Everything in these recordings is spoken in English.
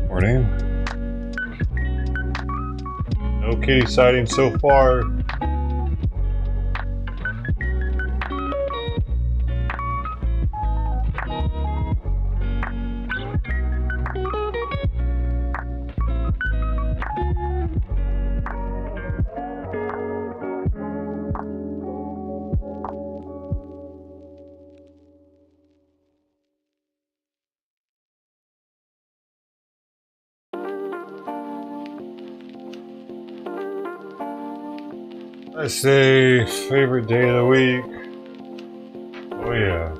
Morning. No kitty sightings so far. I say favorite day of the week. Oh yeah.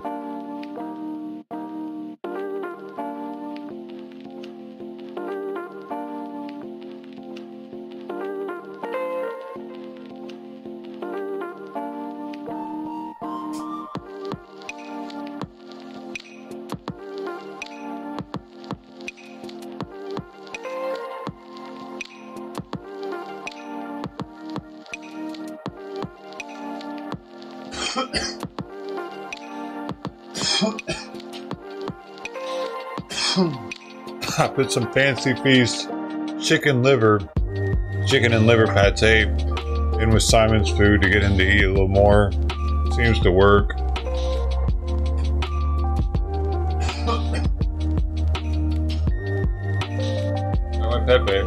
I put some Fancy Feast chicken and liver pate in with Simon's food to get him to eat a little more. Seems to work. I like Pepe.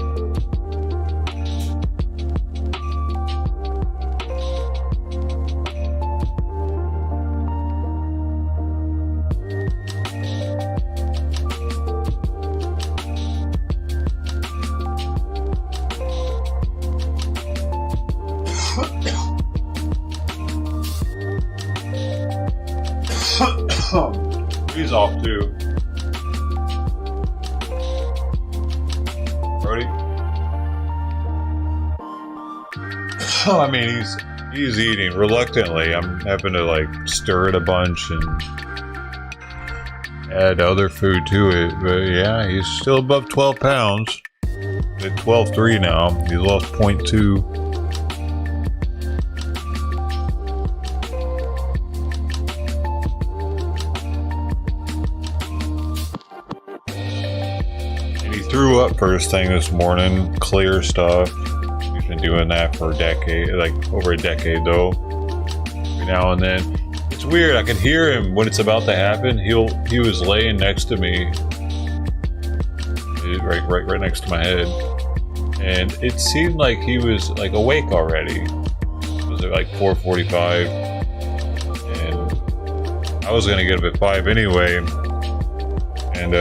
He's off too. Brody? I mean, he's eating reluctantly. I'm having to like stir it a bunch and add other food to it. But yeah, he's still above 12 pounds. At 12.3 now. He's lost 0.2. Threw up first thing this morning, clear stuff. He's been doing that for a decade, like over a decade though. Every now and then. It's weird, I can hear him when it's about to happen. He was laying next to me. Right next to my head. And it seemed like he was like awake already. It was like 4:45. And I was gonna get up at 5 anyway. And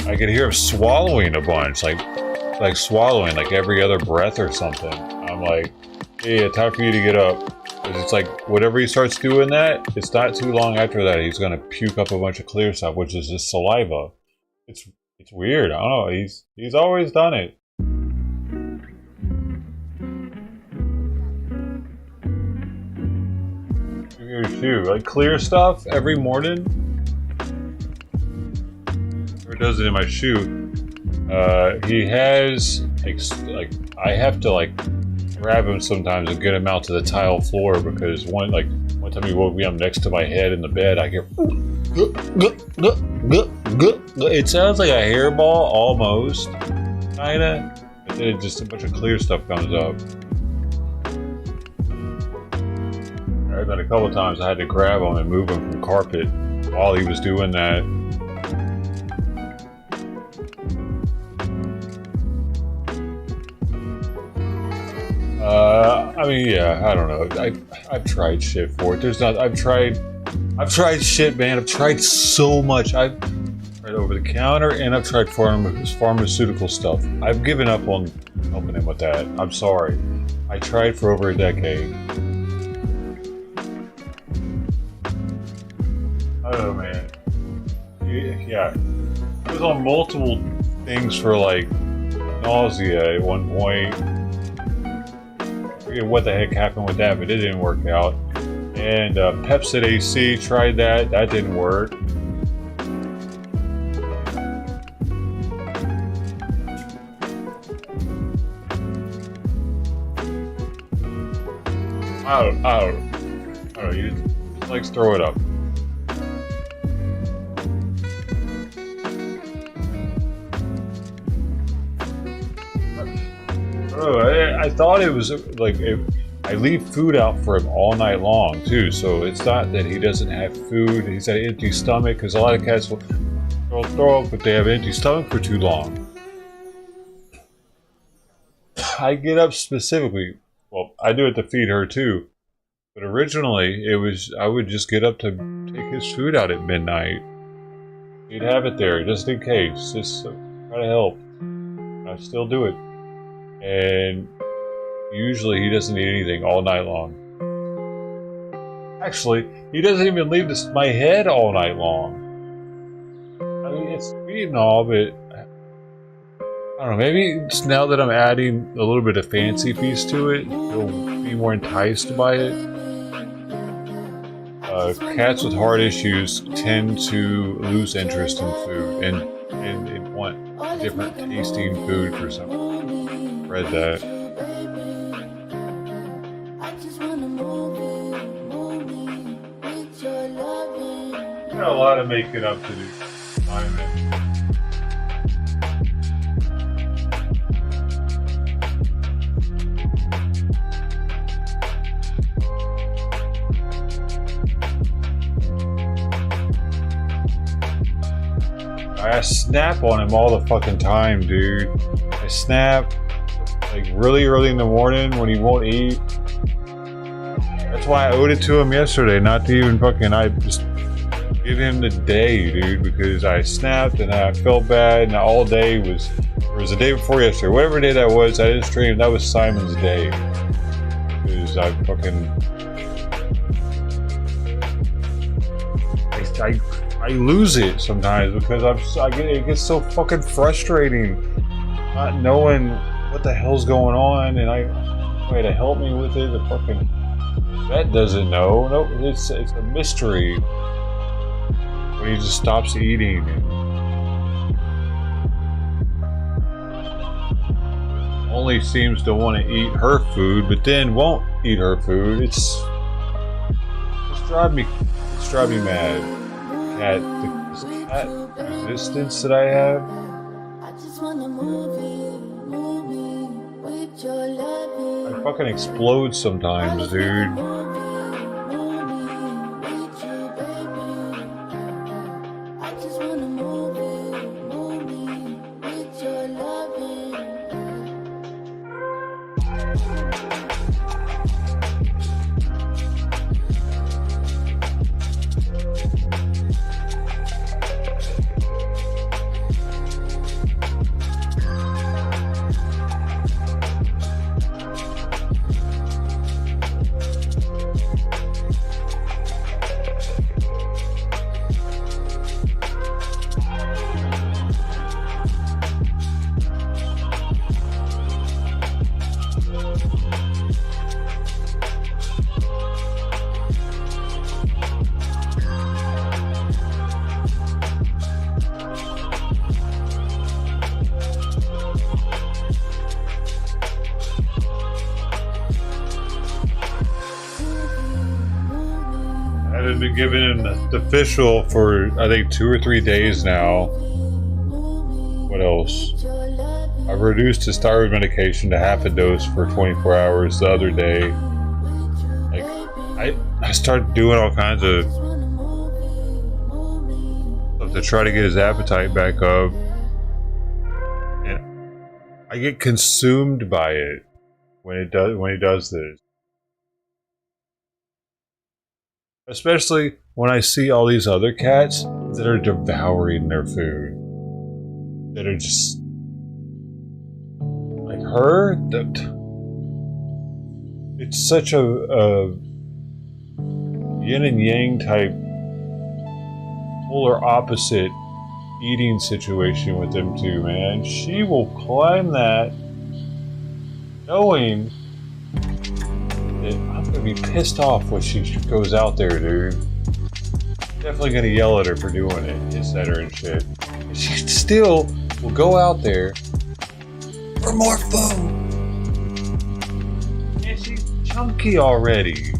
I could hear him swallowing a bunch, like swallowing like every other breath or something. I'm like, hey, it's time for you to get up. Because it's like, whatever he starts doing that, it's not too long after that he's gonna puke up a bunch of clear stuff, which is just saliva. It's weird. I don't know. He's always done it. Shoe, like clear stuff every morning. Does it in my shoe. He has like I have to like grab him sometimes and get him out to the tile floor because one time he woke me up next to my head in the bed. I hear it sounds like a hairball almost, kinda, but then it just a bunch of clear stuff comes up. Alright, then a couple of times I had to grab him and move him from carpet while he was doing that. I mean, yeah, I don't know. I've tried shit for it. There's not. I've tried shit, man. I've tried so much. I've tried over the counter and I've tried pharmaceutical stuff. I've given up on helping him with that. I'm sorry. I tried for over a decade. I don't know, man. Yeah. It was on multiple things for like nausea at one point. I forget what the heck happened with that, but it didn't work out. And Pepsid AC, tried that. That didn't work. I don't know. He just likes to throw it up. I thought it was like I leave food out for him all night long too, so it's not that he doesn't have food. He's got an empty stomach because a lot of cats will throw up if they have an empty stomach for too long. I get up specifically. Well, I do it to feed her too, but originally it was I would just get up to take his food out at midnight. He'd have it there just in case, just try to help. I still do it. And usually he doesn't eat anything all night long. Actually, he doesn't even leave my head all night long. I mean, it's sweet and all, but I don't know, maybe it's now that I'm adding a little bit of fancy piece to it, he'll be more enticed by it. Cats with heart issues tend to lose interest in food and want different tasting food for some reason. Read that. Got a lot of making up to do. I snap on him all the fucking time, dude. I snap like really early in the morning when he won't eat. That's why I owed it to him yesterday, not to even fucking, I just give him the day, dude, because I snapped and I felt bad and all day was, it was the day before yesterday, whatever day that was, I didn't stream, that was Simon's day. Because I fucking, I lose it sometimes because it gets so fucking frustrating not knowing what the hell's going on, and I way to help me with it. The fucking vet doesn't know. Nope, it's a mystery when he just stops eating. Only seems to want to eat her food, but then won't eat her food. It's driving me mad. This cat resistance that I have. I fucking explode sometimes, dude. I've been giving him the official for I think 2 or 3 days now. What else? I've reduced his thyroid medication to half a dose for 24 hours the other day. Like I started doing all kinds of stuff to try to get his appetite back up, and I get consumed by it when he does this. Especially when I see all these other cats that are devouring their food. That are just like her. It's such a yin and yang type, polar opposite eating situation with them two, man. She will climb that knowing that I'm gonna be pissed off when she goes out there, dude. Definitely gonna yell at her for doing it, etc. and shit. And she still will go out there for more food. And she's chunky already.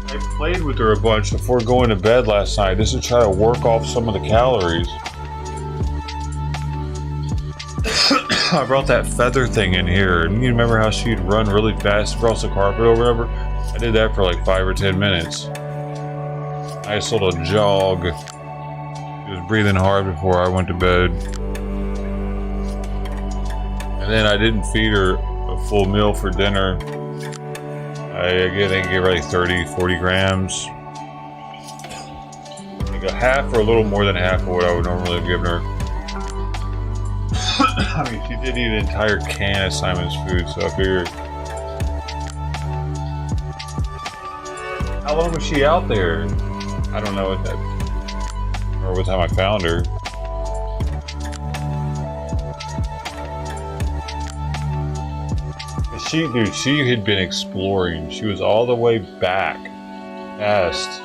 I played with her a bunch before going to bed last night just to try to work off some of the calories. I brought that feather thing in here, and you remember how she'd run really fast across the carpet over and over? I did that for like 5 or 10 minutes. Nice little jog. She was breathing hard before I went to bed. And then I didn't feed her a full meal for dinner. I think I gave her like 30, 40 grams. Like a half or a little more than half of what I would normally have given her. I mean, she did eat an entire can of Simon's food, so I figured. How long was she out there? I don't know what time I found her. She had been exploring. She was all the way back, past.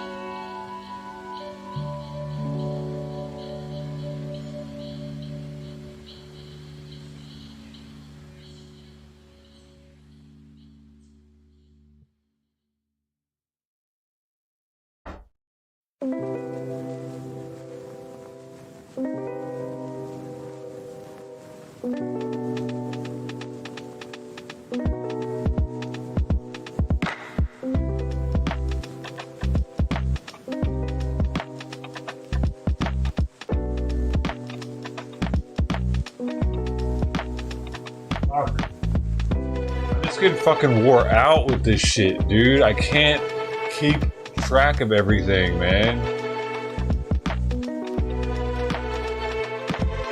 I'm just getting fucking wore out with this shit, dude. I can't keep track of everything, man.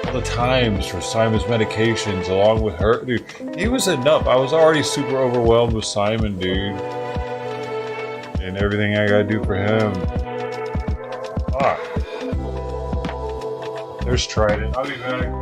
All the times for Simon's medications along with her, dude. He was enough. I was already super overwhelmed with Simon, dude. And everything I gotta do for him. Fuck. There's Trident. I'll be back.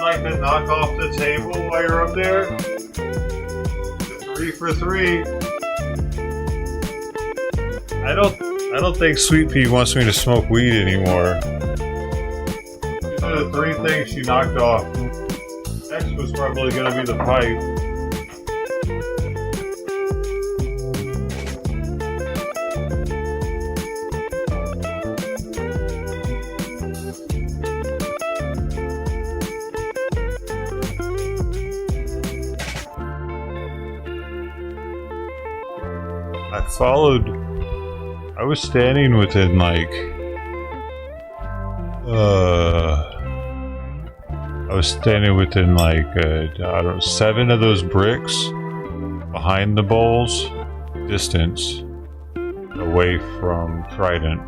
like to knock off the table while you're up there? 3 for 3. I don't think Sweet Pea wants me to smoke weed anymore. These are the 3 things she knocked off. Next was probably gonna be the pipe. I was standing within like, I don't know, 7 of those bricks behind the bowls, distance away from Trident.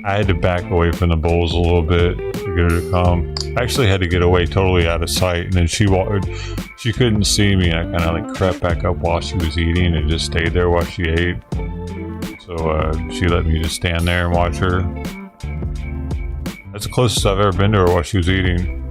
I had to back away from the bowls a little bit to get her to come. I actually had to get away totally out of sight, and then she couldn't see me, and I kind of like crept back up while she was eating and just stayed there while she ate. So she let me just stand there and watch her. That's the closest I've ever been to her while she was eating.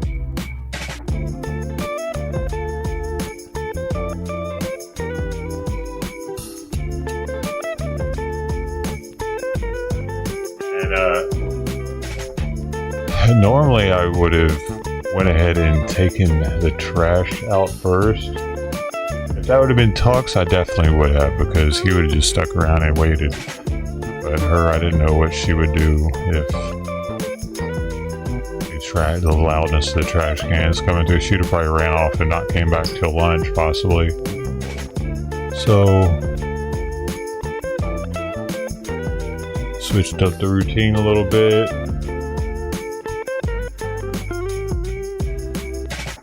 And normally I would have went ahead and taken the trash out first. If that would have been Tux, I definitely would have, because he would have just stuck around and waited. But her, I didn't know what she would do if the loudness of the trash cans coming through. She'd have probably ran off and not came back till lunch, possibly. So switched up the routine a little bit.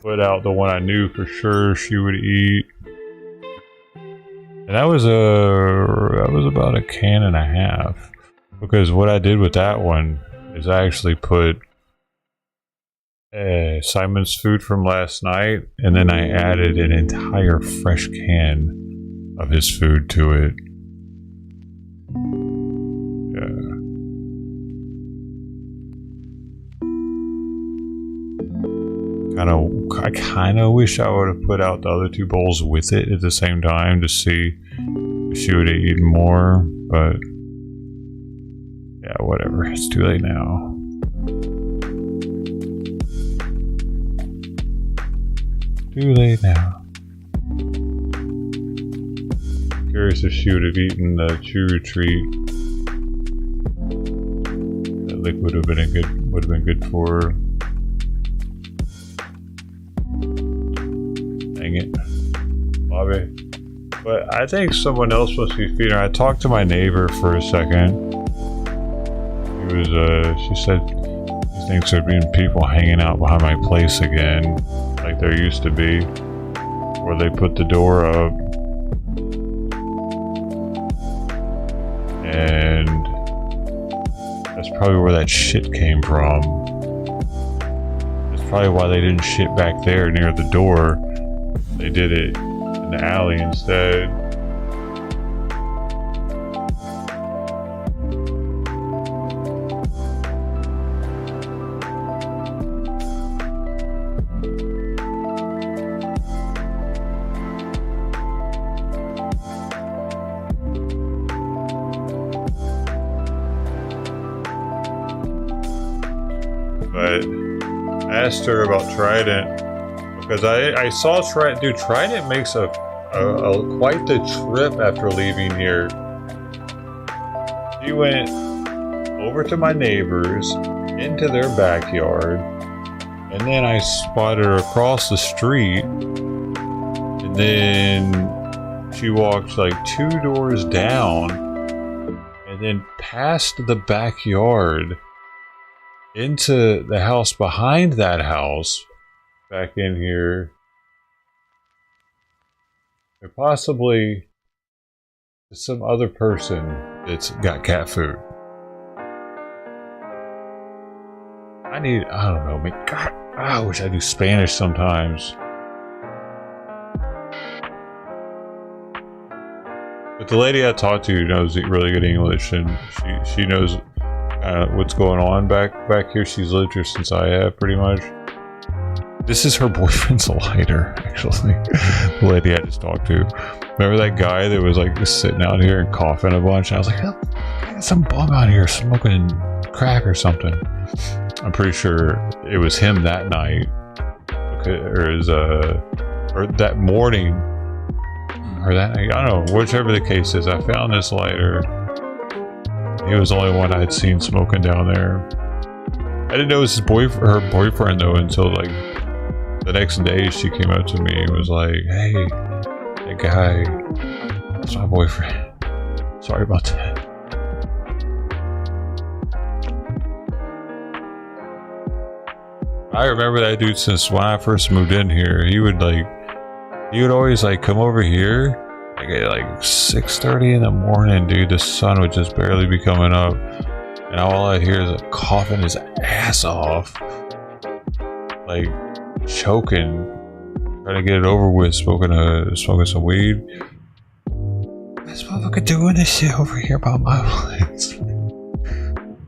Put out the one I knew for sure she would eat, and that was about a can and a half. Because what I did with that one is I actually put Simon's food from last night, and then I added an entire fresh can of his food to it. Yeah. I kind of wish I would have put out the other 2 bowls with it at the same time to see if she would have eaten more, but yeah, whatever. It's too late now. Too late now. Curious if she would have eaten the Chew Retreat. That liquid would have been good for her. Dang it, Bobby. But I think someone else must be feeding her. I talked to my neighbor for a second. She said she thinks there'd been people hanging out behind my place again, like there used to be, where they put the door up. And that's probably where that shit came from. That's probably why they didn't shit back there near the door. They did it in the alley instead. But I asked her about Trident, because I saw Trident. Dude, Trident makes a quite the trip after leaving here. She went over to my neighbors, into their backyard, and then I spotted her across the street, and then she walked like 2 doors down, and then past the backyard into the house behind that house, back in here, and possibly some other person that's got cat food. I don't know, man. God, I wish I knew Spanish sometimes. But the lady I talked to knows really good English, and she knows what's going on back here. She's lived here since I have, pretty much. This is her boyfriend's lighter, actually. The lady I just talked to. Remember that guy that was like just sitting out here and coughing a bunch? And I was like, oh, some bum out here smoking crack or something. I'm pretty sure it was him that night, or that morning, or that night. I don't know. Whichever the case is, I found this lighter. He was the only one I had seen smoking down there. I didn't know it was her boyfriend though until like the next day. She came up to me and was like, "Hey, that guy, that's my boyfriend. Sorry about that." I remember that dude since when I first moved in here. He would always like come over here like at like 6:30 in the morning, dude. The sun would just barely be coming up, and all I hear is like coughing his ass off, like choking, trying to get it over with, smoking some weed. This motherfucker doing this shit over here by my place.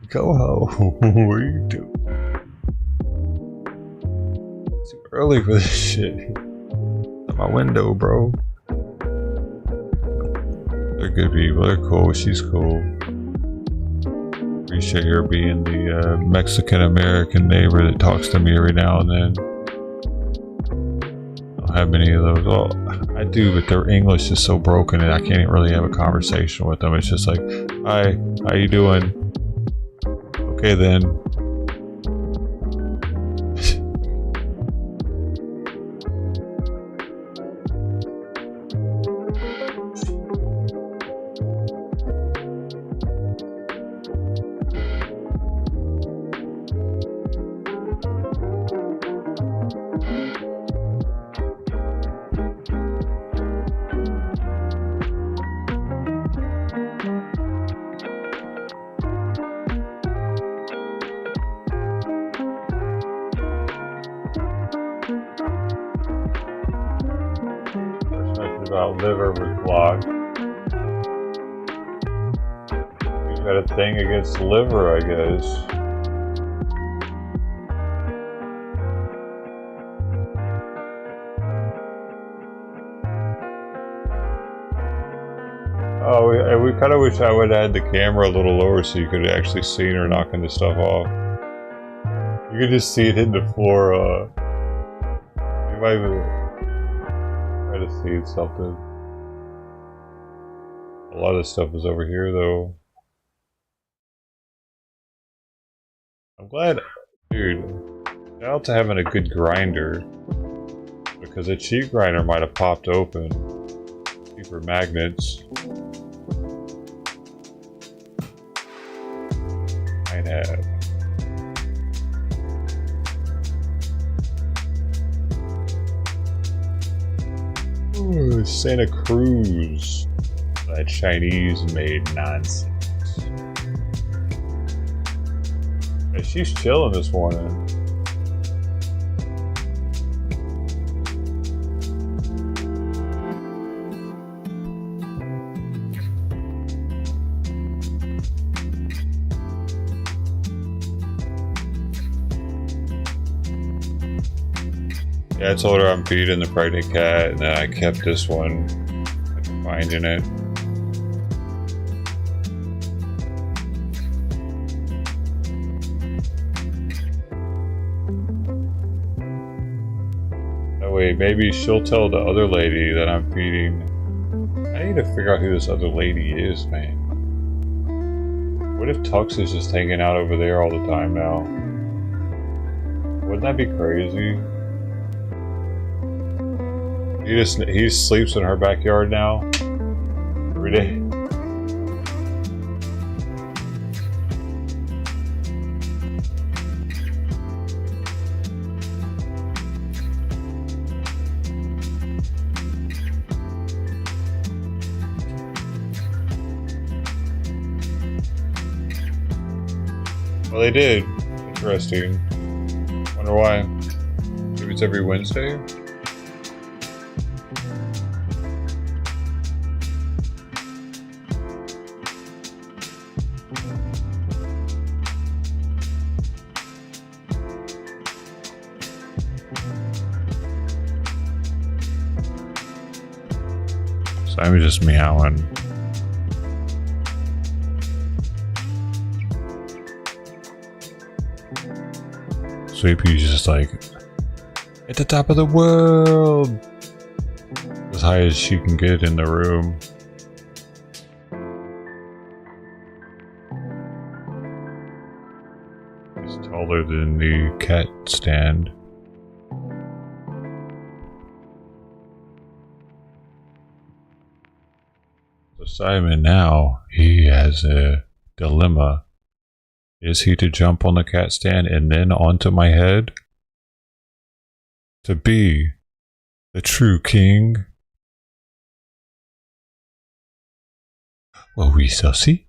Go home. What are you doing? It's too early for this shit. At my window, bro. They're good people. They're cool. She's cool. Appreciate her being the Mexican-American neighbor that talks to me every now and then. I don't have many of those. Well, I do, but their English is so broken and I can't really have a conversation with them. It's just like, hi, how you doing? Okay then. About liver was blocked. He's got a thing against liver, I guess. Oh, we kind of wish I would have had the camera a little lower so you could have actually seen her knocking the stuff off. You could just see it hitting the floor. You might even try to see something. A lot of stuff is over here though. I'm glad, dude. Shout out to having a good grinder, because a cheap grinder might have popped open. Cheaper magnets. Might have. Ooh, Santa Cruz. That Chinese-made nonsense. Hey, she's chilling this morning. Yeah, I told her I'm feeding the pregnant cat, and then I kept this one, finding it. That way, maybe she'll tell the other lady that I'm feeding. I need to figure out who this other lady is, man. What if Tux is just hanging out over there all the time now? Wouldn't that be crazy? He sleeps in her backyard now every day. Well, they did. Interesting. Wonder why. Maybe it's every Wednesday. I'm just meowing. Sweepy's just like at the top of the world, as high as she can get in the room. It's taller than the cat stand. So Simon now, he has a dilemma. Is he to jump on the cat stand and then onto my head? To be the true king? Well, we shall see.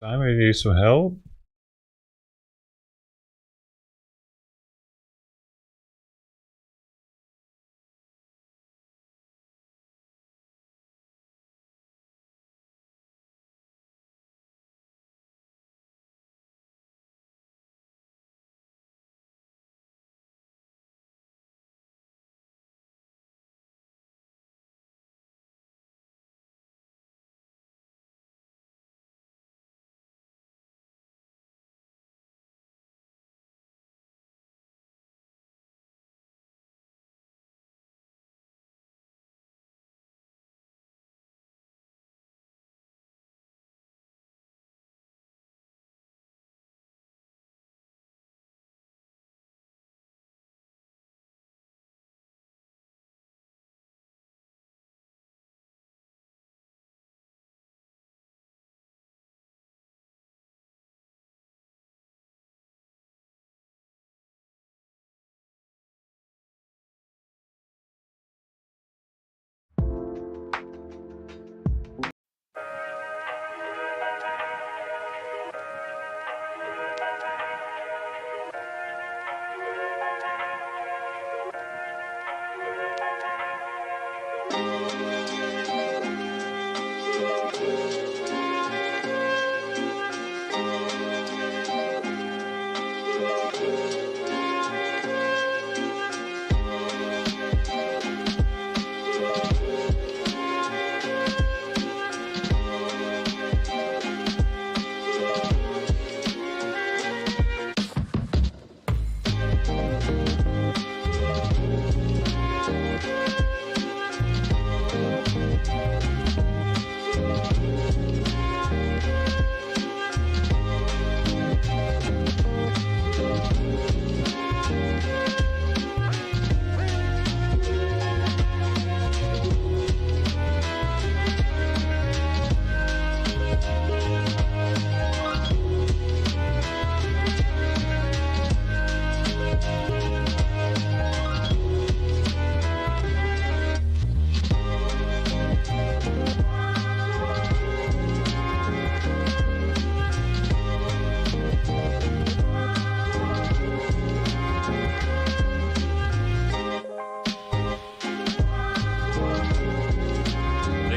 Simon needs some help?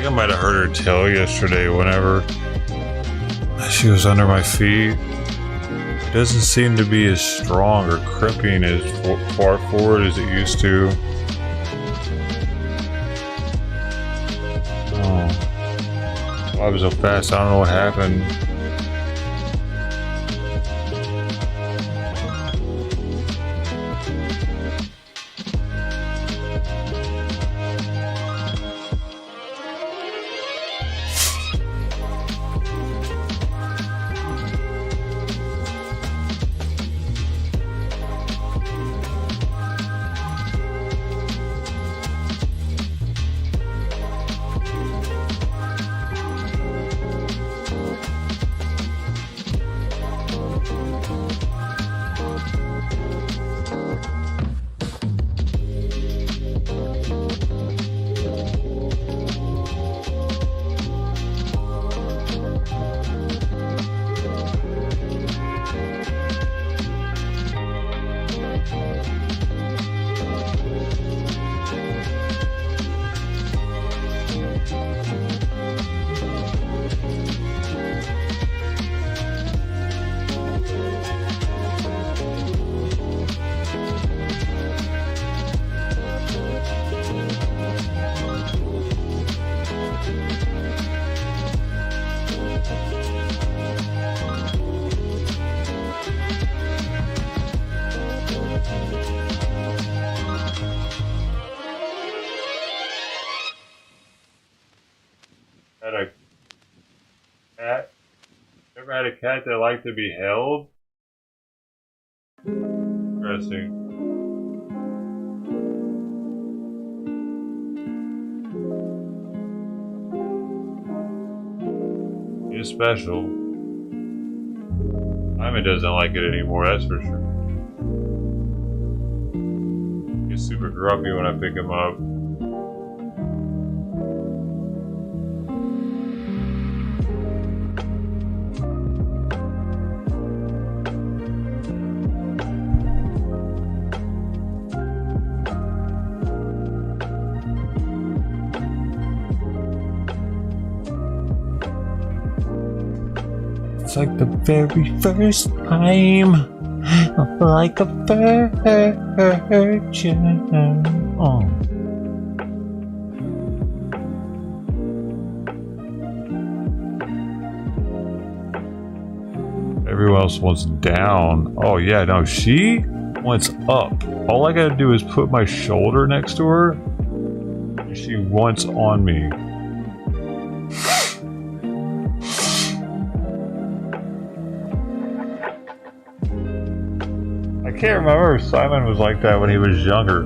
I might have heard her tail yesterday whenever she was under my feet. It doesn't seem to be as strong or cripping as far forward as it used to. Oh, I was so fast, I don't know what happened. had a cat that liked to be held? Interesting. It's special. Simon doesn't like it anymore, that's for sure. He's super grumpy when I pick him up. It's like the very first time, like a virgin. Oh. Everyone else wants down. Oh yeah, no, she wants up. All I gotta do is put my shoulder next to her, and she wants on me. I can't remember if Simon was like that when he was younger,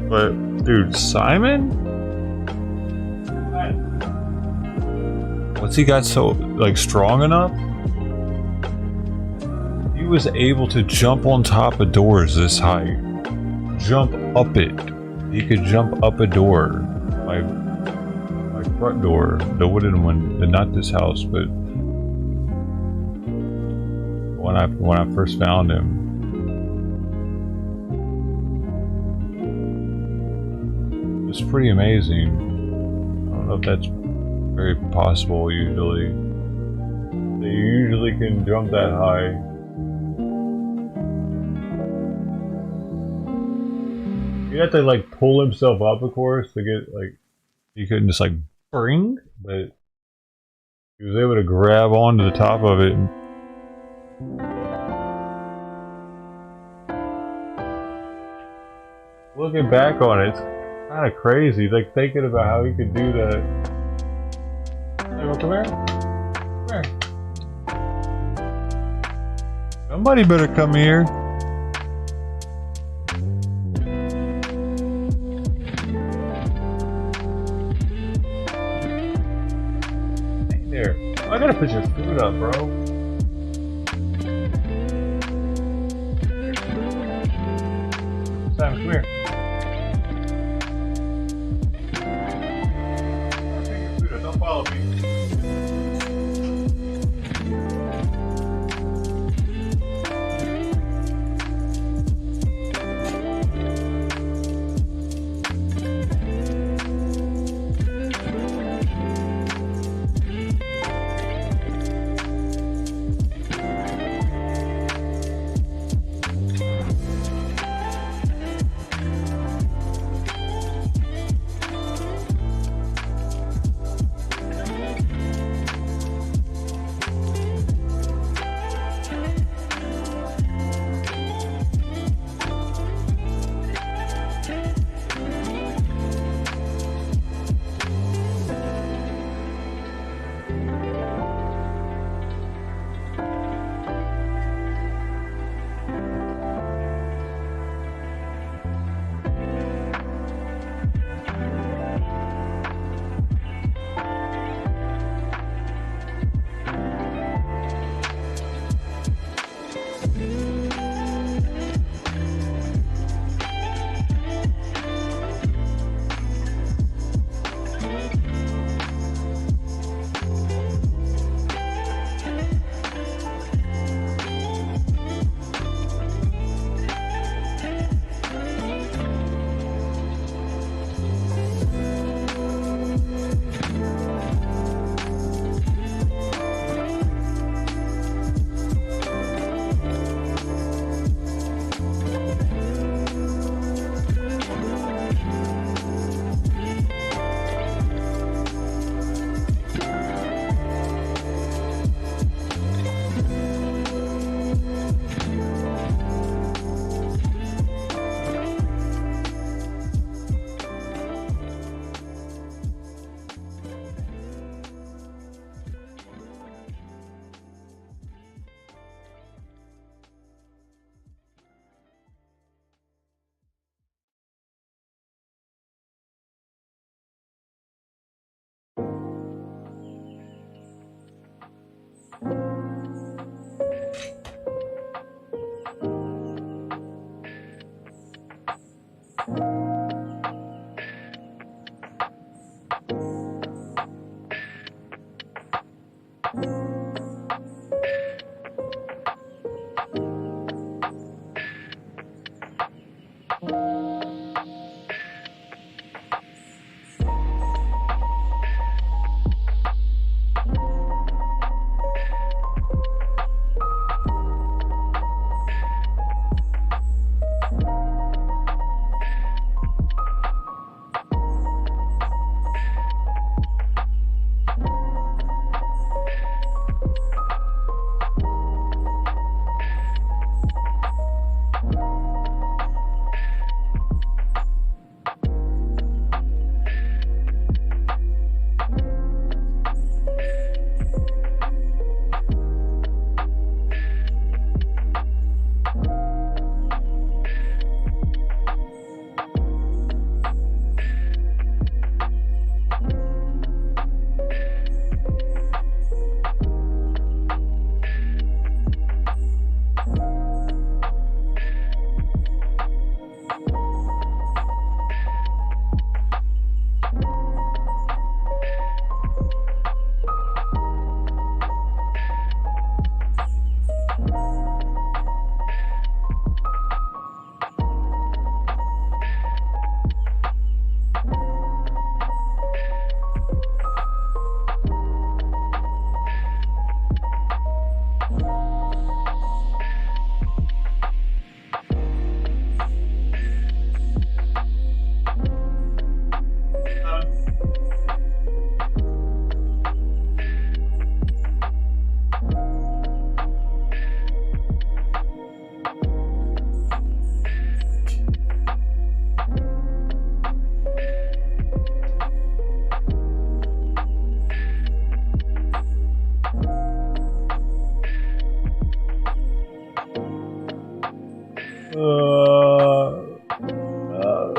but dude, Simon? Once he got so like strong enough, he was able to jump on top of doors this height. Jump up it. He could jump up a door. My front door, the wooden one, not this house, but when I first found him. It's pretty amazing. I don't know if that's very possible usually. They usually can jump that high. You have to like pull himself up, of course, to get like, you couldn't just like bring, but he was able to grab onto the top of it. And looking back on it, it's kind of crazy, like thinking about how he could do that. Hey, well, come here. Come here. Somebody better come here. Hey there. I gotta put your food up, bro. Simon, come here. Don't follow me.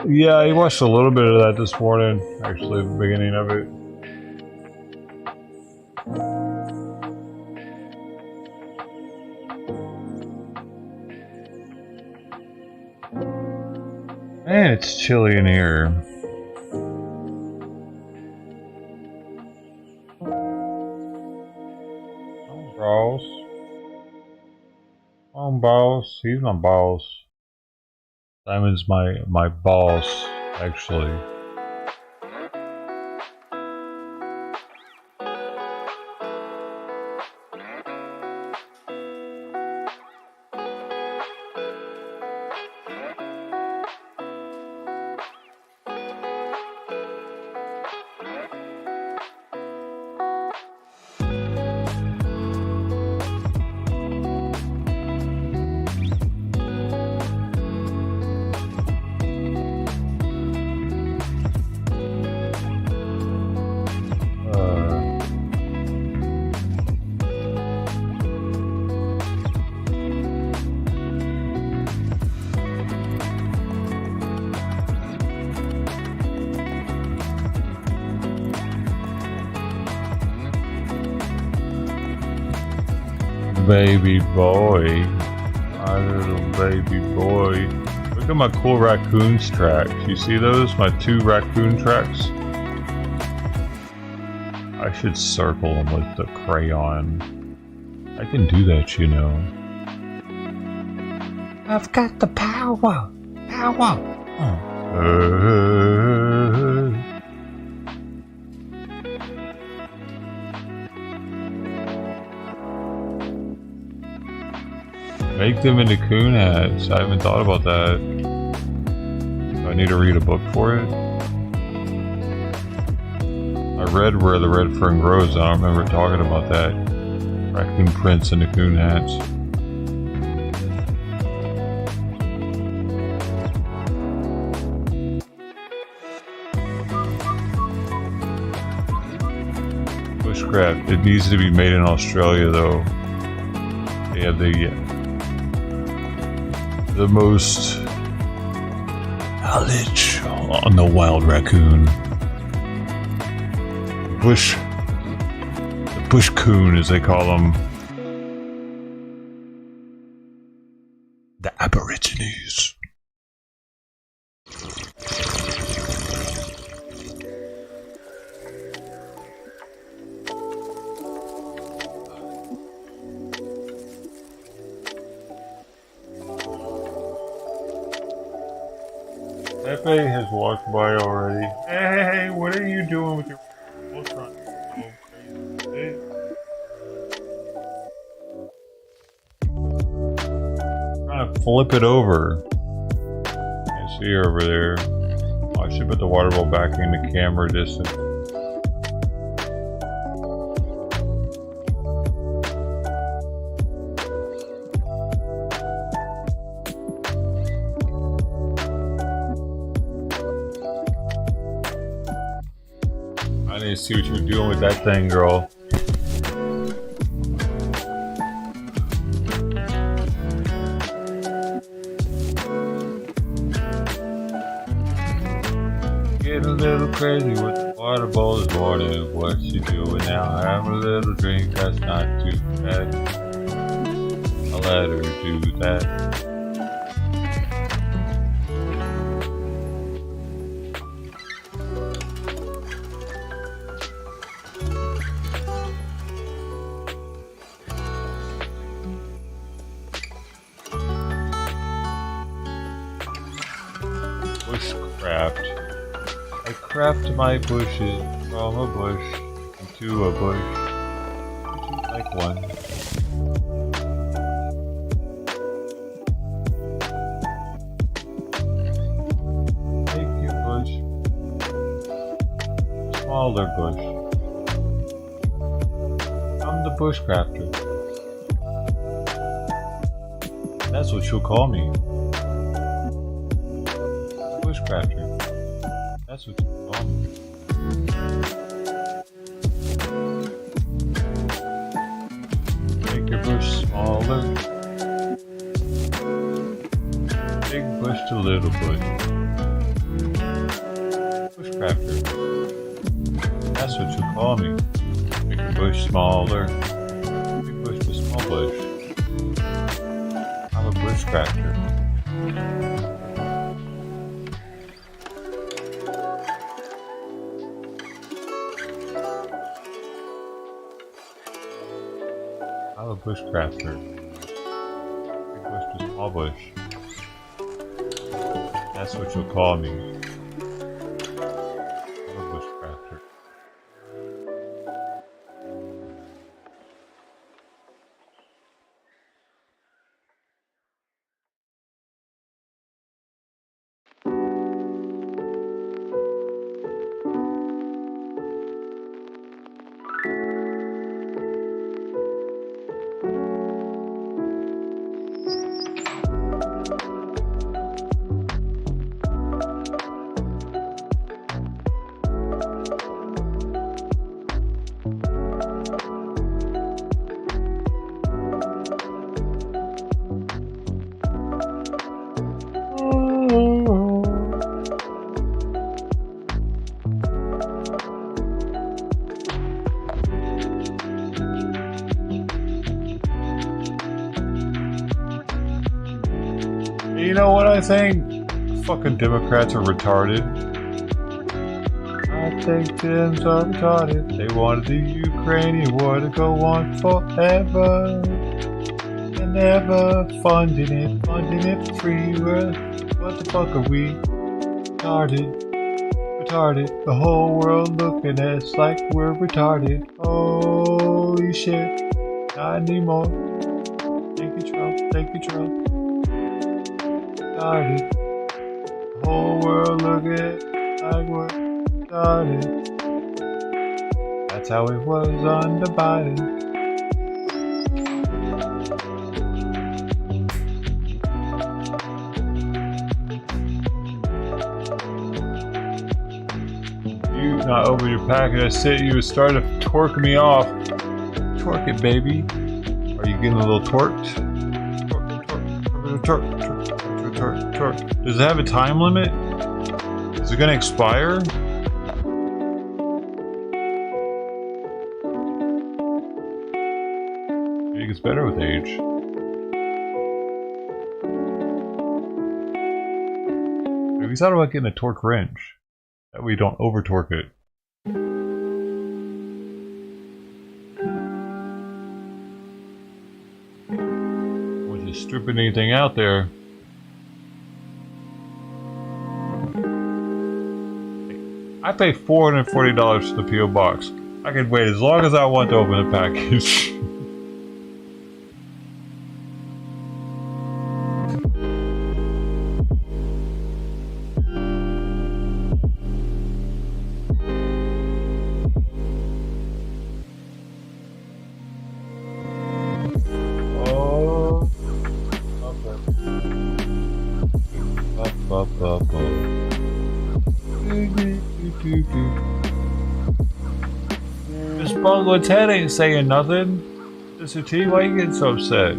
Yeah, I watched a little bit of that this morning, actually, the beginning of it. Man, it's chilly in here. Oh, boss. Oh, boss. He's my boss. Simon's my boss, actually. Baby boy, my little baby boy. Look at my cool raccoons tracks. You see those? My 2 raccoon tracks? I should circle them with the crayon. I can do that, you know. I've got the power! Power! Make them into coon hats. I haven't thought about that. Do I need to read a book for it? I read Where the Red Fern Grows. I don't remember talking about that. Raccoon prints into coon hats. Bushcraft. It needs to be made in Australia, though. They have the most knowledge on the wild raccoon. The Bush coon, as they call them. The Aborigines. Pepe has walked by already. Hey, what are you doing with your restaurant? Oh, crazy. Trying to flip it over. I see her over there. Oh, I should put the water bowl back in the camera distance. I need to see what you're doing with that thing, girl. Getting a little crazy with the water bowl this morning. What you doing now? Have a little drink, that's not too bad. I'll let her do that. Bushcraft. I craft my bushes from a bush into a bush. Would you like one? Make your bush smaller bush. I'm the bushcrafter. That's what she'll call me. Bushcrafter. That's what you call me. Make your bush smaller. Big bush to little bush. Bushcrafter. That's what you call me. Make your bush smaller. Big bush to small bush. I'm a bushcrafter. I'm a bushcrafter. Big bush to small bush. That's what you'll call me. I'm a bushcrafter. You know what I think? Fucking Democrats are retarded. I think Dems are retarded. They wanted the Ukrainian war to go on forever and ever, funding it for free. What the fuck are we? Retarded. The whole world looking at us like we're retarded. Holy shit, not anymore. Thank you, Trump. Retarded. The whole world looking at us like we're retarded. That's how it was under Biden. You not open your package, I said you started to twerk me off. Twerk it, baby. Are you getting a little twerked? Twerk. Does it have a time limit? Is it gonna expire? better with age. Have you thought about getting a torque wrench? That way you don't over torque it. Or just stripping anything out there. I pay $440 for the P.O. box. I can wait as long as I want to open the package. Oh. Miss Bungle's head ain't saying nothing. Mr. T, why you getting so upset?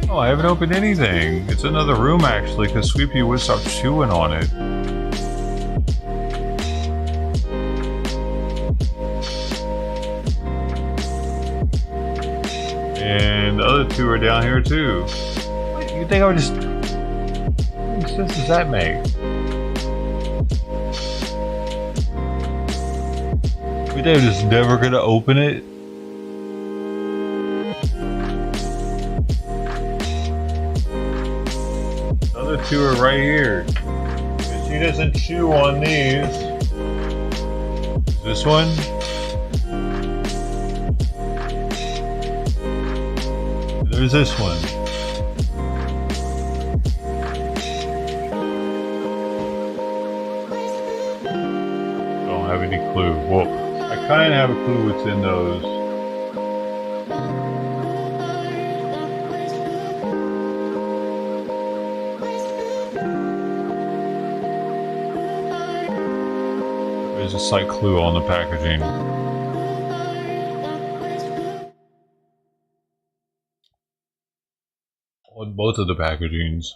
Oh, I haven't opened anything. It's another room actually, because Sweepy would stop chewing on it. And the other two are down here too. What, you think I would just... What sense does that make? You think I'm just never gonna open it? The two are right here. She doesn't chew on these. This one? There's this one. Don't have any clue. Well, I kind of have a clue what's in those. There's a slight clue on the packaging. On both of the packagings.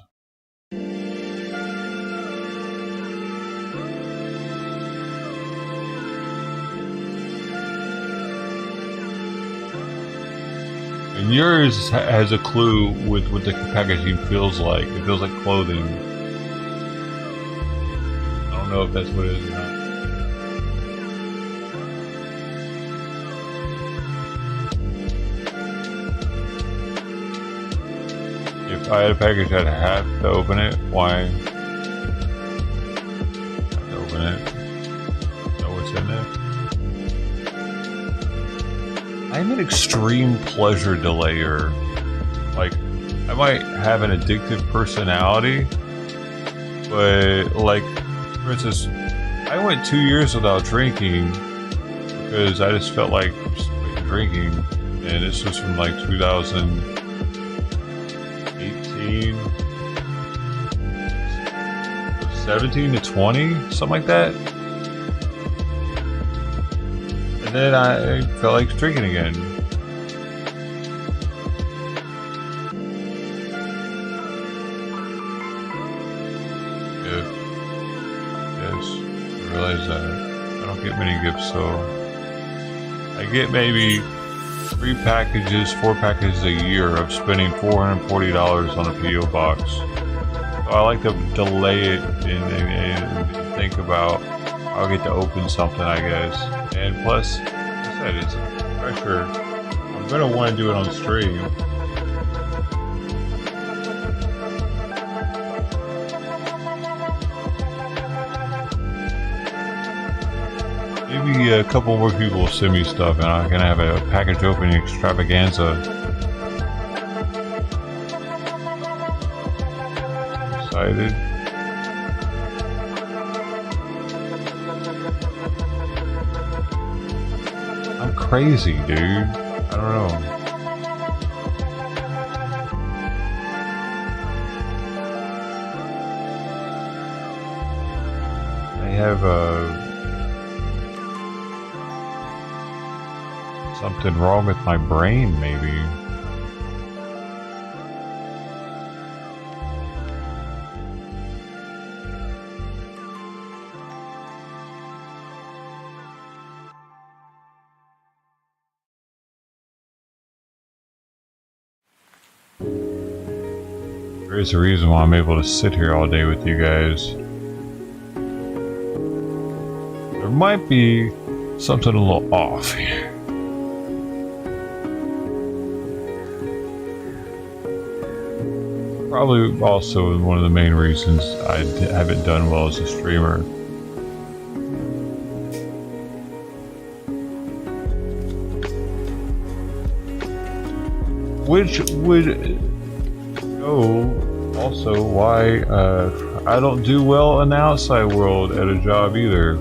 And yours has a clue with what the packaging feels like. It feels like clothing. I don't know if that's what it is or not. If I had a package, I'd have to open it. Why? Open it. Know what's in there? I'm an extreme pleasure delayer. Like, I might have an addictive personality, but like, for instance, I went 2 years without drinking because I just felt like just drinking, and this was from like 2018, 17 to 20, something like that. And then I felt like drinking again. Gift. Yes, I realize that. I don't get many gifts, so I get maybe 4 packages a year of spending $440 on a P.O. box. So I like to delay it and think about I'll get to open something, I guess. And plus, like I said, it's pressure. I'm gonna want to do it on stream. Maybe a couple more people will send me stuff, and I can have a package opening extravaganza. excited. I'm crazy, dude. I don't know. I have something wrong with my brain, maybe. There is a reason why I'm able to sit here all day with you guys. There might be something a little off here. Probably also one of the main reasons I haven't done well as a streamer. Which would know also why I don't do well in the outside world at a job either.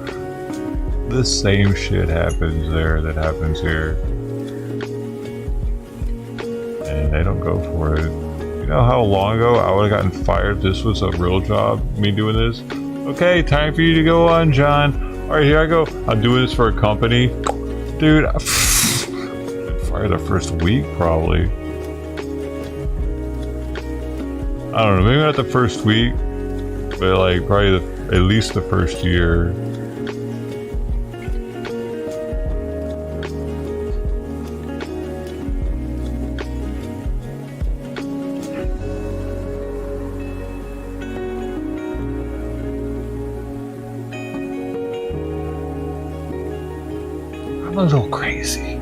The same shit happens there that happens here. And they don't go for it. You know how long ago I would have gotten fired if this was a real job, me doing this? Okay, time for you to go on, John. Alright, here I go. I'm doing this for a company. Dude, I've been fired the first week, probably. I don't know, maybe not the first week, but like probably at least the first year. I'm a little crazy.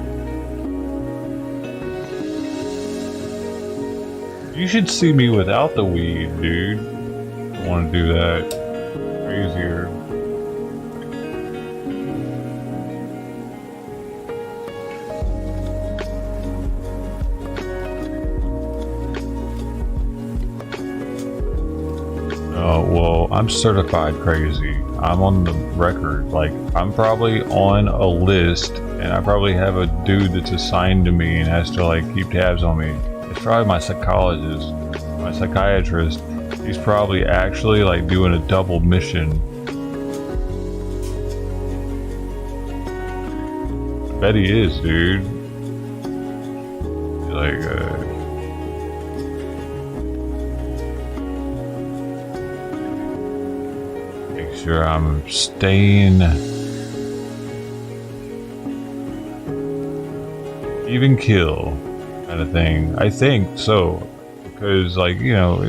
You should see me without the weed, dude. I want to do that. Crazier. Oh, well, I'm certified crazy. I'm on the record. Like, I'm probably on a list, and I probably have a dude that's assigned to me and has to, like, keep tabs on me. It's probably my psychologist, my psychiatrist. He's probably actually like doing a double mission. I bet he is, dude. Like, make sure I'm staying even kill. Kind of thing. I think so, because like, you know,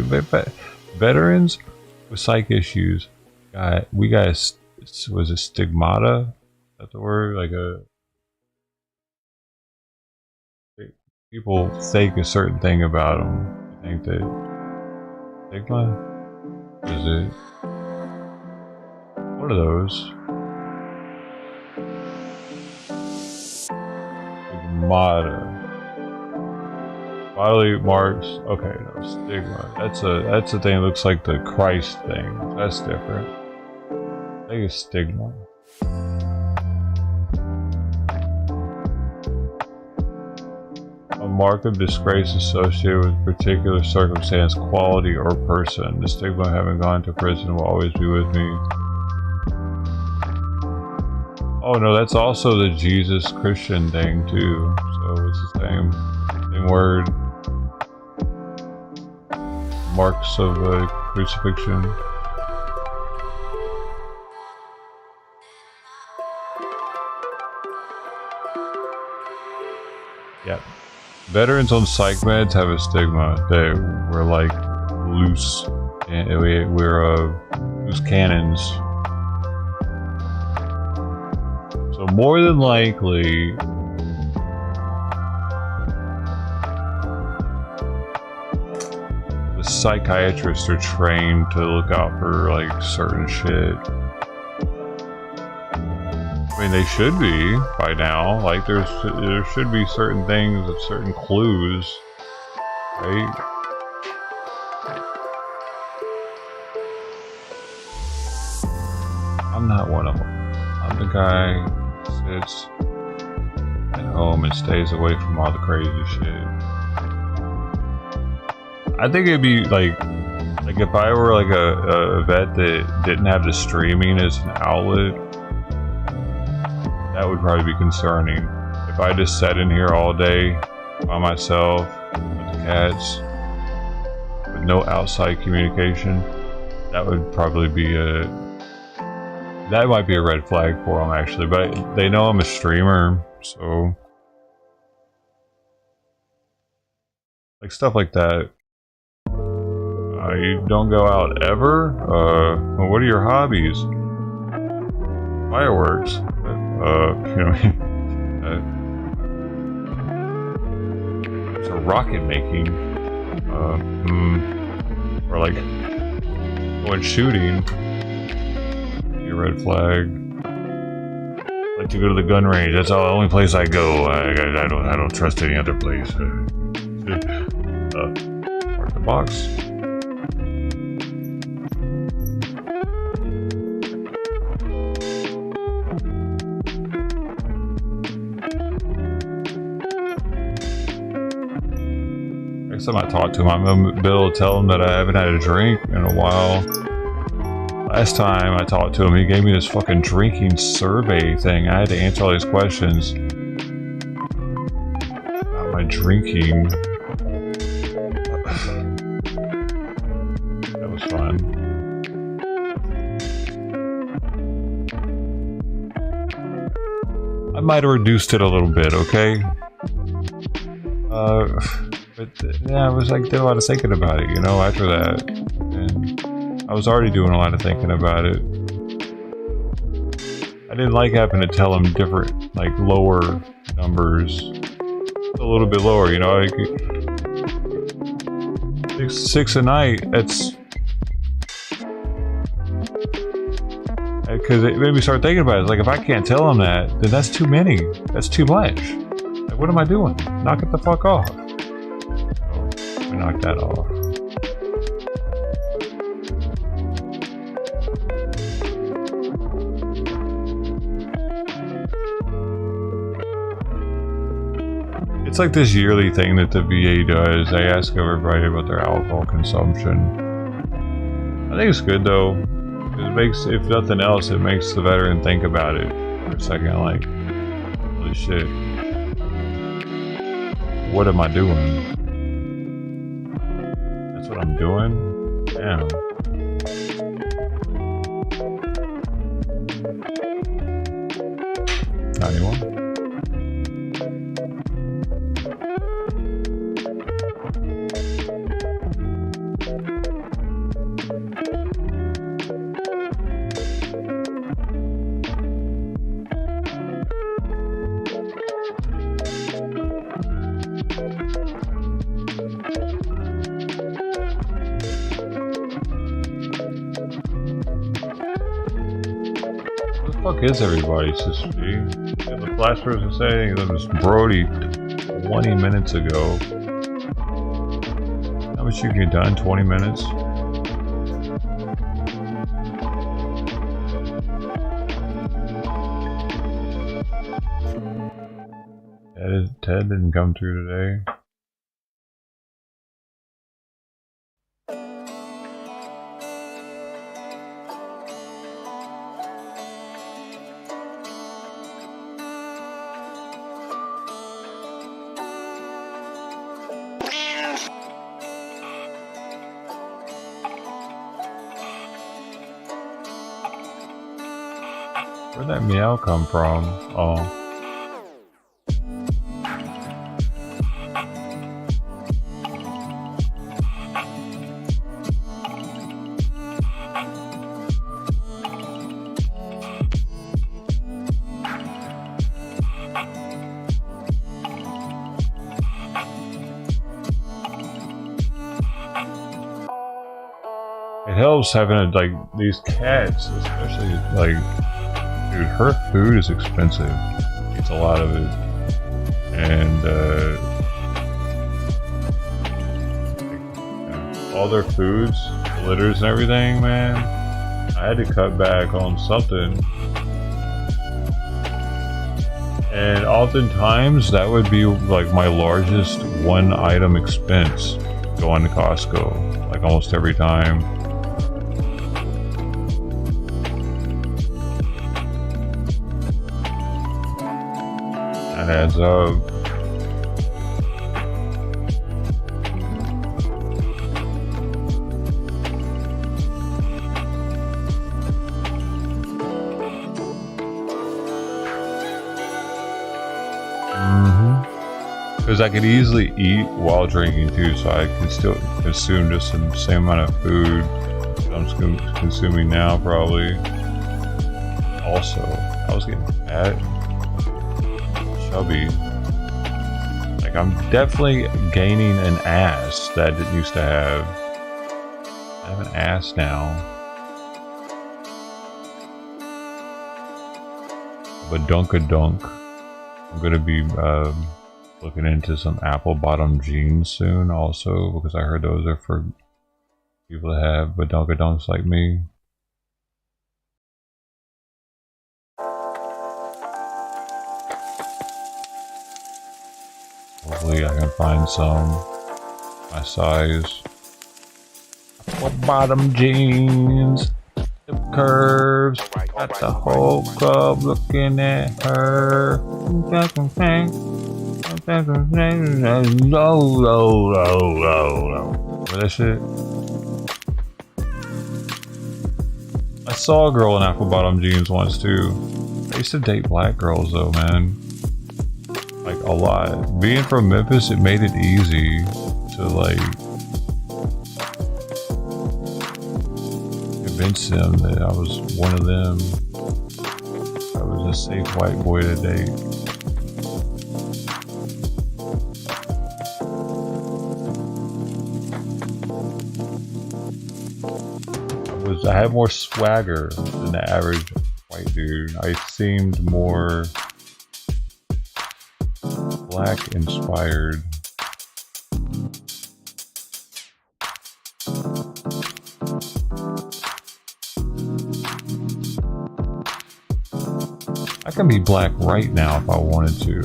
veterans with psych issues we got was a stigmata, is that the word? Like people think a certain thing about them. I think that stigma is it one of those stigmata. Bodily marks. Okay, no, stigma. That's the thing that looks like the Christ thing. That's different. I think it's stigma. A mark of disgrace associated with particular circumstance, quality, or person. The stigma of having gone to prison will always be with me. Oh no, that's also the Jesus Christian thing too. So it's the same word. Marks of crucifixion. Yep. Veterans on psych meds have a stigma that we're like loose, and we're loose cannons. So more than likely, psychiatrists are trained to look out for like certain shit. I mean, they should be by now. Like there should be certain things, certain clues, right? I'm not one of them. I'm the guy who sits at home and stays away from all the crazy shit. I think it'd be like if I were like a vet that didn't have the streaming as an outlet, that would probably be concerning. If I just sat in here all day by myself with the cats with no outside communication, that would probably be that might be a red flag for them actually. But they know I'm a streamer, so like stuff like that. You don't go out ever? Well, what are your hobbies? Fireworks. You know, so rocket making. Or like going shooting. Your red flag. Like to go to the gun range. That's the only place I go. I don't trust any other place. Mark the box. Next time I talk to him, I'm gonna be able to tell him that I haven't had a drink in a while. Last time I talked to him, he gave me this fucking drinking survey thing. I had to answer all these questions about my drinking. That was fun. I might have reduced it a little bit, okay? But yeah, I was like doing a lot of thinking about it, you know, after that. And I was already doing a lot of thinking about it. I didn't like having to tell him different, like lower numbers. A little bit lower, you know, like six a night, that's... Because it made me start thinking about it. It's like, if I can't tell him that, then that's too many. That's too much. Like, what am I doing? Knock it the fuck off. We knocked that off. It's like this yearly thing that the VA does. They ask everybody about their alcohol consumption. I think it's good though. It makes, if nothing else, it makes the veteran think about it for a second. Like, holy shit, what am I doing? That's what I'm doing? Damn. Not anymore. What is everybody supposed to be? The last person saying that was Brody 20 minutes ago. How much you get done? 20 minutes? Ted didn't come through today. Where'd that meow come from? Oh. It helps having like these cats, especially like. Dude, her food is expensive. Eats a lot of it, and all their foods, litters, and everything, man. I had to cut back on something. And oftentimes that would be like my largest one item expense going to Costco, like almost every time. That adds up. Because I could easily eat while drinking too, so I can still consume just the same amount of food that I'm consuming now, probably. Also, I was getting fat, chubby. Like, I'm definitely gaining an ass that I didn't used to have. I have an ass now. But dunk. I'm gonna be looking into some apple bottom jeans soon also, because I heard those are for people that have badunkadunks like me. Hopefully I can find some my size. Apple bottom jeans, the curves, got the whole club looking at her. Low. Where that shit? I saw a girl in apple bottom jeans once too. I used to date black girls though, man. Like a lot. Being from Memphis, it made it easy to like convince them that I was one of them. I was a safe white boy to date. I had more swagger than the average white dude. I seemed more black inspired. I can be black right now if I wanted to.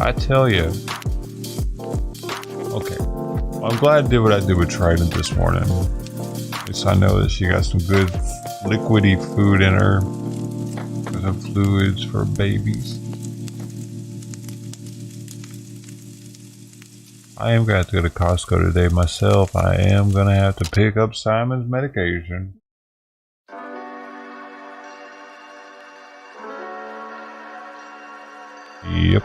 I tell you. Okay. Well, I'm glad I did what I did with Trident this morning. At least I know that she got some good liquidy food in her. Some fluids for babies. I am going to have to go to Costco today myself. I am going to have to pick up Simon's medication. Yep.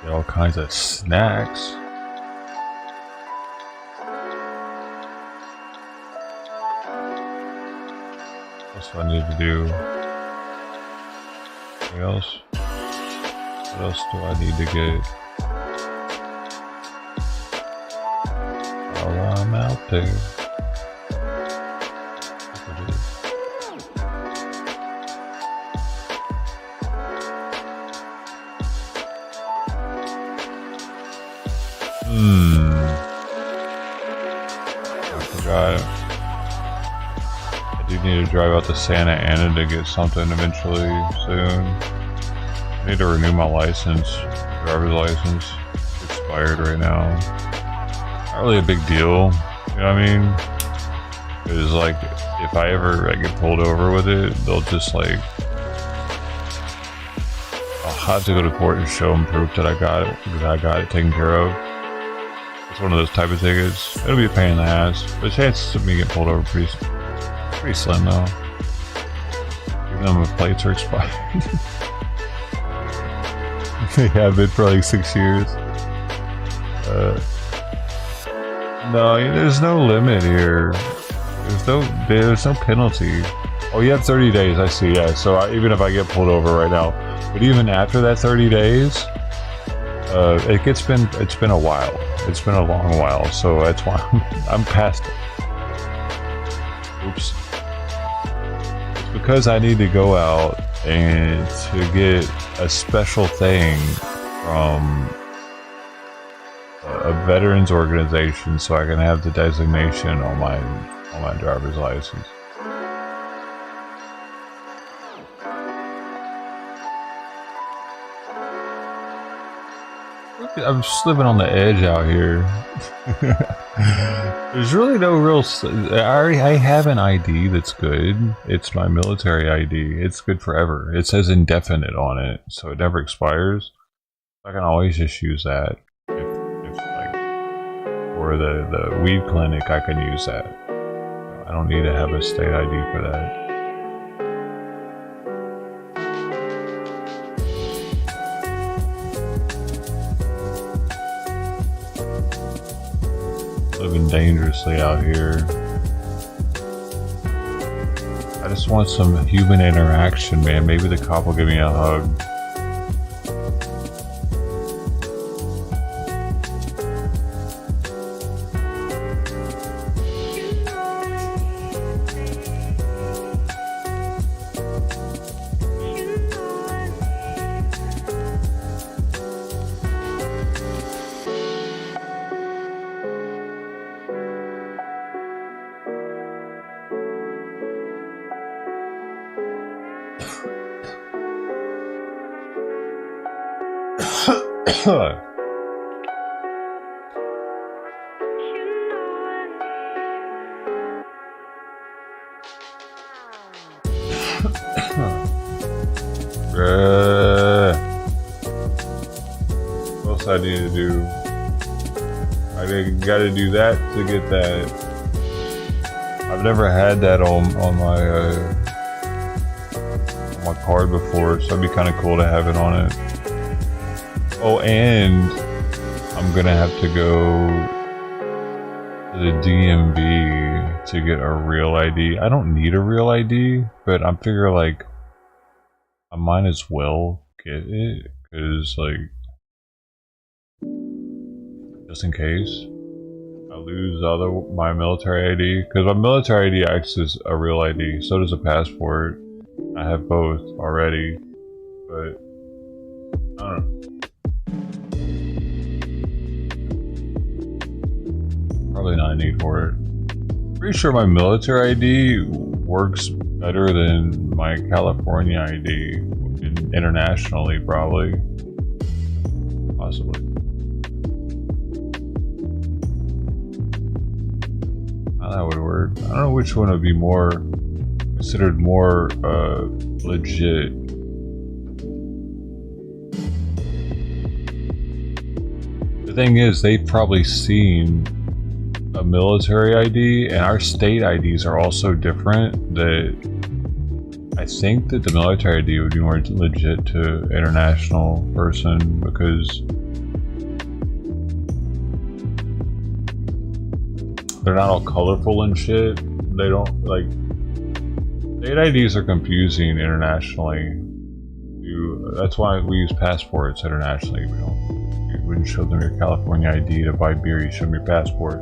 Get all kinds of snacks. What do I need to do? Anything else? What else do I need to get? While I'm out there. I forgot. I do need to drive out to Santa Ana to get something eventually soon. I need to renew my license, driver's license. It's expired right now. Not really a big deal, you know what I mean? Because like, if I ever get pulled over with it, they'll just like, I'll have to go to court and show them proof that I got it taken care of. It's one of those type of tickets. It'll be a pain in the ass. The chances of me getting pulled over pretty slim though. Even though my plates are expired. They have been for like 6 years. No, there's no limit here. There's no penalty. Oh, you have 30 days. I see. Yeah. So even if I get pulled over right now, but even after that 30 days, it's been a while. It's been a long while. So that's why I'm past it. Oops. It's because I need to go out and to get a special thing from a veterans organization, so I can have the designation on my driver's license. I'm just living on the edge out here. There's really no real. I have an ID that's good. It's my military ID. It's good forever. It says indefinite on it, so it never expires. I can always just use that. If like for the weed clinic, I can use that. I don't need to have a state ID for that. Living dangerously out here. I just want some human interaction, man. Maybe the cop will give me a hug. What else I need to do? I gotta do that to get that. I've never had that on my card before, so it'd be kind of cool to have it on it. Oh, and I'm gonna have to go to the DMV to get a real ID. I don't need a real ID, but I'm figuring like I might as well get it, because like just in case I lose my military ID, because my military ID acts as a real ID, so does a passport. I have both already, but I don't know. Probably not a need for it. Pretty sure my military ID works better than my California ID internationally, probably. Possibly. How that would work. I don't know which one would be considered more legit. The thing is, they've probably seen a military ID, and our state IDs are also different, that I think that the military ID would be more legit to international person, because they're not all colorful and shit. They don't like, state IDs are confusing internationally. That's why we use passports internationally. You wouldn't show them your California ID to buy beer, you show them your passport.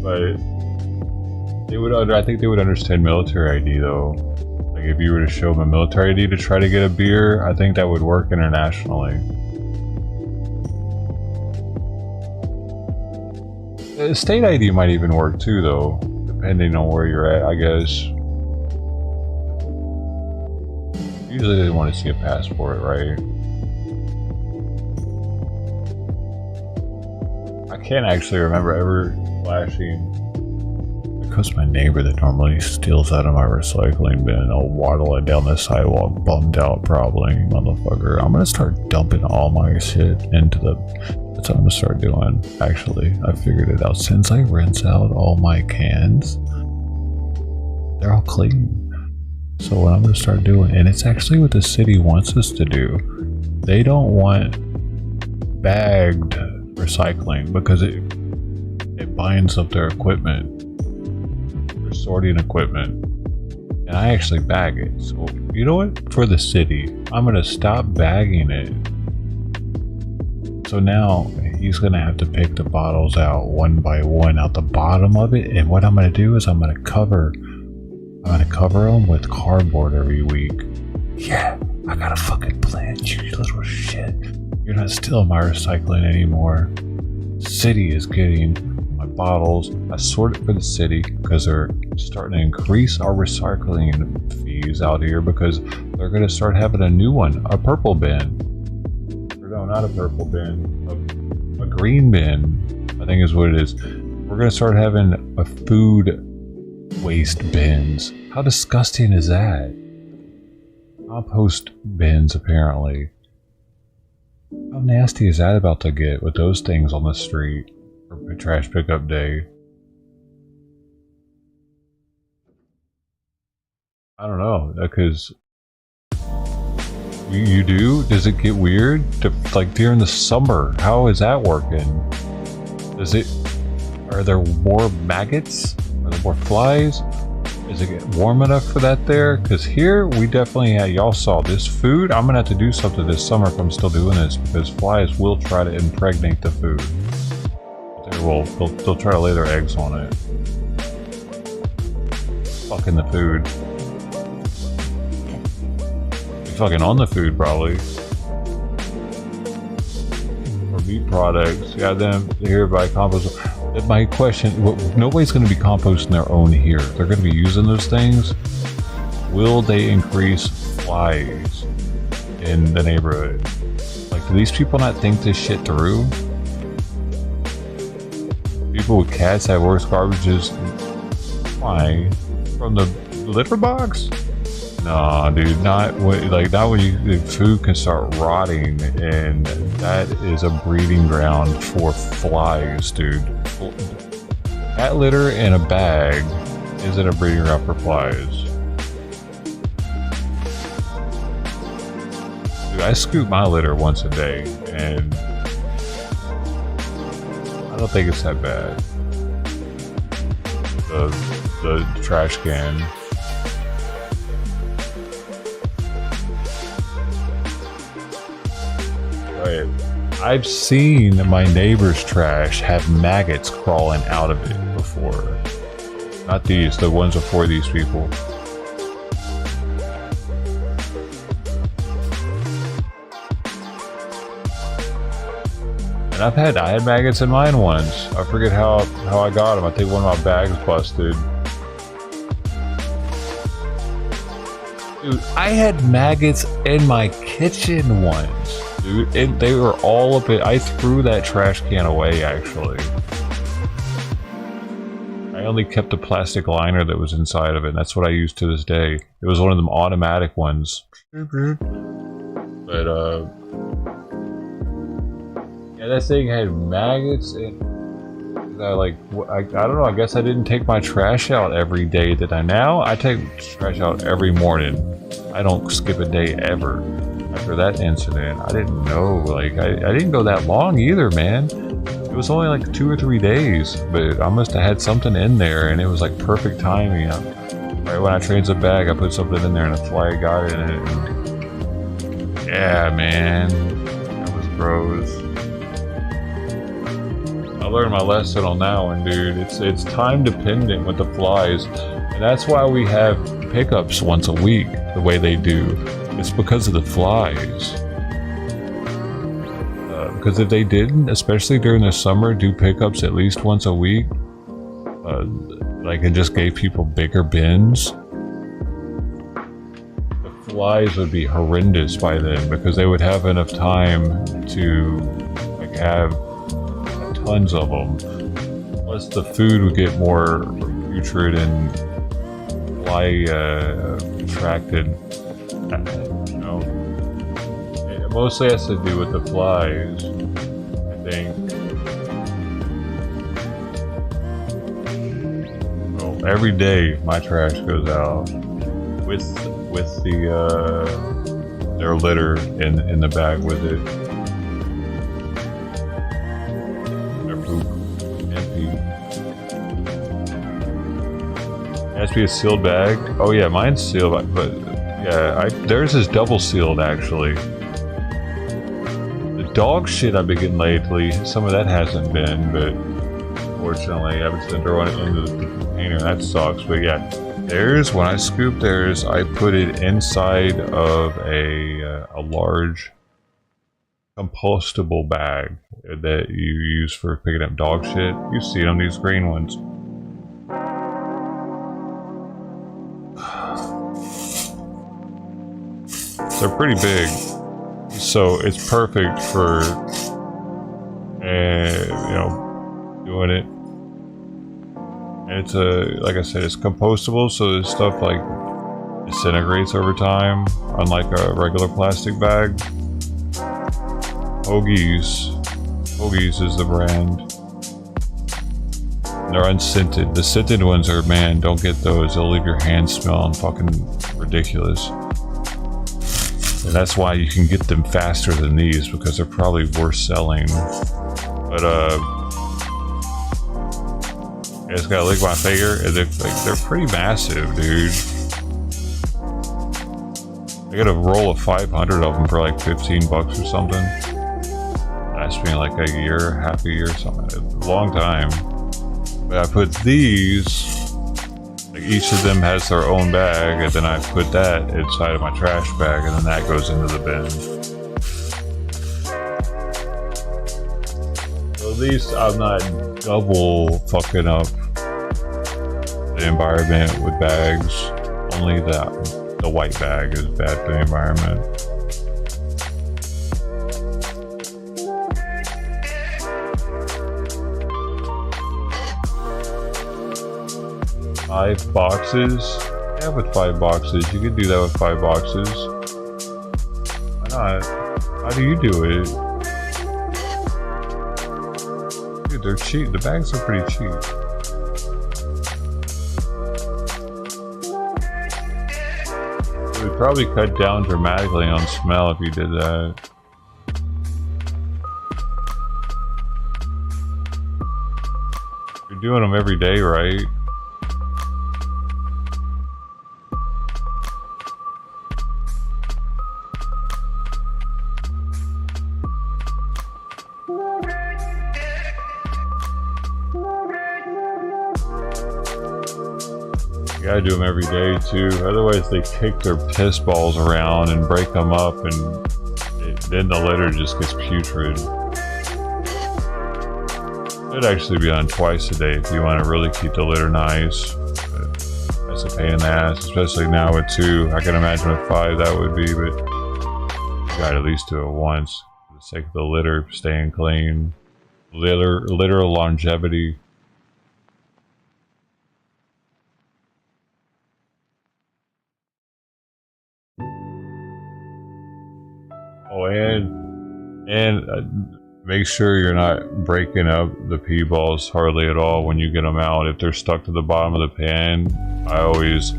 But they would. I think they would understand military ID though. Like if you were to show them a military ID to try to get a beer, I think that would work internationally. The state ID might even work too, though, depending on where you're at, I guess. Usually they want to see a passport, right? I can't actually remember ever flashing. Because my neighbor that normally steals out of my recycling bin, I'll waddle it down the sidewalk, bummed out probably, motherfucker. I'm gonna start dumping all my shit into the... That's what I'm gonna start doing, actually. I figured it out. Since I rinse out all my cans, they're all clean. So what I'm gonna start doing, and it's actually what the city wants us to do. They don't want bagged recycling because it binds up their equipment, their sorting equipment, and I actually bag it. So you know what? For the city, I'm gonna stop bagging it. So now he's gonna have to pick the bottles out one by one out the bottom of it, and what I'm gonna do is I'm gonna cover them with cardboard every week. Yeah, I got a fucking plan, you little shit. You're not stealing my recycling anymore. City is getting my bottles. I sort it for the city because they're starting to increase our recycling fees out here because they're going to start having a new one, a purple bin. Or no, not a purple bin, a green bin, I think is what it is. We're going to start having a food waste bins. How disgusting is that? Compost bins, apparently. How nasty is that about to get with those things on the street for trash pickup day? I don't know, because you do? Does it get weird? Like during the summer, how is that working? Are there more maggots? Are there more flies? Is it get warm enough for that there? Because here we definitely had, y'all saw this food. I'm gonna have to do something this summer if I'm still doing this because flies will try to impregnate the food. They'll try to lay their eggs on it. Fucking the food. Fucking on the food probably. Or meat products. Goddamn, here by compost. My question, nobody's going to be composting their own here. They're going to be using those things. Will they increase flies in the neighborhood? Like, do these people not think this shit through? People with cats have worse garbages. Why? From the litter box? Nah, dude, not when the food can start rotting, and that is a breeding ground for flies, dude. Cat litter in a bag isn't a breeding ground for flies. Dude, I scoop my litter once a day, and I don't think it's that bad. The trash can. Right. I've seen my neighbor's trash have maggots crawling out of it before. Not these, the ones before these people. And I had maggots in mine once. I forget how I got them. I think one of my bags busted. Dude, I had maggots in my kitchen once. Dude, they were all up it. I threw that trash can away, actually. I only kept the plastic liner that was inside of it, and that's what I use to this day. It was one of them automatic ones. But, yeah, that thing had maggots in it. I don't know, I guess I didn't take my trash out every day, did I? Now, I take trash out every morning. I don't skip a day ever. After that incident, I didn't know, I didn't go that long either, man. It was only like 2 or 3 days, but I must have had something in there, and it was like perfect timing. Right when I changed the bag, I put something in there, and a fly got it in it. And yeah, man, that was gross. I learned my lesson on that one, dude. It's time dependent with the flies, and that's why we have pickups once a week the way they do. It's because of the flies. Because if they didn't, especially during the summer, do pickups at least once a week, it just gave people bigger bins, the flies would be horrendous by then because they would have enough time to have tons of them. Plus, the food would get more putrid and fly attracted. You know, it mostly has to do with the flies, I think. Well, every day my trash goes out with their litter in the bag with it. recipe. It has to be a sealed bag. Oh yeah, mine's sealed, but yeah, theirs is double sealed actually. The dog shit I've been getting lately, some of that hasn't been, but fortunately I haven't thrown it into the container. That sucks. But yeah, theirs, when I scoop theirs, I put it inside of a large compostable bag that you use for picking up dog shit. You see them, these green ones. They're pretty big, so it's perfect for, doing it. And it's like I said, it's compostable, so this stuff like disintegrates over time, unlike a regular plastic bag. Hoagie's is the brand. They're unscented. The scented ones are, man, don't get those. They'll leave your hands smelling fucking ridiculous. And that's why you can get them faster than these, because they're probably worth selling. But I just gotta lick my finger, and they're pretty massive, dude. I got a roll of 500 of them for like 15 bucks or something. That's been like a year, half a year, something. A long time. But I put these. Like each of them has their own bag, and then I put that inside of my trash bag, and then that goes into the bin. So at least I'm not double fucking up the environment with bags. Only the white bag is bad for the environment. Five boxes? Yeah, with 5 boxes. You could do that with 5 boxes. Why not? How do you do it? Dude, they're cheap. The bags are pretty cheap. It would probably cut down dramatically on smell if you did that. You're doing them every day, right? You gotta do them every day too, otherwise they kick their piss balls around and break them up, and then the litter just gets putrid. Should actually be on twice a day if you want to really keep the litter nice. But that's a pain in the ass, especially now with 2. I can imagine with 5 that would be, but you gotta at least do it once for the sake of the litter staying clean. Litter longevity. Oh, and make sure you're not breaking up the pee balls hardly at all when you get them out. If they're stuck to the bottom of the pan, I always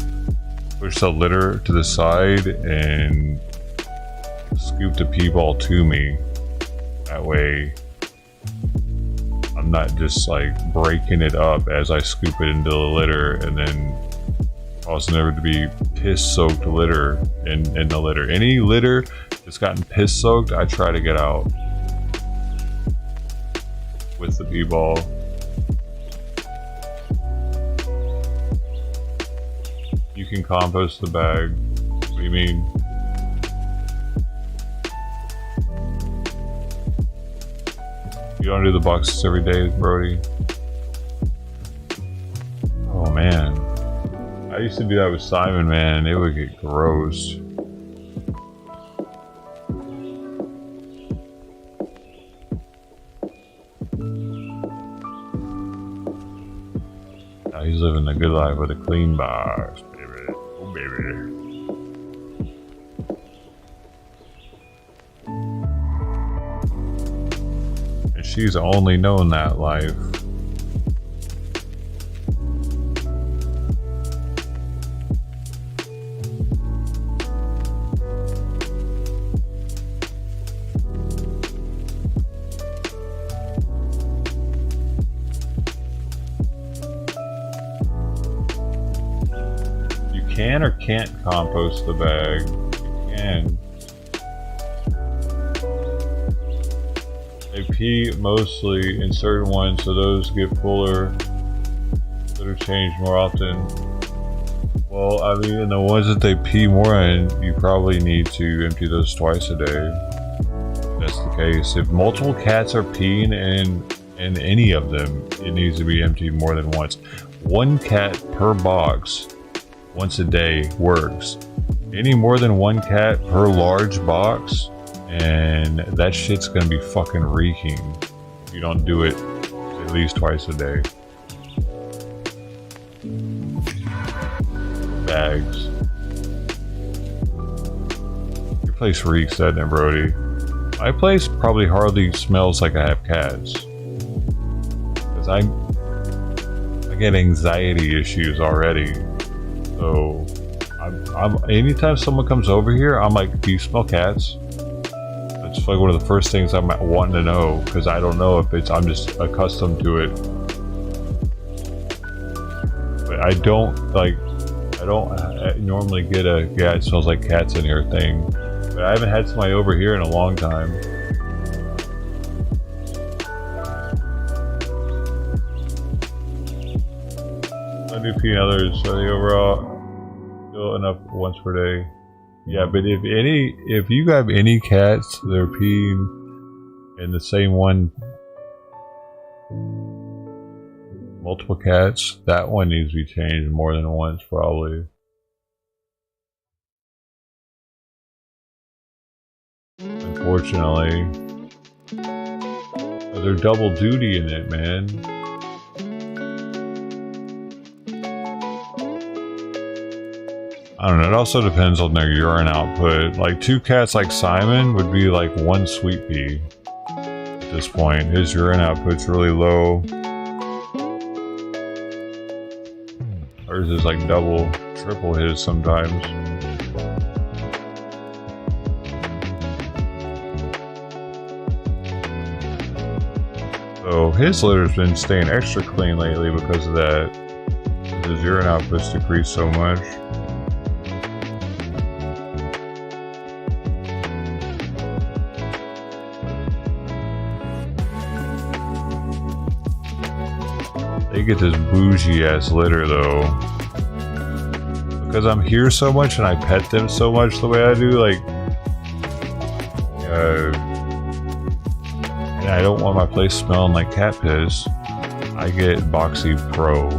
push the litter to the side and scoop the pee ball to me. That way, I'm not just like breaking it up as I scoop it into the litter and then causing there to be piss-soaked litter in the litter. Any litter that's gotten piss-soaked, I try to get out with the pee ball. You can compost the bag. What do you mean? You don't do the boxes every day, Brody? Oh man. I used to do that with Simon, man. It would get gross. Now he's living the good life with a clean box, baby. Oh, baby. And she's only known that life. can or can't compost the bag. You can. They pee mostly in certain ones, so those get fuller. That are changed more often. Well, I mean, in the ones that they pee more in, you probably need to empty those twice a day. If that's the case. If multiple cats are peeing in any of them, it needs to be emptied more than once. One cat per box, once a day, works. Any more than one cat per large box, and that shit's gonna be fucking reeking if you don't do it at least twice a day. Bags. Your place reeks, doesn't it, Brody? My place probably hardly smells like I have cats. Because I get anxiety issues already. So, I'm anytime someone comes over here, I'm like, do you smell cats? That's like one of the first things I'm wanting to know, because I don't know if I'm just accustomed to it. But I don't normally get a it smells like cats in here thing. But I haven't had somebody over here in a long time. I do pee others, so the overall still enough once per day. Yeah, but if you have any cats that are peeing in the same one, multiple cats, that one needs to be changed more than once probably. Unfortunately. They're double duty in it, man. I don't know, it also depends on their urine output. Like 2 cats like Simon would be like 1 sweet pea at this point. His urine output's really low. Ours is like double, triple his sometimes. So his litter's been staying extra clean lately because of that. His urine output's decreased so much. They get this bougie ass litter though. Because I'm here so much and I pet them so much the way I do, like and I don't want my place smelling like cat piss. I get Boxy Pro.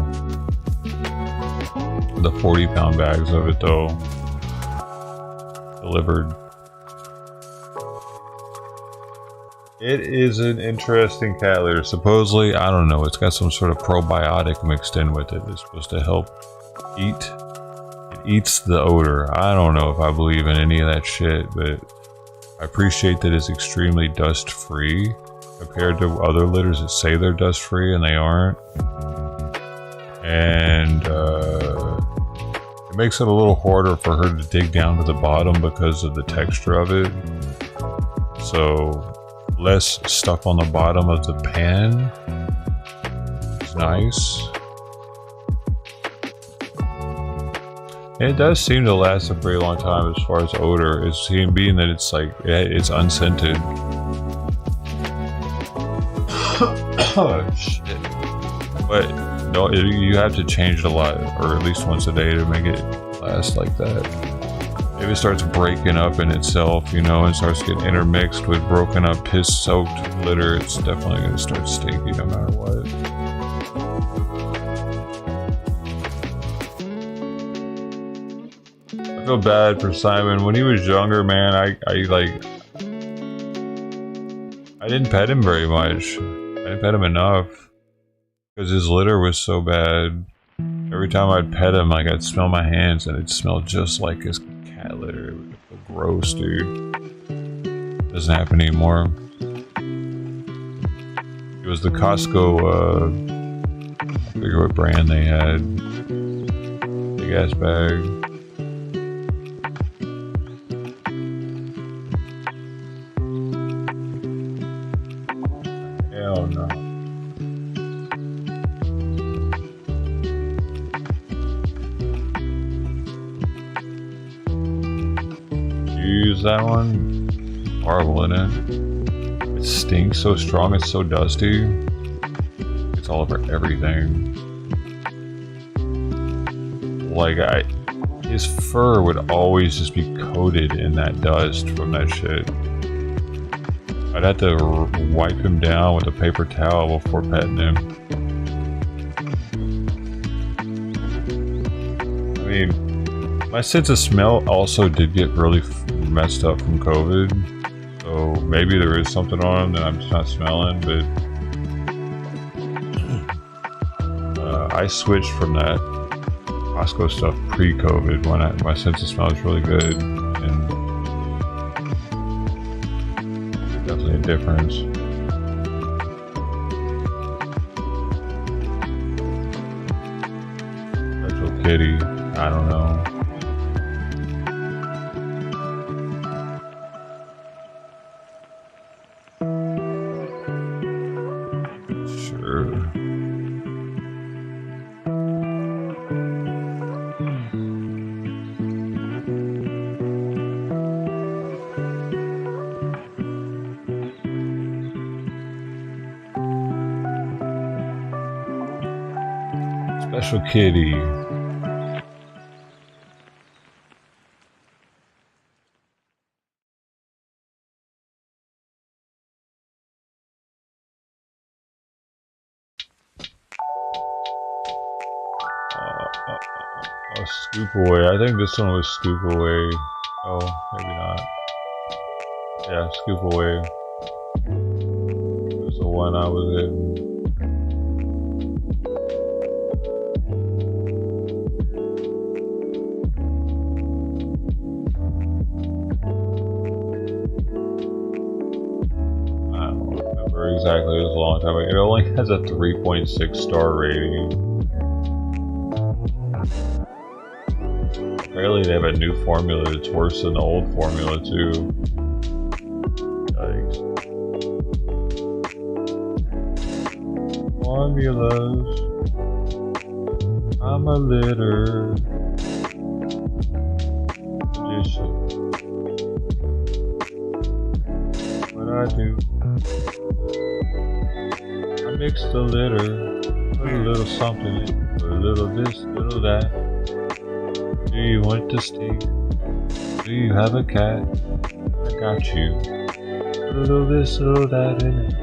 The 40-pound bags of it though. Delivered. It is an interesting cat litter. Supposedly, I don't know, it's got some sort of probiotic mixed in with it. It's supposed to help it eats the odor. I don't know if I believe in any of that shit, but I appreciate that it's extremely dust free compared to other litters that say they're dust free and they aren't. And it makes it a little harder for her to dig down to the bottom because of the texture of it. So less stuff on the bottom of the pan. It's nice. And it does seem to last a pretty long time as far as odor. It's being that it's like it's unscented. Oh shit! But no, you have to change it a lot, or at least once a day, to make it last like that. If it starts breaking up in itself, you know, and starts getting intermixed with broken up piss-soaked litter, it's definitely going to start stinky no matter what. I feel bad for Simon. When he was younger, man, I didn't pet him very much. I didn't pet him enough because his litter was so bad. Every time I'd pet him, like I'd smell my hands and it'd smell just like his cat litter. It would feel gross, dude. Doesn't happen anymore. It was the Costco, I forget what brand they had. Big ass bag. Hell no. use that one. Horrible, isn't it? It stinks so strong, it's so dusty. It's all over everything. Like, his fur would always just be coated in that dust from that shit. I'd have to wipe him down with a paper towel before petting him. I mean, my sense of smell also did get really messed up from COVID. So maybe there is something on him that I'm just not smelling, but I switched from that Costco stuff pre-COVID when my sense of smell is really good, and definitely a difference. Special kitty, I don't know. Sure. Special kitty. Scoop away. I think this one was scoop away. Oh, maybe not. Yeah, scoop away. It was the one I was in. I don't remember exactly. It was a long time ago. It only has a 3.6 star rating. Apparently they have a new formula that's worse than the old formula too. Yikes. Formulas. I'm a litter. Addition. What I do? I mix the litter. Put a little something in. Put a little this, little that. Do you want to steak? Do you have a cat? I got you. Put a little this, a little that in it.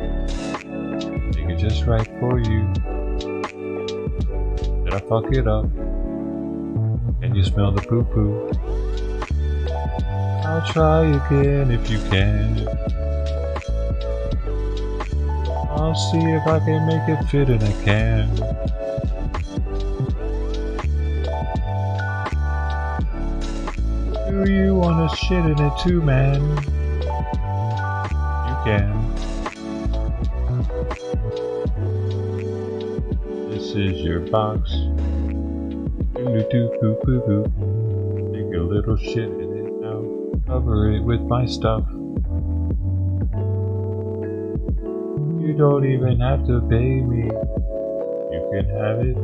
Make it just right for you. Did I fuck it up? Can you smell the poo-poo? I'll try again if you can. I'll see if I can make it fit in a can. Do you want to shit in it too, man? You can. This is your box. Doo-doo-doo-boo-boo-boo. Take a little shit in it now. Cover it with my stuff. You don't even have to pay me. You can have it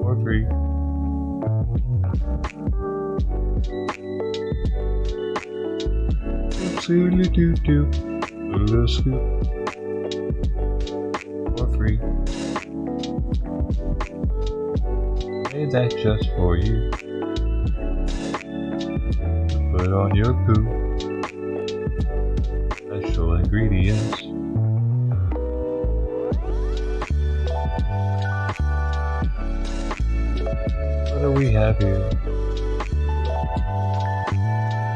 for free. Oopsie-doo-doo, a little scoop for free. Made that just for you. Put on your poo. Special ingredients. What do we have here?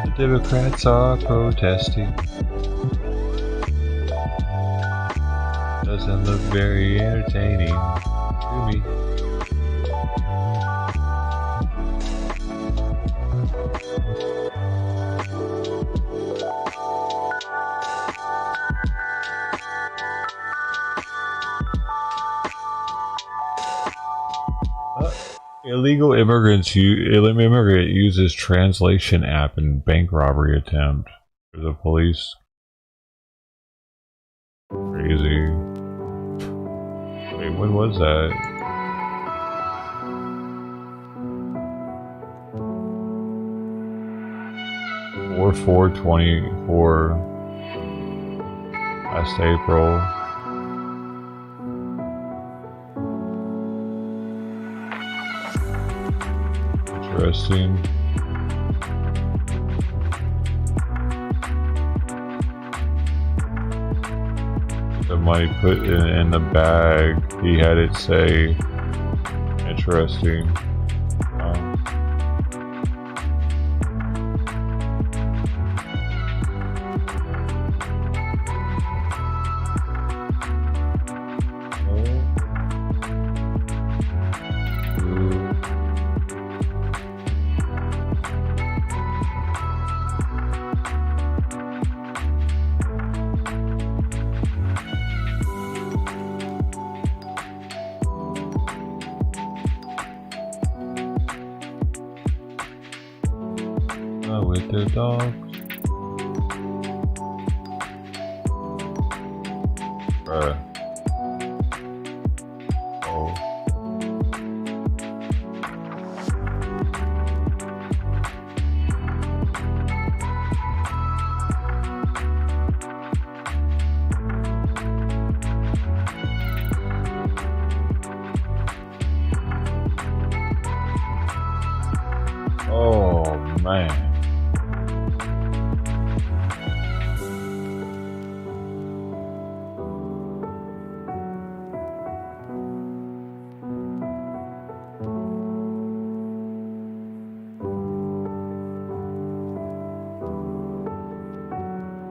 The Democrats are protesting. Doesn't look very entertaining to me. Illegal immigrant uses translation app in bank robbery attempt for the police. Crazy. Wait, when was that? 4/4/24. Last April. Interesting. The money put in the bag, he had it say, interesting. With their dogs. Bruh. Oh. Oh man.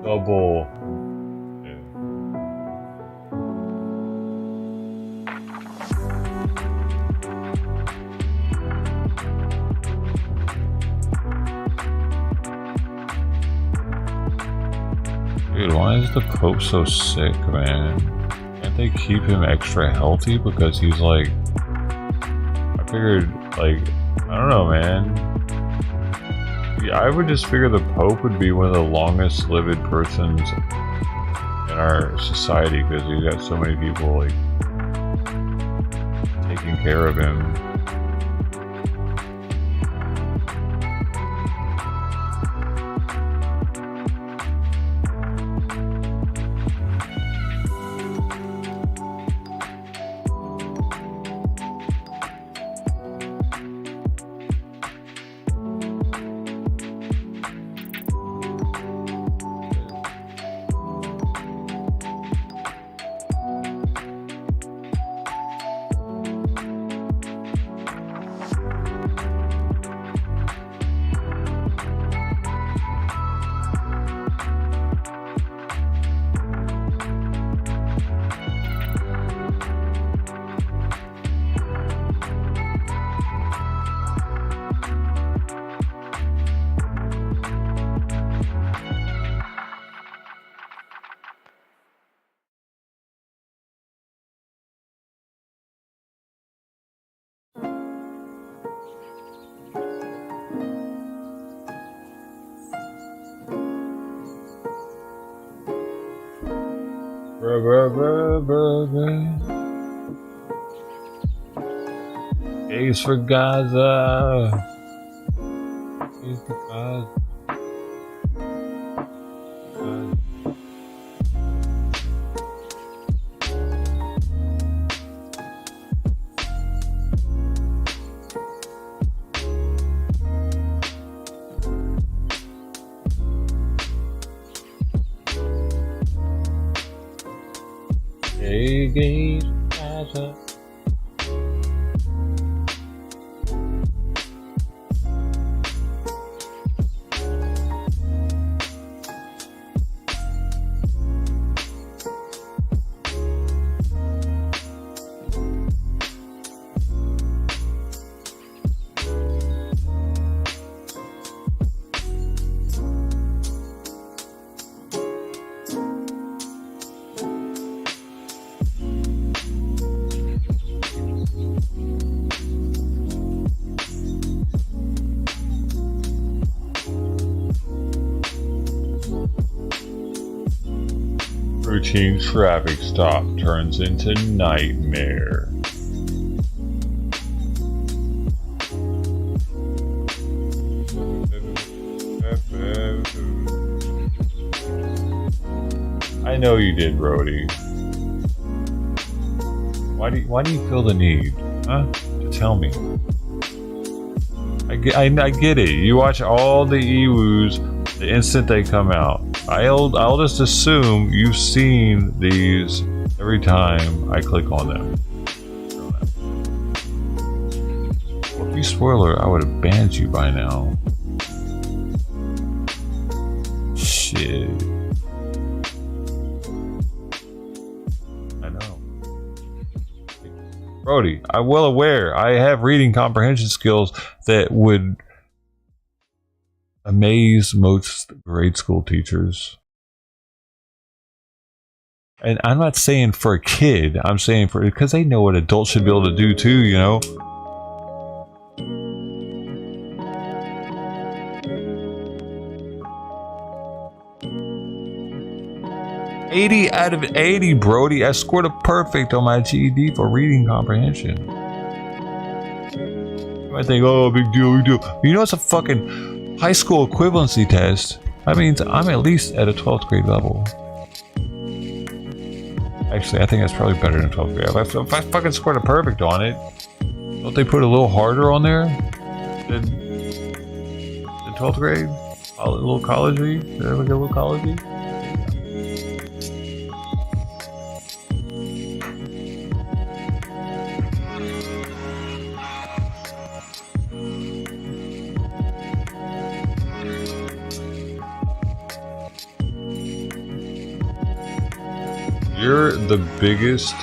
Double. Yeah. Dude, why is the Pope so sick, man? Can't they keep him extra healthy? Because he's like, I figured, like, I don't know, man. I would just figure the Pope would be one of the longest lived persons in our society because he's got so many people like taking care of him. Ace for Gaza. Ace for Gaza. Ace for Gaza. Routine traffic stop turns into nightmare. I know you did, Brody. Why do you feel the need, huh? To tell me. I get it. You watch all the Ewus the instant they come out. I'll just assume you've seen these every time I click on them. Well, if you spoiler, I would have banned you by now. Shit. I know. Brody, I'm well aware I have reading comprehension skills that would amaze most grade school teachers. And I'm not saying for a kid, I'm saying for, because they know what adults should be able to do too, you know? $80 out of 80, Brody. I scored a perfect on my GED for reading comprehension. You might think, oh, big deal, big deal. You know, it's a fucking high school equivalency test. That means I'm at least at a 12th grade level. Actually, I think that's probably better than 12th grade. If I fucking scored a perfect on it, don't they put a little harder on there than 12th grade? A little college-y? Did I ever get a little college-y? You're the biggest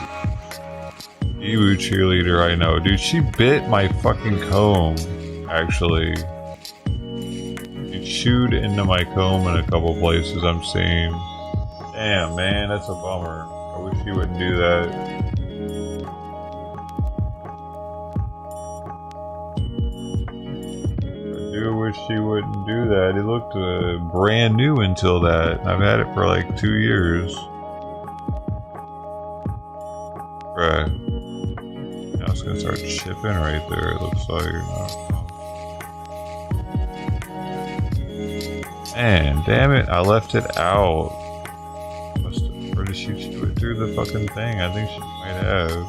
Ewu cheerleader I know. Dude, she bit my fucking comb, actually. She chewed into my comb in a couple places I'm seeing. Damn, man, that's a bummer. I wish she wouldn't do that. I do wish she wouldn't do that. It looked brand new until that. I've had it for like 2 years. Right. Now it's gonna start chipping right there, it looks like. Man, damn it, I left it out. Or did she chew it through the fucking thing? I think she might have.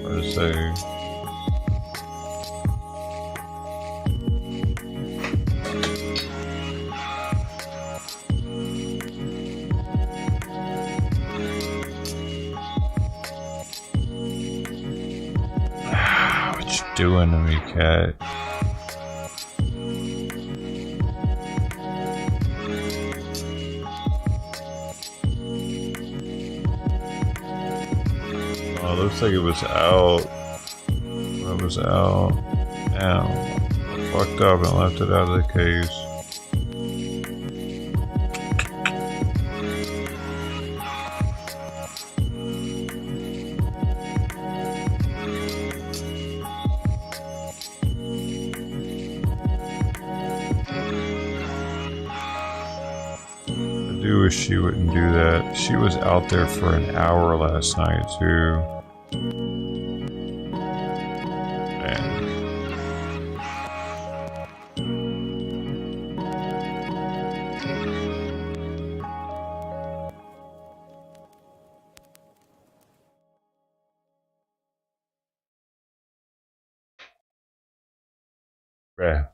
Hard to say. Doing to me, cat. Oh, looks like it was out. It was out. Damn. I fucked up and left it out of the case. She wouldn't do that. She was out there for an hour last night too. Man. Bruh.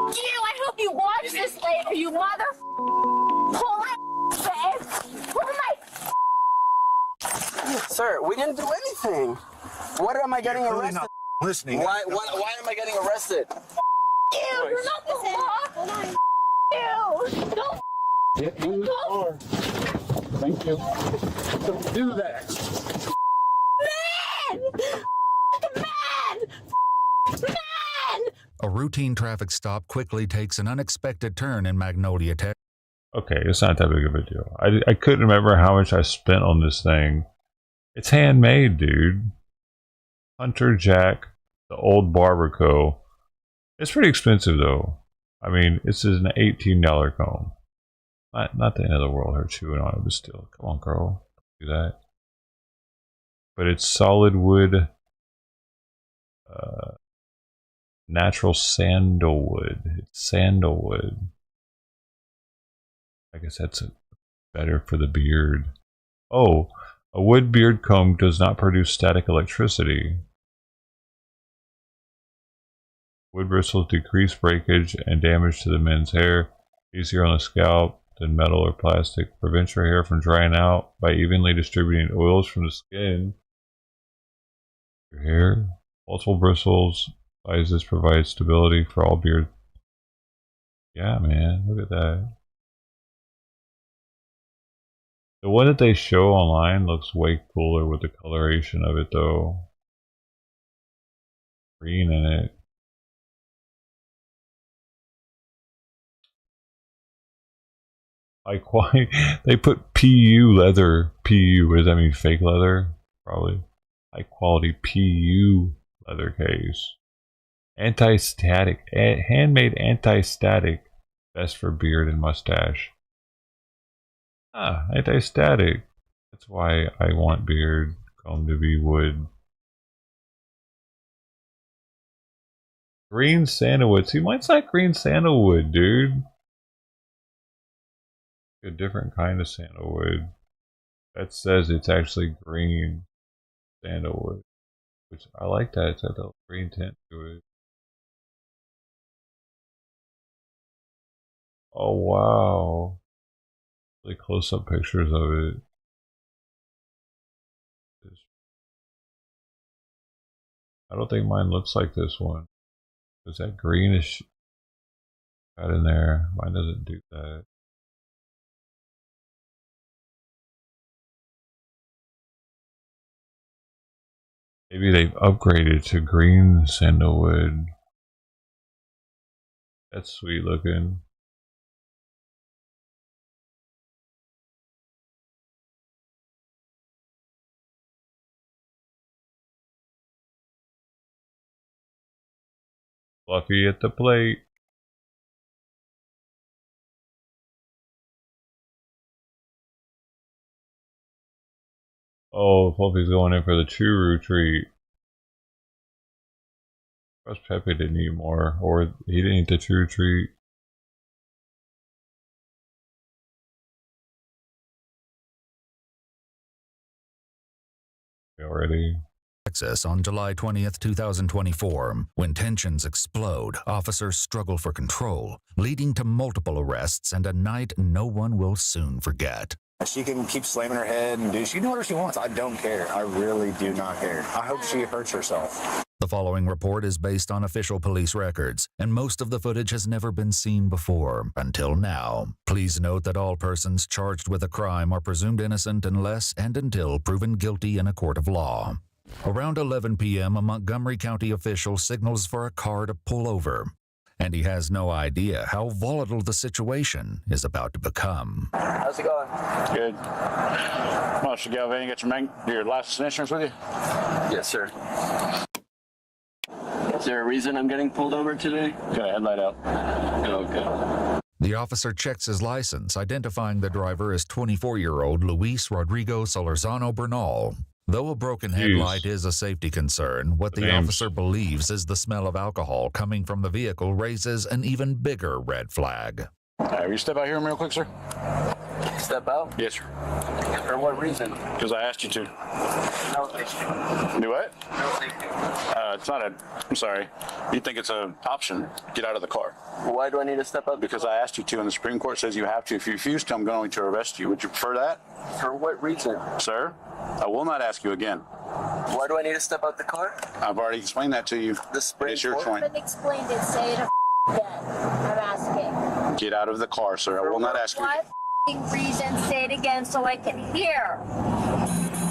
I hope you watch this later, you mother. Pull it, babe. Pull my. Sir, we didn't do anything. What am I getting arrested? Not listening. Why am I getting arrested? You, you're not the law. You, don't. Get in the car. Thank you. Don't do that. Man! Man! A routine traffic stop quickly takes an unexpected turn in Magnolia, Texas. Okay, it's not that big of a deal. I couldn't remember how much I spent on this thing. It's handmade, dude. Hunter Jack, the old Barber Co. It's pretty expensive though. I mean, this is an $18 comb. Not the end of the world, her chewing on it, but still. Come on, girl. Do that. But it's solid wood. Natural sandalwood. It's sandalwood. I guess that's better for the beard. Oh, a wood beard comb does not produce static electricity. Wood bristles decrease breakage and damage to the men's hair. Easier on the scalp than metal or plastic. Prevents your hair from drying out by evenly distributing oils from the skin. Your hair. Multiple bristles sizes provide stability for all beard. Yeah, man, look at that. The one that they show online looks way cooler with the coloration of it, though. Green in it. High quality. They put PU leather. PU, what does that mean? Fake leather? Probably. High quality PU leather case. Anti-static. Handmade anti-static. Best for beard and mustache. Ah, anti-static. That's why I want beard comb to be wood. Green sandalwood. See, mine's not green sandalwood, dude. A different kind of sandalwood. That says it's actually green sandalwood. Which I like that. It's got the green tint to it. Oh wow. Really close up pictures of it. I don't think mine looks like this one. There's that greenish got in there. Mine doesn't do that. Maybe they've upgraded to green sandalwood. That's sweet looking. Fluffy at the plate. Oh, Fluffy's going in for the Churu treat. Plus Pepe didn't eat more, or he didn't eat the Churu treat. Already. Texas on July 20th, 2024. When tensions explode, officers struggle for control, leading to multiple arrests and a night no one will soon forget. She can keep slamming her head and she can do whatever she wants. I don't care. I really do not care. I hope she hurts herself. The following report is based on official police records, and most of the footage has never been seen before, until now. Please note that all persons charged with a crime are presumed innocent unless and until proven guilty in a court of law. Around 11 p.m., a Montgomery County official signals for a car to pull over, and he has no idea how volatile the situation is about to become. How's it going? Good. Well, Mr. Galvin, you got your license and insurance with you? Yes, sir. Is there a reason I'm getting pulled over today? Okay, headlight out. Okay. The officer checks his license, identifying the driver as 24-year-old Luis Rodrigo Solorzano Bernal. Though a broken headlight is a safety concern, what the officer believes is the smell of alcohol coming from the vehicle raises an even bigger red flag. All right, will you step out here real quick, sir? Step out? Yes, sir. For what reason? Because I asked you to. No, thank you. Do what? No, thank you. It's not I'm sorry. You think it's an option. Get out of the car. Why do I need to step out? Because I asked you to, and the Supreme Court says you have to. If you refuse to, I'm going to arrest you. Would you prefer that? For what reason? Sir, I will not ask you again. Why do I need to step out the car? I've already explained that to you. The Supreme It's your Court? choice. I've explained it. Say it again. I'm asking. Get out of the car, sir. I will not ask you. What reason? Say it again so I can hear.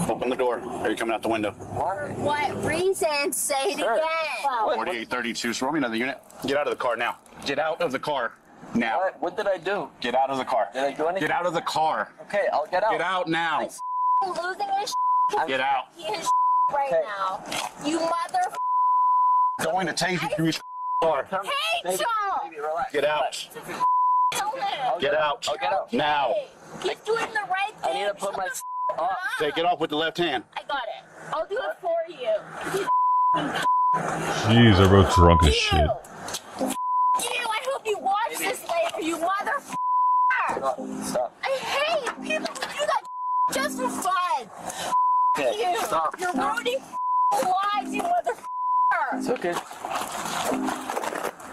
Open the door. Are you coming out the window? What reason? Say it again. 4832, so roll me another unit. Get out of the car now. Get out of the car now. What did I do? Get out of the car. Did I do anything? Get out of the car. Okay, I'll get out. Get out now. I'm losing his Get out. his right Okay. now. You mother. Going to take you through his car. Hey, Baby, Joe. baby, relax. Get out. Tell him. Get out. I'll get out. Now. He's doing the right I thing. need to put my on. Take it off with the left hand. I got it. I'll do it for you. Jeez, they're both drunk as shit. You. I hope you watch this later, you mother. Stop. I hate people who do that just for fun. Okay, You. stop. You're ruining lives, you motherfucker. It's okay.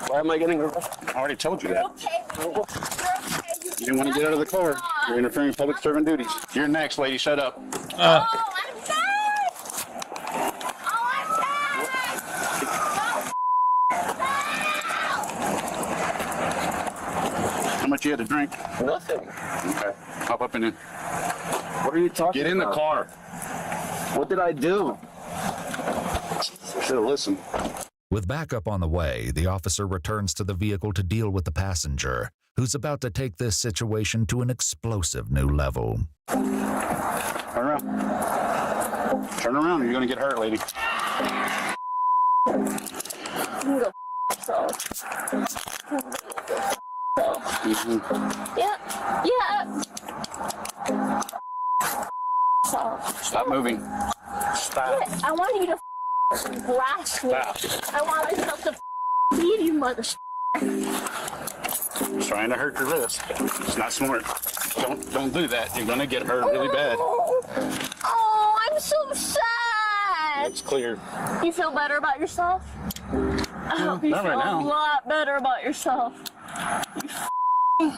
Why am I getting arrested? I already told you You're that. okay. You're okay. You didn't want to get out of the car. You're interfering with public servant duties. You're next, lady. Shut up. Oh, I'm next. Oh, I'm next. How much you had to drink? Nothing. Okay. Hop up in it. What are you talking Get in the about? car. What did I do? Should have listened. With backup on the way, the officer returns to the vehicle to deal with the passenger, who's about to take this situation to an explosive new level. Turn around. Turn around or you're going to get hurt, lady. Stop moving. Stop. I want you to blast me. Stop. I want myself to beat you, mother. Trying to hurt your wrist. It's not smart. Don't do that. You're going to get hurt really bad. Oh, I'm so sad. It's clear. You feel better about yourself? I hope you Not feel right now. a lot better about yourself. You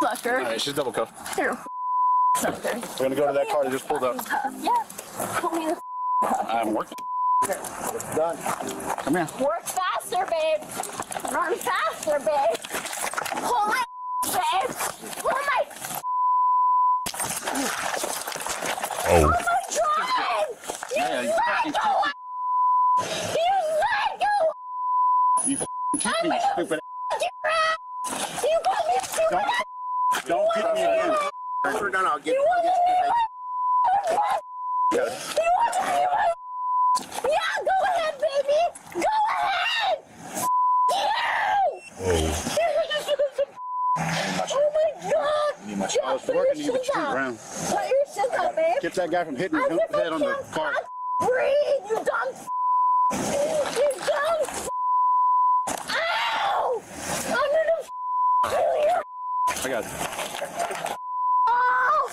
sucker. All right, she's double cuffed. You're a sucker. We're going to go to that car that just pulled up. Yeah. Pull me the I'm working. It's done. Come here. work faster, babe. Run faster, babe. Pull my babe. Pull my Oh, my drive. You Yeah, you psycho. You psycho. You keep me, stupid. You call me stupid. Don't hit me again. We're done. I'll get You want to be my... Yeah, go ahead, baby. Go ahead. You. oh. Oh my God. I was working to you, but you turned around. Put your shit up, babe. Get that guy from hitting his head on the car. Breathe, you dumb. You dumb. Ow! I'm gonna kill you. I got it. Oh!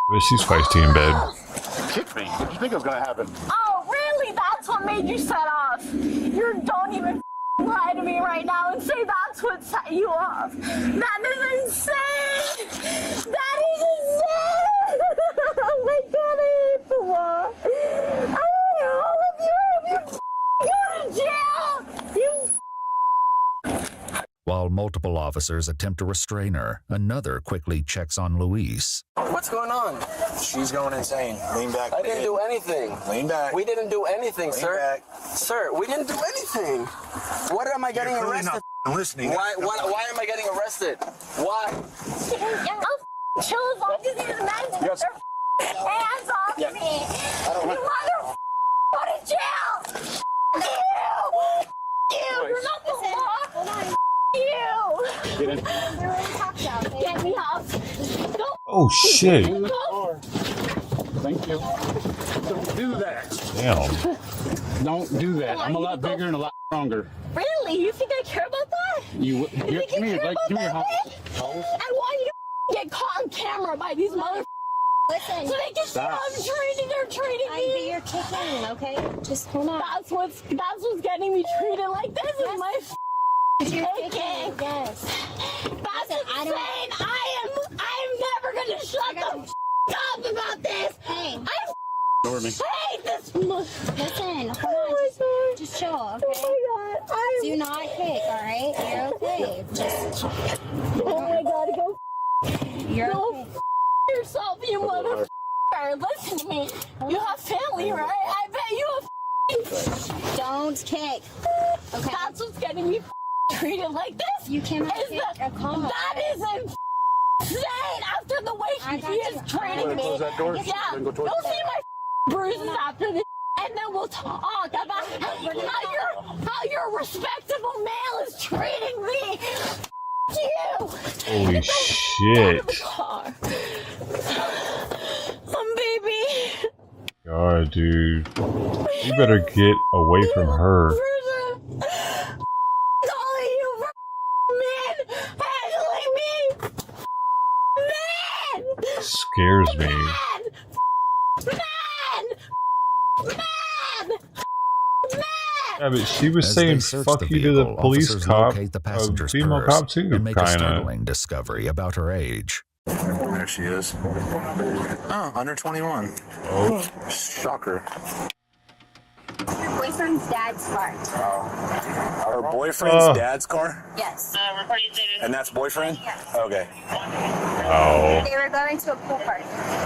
But she's feisty in bed. Kick me. What did you think was going to happen? Oh, really? That's what made you set off. You don't even lie to me right now and say that's what set you off. That is insane. That is insane. Oh my God, I hate the law. I hate all of you. You go to jail. You. While multiple officers attempt to restrain her, another quickly checks on Luis. What's going on? She's going insane. Lean back. I didn't do anything. Lean back. We didn't do anything, sir. back. Sir, we didn't do anything. What am I getting arrested? Listening. Why am I getting arrested? Why? I'll chill as long as these men get Yes. their hands off Yeah. me. You mother go to jail. You. You're not the law. You. Get in. Get me off. Go. Oh shit! In the car. Thank you. Don't do that. Damn. Don't do that. I'm a lot bigger and a lot stronger. Really? You think I care about that? You think give you me care like about give me your that, house. I want you to get caught on camera by these mother. Listen, So they can see how I'm treating. They're treating me. you're kicking, okay? Just hold on. That's what's getting me treated like this. Is my You're kicking. kicking, yes. That's Listen, I don't- I'm never gonna shut the up about this. Hey. I Ignore me. hate this. Listen, hold Oh on. my God. Just chill, Oh okay? my God. Do not kick, alright? You're okay. Just, Oh my God. you're Go okay. yourself, you mother. Listen to me. You have family, right? I bet you have. Don't kick. Okay? That's what's getting me treated like this. You cannot Is kick that, a car. that is insane after the way I he got is you. treating me. Close that door. Yeah, Then go towards you'll the see my bruises after this, and then we'll talk about how your respectable male is treating me. You. Holy Out shit! of the car. Baby. God, dude, you better get away from her. Calling you for men handling me. scares me. Yeah, but she was As saying they search fuck the you to the vehicle, police officers cop, locate the a passenger's female purse cop too, and make a kinda. startling discovery about her age. There she is. Oh, under 21. Oh, Shocker. Your boyfriend's dad's car. Her boyfriend's Oh. dad's car? Yes. And that's boyfriend? Yes. Okay. oh, They were going to a pool party.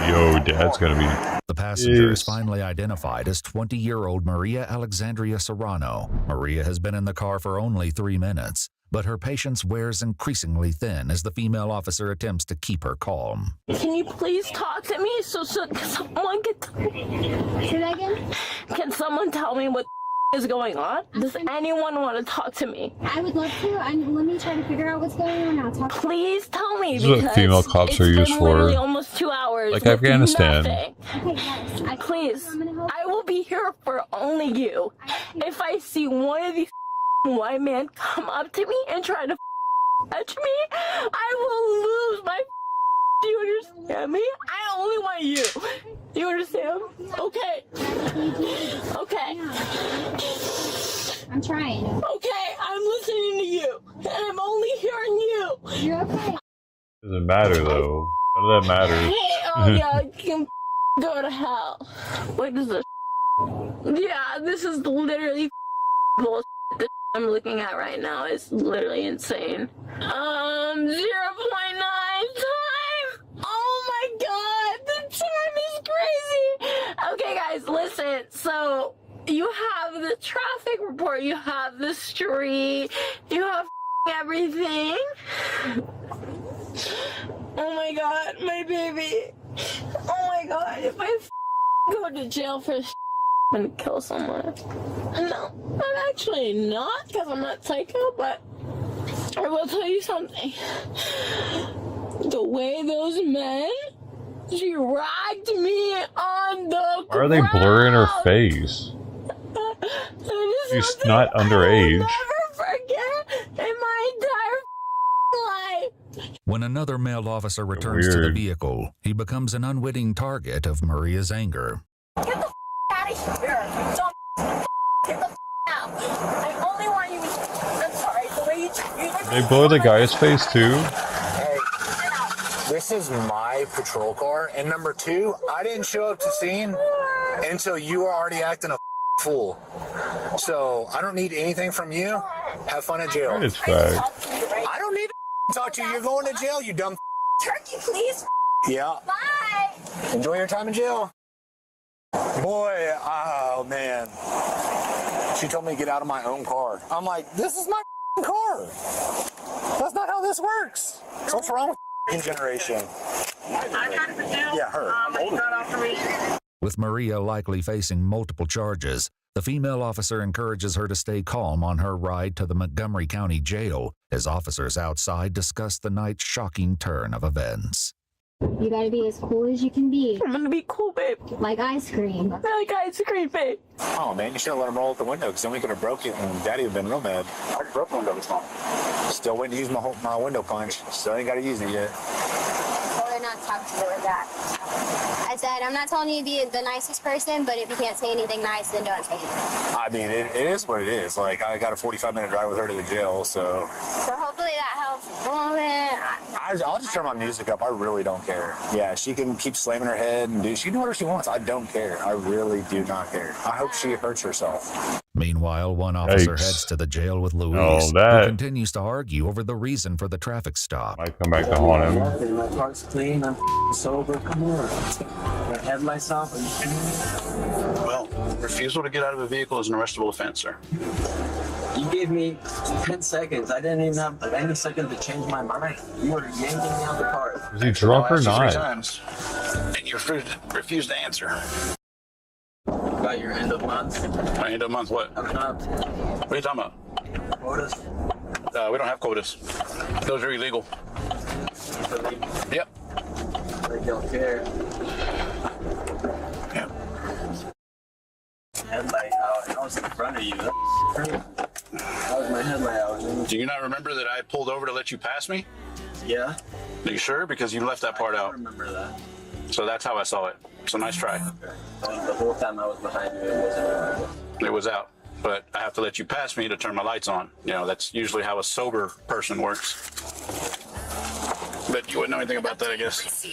yo, dad's gonna be. The passenger is Yes. finally identified as 20-year-old Maria Alexandria Serrano. Maria has been in the car for only 3 minutes, but her patience wears increasingly thin as the female officer attempts to keep her calm. Can you please talk to me so someone can tell me? Say that again? Can someone tell me what is going on? Does anyone want to talk to me? I would love to. Let me try to figure out what's going on. I'll talk to you. Please tell me. This is what because female cops it's are used been for. literally almost 2 hours. Like with Afghanistan. nothing. Okay, guys. Please, I'm gonna help. I will be here for only you. If I see one of these white men come up to me and try to touch me, I will lose my. Do you understand me? I only want you. Do you understand? Okay. Okay. I'm trying. Okay. I'm listening to you, and I'm only hearing you. You're okay. Doesn't matter though. None of that matters. Hey, oh yeah, you can go to hell. What is this? Yeah, this is literally bullshit. The I'm looking at right now is literally insane. 0.9 time. Oh my god, the time is crazy. Okay, guys, listen. So you have the traffic report, you have the street, you have everything. Oh my god, my baby. Oh my god, if I go to jail for I'm gonna kill someone. No, I'm actually not, because I'm not psycho, but I will tell you something. The way those men dragged me on the Why are they blurring her face? She's not underage. I will never forget in my entire life. When another male officer returns to the Weird. vehicle, he becomes an unwitting target of Maria's anger. Get the out of here. Don't get the out. I only want you. I'm sorry. The way you They blow the guy's face too. Hey, this is my patrol car. And number two, I didn't show up to scene until you were already acting a fool. So I don't need anything from you. Have fun at jail. It's fact. I don't need to talk to you. You're going to jail, you dumb. Turkey, please. Yeah. Bye. Enjoy your time in jail. Boy, oh man. She told me to get out of my own car. I'm like, this is my car. That's not how this works. So what's wrong with generation? Yeah, her. With Maria likely facing multiple charges, the female officer encourages her to stay calm on her ride to the Montgomery County Jail as officers outside discuss the night's shocking turn of events. You gotta be as cool as you can be. I'm gonna be cool, babe. Like ice cream. Like ice cream, babe. Oh man, you should have let him roll out the window because then we could have broke it and Daddy would have been real mad. I broke the window this time. Still waiting to use my window punch. Still ain't got to use it yet. Or not talk to you like that. I said, I'm not telling you to be the nicest person, but if you can't say anything nice, then don't say anything. I mean, it is what it is. Like, I got a 45-minute drive with her to the jail, so So hopefully that helps a little bit. I'll just turn my music up. I really don't care. Yeah, she can keep slamming her head and she can do whatever she wants. I don't care. I really do not care. I hope she hurts herself. Meanwhile, one officer Yikes. heads to the jail with Luis, Oh, that- who continues to argue over the reason for the traffic stop. Might come back to haunt him. My car's clean. I'm sober. Come on. I have myself. Well, refusal to get out of a vehicle is an arrestable offense, sir. You gave me 10 seconds. I didn't even have any second to change my mind. You were yanking me out the car. Is he drunk or I'll ask you 3 not? times, and you refused to answer. Got your end of month. My end of month, what? Coming up. What are you talking about? Quotas. We don't have quotas. Those are illegal. Yep. I don't care. Yep. Headlight out. I was in front of you. That's crazy. That was my headlight out. Do you not remember that I pulled over to let you pass me? Yeah. Are you sure? Because you left that part I out. remember that. So that's how I saw it. So nice try. The whole time I was behind you, it wasn't. It was out. But I have to let you pass me to turn my lights on. You know, that's usually how a sober person works. But you wouldn't know anything about that, I guess.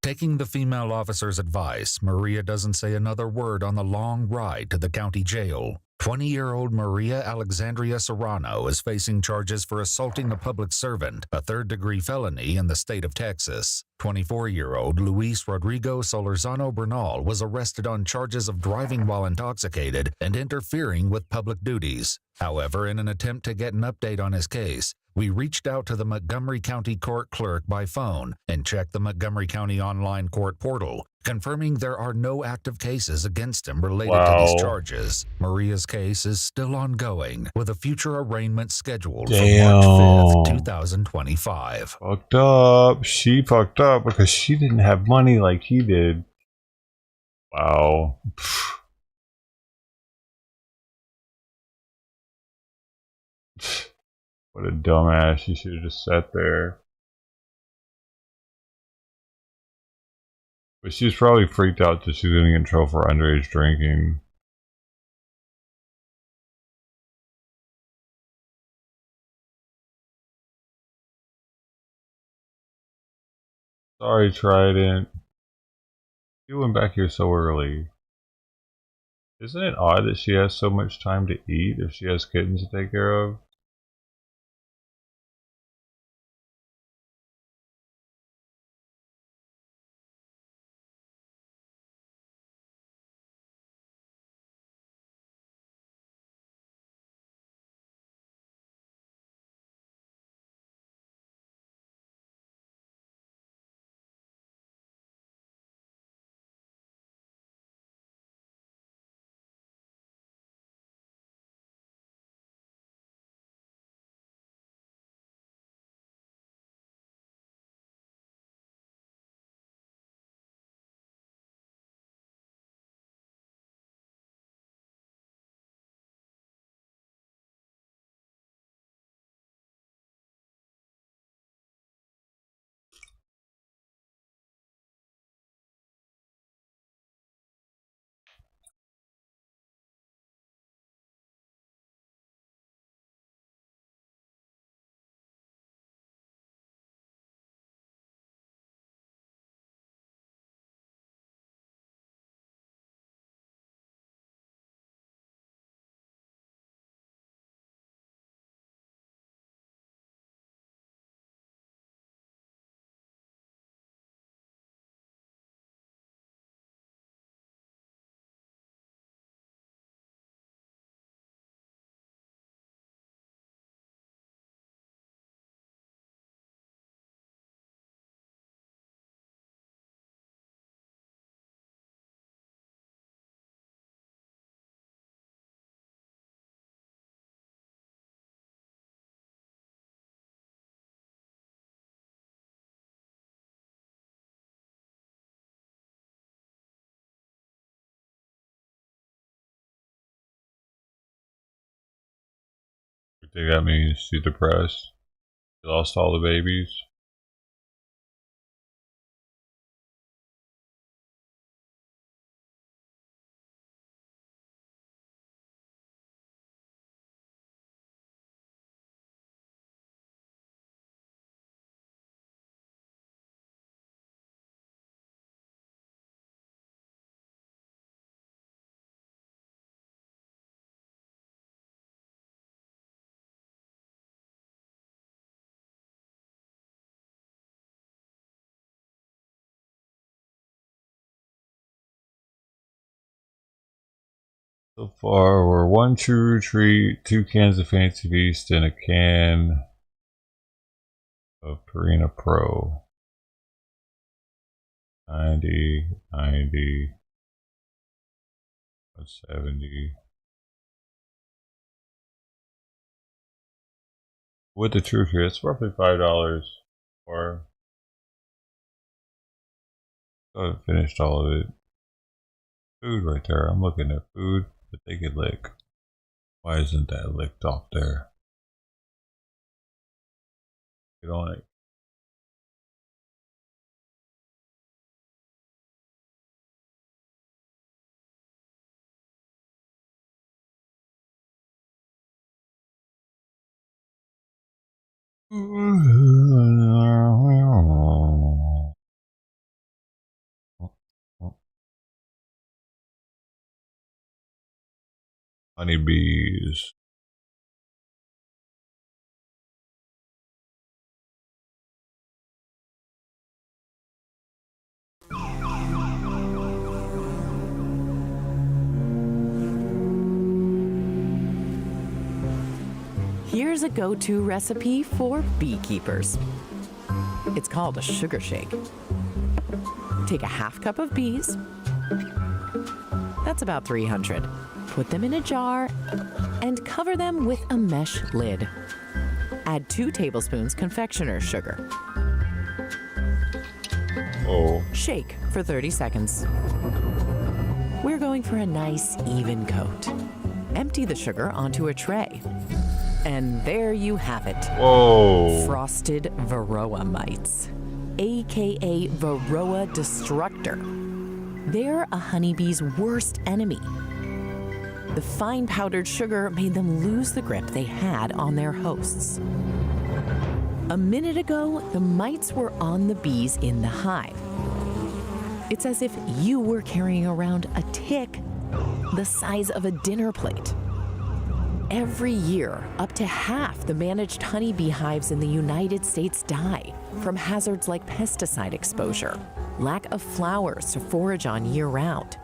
Taking the female officer's advice, Maria doesn't say another word on the long ride to the county jail. 20-year-old Maria Alexandria Serrano is facing charges for assaulting a public servant, a third-degree felony in the state of Texas. 24-year-old Luis Rodrigo Solorzano Bernal was arrested on charges of driving while intoxicated and interfering with public duties. However, in an attempt to get an update on his case, we reached out to the Montgomery County Court clerk by phone and checked the Montgomery County online court portal, confirming there are no active cases against him related to these charges. Maria's case is still ongoing, with a future arraignment scheduled for March 5th, 2025. Fucked up. She fucked up because she didn't have money like he did. Wow. What a dumbass. She should have just sat there. But she was probably freaked out that she was going to get in trouble for underage drinking. Sorry, Trident. You went back here so early. Isn't it odd that she has so much time to eat if she has kittens to take care of? You think that means she's depressed? She lost all the babies? So far, we're 1 true retreat, 2 cans of Fancy Feast, and a can of Purina Pro. 90, 90, 70. With the true retreat, it's roughly $5. Or I haven't finished all of it. Food right there. I'm looking at food that they could lick. Why isn't that licked off there? Get on it. Honeybees. Here's a go-to recipe for beekeepers. It's called a sugar shake. Take a half cup of bees. That's about 300. Put them in a jar and cover them with a mesh lid. Add 2 tablespoons confectioner's sugar. Oh. Shake for 30 seconds. We're going for a nice even coat. Empty the sugar onto a tray. And there you have it. Whoa. Frosted Varroa mites, aka Varroa destructor. They're a honeybee's worst enemy. The fine powdered sugar made them lose the grip they had on their hosts. A minute ago, the mites were on the bees in the hive. It's as if you were carrying around a tick the size of a dinner plate. Every year, up to half the managed honeybee hives in the United States die from hazards like pesticide exposure, lack of flowers to forage on year-round,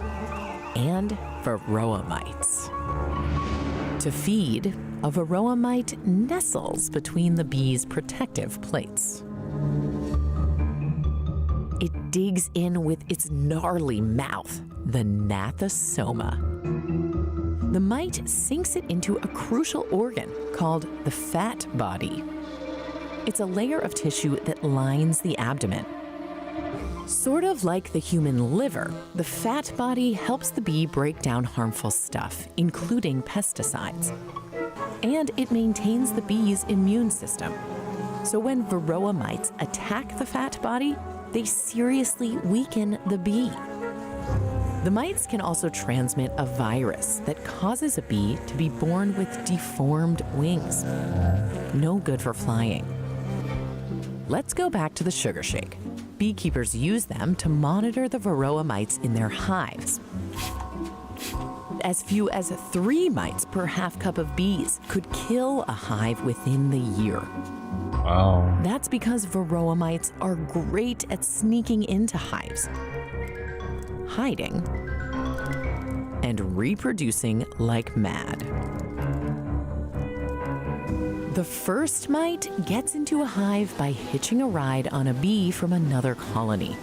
and Varroa mites. To feed, a Varroa mite nestles between the bee's protective plates. It digs in with its gnarly mouth, the gnathosoma. The mite sinks it into a crucial organ called the fat body. It's a layer of tissue that lines the abdomen. Sort of like the human liver, the fat body helps the bee break down harmful stuff, including pesticides. And it maintains the bee's immune system. So when Varroa mites attack the fat body, they seriously weaken the bee. The mites can also transmit a virus that causes a bee to be born with deformed wings. No good for flying. Let's go back to the sugar shake. Beekeepers use them to monitor the Varroa mites in their hives. As few as 3 mites per half cup of bees could kill a hive within the year. Wow. That's because Varroa mites are great at sneaking into hives, hiding, and reproducing like mad. The first mite gets into a hive by hitching a ride on a bee from another colony.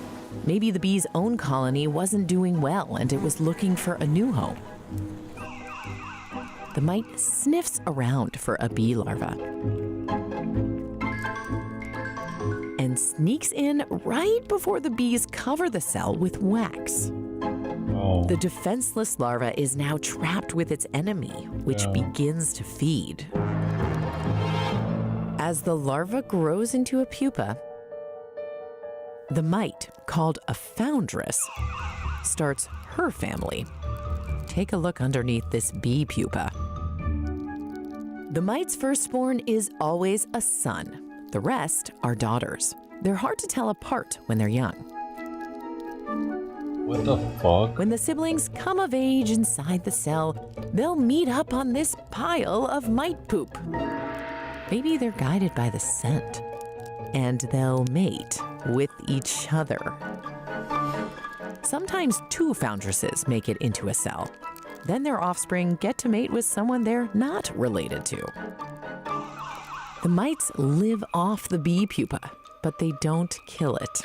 Maybe the bee's own colony wasn't doing well and it was looking for a new home. The mite sniffs around for a bee larva and sneaks in right before the bees cover the cell with wax. Oh. The defenseless larva is now trapped with its enemy, which begins to feed. As the larva grows into a pupa, the mite, called a foundress, starts her family. Take a look underneath this bee pupa. The mite's firstborn is always a son. The rest are daughters. They're hard to tell apart when they're young. What the fuck? When the siblings come of age inside the cell, they'll meet up on this pile of mite poop. Maybe they're guided by the scent, and they'll mate with each other. Sometimes 2 foundresses make it into a cell. Then their offspring get to mate with someone they're not related to. The mites live off the bee pupa, but they don't kill it.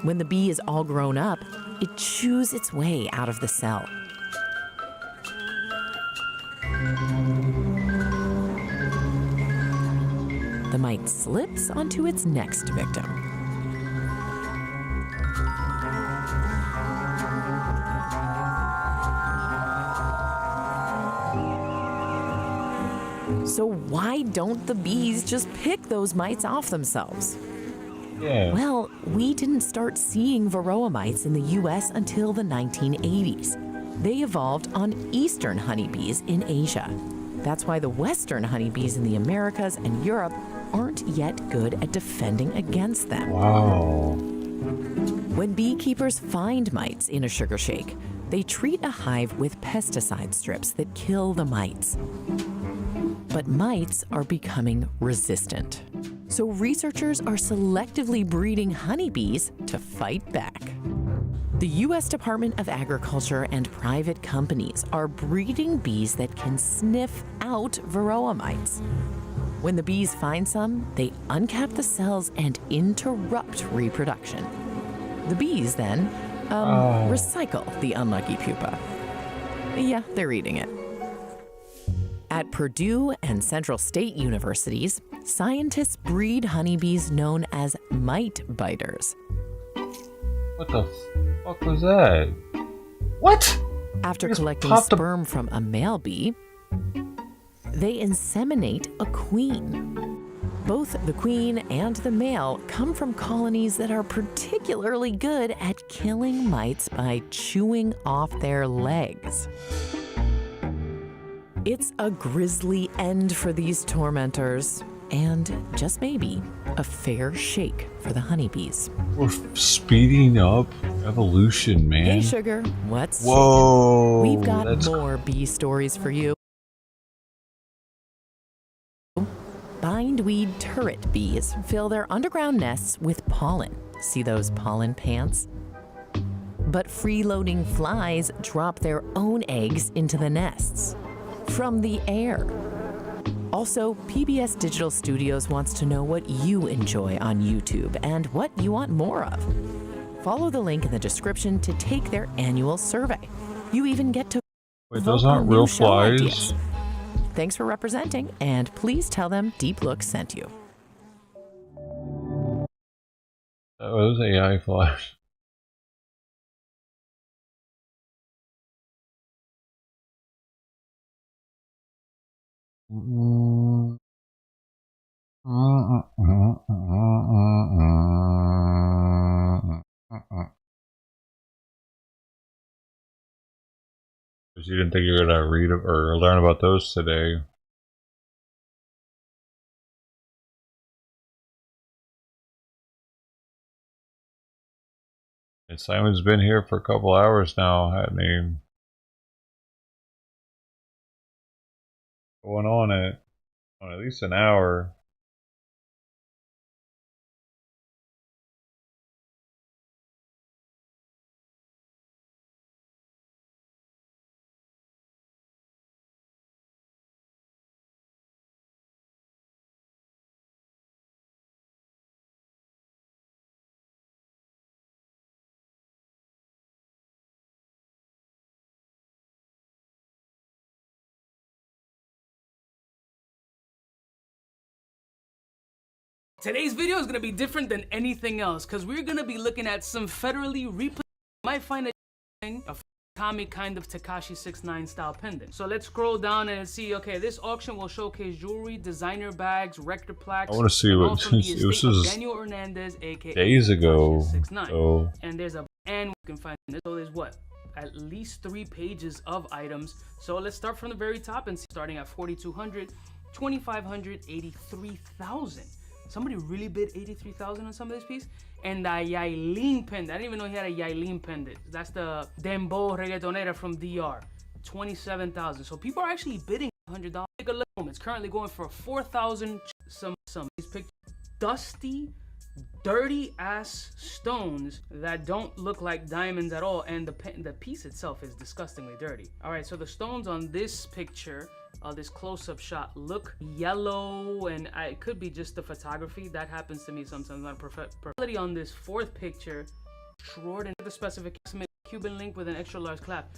When the bee is all grown up, it chews its way out of the cell. The mite slips onto its next victim. So why don't the bees just pick those mites off themselves? Yeah. Well, we didn't start seeing Varroa mites in the US until the 1980s. They evolved on eastern honeybees in Asia. That's why the Western honeybees in the Americas and Europe aren't yet good at defending against them. Wow. When beekeepers find mites in a sugar shake, they treat a hive with pesticide strips that kill the mites. But mites are becoming resistant. So researchers are selectively breeding honeybees to fight back. The U.S. Department of Agriculture and private companies are breeding bees that can sniff out varroa mites. When the bees find some, they uncap the cells and interrupt reproduction. The bees then recycle the unlucky pupa. Yeah, they're eating it. At Purdue and Central State Universities, scientists breed honeybees known as mite biters. What the fuck was that? What? After collecting sperm from a male bee, they inseminate a queen. Both the queen and the male come from colonies that are particularly good at killing mites by chewing off their legs. It's a grisly end for these tormentors, and just maybe a fair shake for the honeybees. We're speeding up evolution, man. Hey, Sugar, what's Whoa, shaking? We've got more bee stories for you. Bindweed turret bees fill their underground nests with pollen. See those pollen pants? But freeloading flies drop their own eggs into the nests from the air. Also, PBS Digital Studios wants to know what you enjoy on YouTube and what you want more of. Follow the link in the description to take their annual survey. You even get to Wait, those aren't real flies? Ideas. Thanks for representing, and please tell them Deep Look sent you. That was AI flies. Because you didn't think you were gonna read or learn about those today. And Simon's been here for a couple hours now, hadn't he? Going on at least an hour. Today's video is gonna be different than anything else because we're gonna be looking at some federally replaced. Might find a comic kind of Tekashi 6ix9ine style pendant. So let's scroll down and see. Okay, this auction will showcase jewelry, designer bags, record plaques. I want to see what this was Daniel Hernandez, aka days ago. So. And there's and we can find this. So there's what? At least 3 pages of items. So let's start from the very top and see, starting at 4,200, 2,500, 83,000. Somebody really bid 83,000 on some of this piece. And the Yailin pendant. I didn't even know he had a Yailin pendant. That's the Dembow reggaetonera from DR. 27,000. So people are actually bidding $100. Take a look. It's currently going for 4,000. Some these pictures. Dusty, dirty ass stones that don't look like diamonds at all, and the piece itself is disgustingly dirty. All right, so the stones on this picture, this close-up shot, look yellow, and it could be just the photography. That happens to me sometimes on quality. On this fourth picture, extraordinary. The specific Cuban link with an extra large clap.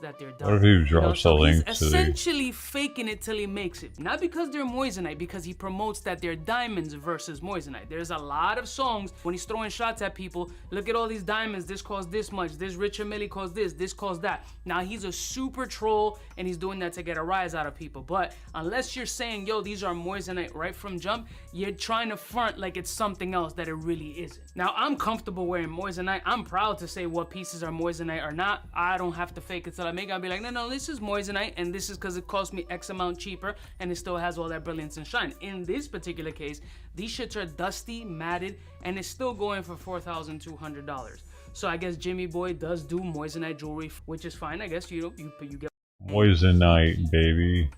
That they're done. What if he drops a link he's to essentially faking it till he makes it. Not because they're moissanite, because he promotes that they're diamonds versus moissanite. There's a lot of songs when he's throwing shots at people. Look at all these diamonds. This costs this much. This Richard Millie costs this. This costs that. Now he's a super troll and he's doing that to get a rise out of people. But unless you're saying, yo, these are moissanite right from jump, you're trying to front like it's something else that it really isn't. Now I'm comfortable wearing moissanite. I'm proud to say what pieces are moissanite or not. I don't have to fake it till I make it, I'll be like, no, this is moissanite, and this is because it cost me X amount cheaper, and it still has all that brilliance and shine. In this particular case, these shits are dusty, matted, and it's still going for $4,200. So I guess Jimmy Boy does do moissanite jewelry, which is fine. I guess you get Moissanite, baby.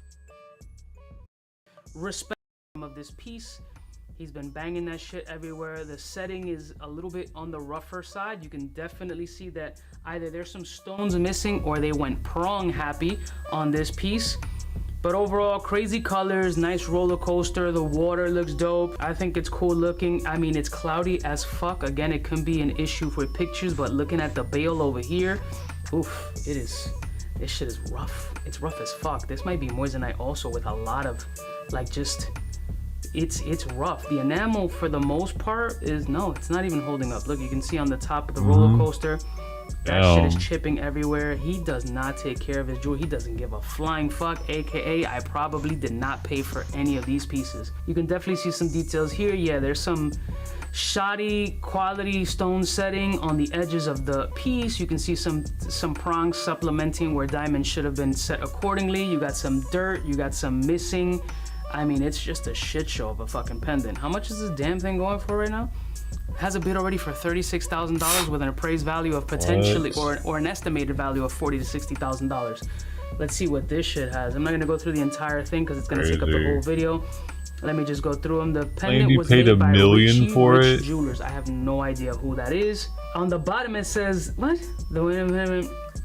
Respect of this piece. He's been banging that shit everywhere. The setting is a little bit on the rougher side. You can definitely see that either there's some stones missing or they went prong happy on this piece. But overall, crazy colors, nice roller coaster. The water looks dope. I think it's cool looking. I mean, it's cloudy as fuck. Again, it can be an issue for pictures, but looking at the bail over here, oof, it is. This shit is rough. It's rough as fuck. This might be moissanite also with a lot of, like, just, it's rough. The enamel for the most part is, no, it's not even holding up. Look, you can see on the top of the roller coaster, that shit is chipping everywhere. He does not take care of his jewelry. He doesn't give a flying fuck, aka I probably did not pay for any of these pieces. You can definitely see some details here. Yeah, there's some shoddy quality stone setting on the edges of the piece. You can see some prongs supplementing where diamonds should have been set accordingly. You got some dirt, you got some missing. I mean, it's just a shit show of a fucking pendant. How much is this damn thing going for right now? Has a bid already for $36,000 with an appraised value of potentially, or an estimated value of $40,000 to $60,000. Let's see what this shit has. I'm not gonna go through the entire thing because it's gonna take up the whole video. Let me just go through them. The pendant was made by Richie Rich Jewelers. I have no idea who that is. On the bottom it says, what? The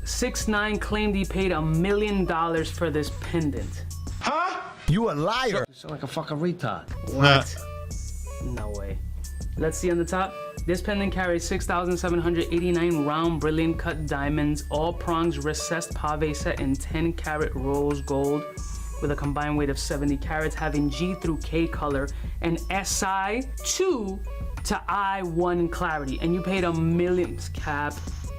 6ix9ine claimed he paid $1 million for this pendant. Huh? You a liar. You sound like a fucking retard. What? No way. Let's see on the top. This pendant carries 6,789 round brilliant cut diamonds, all prongs recessed pave set in 10 karat rose gold with a combined weight of 70 carats, having G through K color and SI 2 to I1 clarity. And you paid $1 million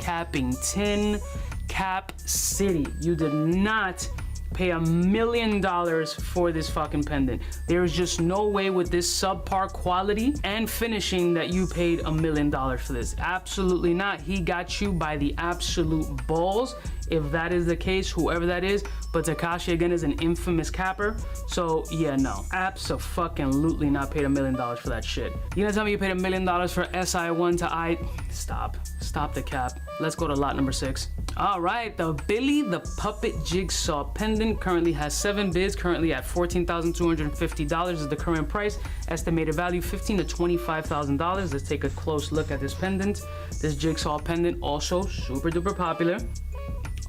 capping 10 cap city. You did not pay $1 million for this fucking pendant. There's just no way with this subpar quality and finishing that you paid $1 million for this. Absolutely not. He got you by the absolute balls. If that is the case, whoever that is, but Takashi again is an infamous capper. So yeah, no, abso-fucking-lutely not paid $1 million for that shit. You gonna tell me you paid $1 million for SI1 to I? Stop the cap. Let's go to lot number 6. All right, the Billy the Puppet Jigsaw pendant currently has 7 bids, currently at $14,250 is the current price. Estimated value $15,000 to $25,000. Let's take a close look at this pendant. This jigsaw pendant also super duper popular.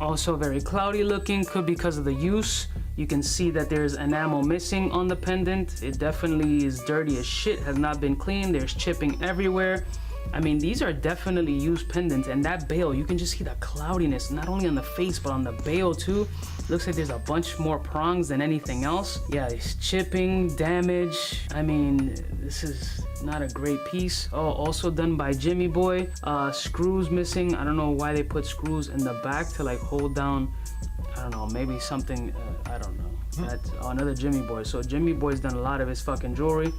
Also very cloudy looking, could be because of the use. You can see that there's enamel missing on the pendant. It definitely is dirty as shit, has not been cleaned. There's chipping everywhere. I mean, these are definitely used pendants, and that bail, you can just see the cloudiness, not only on the face, but on the bail too. Looks like there's a bunch more prongs than anything else. Yeah, it's chipping, damage. I mean, this is not a great piece. Oh, also done by Jimmy Boy. Screws missing. I don't know why they put screws in the back to like hold down, I don't know, maybe something, I don't know. That's another Jimmy Boy. So Jimmy Boy's done a lot of his fucking jewelry.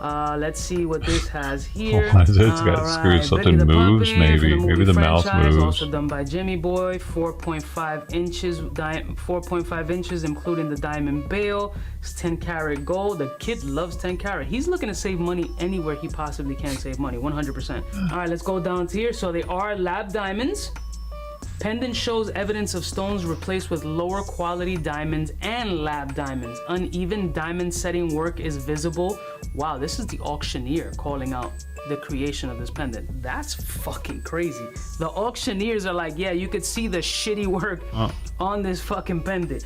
Let's see what this has here. It's got screws. Something moves, maybe. Maybe the mouse moves. Also done by Jimmy Boy. 4.5 inches, 4.5 inches, including the diamond bail. It's 10 karat gold. The kid loves 10 karat. He's looking to save money anywhere he possibly can save money. 100%. All right, let's go down to here. So they are lab diamonds. Pendant shows evidence of stones replaced with lower quality diamonds and lab diamonds. Uneven diamond setting work is visible. Wow, this is the auctioneer calling out the creation of this pendant. That's fucking crazy. The auctioneers are like, yeah, you could see the shitty work on this fucking pendant.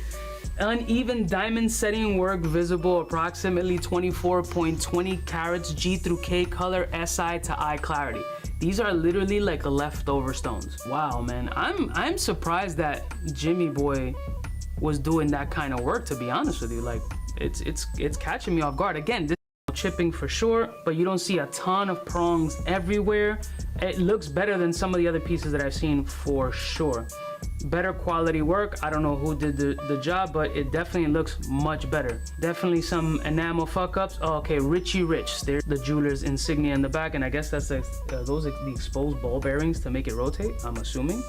Uneven diamond setting work visible, approximately 24.20 carats G through K color, SI to I clarity. These are literally like leftover stones. Wow, man, I'm surprised that Jimmy Boy was doing that kind of work, to be honest with you. Like, it's catching me off guard. Again, this is chipping for sure, but you don't see a ton of prongs everywhere. It looks better than some of the other pieces that I've seen for sure. Better quality work. I don't know who did the job, but it definitely looks much better. Definitely some enamel fuck ups. Oh, okay, Richie Rich. There's the jeweler's insignia in the back, and I guess that's those are the exposed ball bearings to make it rotate, I'm assuming.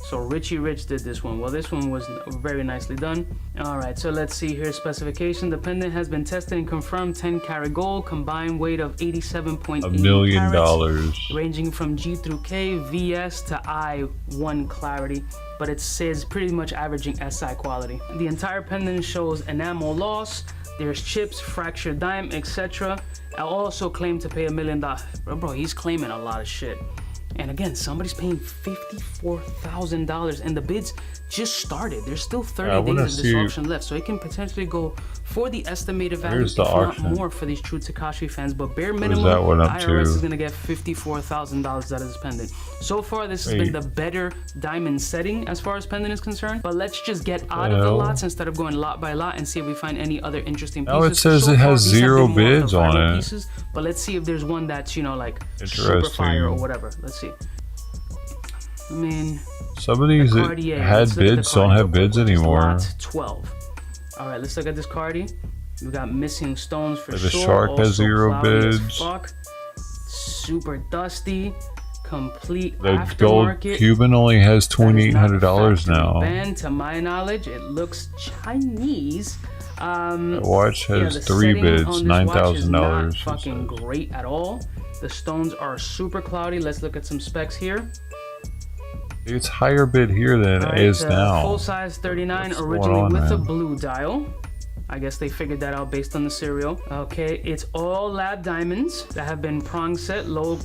So Richie Rich did this one. Well, this one was very nicely done. All right, so let's see here. Specification: the pendant has been tested and confirmed 10 karat gold, combined weight of 87.8 $1 million, carats, ranging from G through K, VS to I1 clarity, but it says pretty much averaging SI quality. The entire pendant shows enamel loss. There's chips, fractured dime, etc. I also claim to pay $1 million. Bro, he's claiming a lot of shit. And again, somebody's paying $54,000, and the bids just started. There's still 30 days of this auction left, so it can potentially go for the estimated value, if not more, for these true Tekashi fans. But bare minimum, IRS is gonna get $54,000 out of this pendant. So far, this has been the better diamond setting as far as pendant is concerned. But let's just get out of the lots instead of going lot by lot and see if we find any other interesting pieces. Oh, it says it has 0 bids on it. Pieces, but let's see if there's one that's, you know, like super fire or whatever. Let's see. I mean, some of these that had bids don't have bids anymore. 12. All right, let's look at this Cardi. We got missing stones for like sure. The shark has 0 bids. Fuck. Super dusty. Complete the gold Cuban only has $2,800 now. Band, to my knowledge, it looks Chinese. That watch has 3 bids, $9,000. Fucking great at all. The stones are super cloudy. Let's look at some specs here. It's higher bid here than it is now. Full size 39, originally with a blue dial. I guess they figured that out based on the serial. Okay, it's all lab diamonds that have been prong set. Low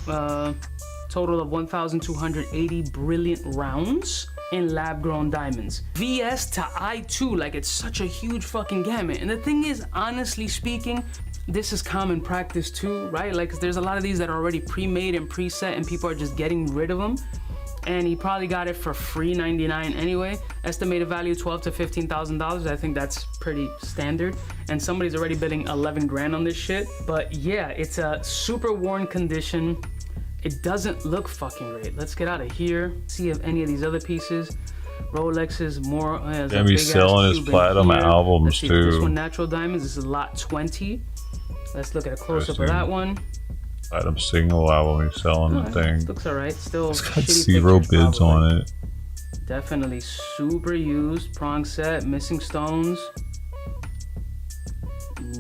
total of 1,280 brilliant rounds in lab grown diamonds. VS to I2, like it's such a huge fucking gamut. And the thing is, honestly speaking, this is common practice too, right? Like, there's a lot of these that are already pre-made and preset and people are just getting rid of them. And he probably got it for free, $99 anyway. Estimated value $12,000 to $15,000. I think that's pretty standard. And somebody's already bidding 11 grand on this shit. But yeah, it's a super worn condition. It doesn't look fucking great. Let's get out of here. See if any of these other pieces. Rolexes, more. Damn, he's selling his platinum albums too. This one, natural diamonds. This is lot 20. Let's look at a close-up of that one. Platinum single album, he's selling the thing. Looks alright. Still, it's got 0 bids on it. Definitely super used. Prong set, missing stones.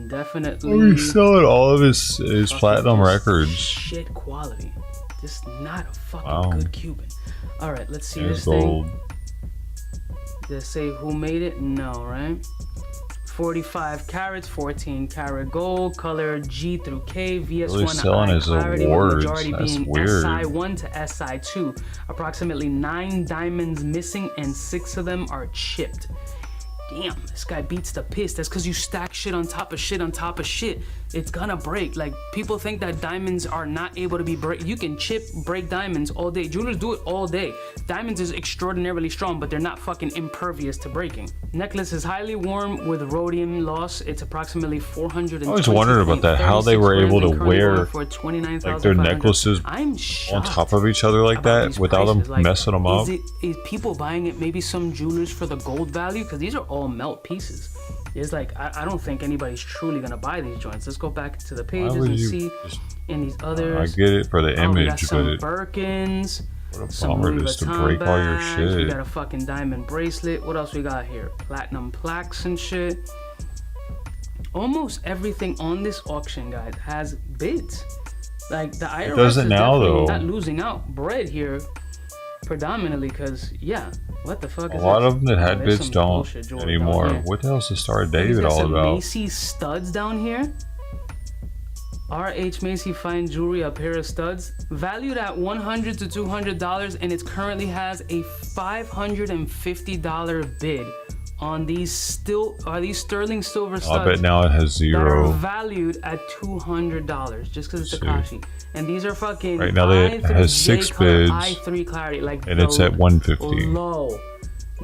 Definitely. Oh, he's selling all of his platinum records. Shit quality. Just not a fucking good Cuban. All right, let's see this gold. thing. Does it say who made it? No, right? 45 carats, 14 karat gold, color G through K, VS1 selling his clarity, awards. majority That's being weird. SI1 to SI2. Approximately 9 diamonds missing and 6 of them are chipped. Damn, this guy beats the piss. That's because you stack shit on top of shit on top of shit. It's gonna break. Like, people think that diamonds are not able to be break. You can break diamonds all day. Jewelers do it all day. Diamonds is extraordinarily strong, but they're not fucking impervious to breaking. Necklace is highly worn with rhodium loss. It's approximately 400. I always wondered about that, how they were able to wear like their necklaces on top of each other like that without them messing them up. Is people buying it, maybe some jewelers for the gold value? Because these are all melt pieces. It's like, I don't think anybody's truly gonna buy these joints. Let's go back to the pages and see in these others. I get it for the image, we got some but Birkins, what a bummer just to break all your shit. We got a fucking diamond bracelet. What else we got here? Platinum plaques and shit. Almost everything on this auction, guys, has bids. Like, the IRS doesn't is now, though. Not losing out bread here, predominantly, because yeah, what the fuck is a lot this? of them that had There's bids some don't bullshit jewelry anymore. down here. What the hell's the Star of David got all some about? Macy's studs down here. RH Macy fine jewelry, a pair of studs valued at $100 to $200, and it currently has a $550 bid on these sterling silver studs. I bet now it has 0. That are valued at $200 just because it's Tekashi. And these are fucking right now it has 6 bids, I3 clarity, like, and it's at 150. Low.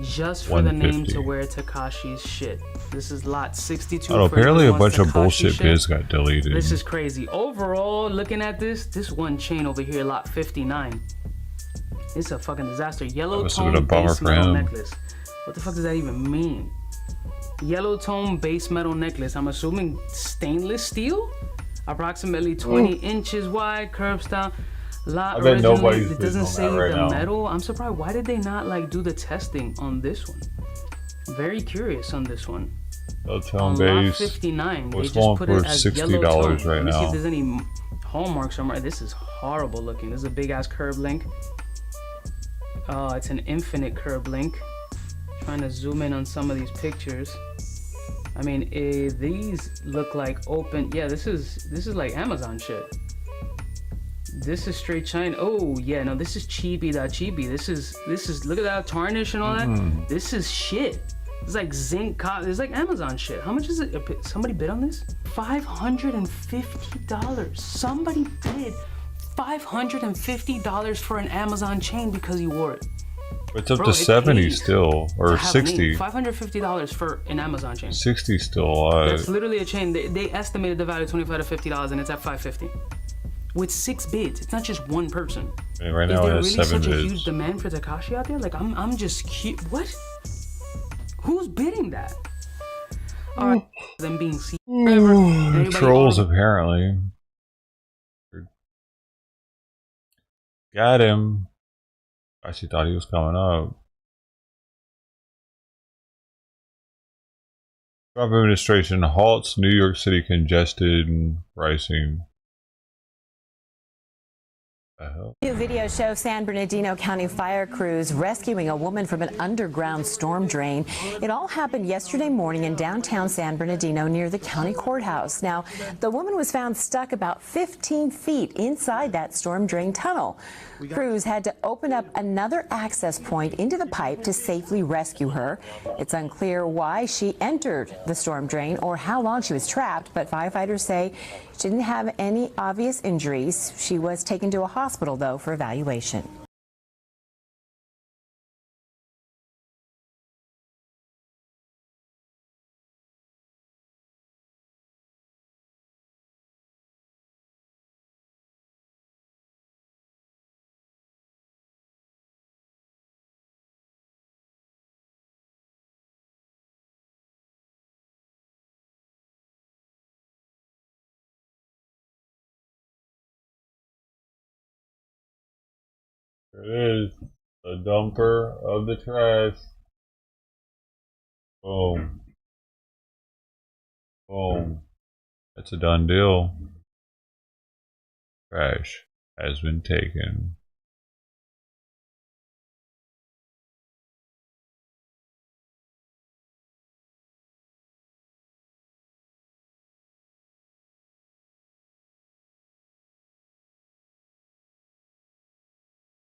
Just for the name to wear Tekashi's shit. This is lot 62. Oh, apparently a bunch of bullshit bids got deleted. This is crazy. Overall, looking at this one chain over here, lot 59. It's a fucking disaster. Yellow tone base metal necklace. What the fuck does that even mean? Yellow tone base metal necklace. I'm assuming stainless steel? Approximately 20 inches wide, curved style. Lot I bet originally, nobody's it doesn't on say that right the now. metal. I'm surprised. Why did they not like do the testing on this one? Very curious on this one. Tone On lot base. 59, they What's just going put for it as yellow $60 tone. right Let me see if now? there's any hallmarks somewhere. This is horrible looking. This is a big ass curb link. Oh, it's an infinite curb link. Trying to zoom in on some of these pictures. I mean, these look like open. Yeah, this is like Amazon shit. This is straight China. Oh yeah, no, this is chibi.chibi. This is look at that tarnish and all that. This is shit. It's like zinc. It's like Amazon shit. How much is it? Somebody bid on this? $550. Somebody bid $550 for an Amazon chain because he wore it. It's up to 70 still, or to have 60. $550 for an Amazon chain. 60 still alive. That's literally a chain. They estimated the value $25 to $50, and it's at $550. With 6 bids, it's not just one person. And right now it has Is there 7 really such bids. a huge demand for Takashi out there? Like, I'm just cute. What? Who's bidding that? Alright, them being seen. Trolls apparently. Got him. Actually thought he was coming up. Trump administration halts New York City congested pricing. New video shows San Bernardino County fire crews rescuing a woman from an underground storm drain. It all happened yesterday morning in downtown San Bernardino near the county courthouse. Now, the woman was found stuck about 15 feet inside that storm drain tunnel. Crews had to open up another access point into the pipe to safely rescue her. It's unclear why she entered the storm drain or how long she was trapped, but firefighters say she didn't have any obvious injuries. She was taken to a hospital, though, for evaluation. There it is. The dumper of the trash. Boom. Boom. That's a done deal. Trash has been taken.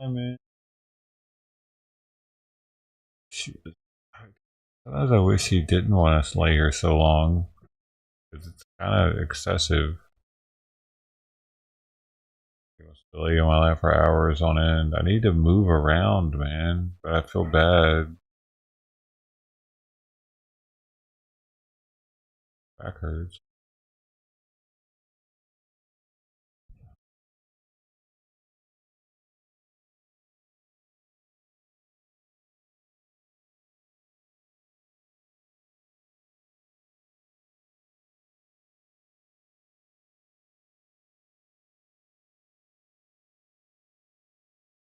I mean, sometimes I wish he didn't want us to lay here so long, because it's kind of excessive. He wants to lay in my lap for hours on end. I need to move around, man, but I feel bad. Back hurts.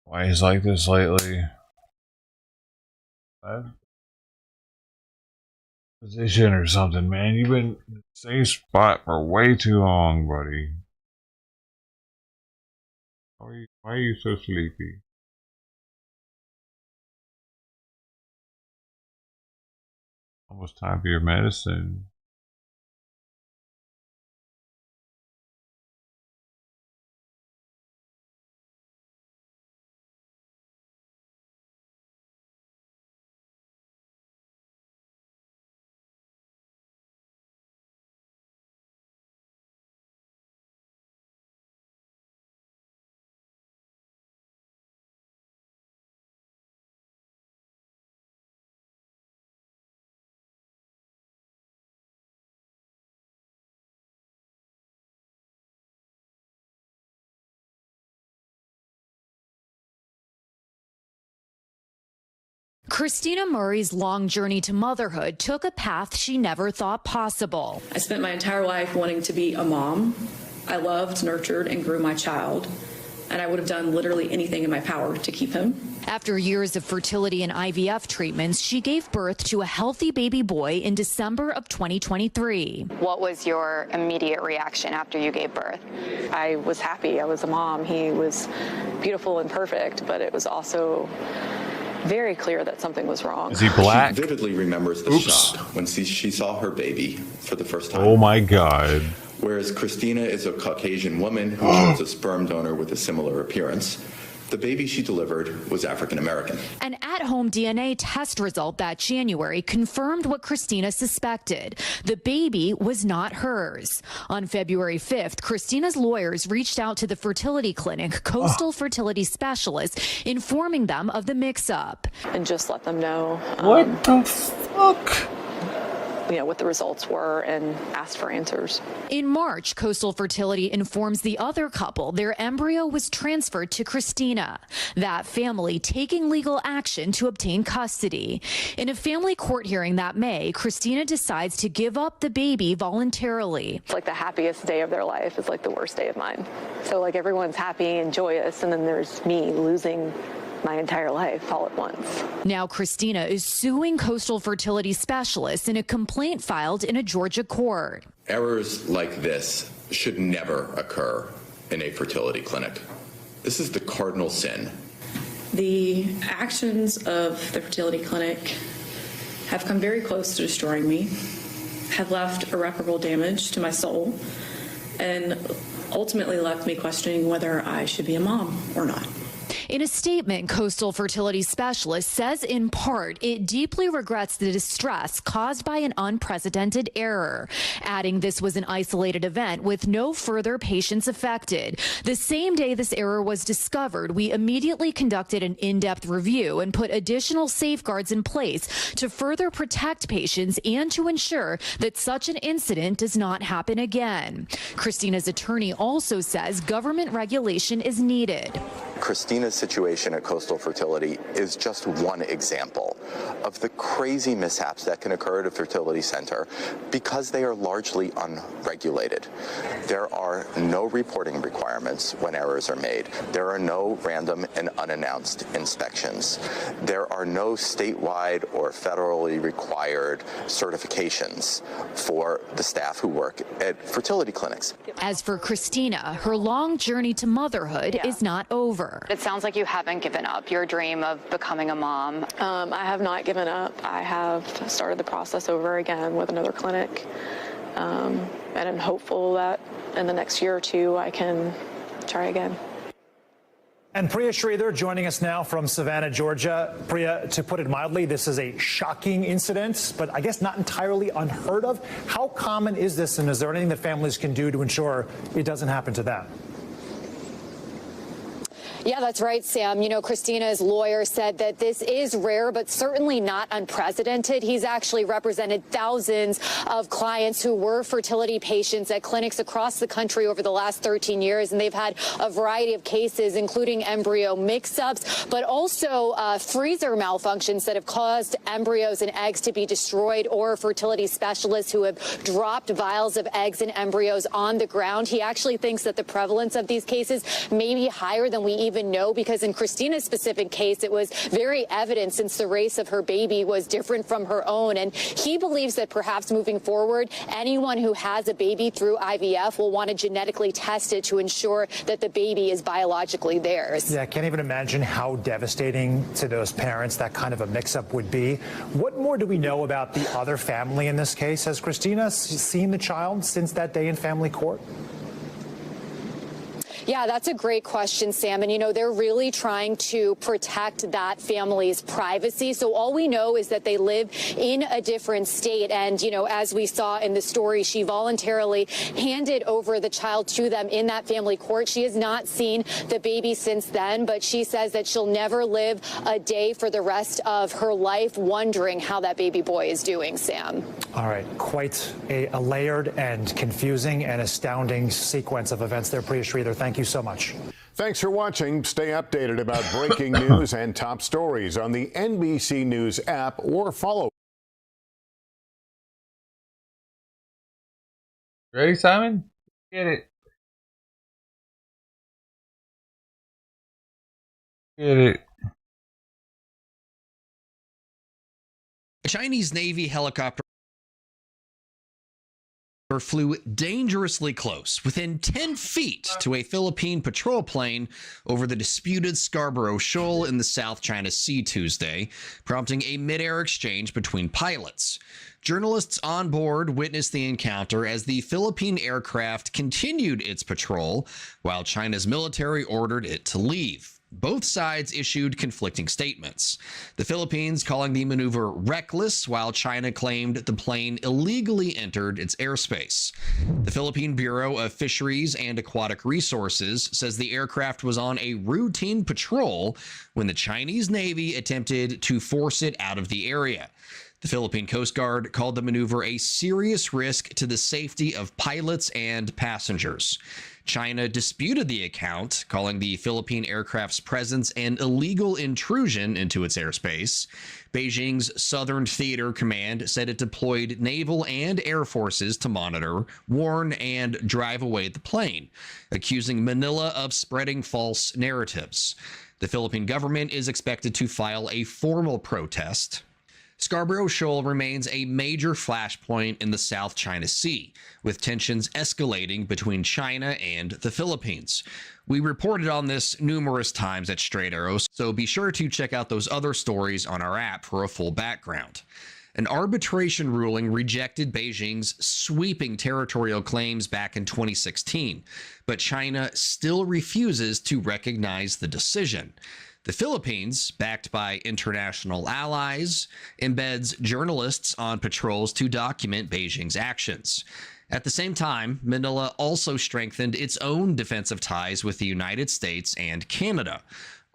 Why he's like this lately? Position or something, man. You've been in the same spot for way too long, buddy. Why are you so sleepy? Almost time for your medicine. Christina Murray's long journey to motherhood took a path she never thought possible. I spent my entire life wanting to be a mom. I loved, nurtured, and grew my child. and I would have done literally anything in my power to keep him. After years of fertility and IVF treatments, she gave birth to a healthy baby boy in December of 2023. What was your immediate reaction after you gave birth? I was happy. I was a mom. He was beautiful and perfect, but it was also very clear that something was wrong. Is he black? She vividly remembers the shock when she saw her baby for the first time. Oh my God. Whereas Christina is a Caucasian woman who chose a sperm donor with a similar appearance, the baby she delivered was African American. An at-home DNA test result that January confirmed what Christina suspected. The baby was not hers. On February 5th, Christina's lawyers reached out to the fertility clinic, Coastal Fertility Specialist, informing them of the mix-up. And just let them know what the fuck? What the results were and asked for answers. In March, Coastal Fertility informs the other couple their embryo was transferred to Christina, that family taking legal action to obtain custody. In a family court hearing that May, Christina decides to give up the baby voluntarily. It's like the happiest day of their life is like the worst day of mine. So like everyone's happy and joyous, and then there's me losing my entire life all at once. Now Christina is suing Coastal Fertility Specialists in a complaint filed in a Georgia court. Errors like this should never occur in a fertility clinic. This is the cardinal sin. The actions of the fertility clinic have come very close to destroying me, have left irreparable damage to my soul, and ultimately left me questioning whether I should be a mom or not. In a statement, Coastal Fertility Specialist says in part it deeply regrets the distress caused by an unprecedented error, adding this was an isolated event with no further patients affected. The same day this error was discovered, we immediately conducted an in-depth review and put additional safeguards in place to further protect patients and to ensure that such an incident does not happen again. Christina's attorney also says government regulation is needed. Christina's situation at Coastal Fertility is just one example of the crazy mishaps that can occur at a fertility center because they are largely unregulated. There are no reporting requirements when errors are made. There are no random and unannounced inspections. There are no statewide or federally required certifications for the staff who work at fertility clinics. As for Christina, her long journey to motherhood is not over. It sounds like you haven't given up your dream of becoming a mom. I have not given up. I have started the process over again with another clinic, and I'm hopeful that in the next year or two I can try again. And Priya Sridhar joining us now from Savannah, Georgia. Priya, to put it mildly, this is a shocking incident, but I guess not entirely unheard of. How common is this, and is there anything that families can do to ensure it doesn't happen to them? Yeah, that's right, Sam. You know, Christina's lawyer said that this is rare, but certainly not unprecedented. He's actually represented thousands of clients who were fertility patients at clinics across the country over the last 13 years, and they've had a variety of cases, including embryo mix-ups, but also freezer malfunctions that have caused embryos and eggs to be destroyed, or fertility specialists who have dropped vials of eggs and embryos on the ground. He actually thinks that the prevalence of these cases may be higher than we even know, because in Christina's specific case, it was very evident since the race of her baby was different from her own. And he believes that perhaps moving forward, anyone who has a baby through IVF will want to genetically test it to ensure that the baby is biologically theirs. Yeah, I can't even imagine how devastating to those parents that kind of a mix-up would be. What more do we know about the other family in this case? Has Christina seen the child since that day in family court? Yeah, that's a great question, Sam. And, you know, they're really trying to protect that family's privacy. So all we know is that they live in a different state. And, you know, as we saw in the story, she voluntarily handed over the child to them in that family court. She has not seen the baby since then, but she says that she'll never live a day for the rest of her life wondering how that baby boy is doing, Sam. All right. Quite a layered and confusing and astounding sequence of events there, Priya Sridhar. Thank you so much. Thanks for watching. Stay updated about breaking news and top stories on the NBC News app, or follow. Ready, Simon? Get it. Get it. A Chinese Navy helicopter flew dangerously close, within 10 feet, to a Philippine patrol plane over the disputed Scarborough Shoal in the South China Sea Tuesday, prompting a mid-air exchange between pilots. Journalists on board witnessed the encounter as the Philippine aircraft continued its patrol, while China's military ordered it to leave. Both sides issued conflicting statements. The Philippines calling the maneuver reckless, while China claimed the plane illegally entered its airspace. The Philippine Bureau of Fisheries and Aquatic Resources says the aircraft was on a routine patrol when the Chinese Navy attempted to force it out of the area. The Philippine Coast Guard called the maneuver a serious risk to the safety of pilots and passengers. China disputed the account, calling the Philippine aircraft's presence an illegal intrusion into its airspace. Beijing's Southern Theater Command said it deployed naval and air forces to monitor, warn, and drive away the plane, accusing Manila of spreading false narratives. The Philippine government is expected to file a formal protest. Scarborough Shoal remains a major flashpoint in the South China Sea, with tensions escalating between China and the Philippines. We reported on this numerous times at Straight Arrows, so be sure to check out those other stories on our app for a full background. An arbitration ruling rejected Beijing's sweeping territorial claims back in 2016, but China still refuses to recognize the decision. The Philippines, backed by international allies, embeds journalists on patrols to document Beijing's actions. At the same time, Manila also strengthened its own defensive ties with the United States and Canada.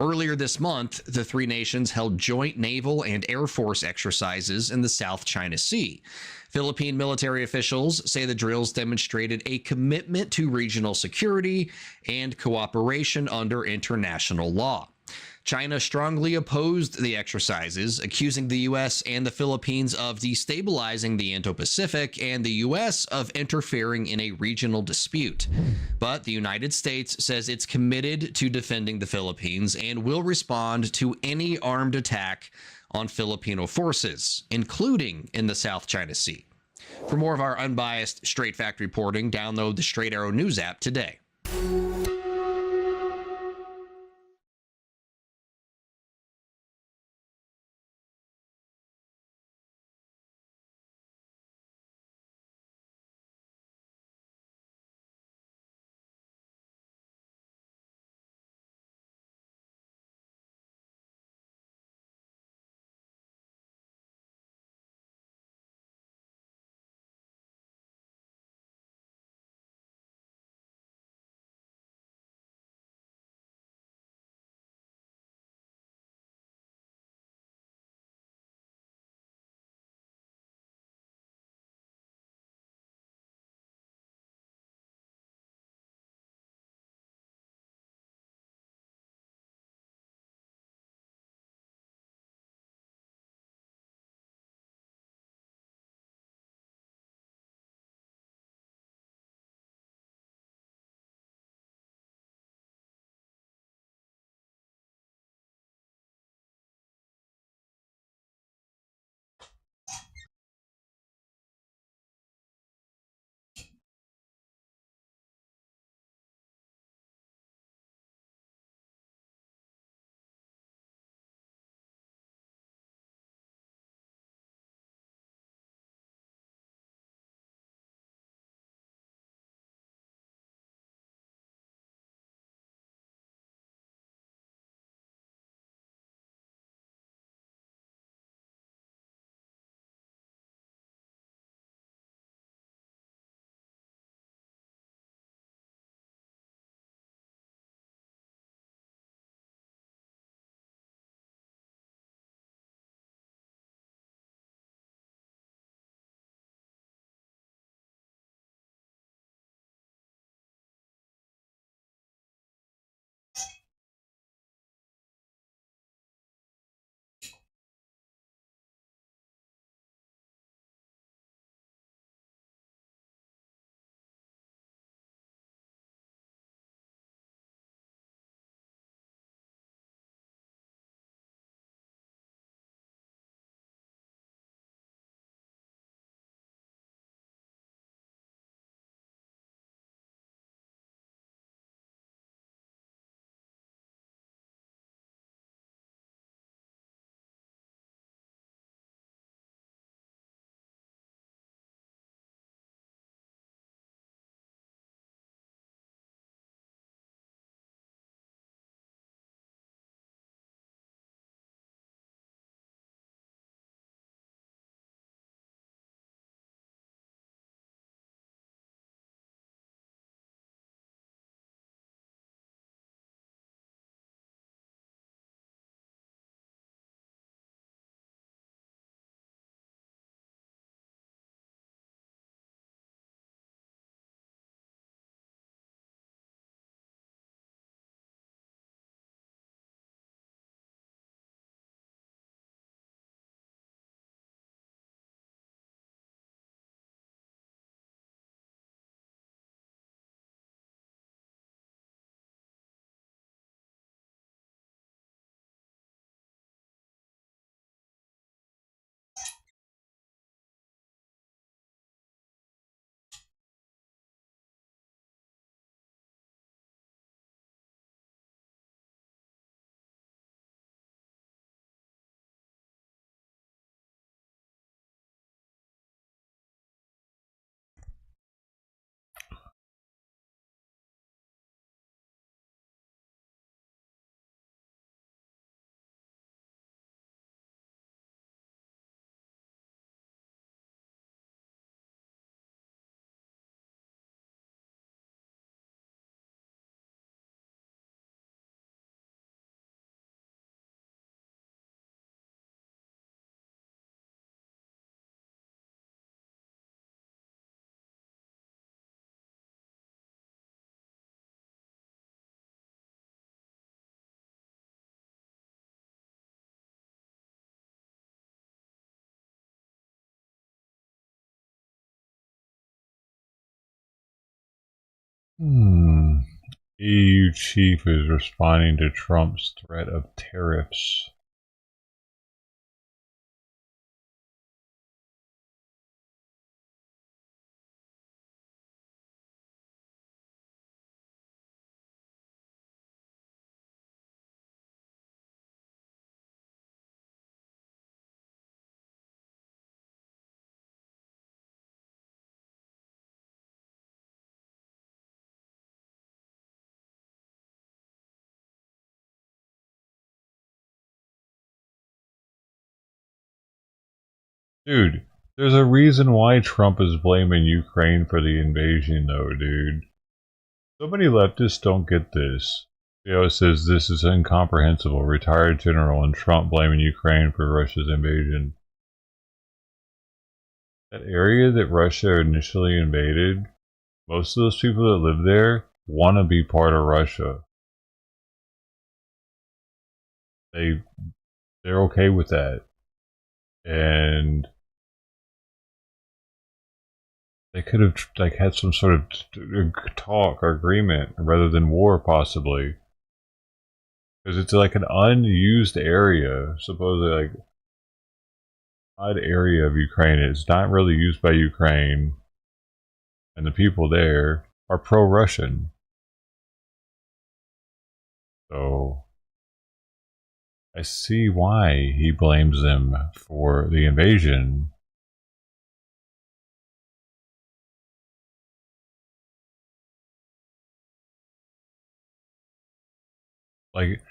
Earlier this month, the three nations held joint naval and air force exercises in the South China Sea. Philippine military officials say the drills demonstrated a commitment to regional security and cooperation under international law. China strongly opposed the exercises, accusing the U.S. and the Philippines of destabilizing the Indo-Pacific and the U.S. of interfering in a regional dispute. But the United States says it's committed to defending the Philippines and will respond to any armed attack on Filipino forces, including in the South China Sea. For more of our unbiased Straight Fact reporting, download the Straight Arrow News app today. EU chief is responding to Trump's threat of tariffs. Dude, there's a reason why Trump is blaming Ukraine for the invasion, though, dude. So many leftists don't get this. It says this is incomprehensible. Retired general and Trump blaming Ukraine for Russia's invasion. That area that Russia initially invaded, most of those people that live there want to be part of Russia. They're okay with that. And they could have had some sort of talk or agreement rather than war, possibly, because it's like an unused area, supposedly like odd area of Ukraine. It's not really used by Ukraine, and the people there are pro-Russian. So I see why he blames them for the invasion. Like,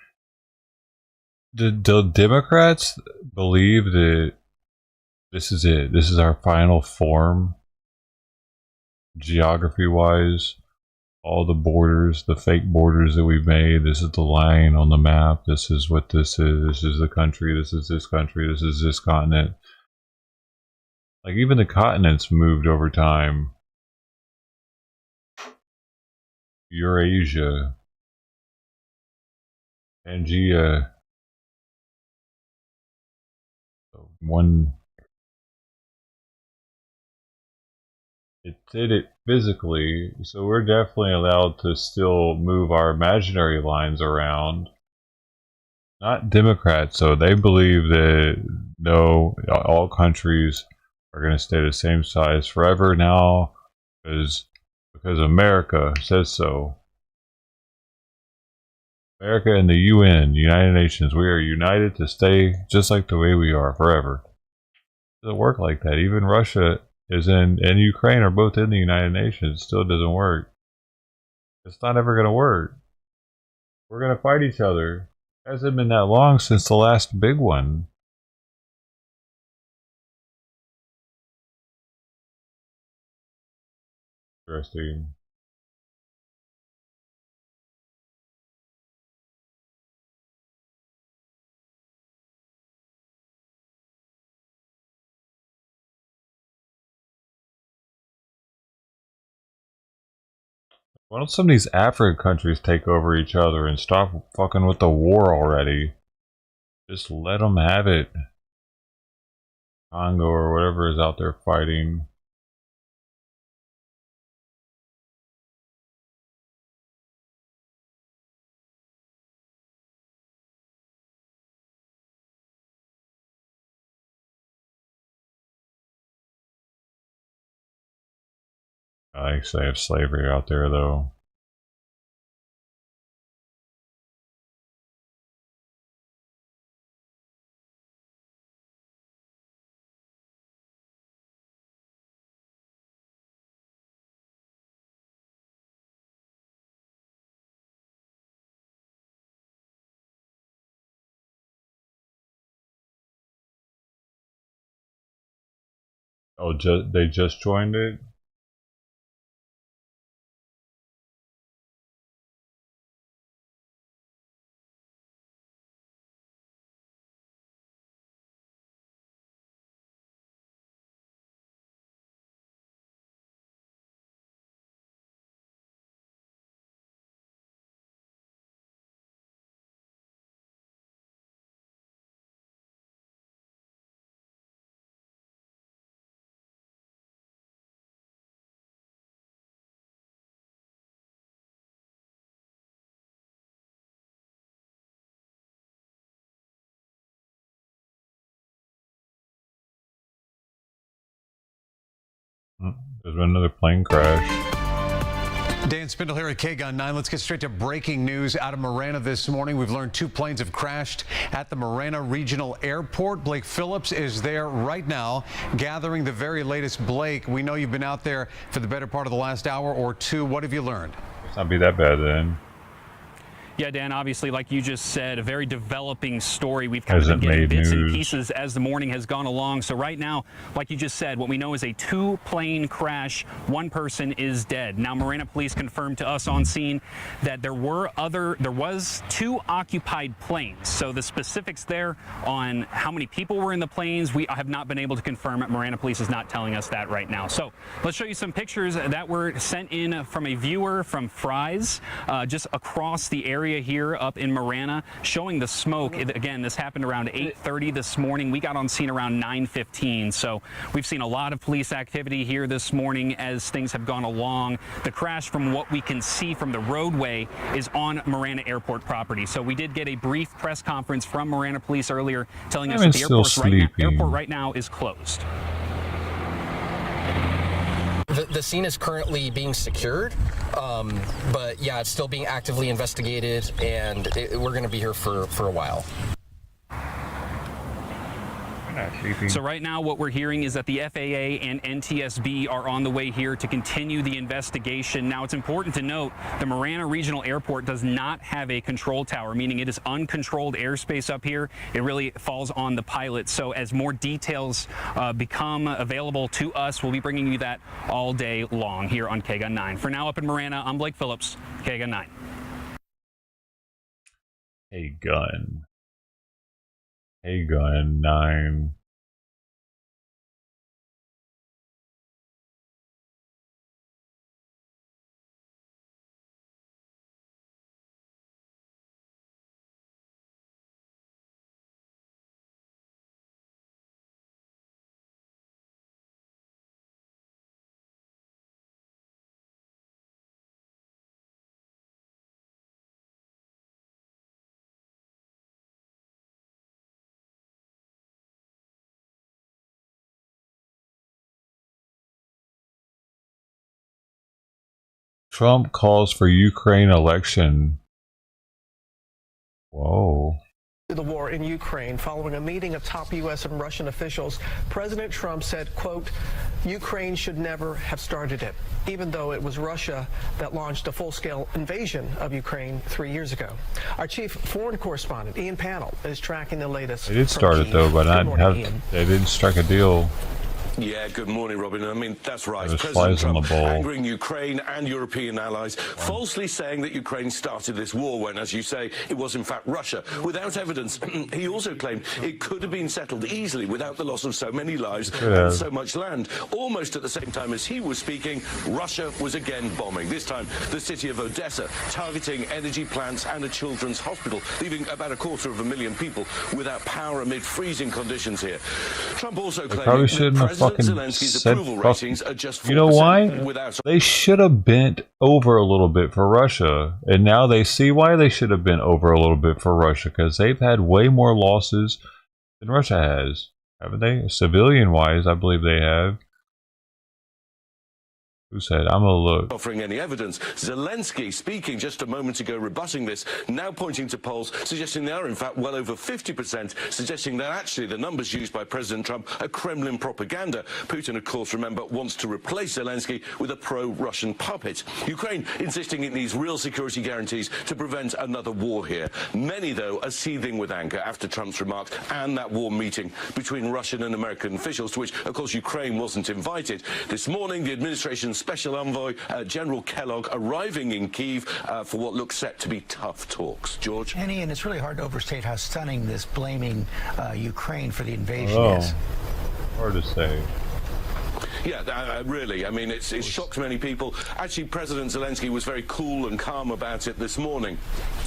do Democrats believe that this is it? This is our final form, geography-wise? All the borders, the fake borders that we've made. This is the line on the map. This is what this is. This is the country. This is this country. This is this continent. Like, even the continents moved over time. Eurasia, Pangea. One. It did it physically, so we're definitely allowed to still move our imaginary lines around. Not Democrats, so they believe that no, all countries are going to stay the same size forever now because America says so. America and the UN, United Nations, we are united to stay just like the way we are forever. It doesn't work like that. Even Russia is and Ukraine are both in the United Nations. It still doesn't work. It's not ever going to work. We're going to fight each other. It hasn't been that long since the last big one. Interesting. Why don't some of these African countries take over each other and stop fucking with the war already? Just let them have it. Congo or whatever is out there fighting. I think they have slavery out there, though. Oh, they just joined it? There's been another plane crash. Dan Spindle here at KGUN 9. Let's get straight to breaking news out of Marana this morning. We've learned 2 planes have crashed at the Marana Regional Airport. Blake Phillips is there right now gathering the very latest. Blake, we know you've been out there for the better part of the last hour or 2. What have you learned? It's not be that bad then. Yeah, Dan, obviously, like you just said, a very developing story. We've kind of been getting bits and pieces as the morning has gone along. So right now, like you just said, what we know is a 2-plane crash. 1 person is dead. Now, Marana police confirmed to us on scene that there was 2 occupied planes. So the specifics there on how many people were in the planes, we have not been able to confirm it. Marana police is not telling us that right now. So let's show you some pictures that were sent in from a viewer from Fry's, just across the area here up in Marana, showing the smoke. Again, this happened around 8:30 this morning. We got on scene around 9:15. So we've seen a lot of police activity here this morning as things have gone along. The crash, from what we can see from the roadway, is on Marana Airport property. So we did get a brief press conference from Marana police earlier telling us that the airport right now is closed. The scene is currently being secured, but yeah, it's still being actively investigated, and we're going to be here for a while. So right now what we're hearing is that the FAA and NTSB are on the way here to continue the investigation. Now, it's important to note the Marana Regional Airport does not have a control tower, meaning it is uncontrolled airspace up here. It really falls on the pilot. So as more details become available to us, we'll be bringing you that all day long here on KGUN 9. For now, up in Marana, I'm Blake Phillips, KGUN 9. KGUN 9. Trump calls for Ukraine election. Whoa. The war in Ukraine. Following a meeting of top U.S. and Russian officials, President Trump said, quote, Ukraine should never have started it, even though it was Russia that launched a full-scale invasion of Ukraine 3 years ago. Our chief foreign correspondent, Ian Pannell, is tracking the latest. They did start it though, but they didn't strike a deal. Yeah, good morning, Robin. I mean, that's right. There's President flies on the Trump ball. angering Ukraine and European allies, falsely saying that Ukraine started this war when, as you say, it was in fact Russia. Without evidence, he also claimed it could have been settled easily without the loss of so many lives and so much land. Almost at the same time as he was speaking, Russia was again bombing, this time the city of Odessa, targeting energy plants and a children's hospital, leaving about 250,000 people without power amid freezing conditions here. Trump also claimed that Zelensky's approval ratings are just 4%. You know why? They should have bent over a little bit for Russia, and now they see why they should have bent over a little bit for Russia, because they've had way more losses than Russia has, haven't they? Civilian-wise, I believe they have. Who said, I'm gonna look. Offering any evidence. Zelensky speaking just a moment ago, rebutting this, now pointing to polls suggesting they are in fact well over 50%, suggesting that actually the numbers used by President Trump are Kremlin propaganda. Putin, of course, remember, wants to replace Zelensky with a pro-Russian puppet. Ukraine insisting it needs real security guarantees to prevent another war here. Many, though, are seething with anger after Trump's remarks and that war meeting between Russian and American officials, to which, of course, Ukraine wasn't invited. This morning, the administration's Special Envoy General Kellogg arriving in Kyiv for what looks set to be tough talks. George? Henny, and it's really hard to overstate how stunning this blaming Ukraine for the invasion is. Hard to say. Yeah, really. I mean, it's shocked many people. Actually, President Zelensky was very cool and calm about it this morning.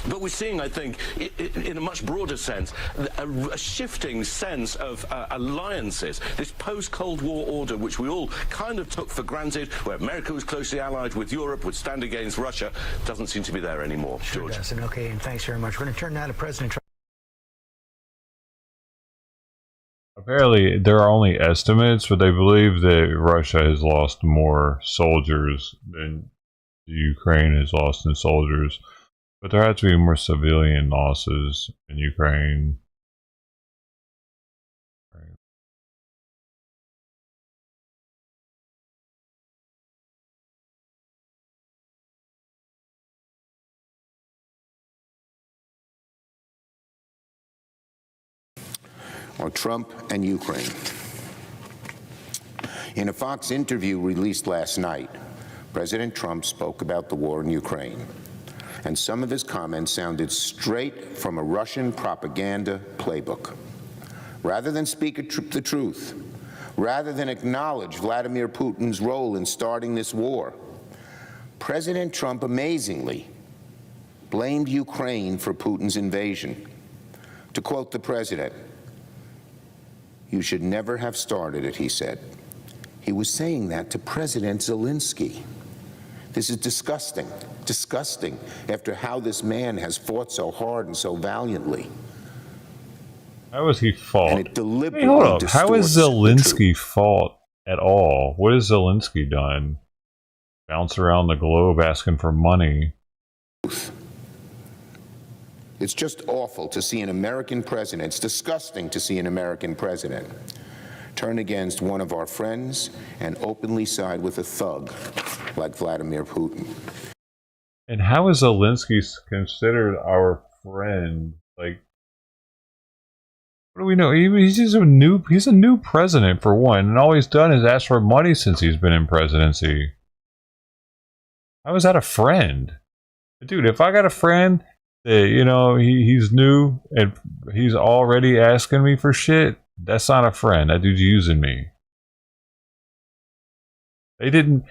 But we're seeing, I think, in a much broader sense, a shifting sense of alliances. This post-Cold War order, which we all kind of took for granted, where America was closely allied with Europe, would stand against Russia, doesn't seem to be there anymore. Sure George. Does. And okay, and thanks very much. We're going to turn now to President Trump. Apparently, there are only estimates, but they believe that Russia has lost more soldiers than Ukraine has lost in soldiers. But there have to be more civilian losses in Ukraine. On Trump and Ukraine. In a Fox interview released last night, President Trump spoke about the war in Ukraine, and some of his comments sounded straight from a Russian propaganda playbook. Rather than speak the truth, rather than acknowledge Vladimir Putin's role in starting this war, President Trump amazingly blamed Ukraine for Putin's invasion. To quote the president, "You should never have started it," he said. He was saying that to President Zelensky. This is disgusting, disgusting, after how this man has fought so hard and so valiantly. How was he fought? And it deliberately Hey, hold up. How is distorts the Zelensky fought at all? What has Zelensky done? Bounce around the globe asking for money. It's just awful to see an American president, it's disgusting to see an American president turn against one of our friends and openly side with a thug like Vladimir Putin. And how is Zelensky considered our friend? Like, what do we know? He's just a new president for one, and all he's done is ask for money since he's been in presidency. How is that a friend? Dude, if I got a friend that, you know, he's new and he's already asking me for shit, that's not a friend. That dude's using me. They didn't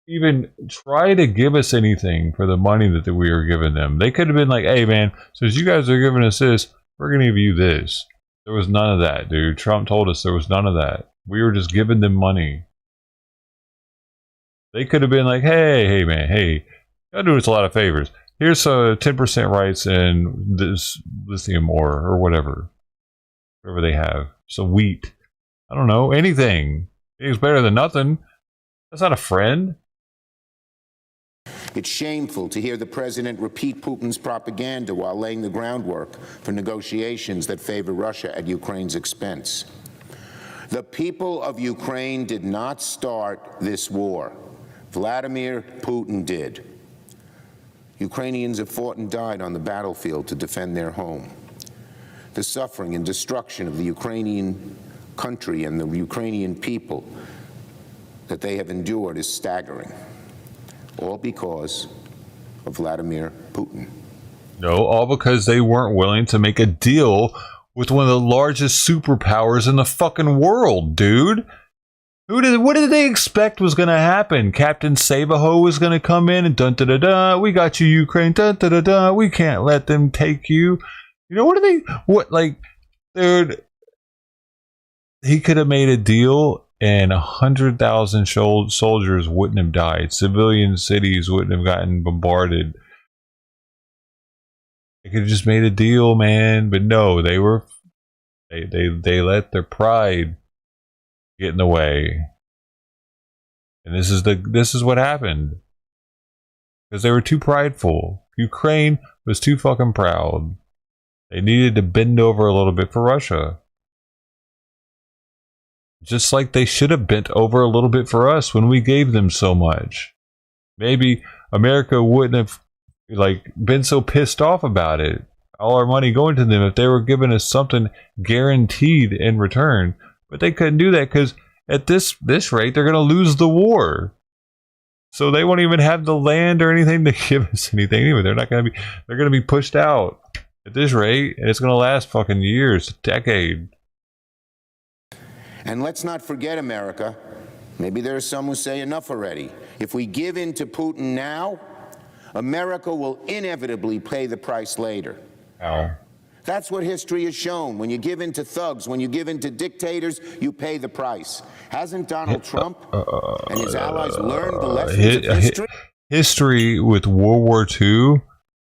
even try to give us anything for the money that we were giving them. They could have been like, hey man, since you guys are giving us this, we're going to give you this. There was none of that, dude. Trump told us there was none of that. We were just giving them money. They could have been like, hey man, hey, y'all do us a lot of favors. Here's 10% rights in this lithium ore or whatever they have. Some wheat. I don't know, anything. It's better than nothing. That's not a friend. It's shameful to hear the president repeat Putin's propaganda while laying the groundwork for negotiations that favor Russia at Ukraine's expense. The people of Ukraine did not start this war. Vladimir Putin did. Ukrainians have fought and died on the battlefield to defend their home. The suffering and destruction of the Ukrainian country and the Ukrainian people that they have endured is staggering, all because of Vladimir Putin. No, all because they weren't willing to make a deal with one of the largest superpowers in the fucking world, dude. What did they expect was going to happen? Captain Sabaho was going to come in and dun da da da. We got you, Ukraine. Dun da da da. We can't let them take you. You know dude? He could have made a deal, and 100,000 soldiers wouldn't have died. Civilian cities wouldn't have gotten bombarded. They could have just made a deal, man. But no, they let their pride get in the way, and this is what happened because they were too prideful. Ukraine was too fucking proud. They needed to bend over a little bit for Russia, just like they should have bent over a little bit for us when we gave them so much. Maybe America wouldn't have been so pissed off about it, all our money going to them, if they were giving us something guaranteed in return. But they couldn't do that because at this rate, they're going to lose the war. So they won't even have the land or anything to give us anything. Anyway, they're going to be pushed out at this rate, and it's going to last fucking years, a decade. And let's not forget, America, maybe there are some who say enough already. If we give in to Putin now, America will inevitably pay the price later. Ow. That's what history has shown. When you give in to thugs, when you give in to dictators, you pay the price. Hasn't Donald Trump and his allies learned the lessons of history? History with World War II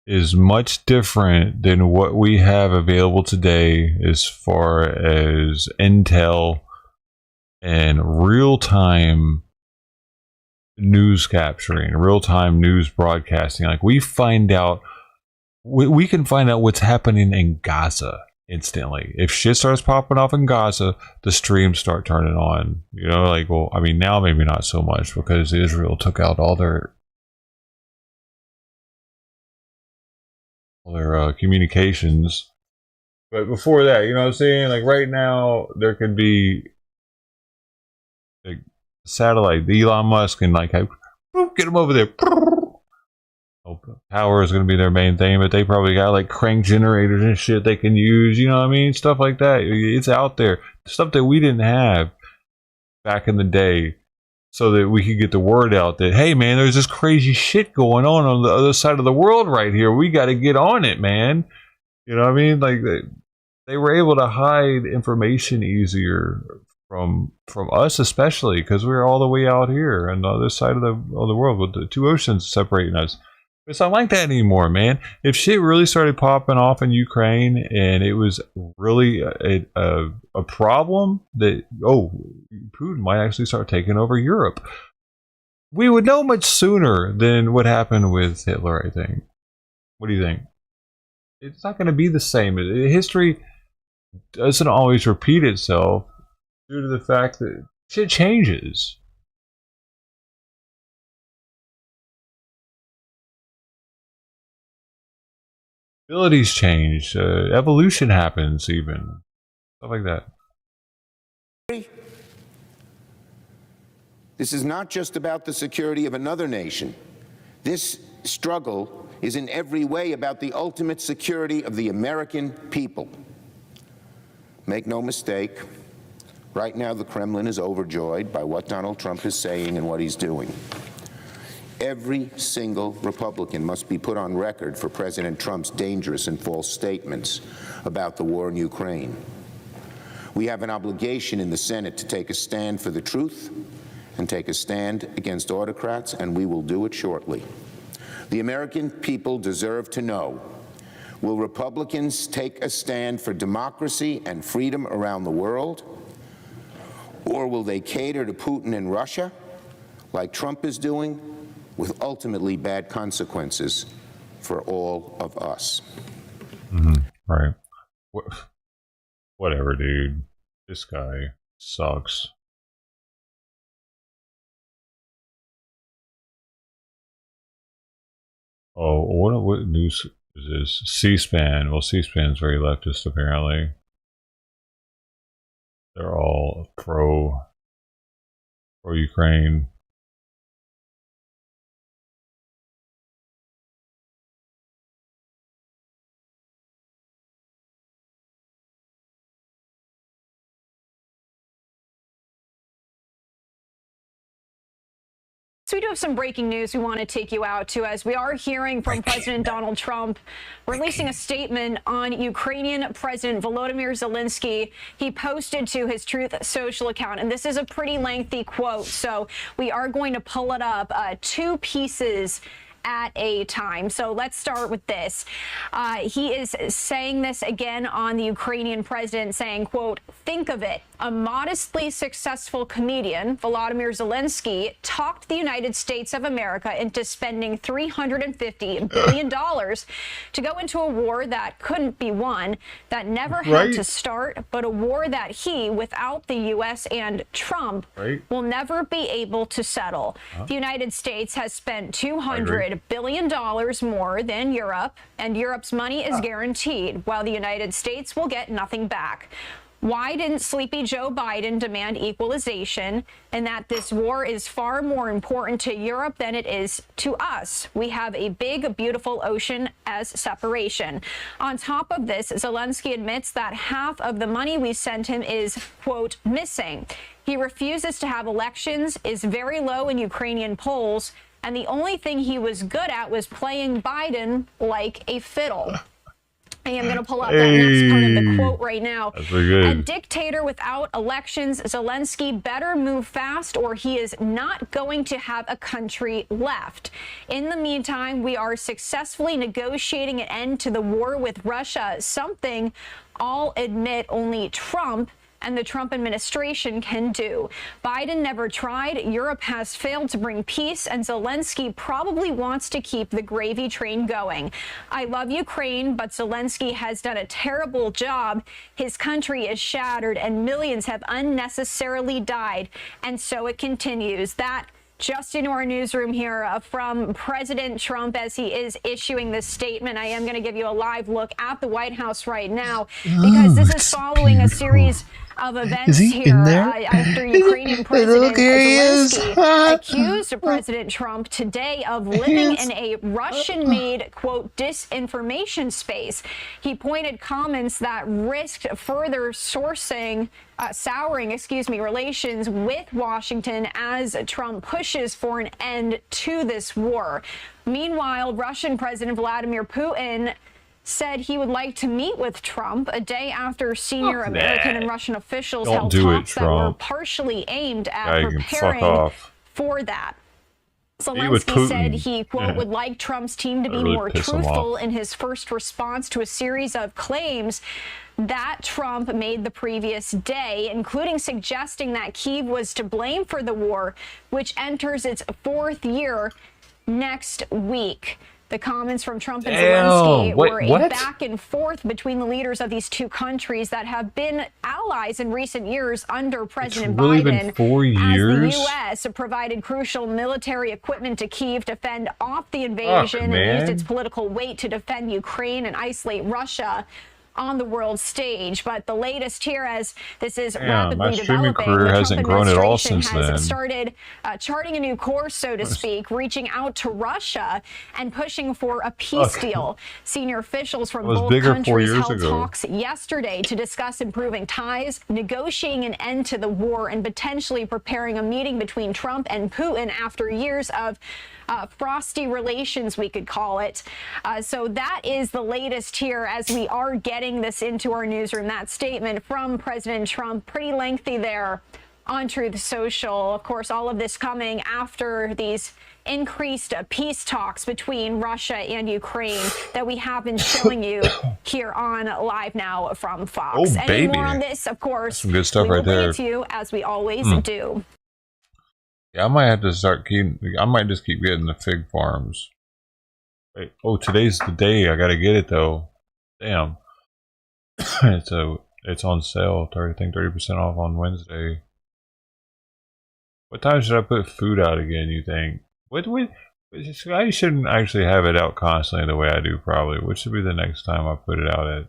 is much different than what we have available today as far as intel and real-time news capturing, real-time news broadcasting. Like, we find out, we can find out what's happening in Gaza instantly. If shit starts popping off in Gaza, the streams start turning on. You know, like, well, I mean, now maybe not so much because Israel took out all their communications. But before that, you know what I'm saying? Like, right now, there could be like satellite, Elon Musk, and like, get them over there. Power is going to be their main thing, but they probably got like crank generators and shit they can use, you know what I mean? Stuff like that. It's out there. Stuff that we didn't have back in the day, so that we could get the word out that, hey man, there's this crazy shit going on the other side of the world right here. We got to get on it, man. You know what I mean? Like, they were able to hide information easier from us, especially because we're all the way out here on the other side of the world with the two oceans separating us. It's not like that anymore, man. If shit really started popping off in Ukraine and it was really a problem that, oh, Putin might actually start taking over Europe, we would know much sooner than what happened with Hitler, I think. What do you think? It's not going to be the same. History doesn't always repeat itself due to the fact that shit changes. Abilities change, evolution happens, even stuff like that. This is not just about the security of another nation. This struggle is in every way about the ultimate security of the American people. Make no mistake, right now the Kremlin is overjoyed by what Donald Trump is saying and what he's doing. Every single Republican must be put on record for President Trump's dangerous and false statements about the war in Ukraine. We have an obligation in the Senate to take a stand for the truth and take a stand against autocrats, and we will do it shortly. The American people deserve to know, will Republicans take a stand for democracy and freedom around the world, or will they cater to Putin and Russia, like Trump is doing, with ultimately bad consequences for all of us? Right. Whatever, dude. This guy sucks. Oh, what news is this? C-SPAN. Well, C-SPAN's very leftist, apparently. They're all pro-Ukraine. So we do have some breaking news we want to take you out to, as we are hearing from President Donald Trump releasing a statement on Ukrainian President Volodymyr Zelensky. He posted to his Truth Social account, and this is a pretty lengthy quote, so we are going to pull it up, two pieces at a time. So let's start with this. He is saying this again on the Ukrainian president, saying, quote, "Think of it. A modestly successful comedian, Volodymyr Zelensky, talked the United States of America into spending $350 billion to go into a war that couldn't be won, that never had to start, but a war that he, without the U.S. and Trump, will never be able to settle. The United States has spent $200 billion more than Europe, and Europe's money is guaranteed, while the United States will get nothing back. Why didn't sleepy Joe Biden demand equalization, and that this war is far more important to Europe than it is to us? We have a big, beautiful ocean as separation." On top of this, Zelensky admits that half of the money we sent him is, quote, missing. He refuses to have elections, is very low in Ukrainian polls, and the only thing he was good at was playing Biden like a fiddle. I am going to pull up that next part of the quote right now. That's pretty good. A dictator without elections, Zelensky better move fast or he is not going to have a country left. In the meantime, we are successfully negotiating an end to the war with Russia, something I'll admit only Trump and the Trump administration can do. Biden never tried, Europe has failed to bring peace, and Zelensky probably wants to keep the gravy train going. I love Ukraine, but Zelensky has done a terrible job. His country is shattered and millions have unnecessarily died, and so it continues. That just into our newsroom here from President Trump as he is issuing this statement. I am going to give you a live look at the White House right now because this is following a series of events here after Ukrainian President Zelensky accused President Trump today of living in a Russian-made, quote, disinformation space. He pointed comments that risked further souring relations with Washington as Trump pushes for an end to this war. Meanwhile, Russian President Vladimir Putin said he would like to meet with Trump a day after senior American and Russian officials held talks that were partially aimed at preparing for that. Zelensky said he, quote, would like Trump's team to be more truthful in his first response to a series of claims that Trump made the previous day, including suggesting that Kyiv was to blame for the war, which enters its fourth year next week. The comments from Trump and Zelensky were a back and forth between the leaders of these two countries that have been allies in recent years under President Biden. 4 years? As the U.S. provided crucial military equipment to Kyiv to fend off the invasion and used its political weight to defend Ukraine and isolate Russia on the world stage. But the latest here, as this is rapidly developing, career hasn't grown at all since then. Started charting a new course, so to speak, reaching out to Russia and pushing for a peace deal. Senior officials from both countries held talks yesterday to discuss improving ties, negotiating an end to the war, and potentially preparing a meeting between Trump and Putin after years of frosty relations, we could call it. So that is the latest here as we are getting this into our newsroom. That statement from President Trump, pretty lengthy there on Truth Social. Of course, all of this coming after these increased peace talks between Russia and Ukraine that we have been showing you here on Live Now from Fox. Any more on this, of course, some good stuff we will right there. bring it to you as we always do. Yeah, I might have to I might just keep getting the fig farms. Wait, oh, today's the day. I gotta get it though. Damn. It's on sale. I think 30% off on Wednesday. What time should I put food out again, you think? I shouldn't actually have it out constantly the way I do probably. What should be the next time I put it out at?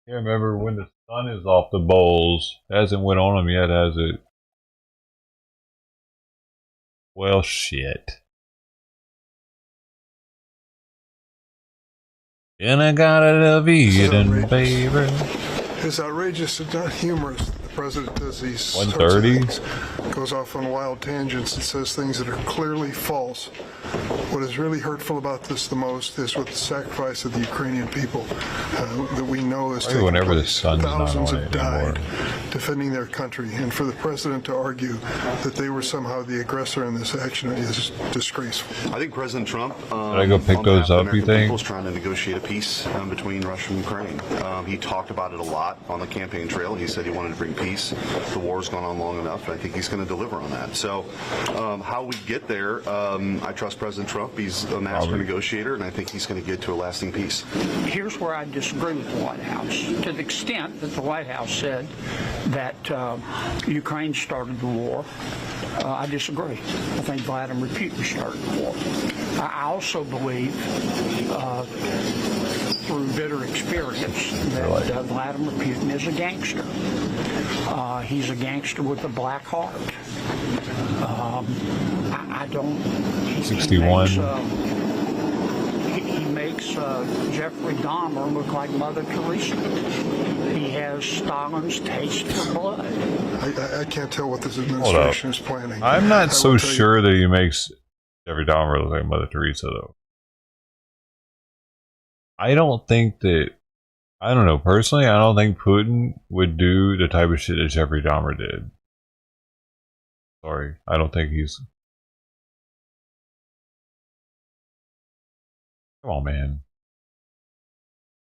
Can't remember when the sun is off the bowls. It hasn't went on them yet, has it? Well, shit. And I gotta love eating, baby. It's outrageous and not humorous. The president does these 130 goes off on wild tangents and says things that are clearly false. What is really hurtful about this the most is with the sacrifice of the Ukrainian people that we know is taking whenever place. the sun's Thousands not on have it died anymore. defending their country, and for the president to argue that they were somehow the aggressor in this action is disgraceful. I think President Trump Did I go pick those up, you think? was trying to negotiate a peace between Russia and Ukraine. He talked about it a lot on the campaign trail. He said he wanted to bring peace. The war's gone on long enough, and I think he's going to deliver on that. So how we get there, I trust President Trump. He's a master negotiator, and I think he's going to get to a lasting peace. Here's where I disagree with the White House. To the extent that the White House said that Ukraine started the war, I disagree. I think Vladimir Putin started the war. I also believe, through bitter experience, that Vladimir Putin is a gangster. He's a gangster with a black heart. I don't... 61. He makes Jeffrey Dahmer look like Mother Teresa. He has Stalin's taste for blood. I can't tell what this administration is planning. I'm not so sure that he makes Jeffrey Dahmer looks like Mother Teresa, though. I don't think that. I don't know. Personally, I don't think Putin would do the type of shit that Jeffrey Dahmer did. Sorry. I don't think he's. Come on, man.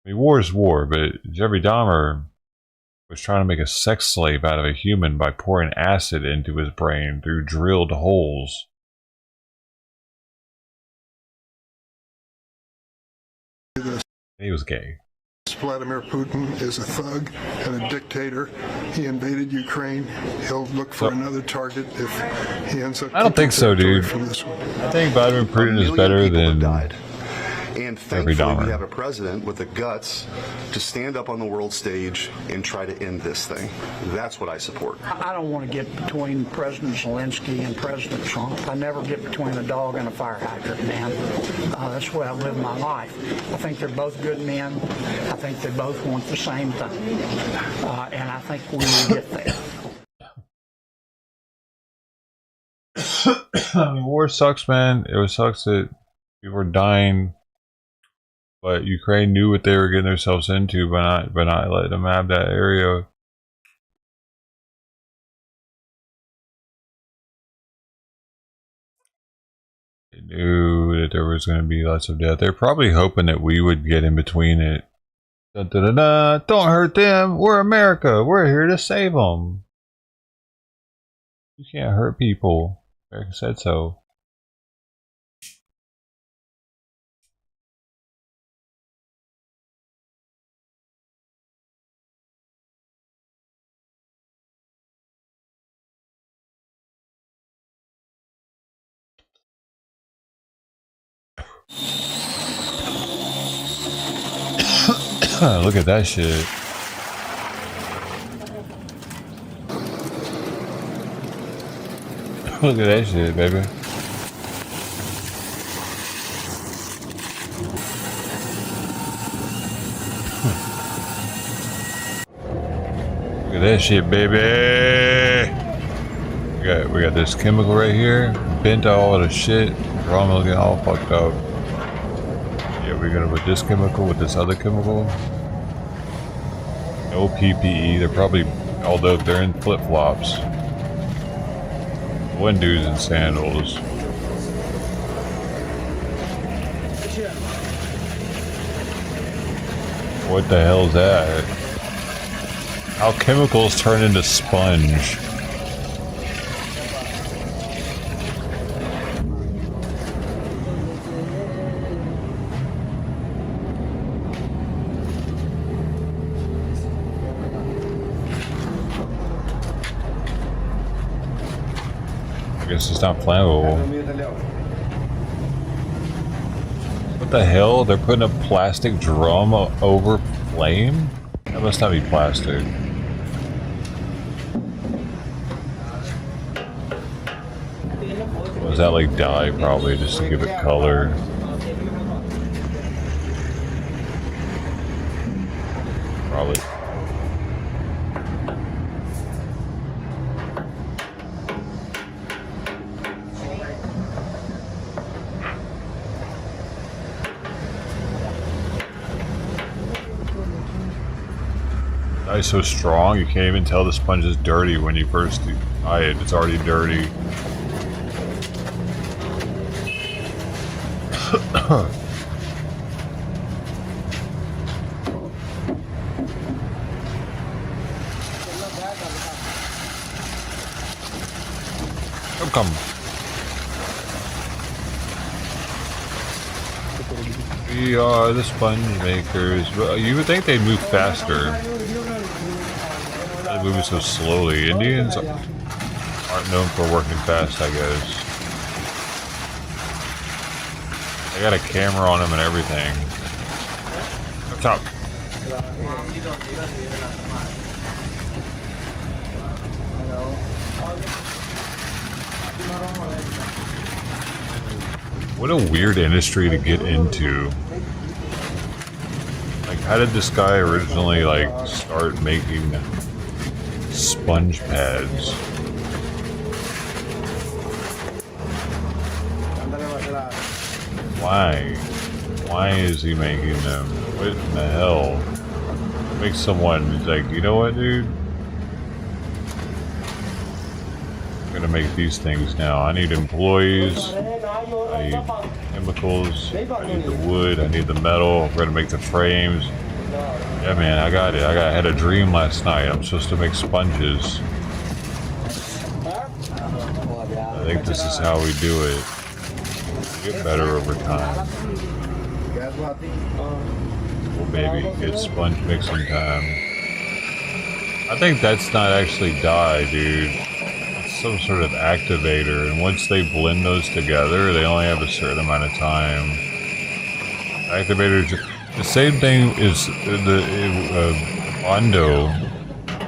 I mean, war is war, but Jeffrey Dahmer was trying to make a sex slave out of a human by pouring acid into his brain through drilled holes. He was gay. Vladimir Putin is a thug and a dictator. He invaded Ukraine. He'll look for another target if he ends up. I don't think so, dude. I think Vladimir Putin is better than. And thankfully, we have a president with the guts to stand up on the world stage and try to end this thing. That's what I support. I don't want to get between President Zelensky and President Trump. I never get between a dog and a fire hydrant, man. That's the way I live my life. I think they're both good men. I think they both want the same thing. And I think we will get there. I mean, war sucks, man. It sucks that people are dying. But Ukraine knew what they were getting themselves into by not letting them have that area. They knew that there was going to be lots of death. They're probably hoping that we would get in between it. Dun, dun, dun, dun. Don't hurt them. We're America. We're here to save them. You can't hurt people. America said so. Look at that shit. Look at that shit, baby. Look at that shit, baby. We got this chemical right here. Bent all the shit. Drama looking all fucked up. Yeah, we're gonna put this chemical with this other chemical. No PPE. They're probably, although they're in flip-flops. One dude's in sandals. What the hell is that? How chemicals turn into sponge? It's not flammable. What the hell? They're putting a plastic drum over flame? That must not be plastic. Was that like dye probably just to give it color? Probably. It's so strong you can't even tell the sponge is dirty when you first eye it. It's already dirty. Come. We are the sponge makers. You would think they'd move faster. They're moving so slowly. Indians aren't known for working fast, I guess. I got a camera on them and everything. Up top. What a weird industry to get into. Like, how did this guy originally, like, start making sponge pads? Why? Why is he making them? What in the hell? Make someone like, you know what, dude? I'm gonna make these things now. I need employees. I need chemicals. I need the wood. I need the metal. We're gonna make the frames. Yeah, man, I got it. I had a dream last night. I'm supposed to make sponges. I think this is how we do it. Get better over time. Well, baby, it's sponge mixing time. I think that's not actually dye, dude. It's some sort of activator, and once they blend those together, they only have a certain amount of time. Activators, the same thing is the Bondo.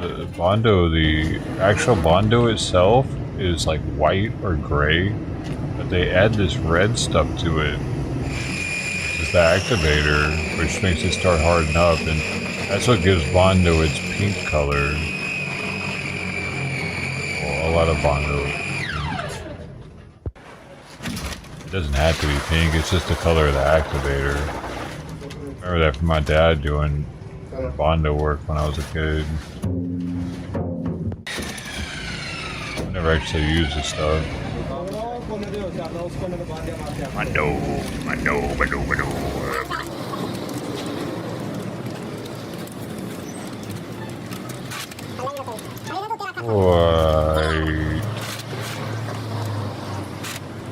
The Bondo, the actual Bondo itself is like white or gray, but they add this red stuff to it. It's the activator, which makes it start hardening up, and that's what gives Bondo its pink color. Well, a lot of Bondo. It doesn't have to be pink, it's just the color of the activator. I remember that from my dad doing Bondo work when I was a kid. I never actually used this stuff. Bondo. Right.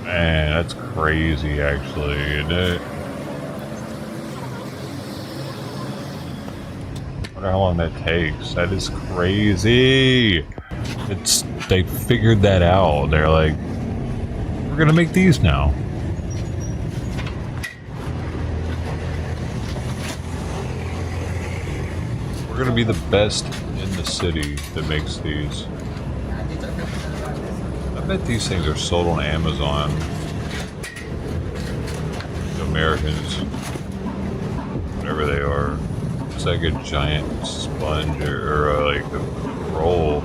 Man, that's crazy actually, isn't it? I wonder how long that takes. That is crazy. They figured that out. They're like, we're gonna make these now. We're gonna be the best in the city that makes these. I bet these things are sold on Amazon. The Americans, whatever they are. It's like a giant sponge or like a roll.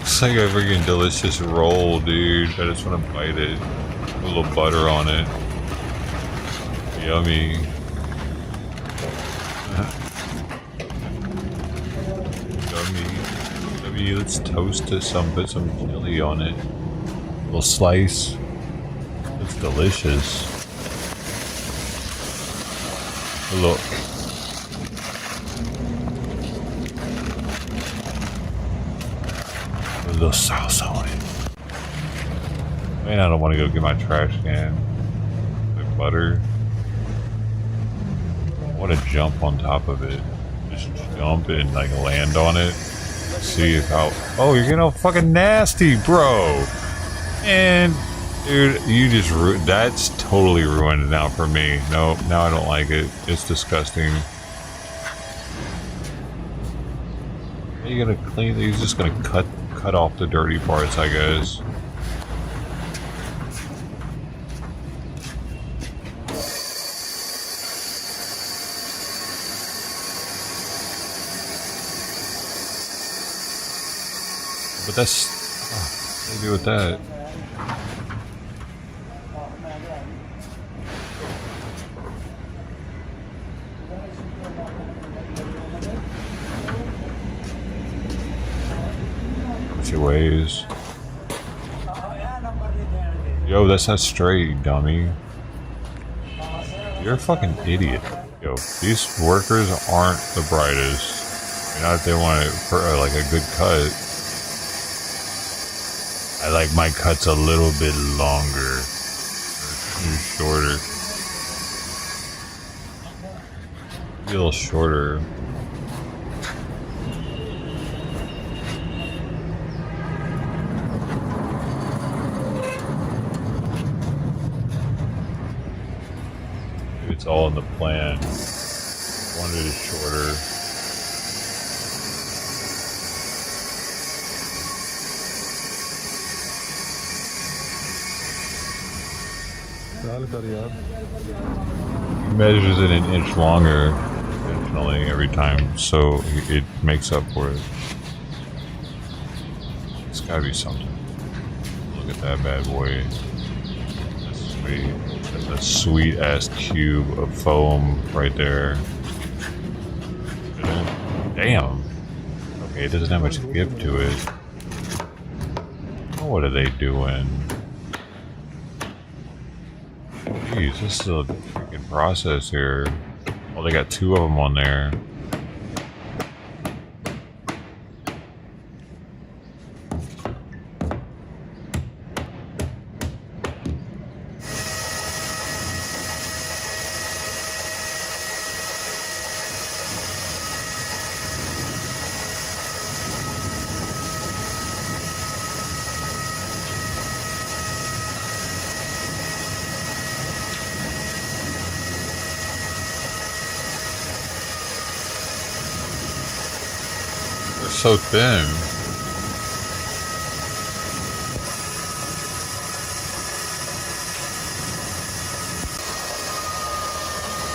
It's like a freaking delicious roll, dude. I just want to bite it. Put a little butter on it. Yummy. Yummy. Let's toast it some, put some chili on it. A little slice. It's delicious. A little. A little salsa on it. Man, I don't want to go get my trash can. Like butter. I want to jump on top of it. Just jump and like land on it. See if how. Oh, you're getting all fucking nasty, bro. And dude, you just that's totally ruined it now for me. No, now I don't like it. It's disgusting. Are you gonna clean? He's just gonna cut off the dirty parts, I guess. But that's what do you do with that? Ways. Yo, that's not straight, dummy. You're a fucking idiot. Yo, these workers aren't the brightest. Not if they want like a good cut. I like my cuts a little bit longer. Or shorter. Maybe a little shorter. It's all in the plan. Wanted it shorter. He measures it an inch longer intentionally every time, so it makes up for it. It's gotta be something. Look at that bad boy. Wait, that's a sweet ass cube of foam right there. Damn. Okay, it doesn't have much give to it. Oh, what are they doing? Jeez, this is a freaking process here. Oh, they got 2 of them on there. So thin.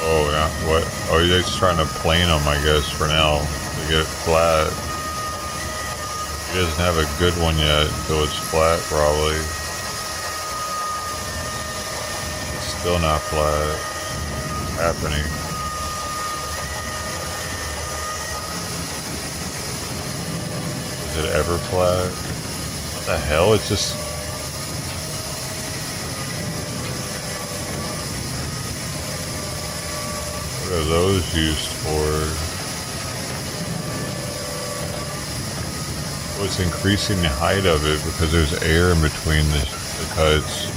Oh yeah, what? Oh, you're just trying to plane them, I guess, for now to get it flat. He doesn't have a good one yet until it's flat, probably. It's still not flat. It's happening. Is it ever flat? What the hell? It's just... What are those used for? Oh, it's increasing the height of it because there's air in between the cuts.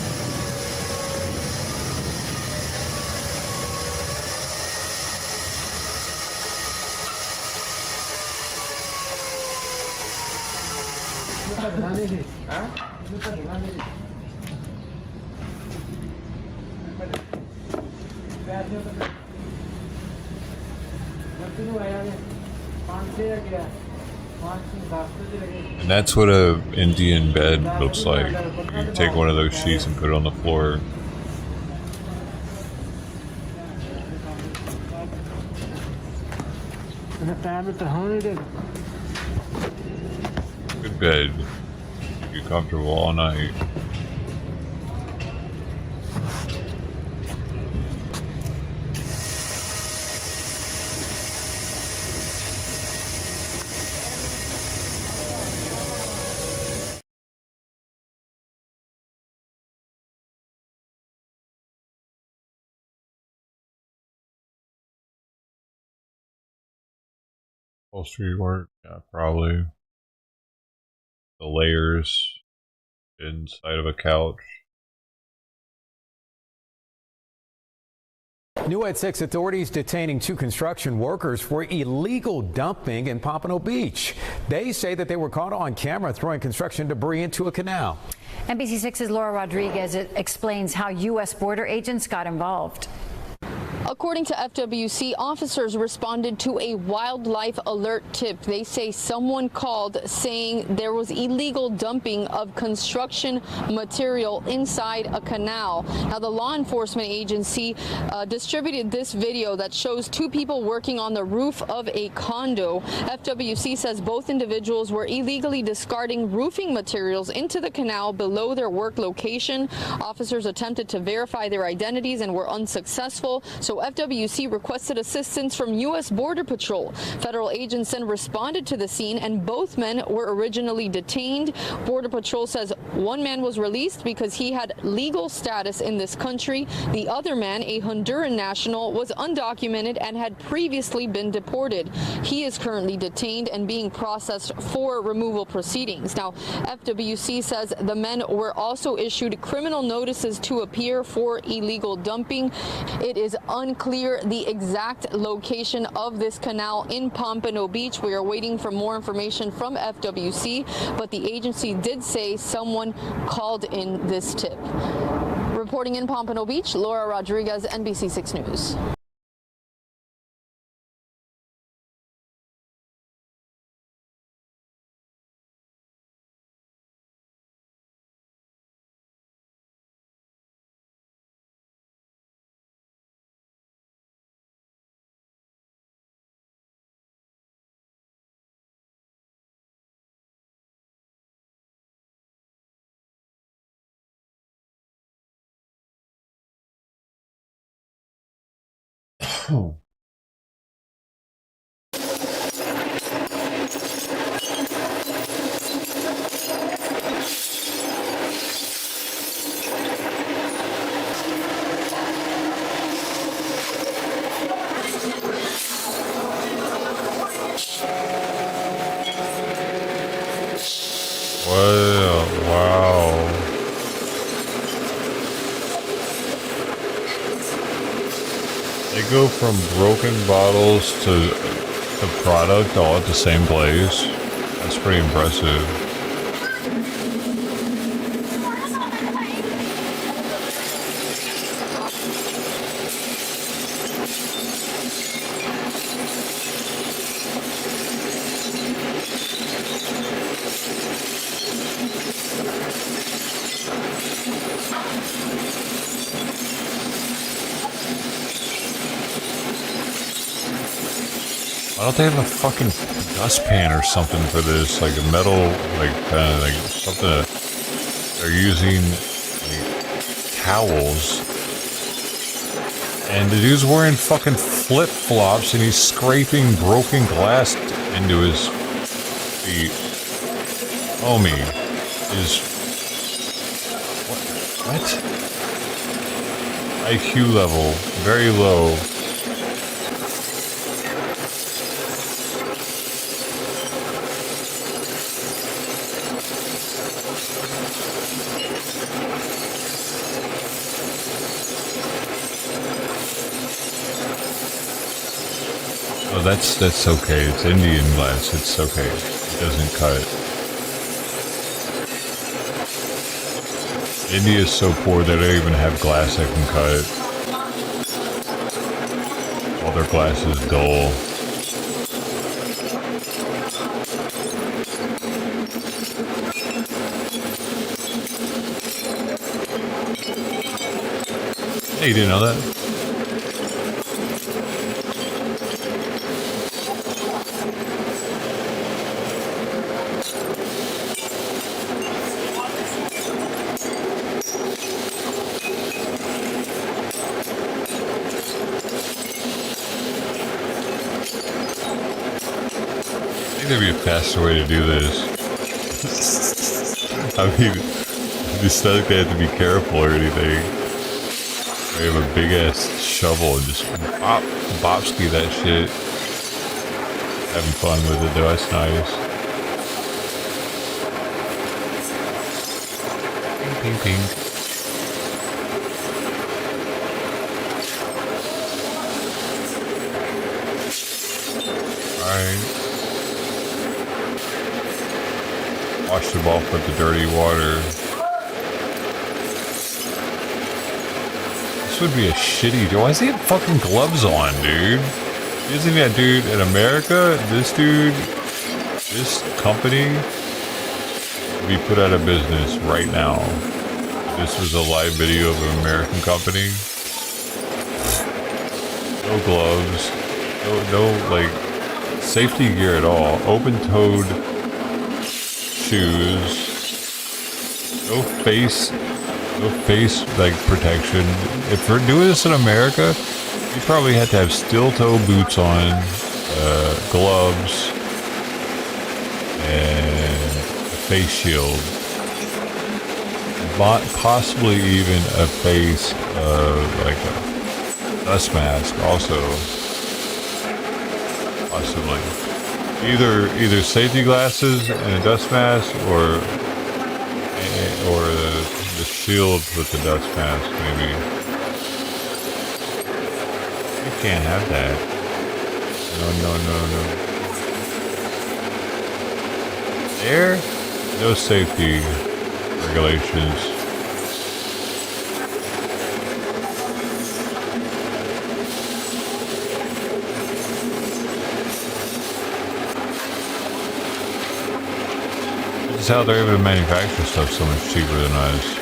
And that's what a Indian bed looks like. You take one of those sheets and put it on the floor. Good bed. You're comfortable all night. Upholstery work, yeah, probably. The layers inside of a couch. New at 6, authorities detaining 2 construction workers for illegal dumping in Pompano Beach. They say that they were caught on camera throwing construction debris into a canal. NBC6's Laura Rodriguez explains how U.S. border agents got involved. According to FWC, officers responded to a wildlife alert tip. They say someone called saying there was illegal dumping of construction material inside a canal. Now, the law enforcement agency distributed this video that shows 2 people working on the roof of a condo. FWC says both individuals were illegally discarding roofing materials into the canal below their work location. Officers attempted to verify their identities and were unsuccessful. So FWC requested assistance from U.S. Border Patrol. Federal agents then responded to the scene, and both men were originally detained. Border Patrol says one man was released because he had legal status in this country. The other man, a Honduran national, was undocumented and had previously been deported. He is currently detained and being processed for removal proceedings. Now, FWC says the men were also issued criminal notices to appear for illegal dumping. It is unclear the exact location of this canal in Pompano Beach. We are waiting for more information from FWC, but the agency did say someone called in this tip. Reporting in Pompano Beach, Laura Rodriguez, NBC6 News. Wow. They go from broken bottles to the product all at the same place. That's pretty impressive. Why don't they have a fucking dustpan or something for this? Like a metal, like kind of like something that they're using like, towels. And the dude's wearing fucking flip-flops and he's scraping broken glass into his feet. Homie is... What? IQ level, very low. Oh, that's okay. It's Indian glass. It's okay. It doesn't cut. India is so poor they don't even have glass that can cut. All their glass is dull. Hey, you didn't know that? There'd be a faster way to do this. I mean, it's not like they have to be careful or anything. They have a big ass shovel and just bopski that shit. Having fun with it though, that's nice. Ping, ping, ping. Alright. Wash them off with the dirty water. This would be a shitty dude. Why does he have fucking gloves on, dude? Isn't that dude in America? This dude, this company would be put out of business right now. This was a live video of an American company. No gloves. No like safety gear at all. Open-toed shoes, no face like protection. If we're doing this in America, you probably have to have steel-toe boots on, gloves, and a face shield. Possibly even a face, like a dust mask also. Possibly. Either safety glasses and a dust mask, or the shield with the dust mask, maybe. You can't have that. No. There, no safety regulations. This is how they're able to manufacture stuff so much cheaper than us.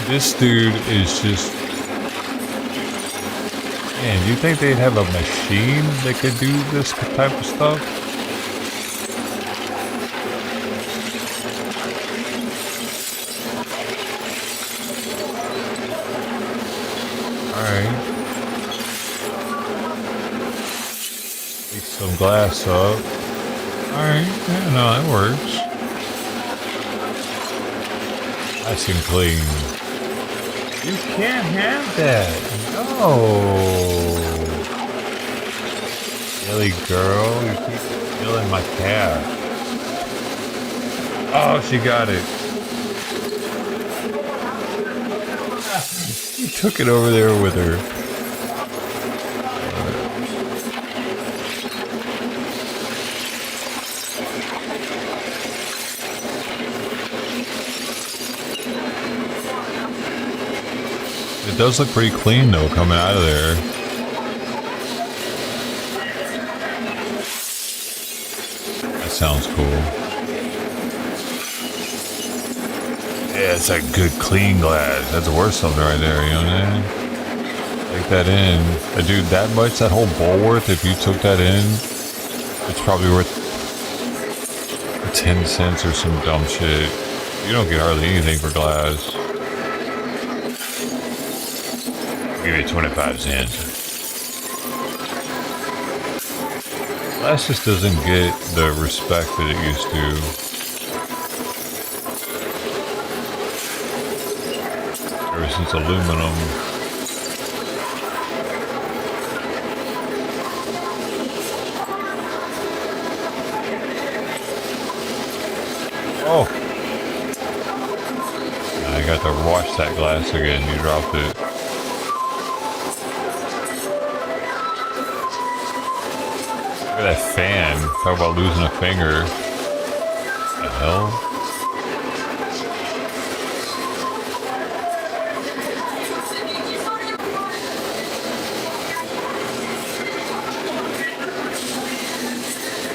This dude is just... Man, you think they'd have a machine that could do this type of stuff? some glass up. Alright, yeah, no, that works. Nice and clean. You can't have that. No. Silly girl, you keep killing my cat. Oh, she got it. She took it over there with her. It does look pretty clean though, coming out of there. That sounds cool. Yeah, it's like good clean glass. That's worth something right there, you know what I'm saying? Take that in. Dude, that much, that whole bowl worth, if you took that in, it's probably worth 10 cents or some dumb shit. You don't get hardly anything for glass. I'll give you 25 cents. Glass just doesn't get the respect that it used to. Ever since aluminum. Oh! I got to wash that glass again. You dropped it. Look at that fan. Talk about losing a finger. What the hell?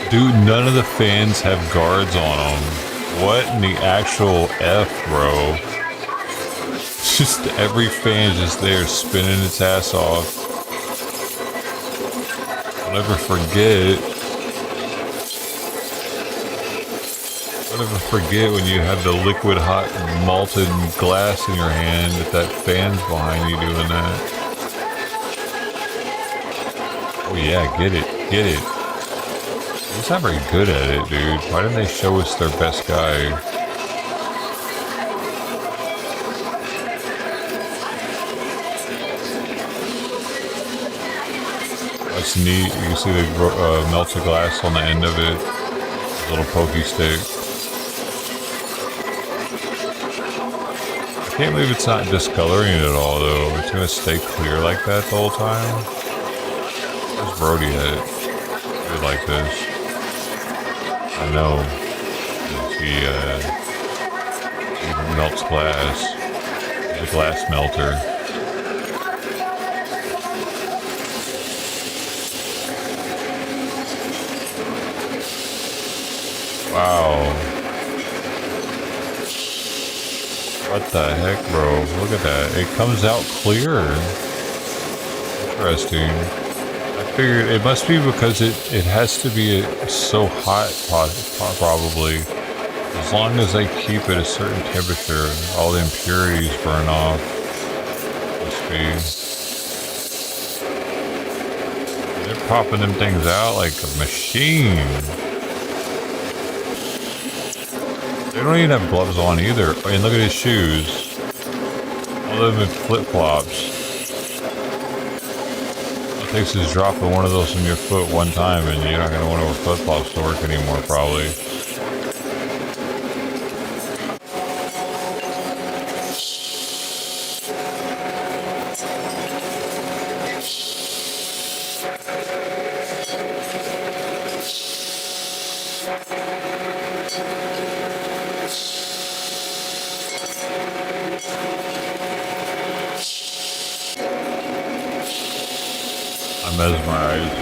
Dude, none of the fans have guards on them. What in the actual F, bro? Just every fan is just there spinning its ass off. Don't ever forget. Don't ever forget when you have the liquid hot malted glass in your hand that fan's behind you doing that. Oh yeah, get it, get it. He's not very good at it, dude. Why didn't they show us their best guy? That's neat. You can see the melted glass on the end of it. A little pokey stick. I can't believe it's not discoloring it at all, though. It's gonna stay clear like that the whole time. Where's Brody at? Good like this. I know. He melts glass. He's a glass melter. Wow. What the heck, bro? Look at that. It comes out clear. Interesting. I figured it must be because it has to be so hot, probably. As long as they keep it a certain temperature, all the impurities burn off. Must be. They're popping them things out like a machine. They don't even have gloves on either. I mean, look at his shoes. All of them in flip-flops. All it takes is dropping one of those from your foot one time and you're not going to want to wear flip-flops to work anymore, probably. Mesmerized.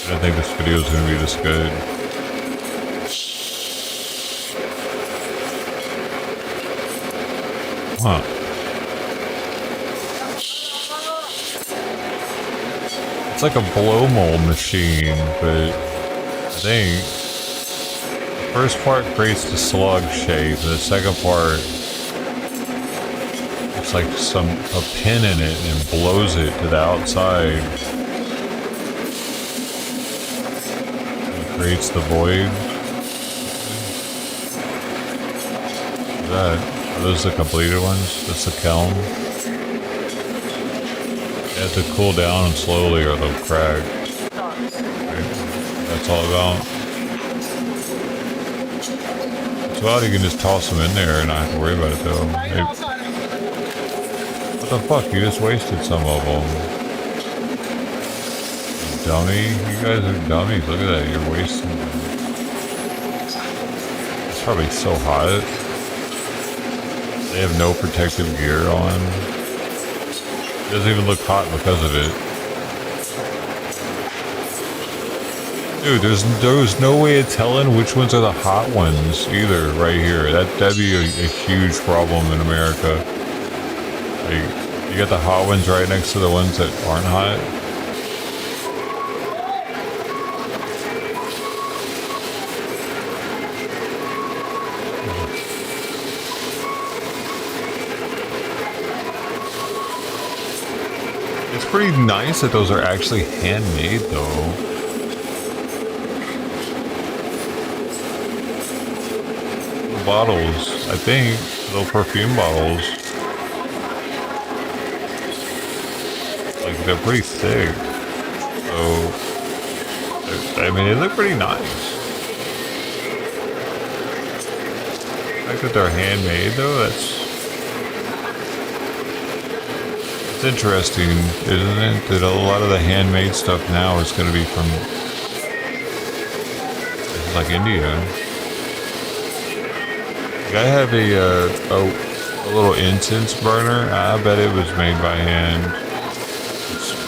I didn't think this video was going to be this good. Huh. It's like a blow mold machine, but I think the first part creates the slug shape, and the second part like a pin in it and blows it to the outside. creates the void. Are those the completed ones? That's the kiln. They have to cool down slowly or they'll crack. Right. That's all about. It's about you can just toss them in there and not have to worry about it though. What the fuck? You just wasted some of them. Dummy. You guys are dummies. Look at that. You're wasting them. It's probably so hot. They have no protective gear on. It doesn't even look hot because of it. Dude, there's no way of telling which ones are the hot ones either right here. That'd be a huge problem in America. Like, you got the hot ones right next to the ones that aren't hot. It's pretty nice that those are actually handmade though. The bottles, I think, little perfume bottles. Like they're pretty thick. So, I mean, they look pretty nice. The fact that they're handmade though, that's interesting, isn't it? That a lot of the handmade stuff now is going to be from places like India. I have a little incense burner. I bet it was made by hand.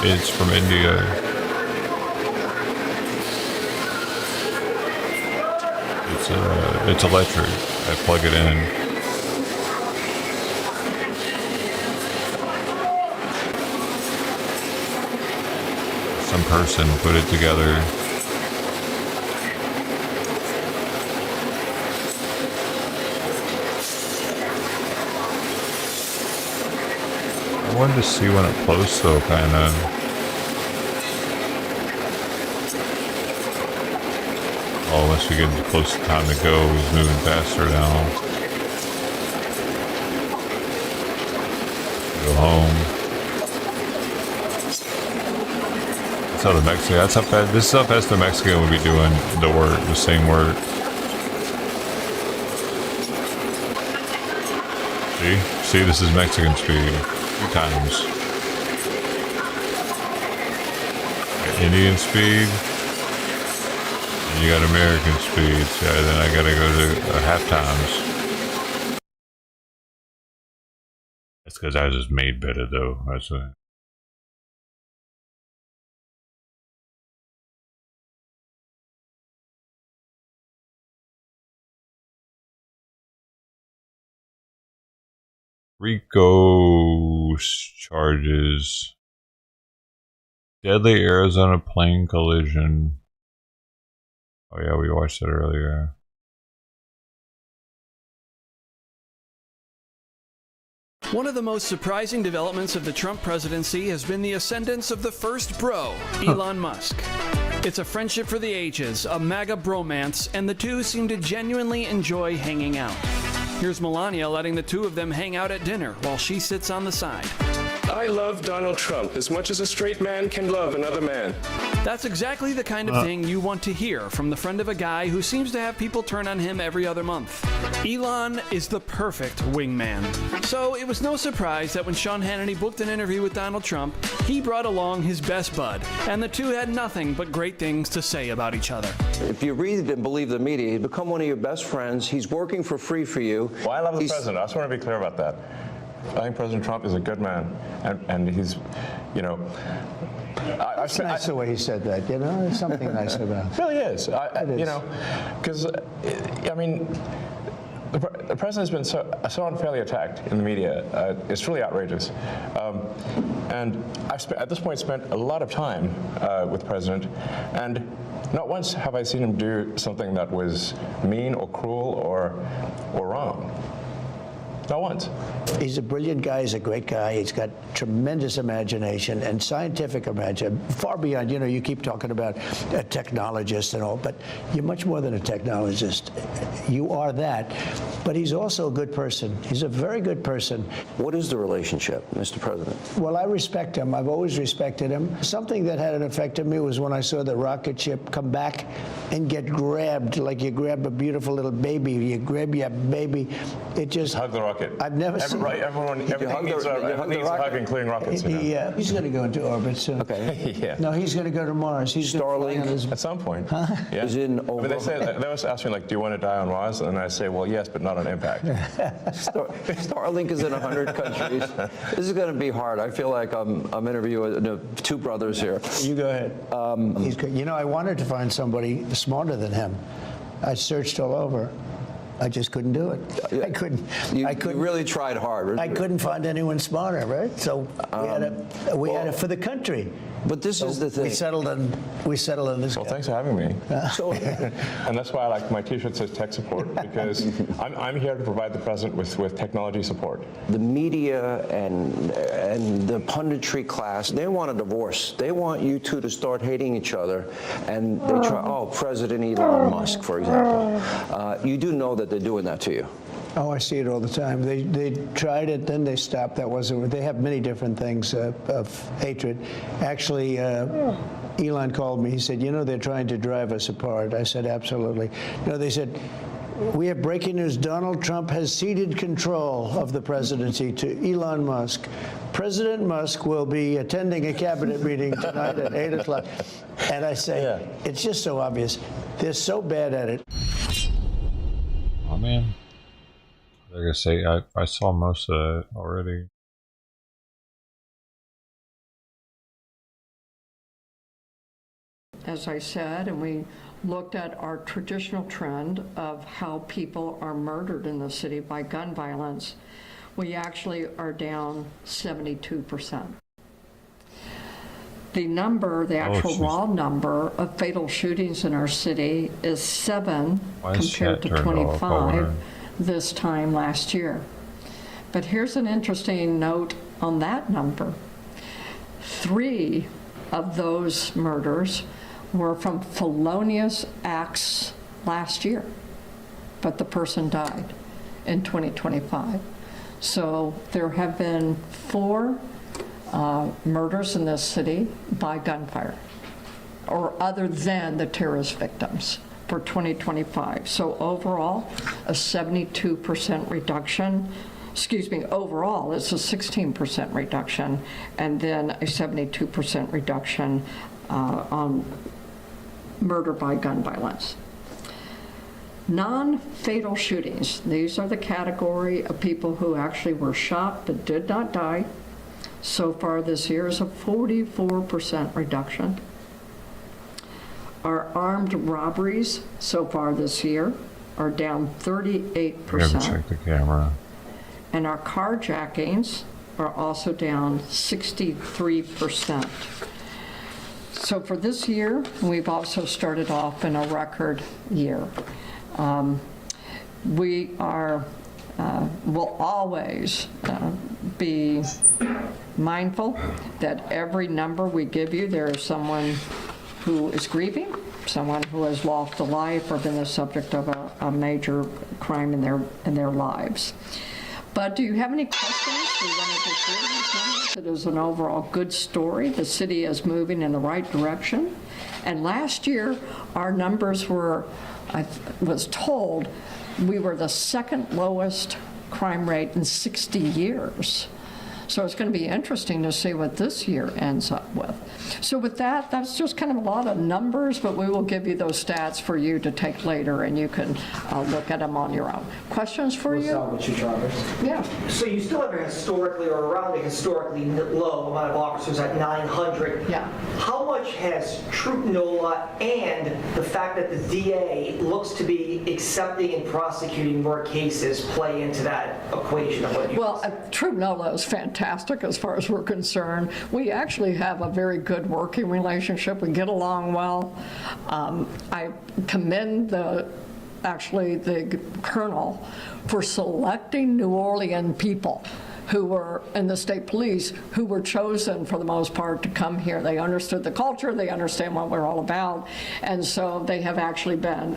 It's from India. It's electric. I plug it in. Some person put it together. I wanted to see when it closed though, kinda. Oh, once we get close to time to go, he's moving faster now. Go home. That's how the Mexican. That's how fast. This is how fast the Mexican would be doing the work, the same work. See, this is Mexican speed. 2 times. Indian speed. And you got American speed. So then I gotta go to half times. That's because I was made better though. That's why. RICO charges. Deadly Arizona plane collision. Oh yeah, we watched it earlier. One of the most surprising developments of the Trump presidency has been the ascendance of the first bro, Elon Musk. It's a friendship for the ages, a MAGA bromance, and the two seem to genuinely enjoy hanging out. Here's Melania letting the two of them hang out at dinner while she sits on the side. I love Donald Trump as much as a straight man can love another man. That's exactly the kind of thing you want to hear from the friend of a guy who seems to have people turn on him every other month. Elon is the perfect wingman. So it was no surprise that when Sean Hannity booked an interview with Donald Trump, he brought along his best bud, and the two had nothing but great things to say about each other. If you read and believe the media, he's become one of your best friends. He's working for free for you. Well, I love the president. I just want to be clear about that. I think President Trump is a good man, and he's, you know. It's nice the way he said that, you know. There's something nice about it. It really is. You know, because I mean, the president has been so unfairly attacked in the media. It's really outrageous. And I've at this point spent a lot of time with the president, and not once have I seen him do something that was mean or cruel or wrong. Not once. He's a brilliant guy. He's a great guy. He's got tremendous imagination and scientific imagination, far beyond, you keep talking about a technologist and all, but you're much more than a technologist. You are that. But he's also a good person. He's a very good person. What is the relationship, Mr. President? Well, I respect him. I've always respected him. Something that had an effect on me was when I saw the rocket ship come back and get grabbed like you grab a beautiful little baby. You grab your baby. It just hug the rocket. I've never seen everything needs a hug, including rockets. He's going to go into orbit soon. Okay. Yeah. No, he's going to go to Mars. He's Starlink at some point. Huh? Yeah. Is in over. They always ask me, like, do you want to die on Mars? And I say, well, yes, but not on impact. Starlink is in 100 countries. This is going to be hard. I feel like I'm interviewing two brothers here. You go ahead. He's good. I wanted to find somebody smarter than him. I searched all over. I just couldn't do it. I couldn't. You really tried hard. I couldn't find anyone smarter, right? So we had it for the country. But this is the thing. We settled on this. Well, thanks for having me. And that's why my T-shirt says tech support, because I'm here to provide the president with technology support. The media and the punditry class, they want a divorce. They want you two to start hating each other, and they try. Oh, President Elon Musk, for example. You do know that they're doing that to you. Oh, I see it all the time. They tried it, then they stopped. That wasn't. They have many different things of hatred. Actually, Elon called me. He said, they're trying to drive us apart. I said, absolutely. No, they said, we have breaking news. Donald Trump has ceded control of the presidency to Elon Musk. President Musk will be attending a cabinet meeting tonight at 8 o'clock. And I say, it's just so obvious. They're so bad at it. Oh, man. Like I say, I saw most of it already. As I said, and we looked at our traditional trend of how people are murdered in the city by gun violence, we actually are down 72%. The actual raw number of fatal shootings in our city is 7 compared to 25 this time last year. But here's an interesting note on that number. 3 of those murders were from felonious acts last year, but the person died in 2025. So there have been 4 murders in this city by gunfire, or other than the terrorist victims, for 2025. So overall, a 72% reduction. Excuse me, overall, it's a 16% reduction, and then a 72% reduction on murder by gun violence. Non-fatal shootings, these are the category of people who actually were shot but did not die. So far this year is a 44% reduction. Our armed robberies so far this year are down 38%. You have to check the camera. And our carjackings are also down 63%. So for this year, we've also started off in a record year. We are, will always be mindful that every number we give you, there is someone who is grieving, someone who has lost a life or been the subject of a major crime in their lives. But do you have any questions? We wanted to share these numbers. It is an overall good story. The city is moving in the right direction. And last year, our numbers were, I was told, we were the second lowest crime rate in 60 years. So it's going to be interesting to see what this year ends up with. So with that, that's just kind of a lot of numbers, but we will give you those stats for you to take later, and you can look at them on your own. Questions for you? Yeah. So you still have a historically or around a historically low amount of officers at 900. Yeah. How much has Troop NOLA and the fact that the DA looks to be accepting and prosecuting more cases play into that equation of what you Troop NOLA is fantastic as far as we're concerned. We actually have a very good working relationship. We get along well. I commend the actually the colonel for selecting New Orleans people who were in the state police, who were chosen for the most part to come here. They understood the culture, they understand what we're all about, and so they have actually been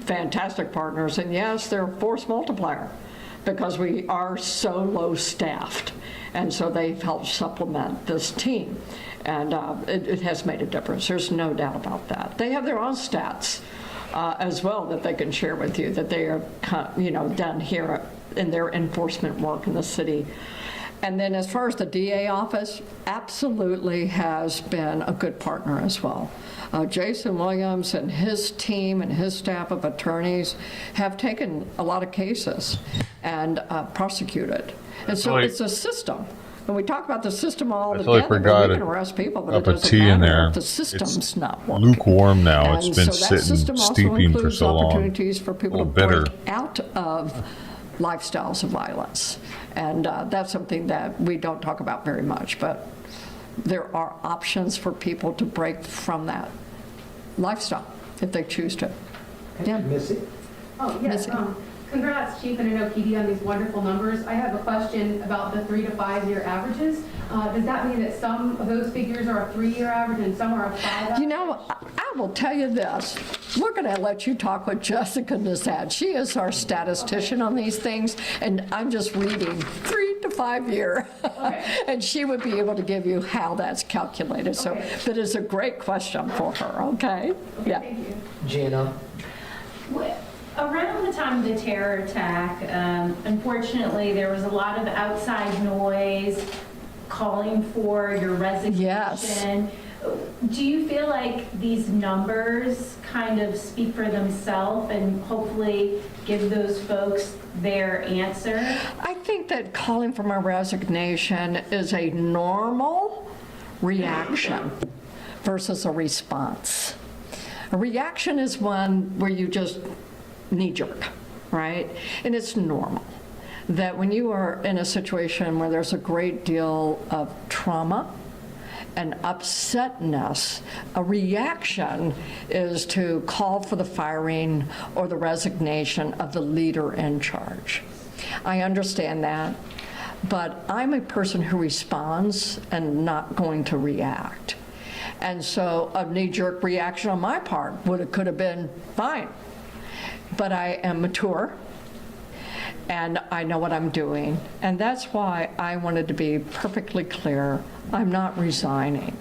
fantastic partners. And yes, they're a force multiplier because we are so low staffed, and so they've helped supplement this team, and it has made a difference. There's no doubt about that. They have their own stats as well that they can share with you that they are, done here in their enforcement work in the city. And then as far as the DA office, absolutely has been a good partner as well. Jason Williams and his team and his staff of attorneys have taken a lot of cases and prosecuted. And so it's a system. And we talk about the system all the time. We can arrest people, but it doesn't matter if the system's not working. Lukewarm now. It's been so sitting, steeping for so long. Opportunities for people to break out of lifestyles of violence. And that's something that we don't talk about very much, but there are options for people to break from that lifestyle if they choose to. Yeah. Missy? Oh, yes. Congrats, Chief and NOPD, on these wonderful numbers. I have a question about the 3 to 5 year averages. Does that mean that some of those figures are a 3-year average and some are a 5 average? You know, I will tell you this. We're going to let you talk with Jessica Nassad. She is our statistician on these things, and I'm just reading 3 to 5 year. Okay. And she would be able to give you how that's calculated. So that is a great question for her, okay? Yeah. Thank you. Gina? Around the time of the terror attack, unfortunately, there was a lot of outside noise calling for your resignation. Yes. Do you feel like these numbers kind of speak for themselves and hopefully give those folks their answer? I think that calling for my resignation is a normal reaction versus a response. A reaction is one where you just knee-jerk, right? And it's normal that when you are in a situation where there's a great deal of trauma and upsetness, a reaction is to call for the firing or the resignation of the leader in charge. I understand that, but I'm a person who responds and not going to react. And so a knee-jerk reaction on my part could have been fine. But I am mature, and I know what I'm doing. And that's why I wanted to be perfectly clear. I'm not resigning.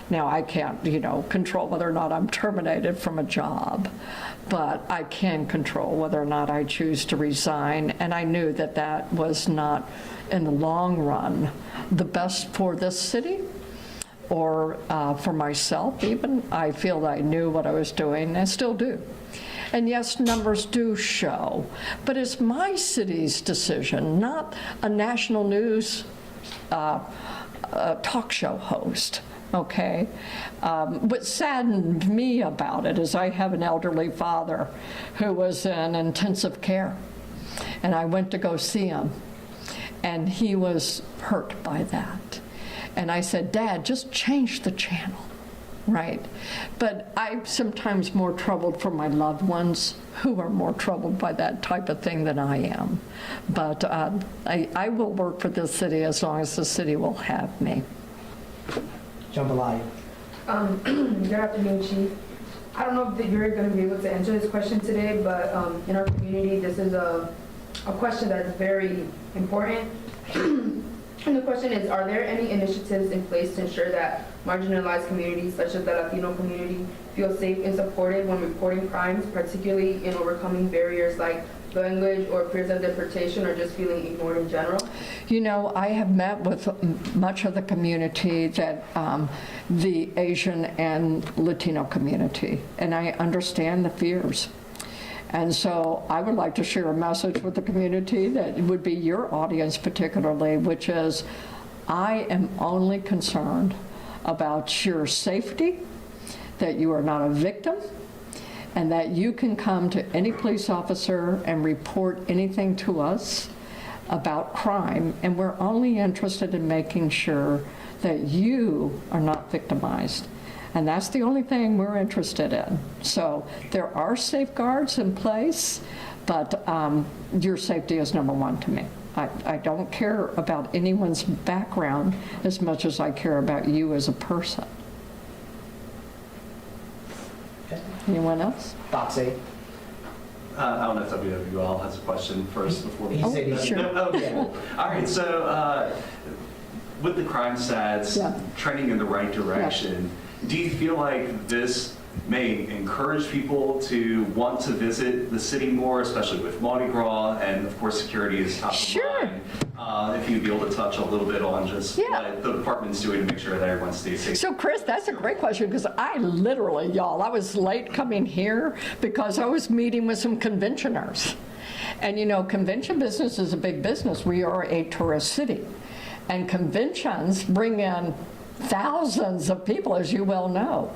Now, I can't, control whether or not I'm terminated from a job, but I can control whether or not I choose to resign. And I knew that that was not, in the long run, the best for this city or for myself even. I feel that I knew what I was doing, and I still do. And yes, numbers do show, but it's my city's decision, not a national news talk show host, okay? What saddened me about it is I have an elderly father who was in intensive care, and I went to go see him, and he was hurt by that. And I said, Dad, just change the channel. Right. But I'm sometimes more troubled for my loved ones who are more troubled by that type of thing than I am. But I will work for this city as long as the city will have me. Jambalaya. Good afternoon, Chief. I don't know if you're going to be able to answer this question today, but in our community, this is a question that is very important. And the question is, are there any initiatives in place to ensure that marginalized communities, such as the Latino community, feel safe and supported when reporting crimes, particularly in overcoming barriers like language or fears of deportation or just feeling ignored in general? I have met with much of the community, that the Asian and Latino community, and I understand the fears. And so I would like to share a message with the community that would be your audience particularly, which is I am only concerned about your safety, that you are not a victim, and that you can come to any police officer and report anything to us about crime, and we're only interested in making sure that you are not victimized. And that's the only thing we're interested in. So there are safeguards in place, but your safety is number one to me. I don't care about anyone's background as much as I care about you as a person. Okay. Anyone else? Foxy. I don't know if WWL has a question first before we... Sure. Okay. All right, so with the crime stats trending in the right direction, do you feel like this may encourage people to want to visit the city more, especially with Mardi Gras, and of course security is top of mind? If you'd be able to touch a little bit on just what the department's doing to make sure that everyone stays safe. So Chris, that's a great question, because I literally, y'all, I was late coming here because I was meeting with some conventioners. And you know, convention business is a big business. We are a tourist city. And conventions bring in thousands of people, as you well know.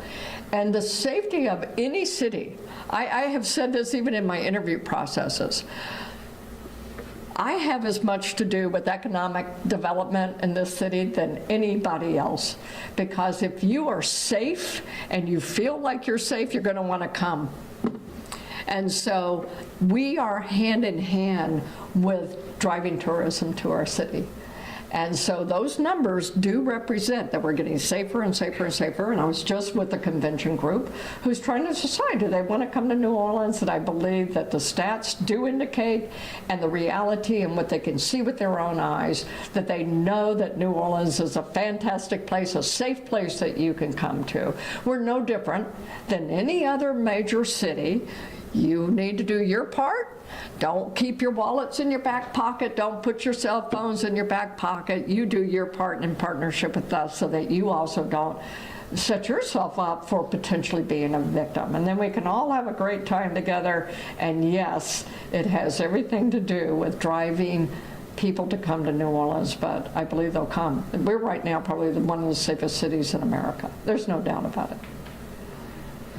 And the safety of any city, I have said this even in my interview processes, I have as much to do with economic development in this city than anybody else. Because if you are safe and you feel like you're safe, you're going to want to come. And so we are hand in hand with driving tourism to our city. And so those numbers do represent that we're getting safer and safer and safer. And I was just with the convention group who's trying to decide, do they want to come to New Orleans? And I believe that the stats do indicate, and the reality and what they can see with their own eyes, that they know that New Orleans is a fantastic place, a safe place that you can come to. We're no different than any other major city. You need to do your part. Don't keep your wallets in your back pocket. Don't put your cell phones in your back pocket. You do your part in partnership with us so that you also don't set yourself up for potentially being a victim. And then we can all have a great time together. And yes, it has everything to do with driving people to come to New Orleans, but I believe they'll come. We're right now probably one of the safest cities in America. There's no doubt about it.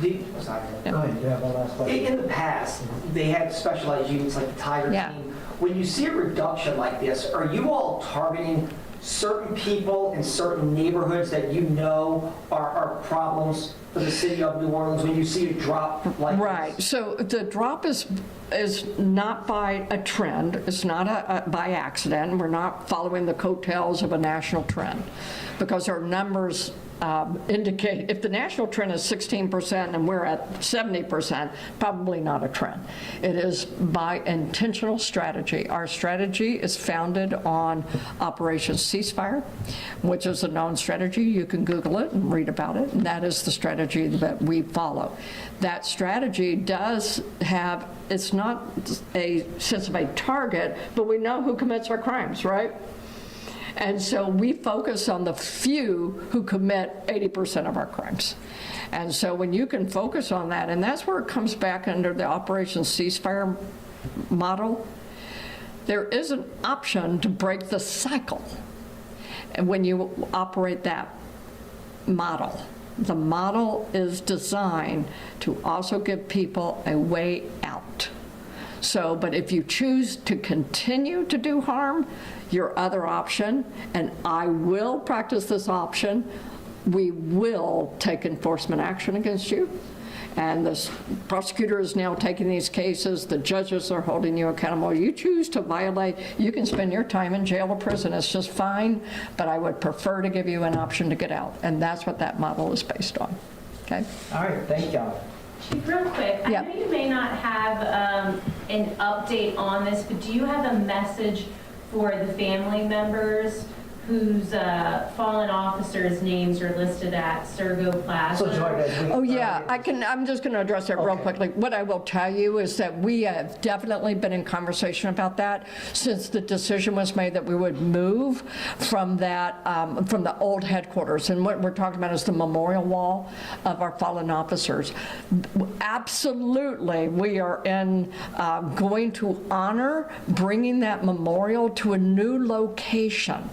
Go ahead, you have one last question. In the past, they had specialized units like the Tiger Team. When you see a reduction like this, are you all targeting certain people in certain neighborhoods that you know are problems for the city of New Orleans when you see a drop like this? Right. So the drop is not by a trend. It's not by accident. We're not following the coattails of a national trend, because our numbers indicate if the national trend is 16% and we're at 70%, probably not a trend. It is by intentional strategy. Our strategy is founded on Operation Ceasefire, which is a known strategy. You can Google it and read about it, and that is the strategy that we follow. That strategy does have, it's not a sense of a target, but we know who commits our crimes, right? And so we focus on the few who commit 80% of our crimes. And so when you can focus on that, and that's where it comes back under the Operation Ceasefire model, there is an option to break the cycle. And when you operate that model, the model is designed to also give people a way out. So, but if you choose to continue to do harm, your other option, and I will practice this option, we will take enforcement action against you. And the prosecutor is now taking these cases. The judges are holding you accountable. You choose to violate, you can spend your time in jail or prison. It's just fine, but I would prefer to give you an option to get out. And that's what that model is based on. Okay? All right, thank you. Chief, real quick, I know you may not have an update on this, but do you have a message for the family members whose fallen officers' names are listed at Sergo Plaza? Oh yeah, I'm just going to address that real quickly. What I will tell you is that we have definitely been in conversation about that since the decision was made that we would move from that, from the old headquarters. And what we're talking about is the memorial wall of our fallen officers. Absolutely, we are going to honor bringing that memorial to a new location.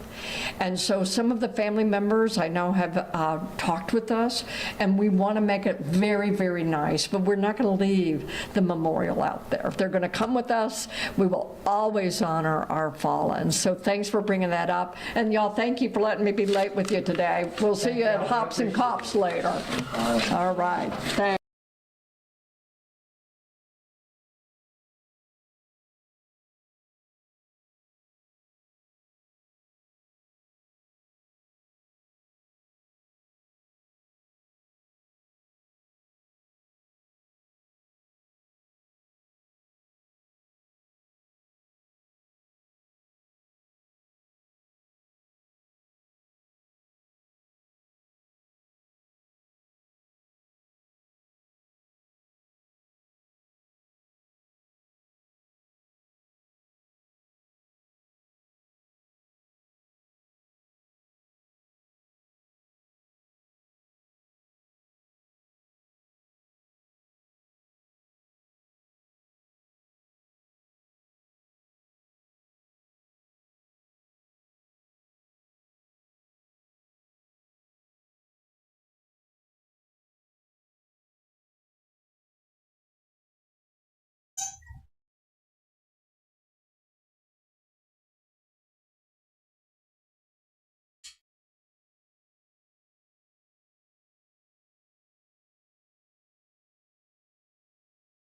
And so some of the family members I know have talked with us, and we want to make it very, very nice, but we're not going to leave the memorial out there. If they're going to come with us, we will always honor our fallen. So thanks for bringing that up. And y'all, thank you for letting me be late with you today. We'll see you at Hops and Cops later. All right. Thanks.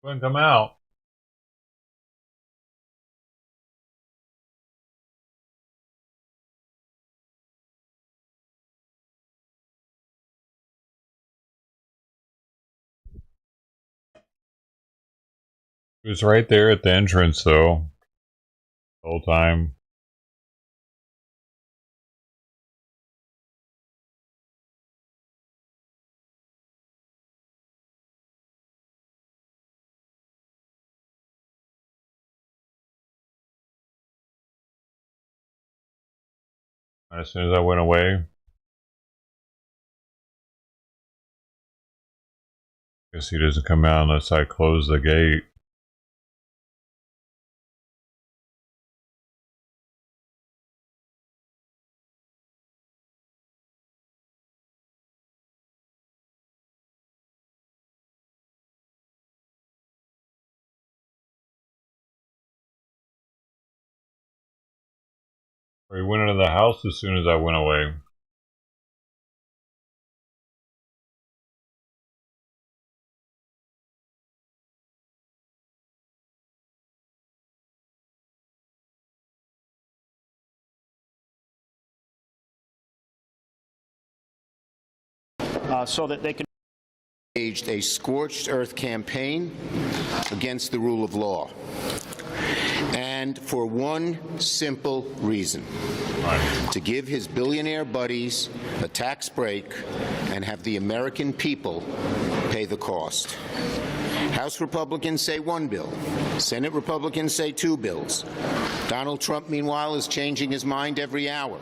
Wouldn't come out. It was right there at the entrance, though, the whole time. As soon as I went away, guess he doesn't come out unless I close the gate. Or he went into the house as soon as I went away. So that they can Staged a scorched earth campaign against the rule of law. And for one simple reason, to give his billionaire buddies a tax break and have the American people pay the cost. House Republicans say one bill. Senate Republicans say two bills. Donald Trump, meanwhile, is changing his mind every hour.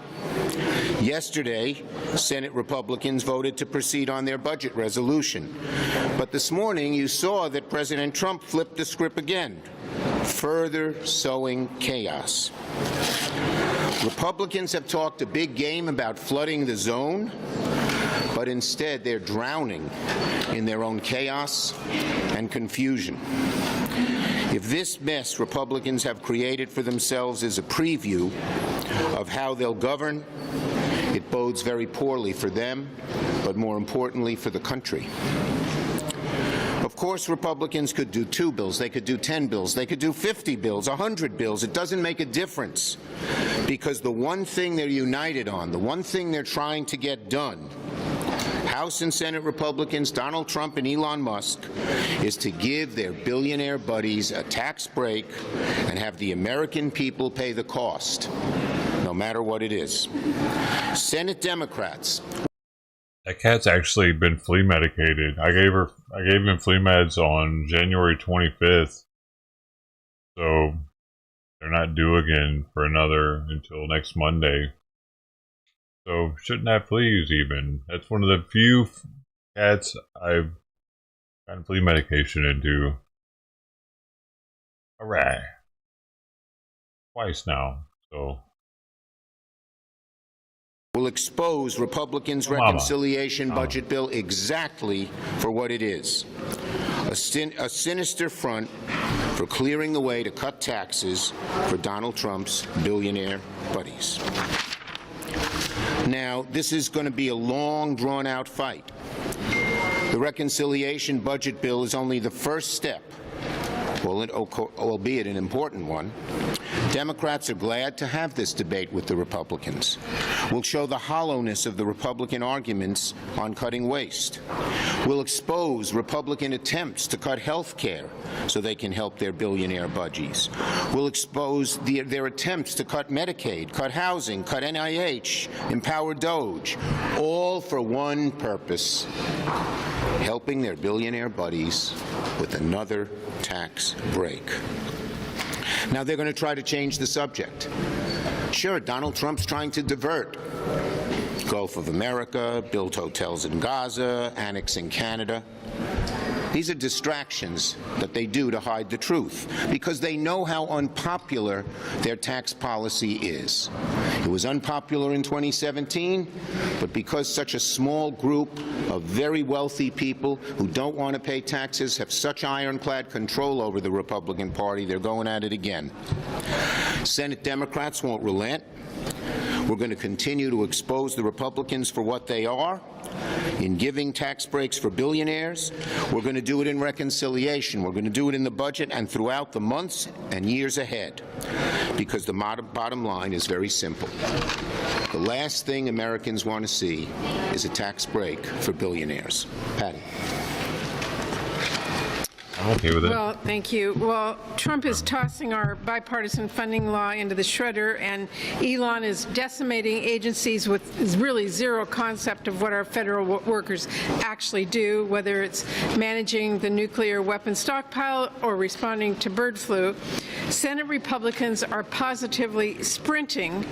Yesterday, Senate Republicans voted to proceed on their budget resolution. But this morning, you saw that President Trump flipped the script again, further sowing chaos. Republicans have talked a big game about flooding the zone, but instead they're drowning in their own chaos and confusion. If this mess Republicans have created for themselves is a preview of how they'll govern, it bodes very poorly for them, but more importantly for the country. Of course, Republicans could do 2 bills, they could do 10 bills, they could do 50 bills, 100 bills. It doesn't make a difference, because the one thing they're united on, the one thing they're trying to get done, House and Senate Republicans, Donald Trump and Elon Musk, is to give their billionaire buddies a tax break and have the American people pay the cost, no matter what it is. Senate Democrats. That cat's actually been flea medicated. I gave him flea meds on January 25th. So they're not due again for another until next Monday. So shouldn't have fleas even. That's one of the few cats I've gotten flea medication into. Alright. Twice now. So will expose Republicans' reconciliation budget bill exactly for what it is, a sinister front for clearing the way to cut taxes for Donald Trump's billionaire buddies. Now, this is going to be a long, drawn-out fight. The reconciliation budget bill is only the first step, albeit an important one. Democrats are glad to have this debate with the Republicans. We'll show the hollowness of the Republican arguments on cutting waste. We'll expose Republican attempts to cut health care so they can help their billionaire budgies. We'll expose their attempts to cut Medicaid, cut housing, cut NIH, empower DOGE, all for one purpose: helping their billionaire buddies with another tax break. Now they're going to try to change the subject. Sure, Donald Trump's trying to divert. Gulf of America, build hotels in Gaza, annexing Canada. These are distractions that they do to hide the truth, because they know how unpopular their tax policy is. It was unpopular in 2017, but because such a small group of very wealthy people who don't want to pay taxes have such ironclad control over the Republican Party, they're going at it again. Senate Democrats won't relent. We're going to continue to expose the Republicans for what they are in giving tax breaks for billionaires. We're going to do it in reconciliation. We're going to do it in the budget and throughout the months and years ahead, because the bottom line is very simple. The last thing Americans want to see is a tax break for billionaires. Patty. I'm okay with it. Well, thank you. Well, Trump is tossing our bipartisan funding law into the shredder, and Elon is decimating agencies with really zero concept of what our federal workers actually do, whether it's managing the nuclear weapon stockpile or responding to bird flu. Senate Republicans are positively sprinting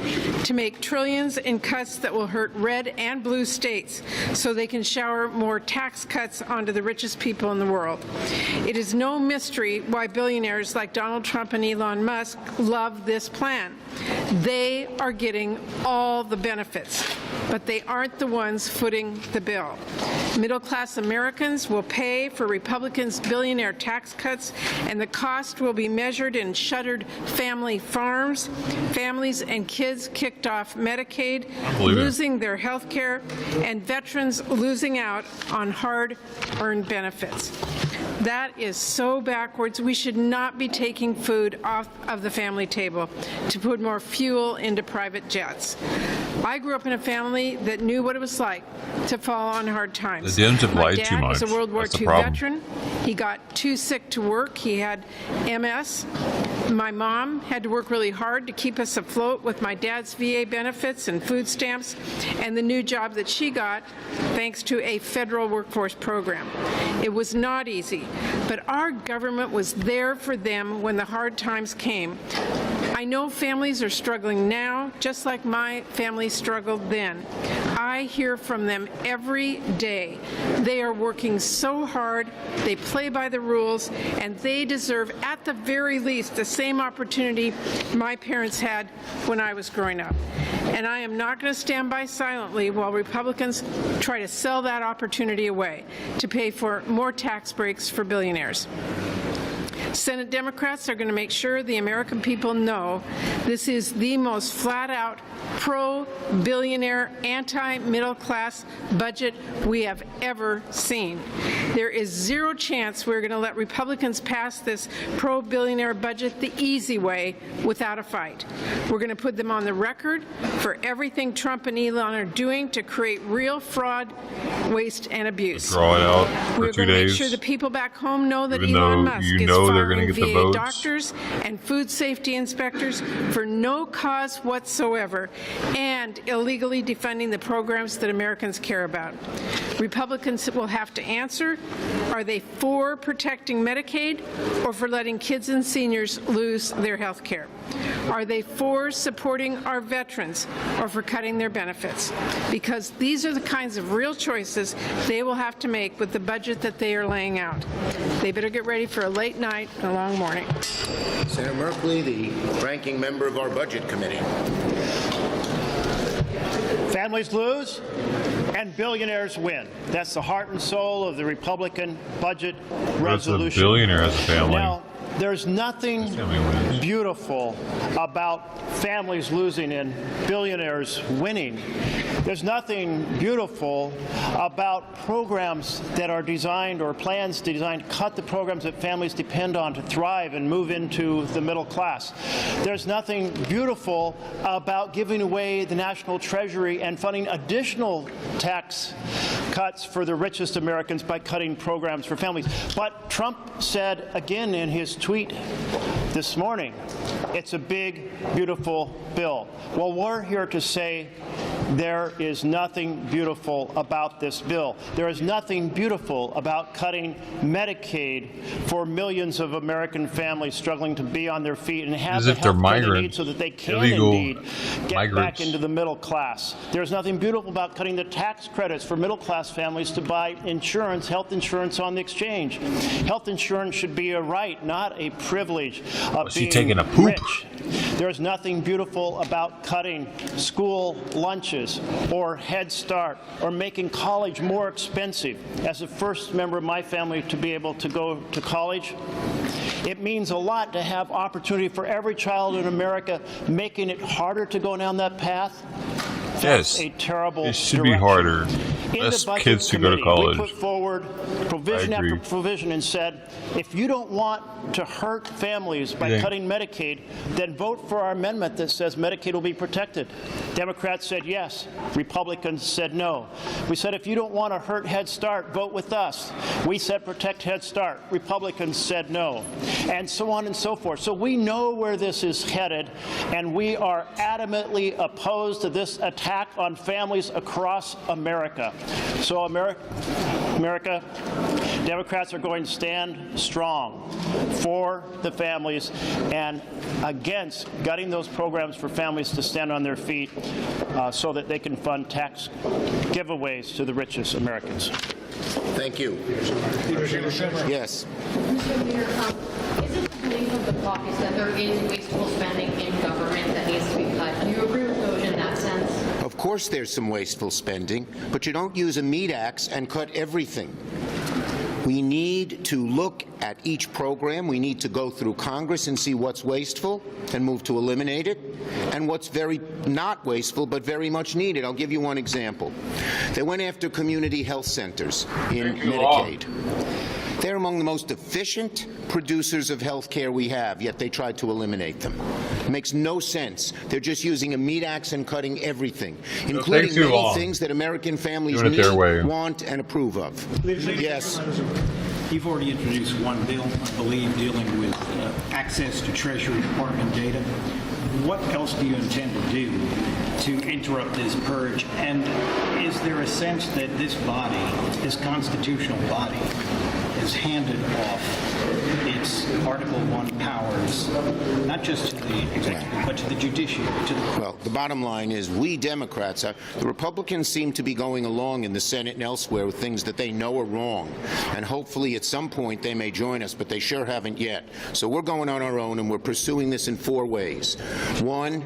to make trillions in cuts that will hurt red and blue states so they can shower more tax cuts onto the richest people in the world. It is no mystery why billionaires like Donald Trump and Elon Musk love this plan. They are getting all the benefits, but they aren't the ones footing the bill. Middle-class Americans will pay for Republicans' billionaire tax cuts, and the cost will be measured in shuttered family farms, families and kids kicked off Medicaid, losing their health care, and veterans losing out on hard-earned benefits. That is so backwards. We should not be taking food off of the family table to put more fuel into private jets. I grew up in a family that knew what it was like to fall on hard times. The Dems have lied too much. My dad was a World War That's II veteran. He got too sick to work. He had MS. My mom had to work really hard to keep us afloat with my dad's VA benefits and food stamps and the new job that she got thanks to a federal workforce program. It was not easy, but our government was there for them when the hard times came. I know families are struggling now, just like my family struggled then. I hear from them every day. They are working so hard, they play by the rules, and they deserve, at the very least, the same opportunity my parents had when I was growing up. And I am not going to stand by silently while Republicans try to sell that opportunity away to pay for more tax breaks for billionaires. Senate Democrats are going to make sure the American people know this is the most flat-out pro-billionaire, anti-middle-class budget we have ever seen. There is zero chance we're going to let Republicans pass this pro-billionaire budget the easy way without a fight. We're going to put them on the record for everything Trump and Elon are doing to create real fraud, waste, and abuse. Draw it out for We're 2 going to make days. sure the people back home know that Even Elon though Musk you is know they're gonna firing get the VA votes. doctors and food safety inspectors for no cause whatsoever, and illegally defunding the programs that Americans care about. Republicans will have to answer, are they for protecting Medicaid or for letting kids and seniors lose their health care? Are they for supporting our veterans or for cutting their benefits? Because these are the kinds of real choices they will have to make with the budget that they are laying out. They better get ready for a late night and a long morning. Senator Merkley, the ranking member of our Budget Committee. Families lose and billionaires win. That's the heart and soul of the Republican budget resolution. A billionaire has a family. Now, there's nothing beautiful about families losing and billionaires winning. There's nothing beautiful about programs that are designed or plans designed to cut the programs that families depend on to thrive and move into the middle class. There's nothing beautiful about giving away the national treasury and funding additional tax cuts for the richest Americans by cutting programs for families. But Trump said again in his tweet this morning, it's a big, beautiful bill. Well, we're here to say there is nothing beautiful about this bill. There is nothing beautiful about cutting Medicaid for millions of American families struggling to be on their feet and have the health care they need so that they can indeed get back into the middle class. There's nothing beautiful about cutting the tax credits for middle class families to buy insurance, health insurance on the exchange. Health insurance should be a right, not a privilege of being taking a poop? rich. There's nothing beautiful about cutting school lunches or Head Start or making college more expensive. As the first member of my family to be able to go to college, it means a lot to have opportunity for every child in America. Making it harder to go down that path, yes, a terrible it should direction. be harder. Less kids to go to college. We put forward provision after provision and said, if you don't want to hurt families by cutting Medicaid, then vote for our amendment that says Medicaid will be protected. Democrats said yes. Republicans said no. We said if you don't want to hurt Head Start, vote with us. We said protect Head Start. Republicans said no. And so on and so forth. So we know where this is headed, and we are adamantly opposed to this attack on families across America. So America, Democrats are going to stand strong for the families and against gutting those programs for families to stand on their feet so that they can fund tax giveaways to the richest Americans. Thank you. Yes. Mr. Mayor, is it the belief of the caucus that there is wasteful spending in government that needs to be cut? Do you agree with those in that sense? Of course there's some wasteful spending, but you don't use a meat axe and cut everything. We need to look at each program. We need to go through Congress and see what's wasteful and move to eliminate it, and what's very not wasteful but very much needed. I'll give you one example. They went after community health centers in Medicaid. They're among the most efficient producers of health care we have, yet they tried to eliminate them. It makes no sense. They're just using a meat axe and cutting everything, including many things that American families need, want, and approve of. Yes. You've already introduced one bill, I believe, dealing with access to Treasury Department data. What else do you intend to do to interrupt this purge? And is there a sense that this body, this constitutional body, has handed off its Article I powers, not just to the executive, but to the judiciary, to the court? Well, the bottom line is we Democrats, the Republicans seem to be going along in the Senate and elsewhere with things that they know are wrong. And hopefully at some point they may join us, but they sure haven't yet. So we're going on our own, and we're pursuing this in 4 ways. 1,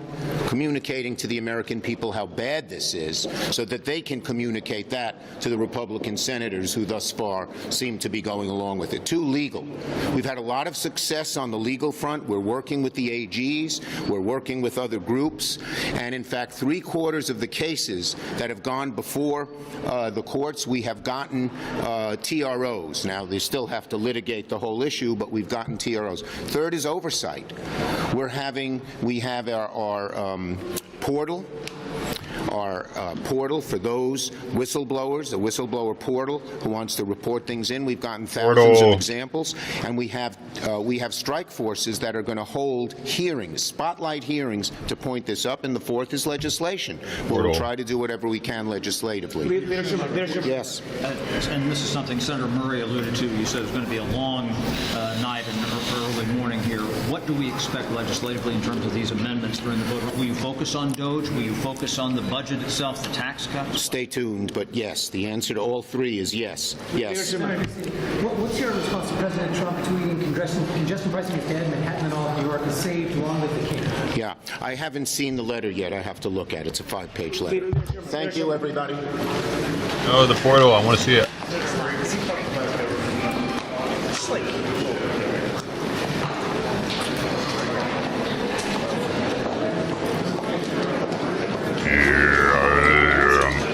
communicating to the American people how bad this is so that they can communicate that to the Republican senators who thus far seem to be going along with it. 2, legal. We've had a lot of success on the legal front. We're working with the AGs. We're working with other groups. And in fact, 3/4 of the cases that have gone before the courts, we have gotten TROs. Now, they still have to litigate the whole issue, but we've gotten TROs. 3rd is oversight. We have our portal. Our portal for those whistleblowers, the whistleblower portal who wants to report things in. We've gotten thousands of examples, and we have strike forces that are going to hold hearings, spotlight hearings, to point this up. And the 4th is legislation. We'll try to do whatever we can legislatively. Yes. And this is something Senator Murray alluded to. You said it's going to be a long night and early morning here. What do we expect legislatively in terms of these amendments during the vote? Will you focus on DOGE? Will you focus on the budget budget itself, the tax cuts? Stay tuned, but yes, the answer to all three is yes. Yes. What's your response to President Trump tweeting congestion pricing is dead, Manhattan and all of New York is saved, long live the king? Yeah, I haven't seen the letter yet. I have to look at it. It's a 5-page letter. Thank you, everybody. Oh, the portal. I want to see it.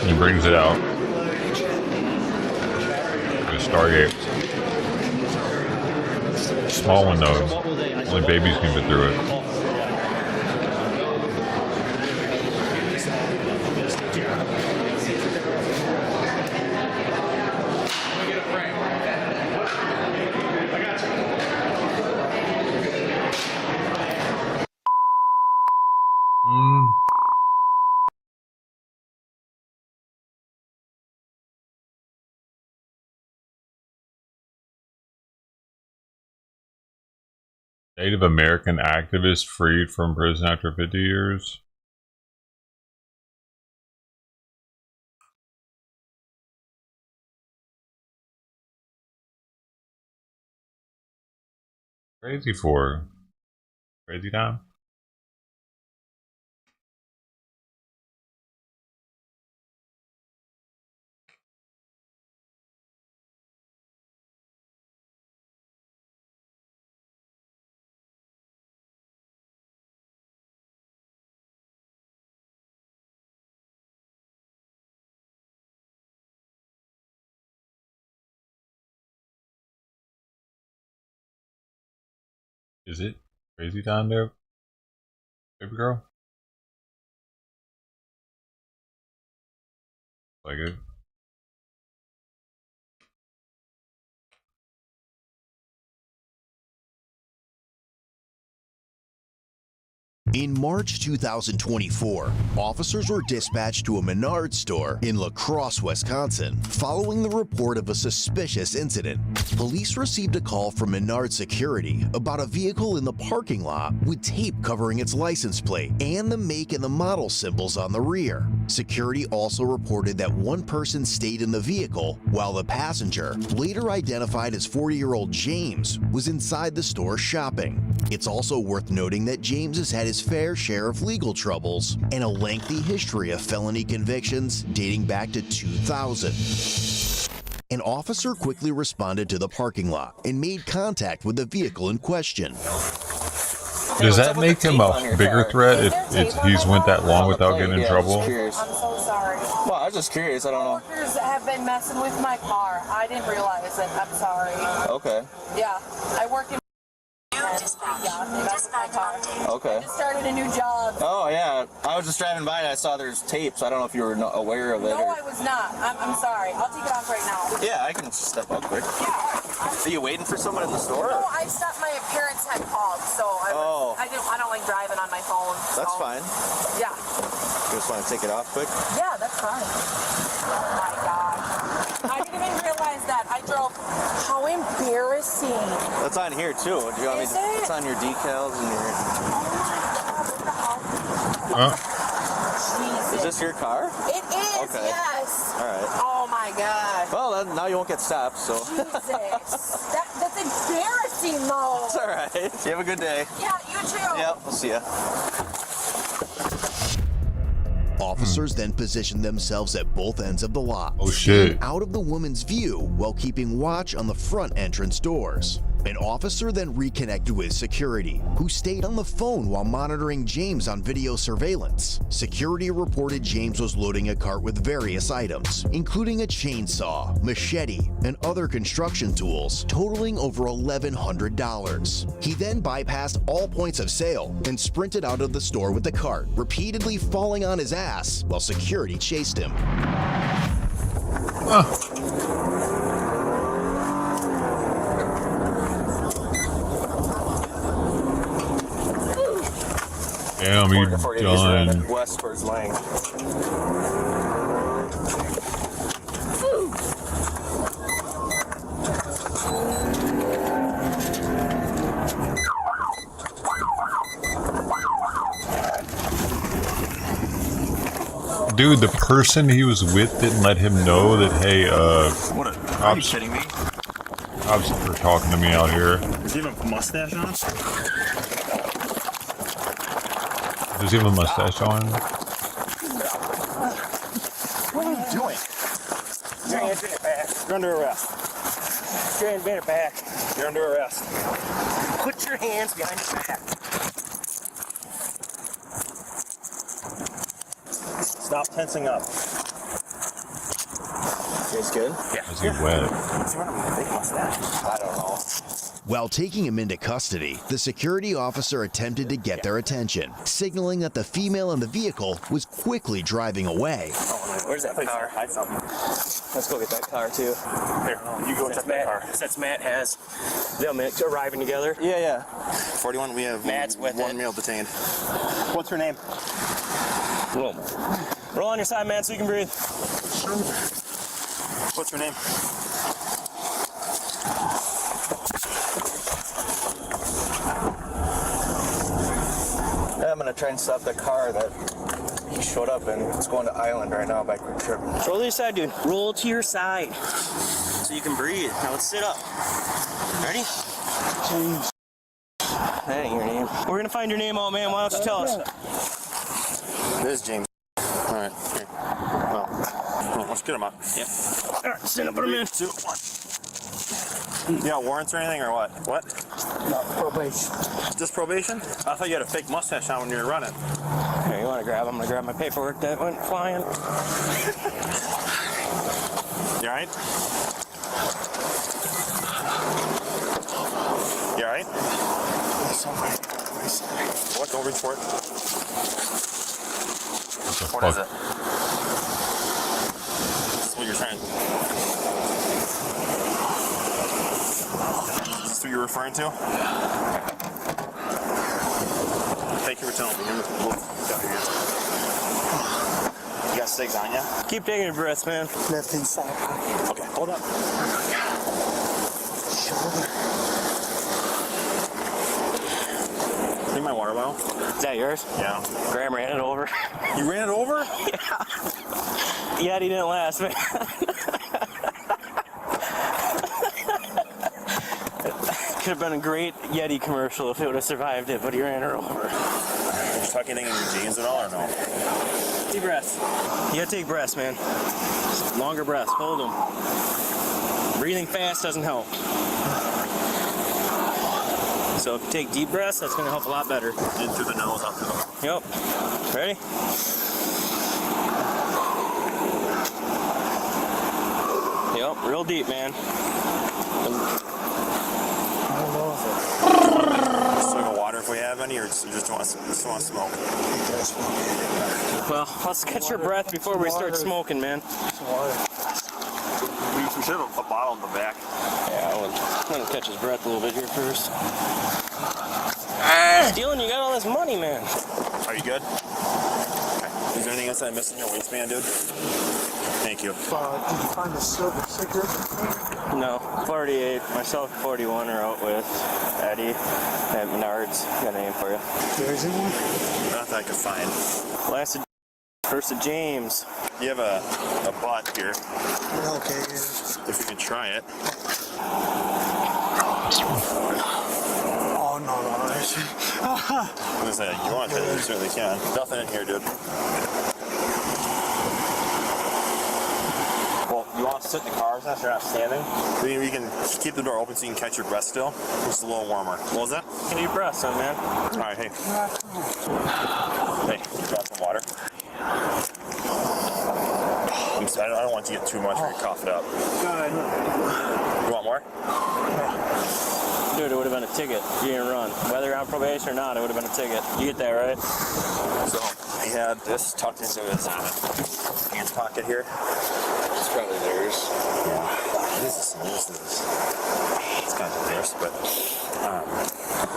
He brings it out. The Stargate. Small one though. Only babies can fit through it. Native American activist freed from prison after 50 years. Crazy for crazy time. Is it crazy time there, baby girl? Like it. In March 2024, officers were dispatched to a Menards store in La Crosse, Wisconsin, following the report of a suspicious incident. Police received a call from Menards security about a vehicle in the parking lot with tape covering its license plate and the make and the model symbols on the rear. Security also reported that one person stayed in the vehicle while the passenger, later identified as 40-year-old James, was inside the store shopping. It's also worth noting that James has had his fair share of legal troubles and a lengthy history of felony convictions dating back to 2000. An officer quickly responded to the parking lot and made contact with the vehicle in question. Does that make him a bigger threat if he's went that long without getting in trouble? I'm so sorry. Well, I was just curious. I don't know. Workers have been messing with my car. I didn't realize it. I'm sorry. Okay. Yeah, I work in. Yeah, that's my car. Okay. I just started a new job. Oh yeah, I was just driving by and I saw there's tapes. I don't know if you were aware of it. No, I was not. I'm sorry. I'll take it off right now. Yeah, I can step up quick. Yeah. Are you waiting for someone in the store? No, I stopped. My parents had called, so I don't like driving on my phone. So. That's fine. Yeah. You just want to take it off quick? Yeah, that's fine. Oh my God. I didn't even realize that. I drove. How embarrassing. That's on here too. Do you want me to? It's on your decals and your. Jesus. Is this your car? It is. Okay. Yes. All right. Oh my God. Well, then, now you won't get stopped. So. Jesus. That's embarrassing, though. It's all right. You have a good day. Yeah, you too. Yep. We'll see ya. Officers then positioned themselves at both ends of the lot, shit, out of the woman's view while keeping watch on the front entrance doors. An officer then reconnected with security, who stayed on the phone while monitoring James on video surveillance. Security reported James was loading a cart with various items, including a chainsaw, machete, and other construction tools, totaling over $1,100. He then bypassed all points of sale and sprinted out of the store with the cart, repeatedly falling on his ass while security chased him. Damn, you done. West towards Lang. Dude, the person he was with didn't let him know that, hey, What? Are you kidding me? cops are talking to me out here. Does he have a mustache on? Does he have a mustache on? What are you doing? Get your hands in it back. You're under arrest. Get your hands in it back. You're under arrest. Put your hands behind your back. Stop tensing up. It's good? Yeah. Is he wet? What's he running with a big mustache? I don't know. While taking him into custody, the security officer attempted to get their attention, signaling that the female in the vehicle was quickly driving away. Where's that car? Hide something. Let's go get that car too. Here, you go check that car. Since Matt has them arriving together. Yeah. 41, we have Matt's with one male detained. What's her name? Roll on your side, man, so you can breathe. What's her name? I'm gonna try and stop the car that he showed up in. It's going to Island right now by Quick Trip. Roll to your side, dude. Roll to your side so you can breathe. Now let's sit up. Ready? James. That ain't your name. We're gonna find your name out, man. Why don't you tell us? This is James. All right. Here. Well, let's get him up. Yep. All right, stand up, put him in. 2, 1. You got warrants or anything or what? What? No, probation. Just probation? I thought you had a fake mustache on when you were running. Here, you want to grab? I'm going to grab my paperwork that went flying. You alright? You alright? What? Don't reach for it. What is it? This is what you're trying. Is this what you're referring to? Thank you for telling me. You got sticks on you? Keep taking your breaths, man. Left inside. Okay, hold up. Shoulder. See my water bottle? Is that yours? Yeah. Graham ran it over. You ran it over? Yeah. Yeah, he didn't last, man. Could have been a great Yeti commercial if it would have survived it, but he ran her over. Did you tuck anything in your jeans at all or no? Deep breaths. You gotta take breaths, man. Longer breaths. Hold them. Breathing fast doesn't help. So if you take deep breaths, that's gonna help a lot better. In through the nose, out through the mouth. Yep. Ready? Yep, real deep, man. Swig of water if we have any, or just want to smoke? Well, let's catch your breath before we start smoking, man. We should have a bottle in the back. Yeah, I'm gonna catch his breath a little bit here first. Stealing, you got all this money, man. Are you good? Okay. Is there anything else I missed in your waistband, dude? Thank you. Did you find a silver cigarette? No. 48. Myself and 41 are out with Eddie at Menards. Got a name for you. There's one? Not that I could find. Last of first of James. You have a butt here. Okay, yeah. If you can try it. Oh, no. I was gonna say, you want to, you certainly can. Nothing in here, dude. Well, you want to sit in the car since you're not standing? We can keep the door open so you can catch your breath still. Just a little warmer. What was that? Can you breath, son, man? All right, hey. Hey, you got some water? I don't want to get too much or you cough it up. You want more? Dude, it would have been a ticket. You didn't run. Whether you're on probation or not, it would have been a ticket. You get that, right? So, he had this tucked into his pants pocket here. It's probably theirs. Yeah. This is. It's kind of theirs, but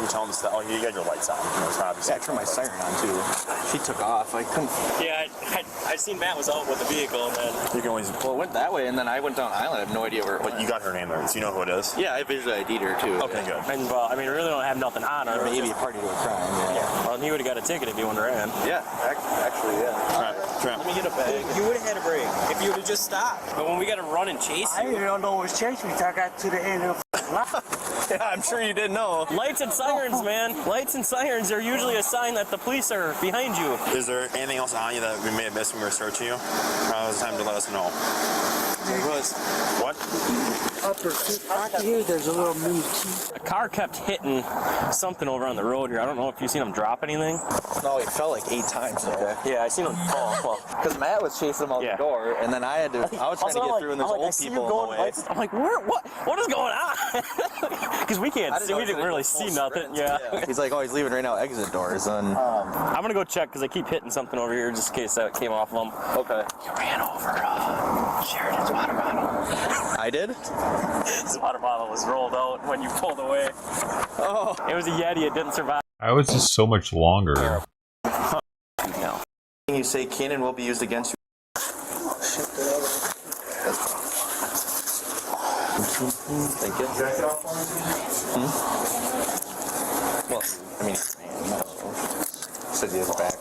you tell him to stop. Oh, you got your lights on. It's obviously. Yeah, I turned my siren on too. She took off. I couldn't. Yeah, I seen Matt was out with the vehicle, and then you can always. Well, it went that way, and then I went down Island. I have no idea where. But you got her name there, so you know who it is. Yeah, I visually ID'd her too. Okay, good. And I mean, we really don't have nothing on her. Maybe a party to a crime. Yeah. Well, he would have got a ticket if he wouldn't have ran. Yeah, actually, yeah. All right. Let me get a bag. You would have had a break if you would have just stopped. But when we got to run and chase you. I didn't know it was chasing until I got to the end of the Yeah, I'm sure you didn't know. Lights and sirens, man. Lights and sirens are usually a sign that the police are behind you. Is there anything else on you that we may have missed when we were searching you? Now is the time to let us know. There was. What? Upper back here, there's a little mini A car kept hitting something over on the road here. I don't know if you seen him drop anything. No, he fell like 8 times though. Yeah, I seen him fall. Well, because Matt was chasing him out the door, and then I was trying to get through, and there's old people in the way. I'm like, what is going on? Because we can't see, we didn't really see nothing. Yeah. He's like, oh, he's leaving right now, exit doors, and I'm gonna go check because I keep hitting something over here just in case that came off of him. Okay. You ran over Sheridan's water bottle. I did? His water bottle was rolled out when you pulled away. Oh. It was a Yeti, it didn't survive. I was just so much longer. You say cannon will be used against you. Thank you. Well, I mean, said the other back.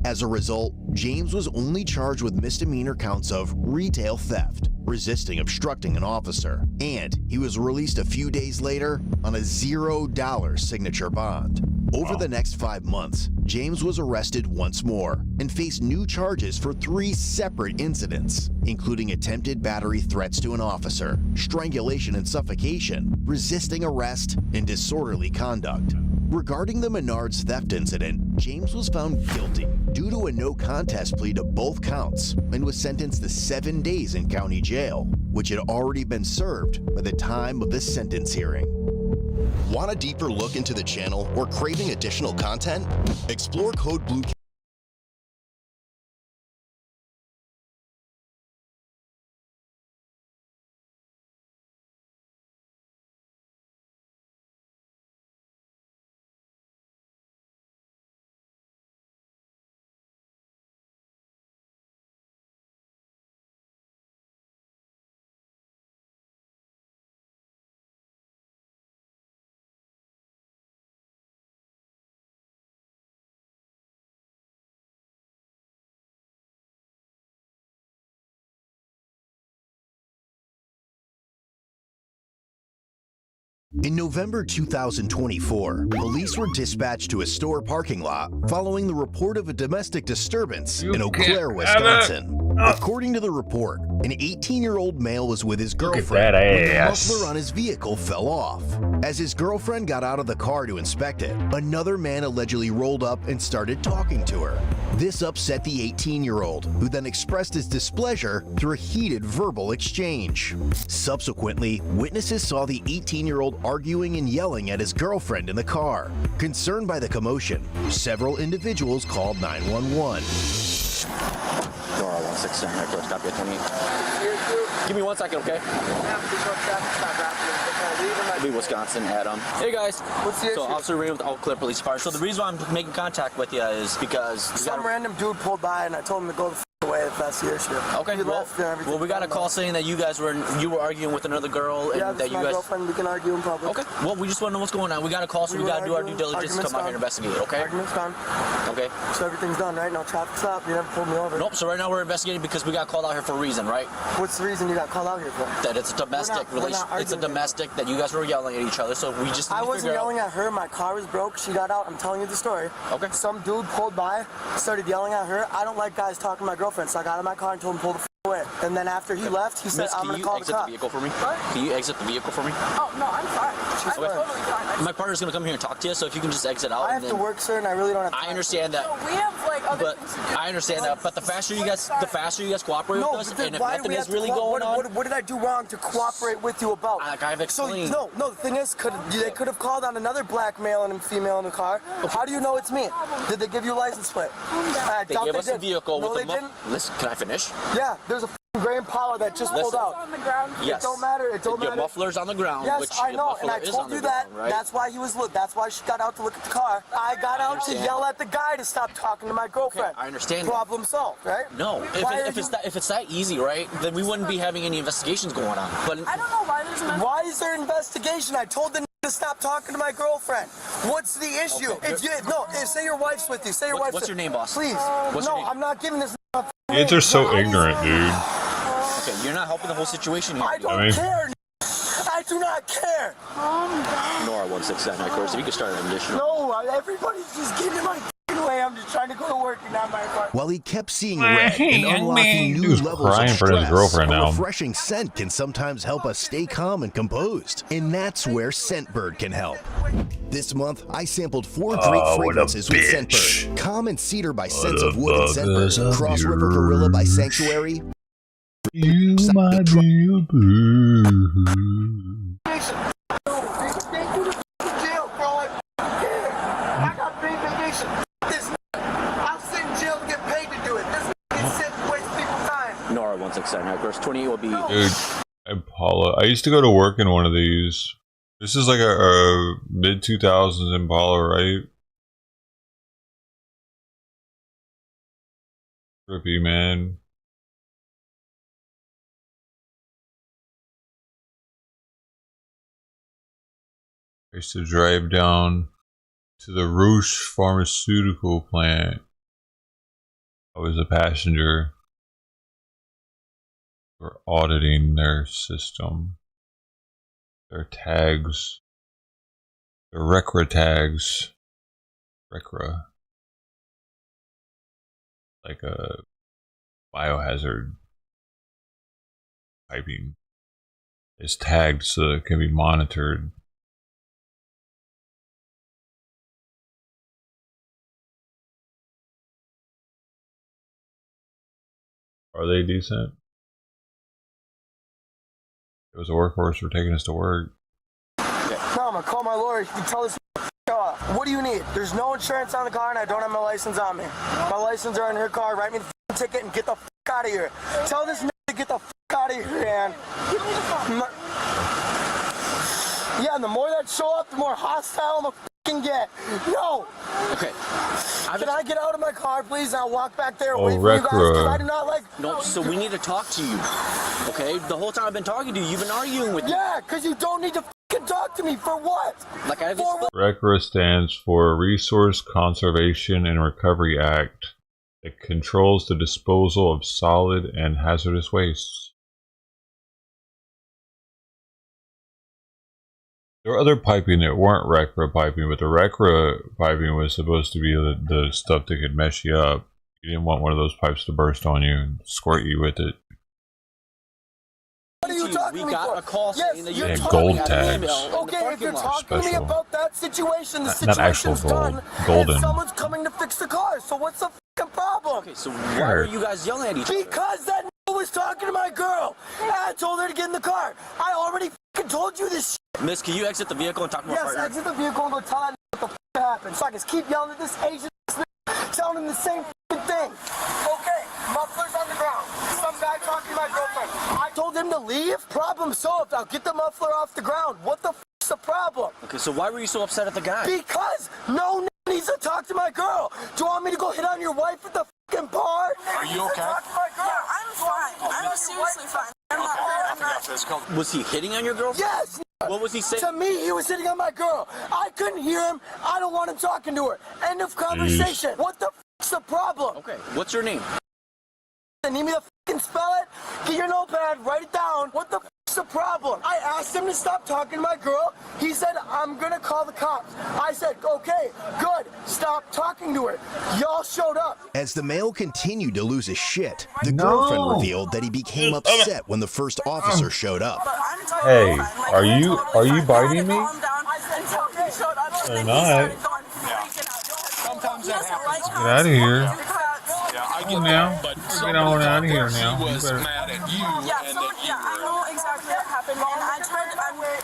As a result, James was only charged with misdemeanor counts of retail theft, resisting obstructing an officer, and he was released a few days later on a $0 signature bond. Over the next 5 months, James was arrested once more and faced new charges for 3 separate incidents, including attempted battery threats to an officer, strangulation and suffocation, resisting arrest, and disorderly conduct. Regarding the Menards theft incident, James was found guilty due to a no contest plea to both counts and was sentenced to 7 days in county jail, which had already been served by the time of the sentence hearing. Want a deeper look into the channel or craving additional content? Explore Code Blue. In November 2024, police were dispatched to a store parking lot following the report of a domestic disturbance in Eau Claire, Wisconsin. According to the report, an 18-year-old male was with his girlfriend when the muffler on his vehicle fell off. As his girlfriend got out of the car to inspect it, another man allegedly rolled up and started talking to her. This upset the 18-year-old, who then expressed his displeasure through a heated verbal exchange. Subsequently, witnesses saw the 18-year-old arguing and yelling at his girlfriend in the car. Concerned by the commotion, several individuals called 911. Dora 169, Metro, stop at 28. Give me 1 second, okay? It'll be Wisconsin, Adam. Hey guys. What's the issue? So Officer Ray with the Eau Claire Police Department. So the reason why I'm making contact with you is because some random dude pulled by and I told him to go the away if that's the issue. Okay. Well, we got a call saying that you were arguing with another girl and that you guys. Girlfriend. We can argue in public. Okay. Well, we just want to know what's going on. We got a call, so we got to do our due diligence to come out here and investigate. Okay. Argument's done. Okay. So everything's done, right? No traffic stop. You never pulled me over. Nope. So right now we're investigating because we got called out here for a reason, right? What's the reason you got called out here for? That it's a domestic relation. It's a domestic that you guys were yelling at each other. So we just. I wasn't yelling at her. My car was broke. She got out. I'm telling you the story. Okay. Some dude pulled by, started yelling at her. I don't like guys talking to my girlfriend, so I got out of my car and told him to pull the away. And then after he left, he said, I'm going to call the cop. Can you exit the vehicle for me? What? Can you exit the vehicle for me? Oh, no, I'm fine. I'm totally fine. My partner's going to come here and talk to you, so if you can just exit out. I have to work, sir, and I really don't have time. I understand that. No, we have, like, other things to do. I understand that, but the faster you guys cooperate with us, and if nothing is really going on. What did I do wrong to cooperate with you about? Like I've explained. So, no, the thing is, they could have called on another black male and a female in the car. How do you know it's me? Did they give you a license plate? They gave us a vehicle with a didn't. Listen, can I finish? Yeah, there's a gray Impala that just pulled out. On the ground. Yes. It don't matter. It don't matter. Your muffler's on the ground. Yes, which I know, and I told you that. Ground, right? That's why That's why she got out to look at the car. I got out to yell at the guy to stop talking to my girlfriend. Okay, I understand. Problem solved, right? No. If it's that easy, right? Then we wouldn't be having any investigations going on. But I don't know why there's an investigation. Why is there investigation? I told the to to stop talking to my girlfriend. What's the issue? Okay. Say your wife's with you. Say your wife's What's your name, boss? Please. What's your name? I'm not giving this. Kids are so ignorant, dude. Okay, you're not helping the whole situation here. I don't care. I do not care. Nora 169, of course. If you could start an additional. No, everybody's just getting in my way. I'm just trying to go to work and not my part. While he kept seeing red and unlocking new Dude's levels crying of for his stress, girlfriend a now. refreshing scent can sometimes help us stay calm and composed. And that's where Scentbird can help. This month, I sampled 4 great fragrances with Scentbird. Calm and Cedar by Scents of Wood and Scentbird. Cross River Gorilla by Sanctuary. You might be a boo. Nora 169, of course. 28 will be. Dude, Impala. I used to go to work in one of these. This is like a mid-2000s Impala, right? Trippy, man. I used to drive down to the Roche pharmaceutical plant. I was a passenger. We're auditing their system, their tags, their RECRA tags. RECRA, like a biohazard piping, is tagged so it can be monitored. Are they decent? It was a workhorse for taking us to work. No, I'm gonna call my lawyer. You can tell this off. What do you need? There's no insurance on the car and I don't have my license on me. My license are in her car. Write me the ticket and get the out of here. Tell this to get the out of here, man. Yeah, and the more that show up, the more hostile I'm gonna get. No. Okay. Can I get out of my car, please? I'll walk back there and Oh, wait for you guys because RECRA. I do not like. No, so we need to talk to you. Okay? The whole time I've been talking to you, you've been arguing with me. Yeah, because you don't need to talk to me for what? Like I RECRA stands for Resource Conservation and Recovery Act. It controls the disposal of solid and hazardous wastes. There were other piping that weren't RECRA piping, but the RECRA piping was supposed to be the stuff that could mess you up. You didn't want one of those pipes to burst on you and squirt you with it. What are you talking to me for? A call saying that Yeah, gold tags. Okay, if you're talking to me about that situation, the Not actual situation's gold, done, golden. and someone's coming to fix the car. So what's the fucking problem? Okay, so why are you guys yelling at each other? Because that was talking to my girl. I told her to get in the car. I already fucking told you this shit. Miss, can you exit the vehicle and talk to my partner? Yes, exit the vehicle and go tell that what the fuck happened. So I can keep yelling at this Asian telling him the same fucking thing. Okay, muffler's on the ground. Some guy talking to my girlfriend. I told him to leave. Problem solved. I'll get the muffler off the ground. What the fuck's the problem? Okay, so why were you so upset at the guy? Because no needs to talk to my girl. Do you want me to go hit on your wife at the fucking bar? Are you okay? Yeah, I'm fine. I'm seriously fine. I'm not hurt. Was he hitting on your girlfriend? Yes. What was he saying? To me, he was hitting on my girl. I couldn't hear him. I don't want him talking to her. End of conversation. What the fuck's the problem? Okay, what's your name? Need me to fucking spell it? Get your notepad, write it down. What the fuck's the problem? I asked him to stop talking to my girl. He said, I'm gonna call the cops. I said, okay, good. Stop talking to her. Y'all showed up. As the male continued to lose his shit, the girlfriend revealed that he became upset when the first officer showed up. Hey, are you biting me? They're not. Sometimes that happens. Get out of here. Yeah, I Get now. Get on out of here now. He You was better- mad at you and that you I know exactly what happened, man. I tried.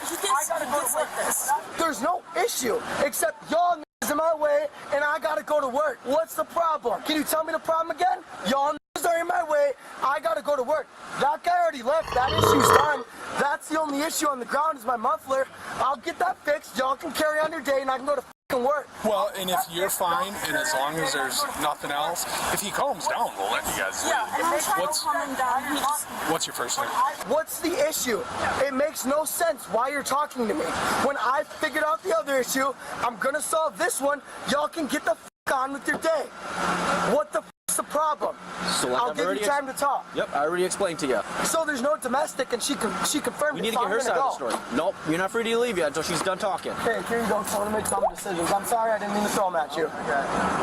He gets like this. There's no issue, except y'all is in my way, and I gotta go to work. What's the problem? Can you tell me the problem again? Y'all are in my way. I gotta go to work. That guy already left. That issue's done. That's the only issue on the ground is my muffler. I'll get that fixed. Y'all can carry on your day, and I can go to fucking work. Well, and if you're fine, and as long as there's nothing else, if he calms down, we'll let you guys leave. Yeah, What's your first name? What's the issue? It makes no sense why you're talking to me. When I figured out the other issue, I'm gonna solve this one. Y'all can get the f on with your day. What the f***'s the problem? So like I'll give you time to talk. Yep, I already explained to you. So there's no domestic, and she confirmed We it. need to get her side of the story. Nope, you're not free to leave yet until she's done talking. Okay, here you go. Trying to make some decisions. I'm sorry, I didn't mean to throw them at you.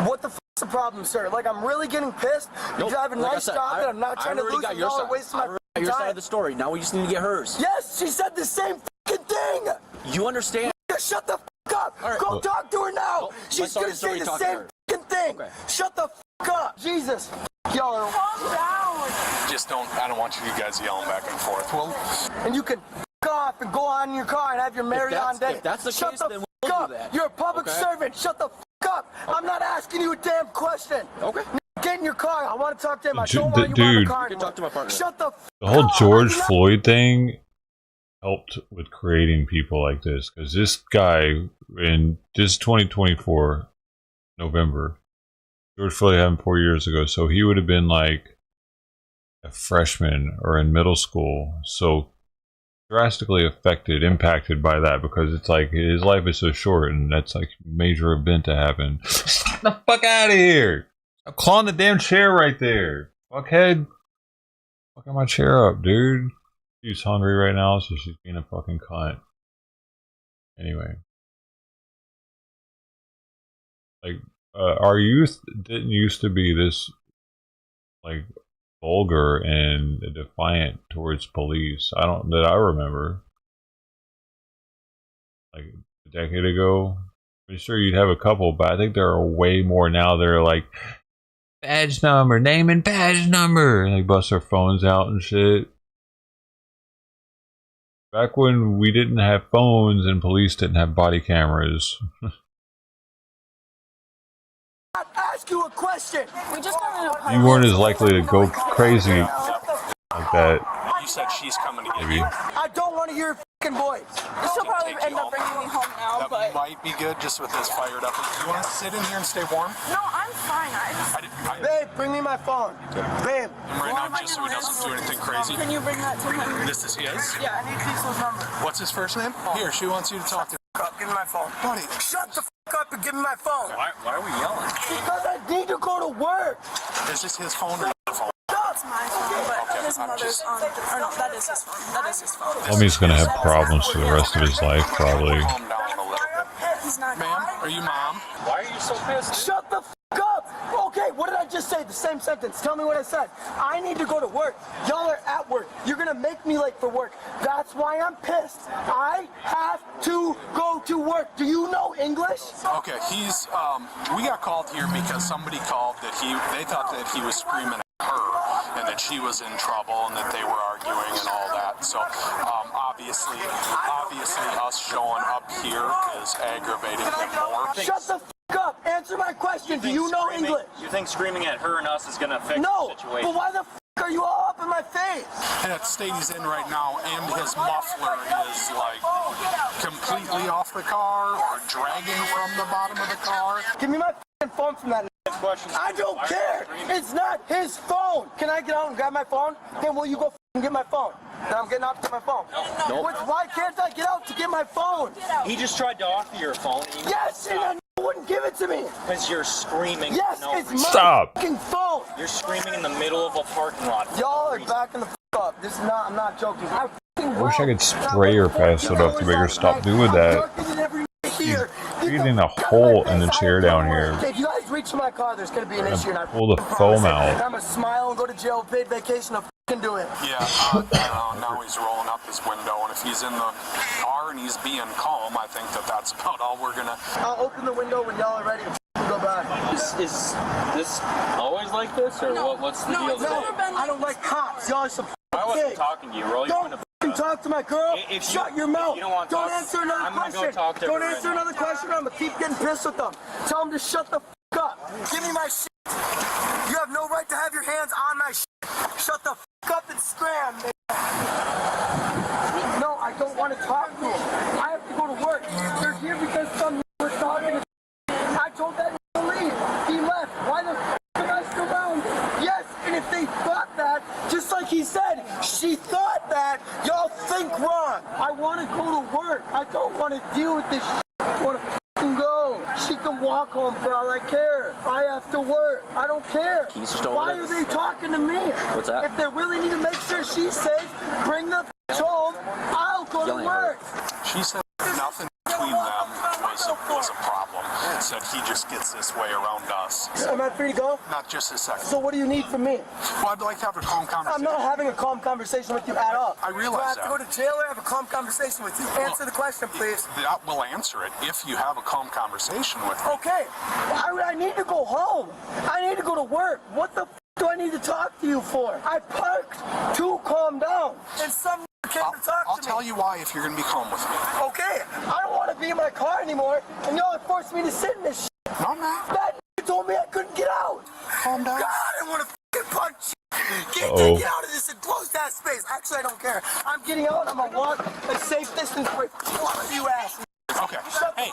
What the f***'s the problem, sir? Like, I'm really getting pissed. Nope. You have a Like I nice said, job, and I'm not trying to lose it. Y'all are wasting my your time. side of the story. Now we just need to get hers. Yes, she said the same f***ing thing. You understand? Shut the f*** up. Right. Go talk to her now. Nope. She's gonna say the same f***ing thing. Okay. Shut the f*** up. Jesus. Y'all are... Calm down. I don't want you guys yelling back and forth. Well, And you can f*** off and go on in your car and have your marry-on day. If that's the Shut case, the then f*** we'll up. do that. You're a public Okay. servant. Shut the f*** up. Okay. I'm not asking you a damn question. Okay. Get in your car. I want to talk to him. I Dude, don't want you in dude. the car You can anymore. talk to my partner. Shut the f*** The whole up. George Floyd thing helped with creating people like this, because this guy in this 2024 November, George Floyd happened 4 years ago, so he would have been like a freshman or in middle school, so drastically impacted by that, because it's like his life is so short, and that's like a major event to happen. Get the fuck out of here! I'm clawing the damn chair right there, fuckhead. Fucking my chair up, dude. She's hungry right now, so she's being a fucking cunt. Anyway. Like, our youth didn't used to be this, like, vulgar and defiant towards police. That I remember. Like, a decade ago. I'm sure you'd have a couple, but I think there are way more now that are like, badge number, name and badge number, and they bust their phones out and shit. Back when we didn't have phones and police didn't have body cameras. I'll ask you a question. We just got in a You weren't as likely to go crazy like that. you said she's coming to get Maybe. you. I don't want to hear your f***ing voice. She'll probably end up bringing me home now, That but... might be good just with this fired up. You want to sit in here and stay warm? No, I'm fine. Babe, bring me my phone. Babe. Right now, just so he doesn't do anything crazy. Can you bring that to him? This is his? Yeah, I need Cecil's number. What's his first name? Here, she wants you to talk to her. Give me my phone. Buddy. Shut the f*** up and give me my phone. Why are we yelling? Because I need to go to work. Is this his phone or your phone? That's my phone, but his mother's on... Or no, that is his phone. That is his phone. Homie's gonna have problems for the rest of his life, probably. Calm down a little bit. He's not... Ma'am, are you mom? Why are you so pissed? Shut the f*** up. Okay, what did I just say? The same sentence. Tell me what I said. I need to go to work. Y'all are at work. You're gonna make me late for work. That's why I'm pissed. I have to go to work. Do you know English? Okay, he's, we got called here because somebody called that they thought that he was screaming at her and that she was in trouble and that they were arguing and all that. So, obviously us showing up here is aggravating him more. Shut the f*** up. Answer my question. Do you know English? You think screaming at her and us is going to fix No, the situation? but why the f*** are you all up in my face? That state he's in right now, and his muffler is like completely off the car or dragging from the bottom of the car. Give me my f***ing phone from that. I don't care. It's not his phone. Can I get out and grab my phone? Then will you go f***ing get my phone? Then I'm getting out to get my phone. No. Why can't I get out to get my phone? He just tried to offer your phone. Yes, and I wouldn't give it to me. Because you're screaming. Yes, No, it's my Stop. f***ing phone. You're screaming in the middle of a parking lot. Y'all are backing the f*** up. This is not, I'm not joking. I wish I could spray her fast enough to make her stop doing that. Creating a hole in the chair down here. If you guys reach my car, there's going to be an issue. And I Pull the foam out. I'm going to smile and go to jail, paid vacation, I'll f***ing do it. Yeah, now he's rolling up his window, and if he's in the car and he's being calm, I think that's about all we're gonna. I'll open the window when y'all are ready to go back. Is this always like this, or what's the deal today? I don't like cops. Y'all are some I wasn't pigs. talking to you, bro. Don't f***ing talk to my girl. Shut your mouth. You don't want to Don't talk, answer another I'm gonna question. go talk to Don't her answer right now. another question, or I'm going to keep getting pissed with them. Tell them to shut the f*** up. Give me my shit. You have no right to have your hands on my shit. Shut the f*** up and scram, man. No, I don't want to talk to them. I have to go to work. They're here because some was talking to he said, she thought that y'all think wrong. I want to go to work. I don't want to deal with this shit. I want to go. She can walk home for all I care. I have to work. I don't care. Why are they talking to me? What's that? If they really need to make sure she's safe, bring the home. I'll go to work. She said nothing between them was a problem. Said he just gets this way around us. Am I free to go? Not just a second. So what do you need from me? Well, I'd like to have a calm conversation. I'm not having a calm conversation with you at all. I realize that. Do I have to go to jail or have a calm conversation with you? Answer the question, please. We'll answer it if you have a calm conversation with me. Okay. I need to go home. I need to go to work. What the f do I need to talk to you for? I parked to calm down. And some came to talk to me. I'll tell you why if you're going to be calm with me. Okay. I don't want to be in my car anymore, and y'all have forced me to sit in this shit. No, man. That told me I couldn't get out. Calm down. God, I want to f***ing punch you. Get out of this enclosed ass space. Actually, I don't care. I'm getting out. I'm going to walk a safe distance away from one of you asses. Okay. Hey,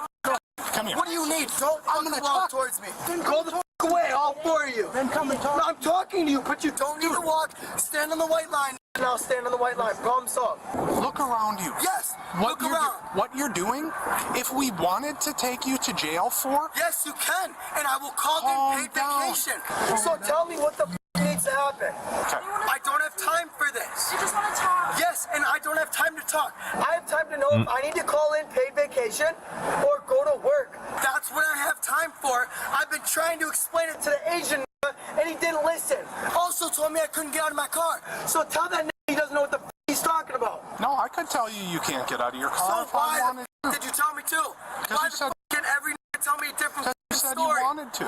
come here. What do you need? Don't walk towards me. Then go the f*** away, all four of you. Then come and talk. No, I'm talking to you, but you don't need to walk. Stand on the white line. And I'll stand on the white line. Problem solved. Look around you. Yes, look around. What you're doing, if we wanted to take you to jail for... Yes, you can. And I will call in paid vacation. So tell me what the f needs to happen. Okay. I don't have time for this. You just want to talk. Yes, and I don't have time to talk. I have time to know if I need to call in paid vacation or go to work. That's what I have time for. I've been trying to explain it to the Asian and he didn't listen. Also told me I couldn't get out of my car. So tell that he doesn't know what the he's talking about. No, I could tell you can't get out of your car if I wanted to. Did you tell me to? Why can every tell me a different you said story? You wanted to.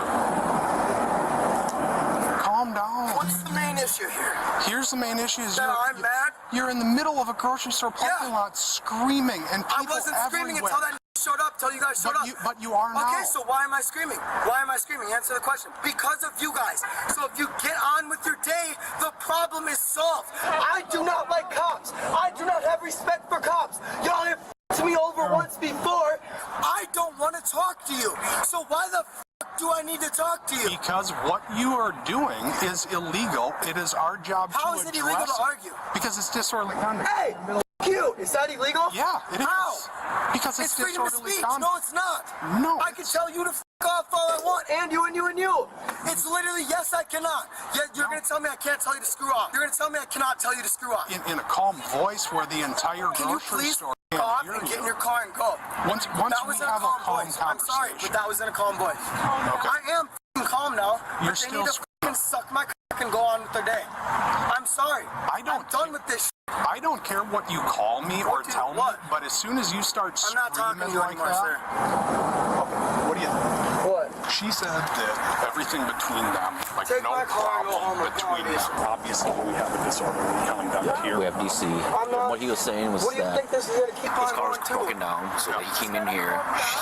Calm down. What's the main issue here? Here's the main issue. Is I'm mad? You're in the middle of a grocery store parking lot screaming and people I wasn't screaming everywhere. until that showed up, till you guys showed up. But you are now. Okay, so why am I screaming? Why am I screaming? Answer the question. Because of you guys. So if you get on with your day, the problem is solved. I do not like cops. I do not have respect for cops. Y'all have to me over once before. I don't want to talk to you. So why the do I need to talk to you? Because what you are doing is illegal. It is our job to address it. How is it illegal to argue? Because it's disorderly conduct. Hey, you. Is that illegal? Yeah, it is. How? Because it's freedom of disorderly speech. conduct. No, it's not. No. I can tell you to f off all I want, and you, and you, and you. It's literally, yes, I cannot. Yet you're going to tell me I can't tell you to screw off. You're going to tell me I cannot tell you to screw off. In a calm voice where the entire grocery store can't off and get in your car and go. Once that we was have a calm voice. conversation. I'm sorry, but that was in a calm voice. Okay. I am calm now. You're but they still need to suck my and go on with their day. I'm sorry. I'm done with this. I don't care what you call me or tell me, but as soon as you start screaming like that, what do you think? What? She said that everything between them, like Take no my car and go home problem between them. Obviously, we have a disorderly conduct here. We have DC. What he was saying was what do you that think this is going to keep his on car was going to? broken down, so he came in here.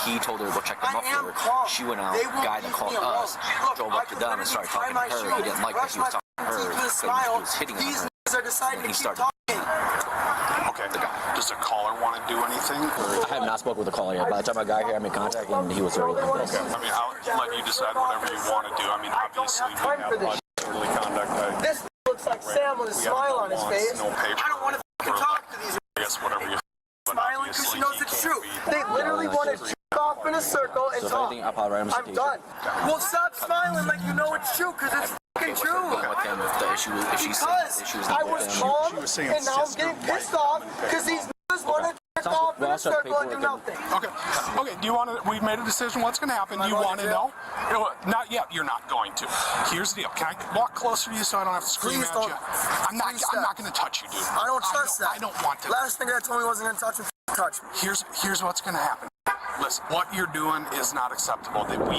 He told her to go check the muffler. She went out. The guy that called us drove up to them and started talking to her. He didn't like that he was talking to her because he was hitting on her. Are deciding he to started. Okay. Does the caller want to do anything? I have not spoken with the caller yet. By the time I got here, I made contact and he was already like this. Okay. I mean, I'll let you decide whatever you want to do. I mean, obviously, we have disorderly conduct. This looks like Sam with a smile on his face. No paper. I don't want to talk to these. I guess whatever you. Smiling because she knows it's true. They literally want to check off in a circle and talk. I'm done. Well, stop smiling like you know it's true because it's fucking true. Because I was calm and now I'm getting pissed off because these niggas want to check off in a circle and do nothing. Okay. Okay. Do you want to? We've made a decision. What's going to happen? Do you want to know? Not yet. You're not going to. Here's the deal. Can I walk closer to you so I don't have to scream at you? I'm not going to touch you, dude. I don't trust that. I don't want to. Last thing I told me wasn't going to touch me. Touch me. Here's what's going to happen. Listen, what you're doing is not acceptable. That we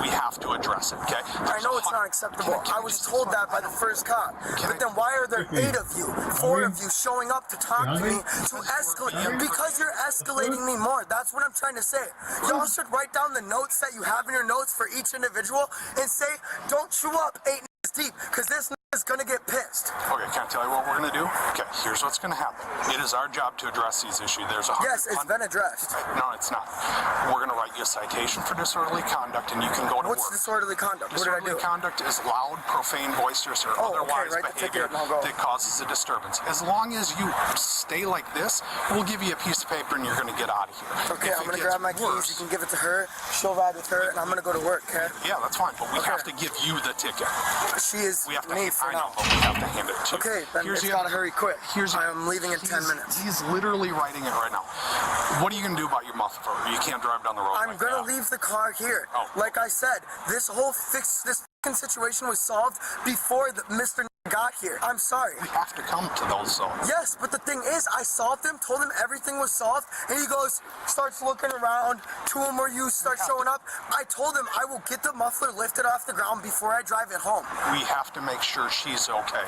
have to address it. Okay. I know it's not acceptable. I was told that by the first cop. But then why are there 8 of you, 4 of you showing up to talk to me to escalate? Because you're escalating me more. That's what I'm trying to say. Y'all should write down the notes that you have in your notes for each individual and say, don't chew up 8 deep, because this is gonna get pissed. dismissed. Okay, can I tell you what we're going to do? Okay, here's what's going to happen. It is our job to address these issues. There's a Yes, it's been addressed. No, it's not. We're going to write you a citation for disorderly conduct, and you can go to What's work. disorderly conduct? What did I do? Disorderly conduct is loud, profane, boisterous, or otherwise write the behavior ticket and I'll go. that causes a disturbance. As long as you stay like this, we'll give you a piece of paper and you're going to get out of here. Okay, If I'm it going to grab gets my keys. worse- You can give it to her. She'll ride with her, and I'm going to go to work, okay? Yeah, that's fine, but we have to give you the ticket. She is We have to, me for I know, now. but we have to hand it to you. Okay, then it's got to hurry quick. I'm leaving in 10 minutes. He's literally writing it right now. What are you going to do about your muffler? You can't drive down the road I'm like gonna that. leave the car here. Oh. Like I said, this fucking situation was solved before Mr. got here. I'm sorry. We have to come to those zones. Yes, but the thing is, I solved him, told him everything was solved, and he starts looking around. Two more you start showing up. I told him I will get the muffler lifted off the ground before I drive it home. We have to make sure she's okay.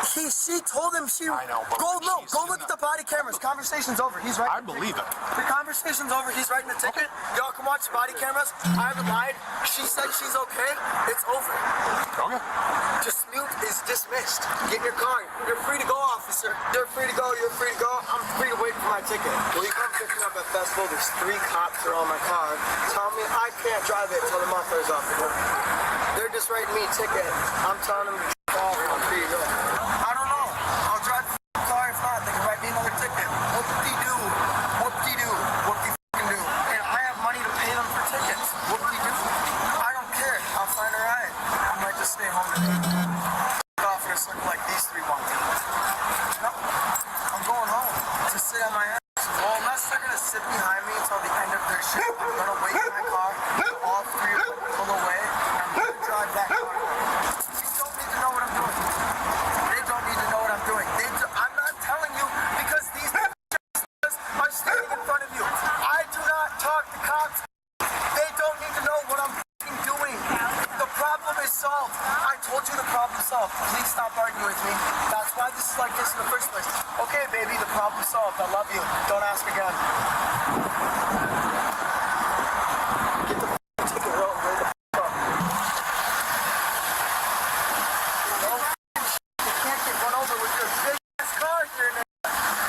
She told him she. I know, but go she's look at the body cameras. Conversation's over. He's right. I believe it. The conversation's over. He's writing the ticket. Y'all can watch the body cameras. I haven't lied. She said she's okay. It's over. Okay. Dispute is dismissed. Get in your car. You're free to go, officer. You're free to go. You're free to go. I'm free to wait for my ticket. Will you come pick me up at festival? There's 3 cops that are on my car. Tell me I can't drive it until the muffler's off the ground. They're just writing me a ticket. I'm telling them to off. I'm free to go. I don't know. I'll drive the car. If not, they can write me another ticket. Whoop-de-doo. Whoop-de-doo. Whoop-de-f***ing-doo. And I have money to pay them for tickets. Whoop-de-doo. I don't care. I'll find a ride. I might just stay home today. Off in a circle like these 3 want to. No. I'm going home to sit on my ass. Well, unless they're going to sit behind me until the end of their shift, I'm going to wait in my car. All 3 of them pull away. And I'm going to drive that car home. These don't need to know what I'm doing. They don't need to know what I'm doing. I'm not telling you because these are standing in front of you. I do not talk to cops. They don't need to know what I'm doing. The problem is solved. I told you the problem's solved. Please stop arguing with me. That's why this is like this in the first place. Okay, baby, the problem's solved. I love you. Don't ask again. Get the ticket roll and roll the up. No, you can't get run over with your big ass car here.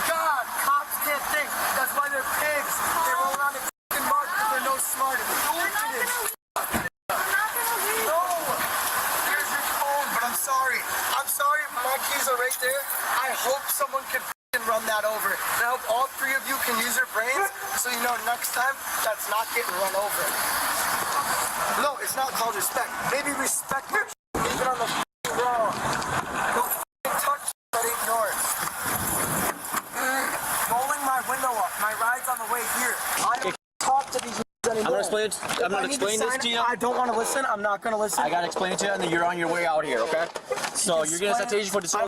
God, cops can't think. That's why they're pigs. They roll around in fucking mud because they're no smarter. No! Here's your phone, but I'm sorry. I'm sorry, my keys are right there. I hope someone can run that over. And I hope all 3 of you can use your brains so you know next time that's not getting run over. No, it's not called respect. Maybe respect my leave it on the wall. Don't touch but ignore it. Rolling my window up. My ride's on the way here. I don't talk to these anymore. I'm gonna explain this to you. I don't want to listen. I'm not going to listen. I gotta explain it to you, and then you're on your way out here, okay? So you're getting a citation for disorderly.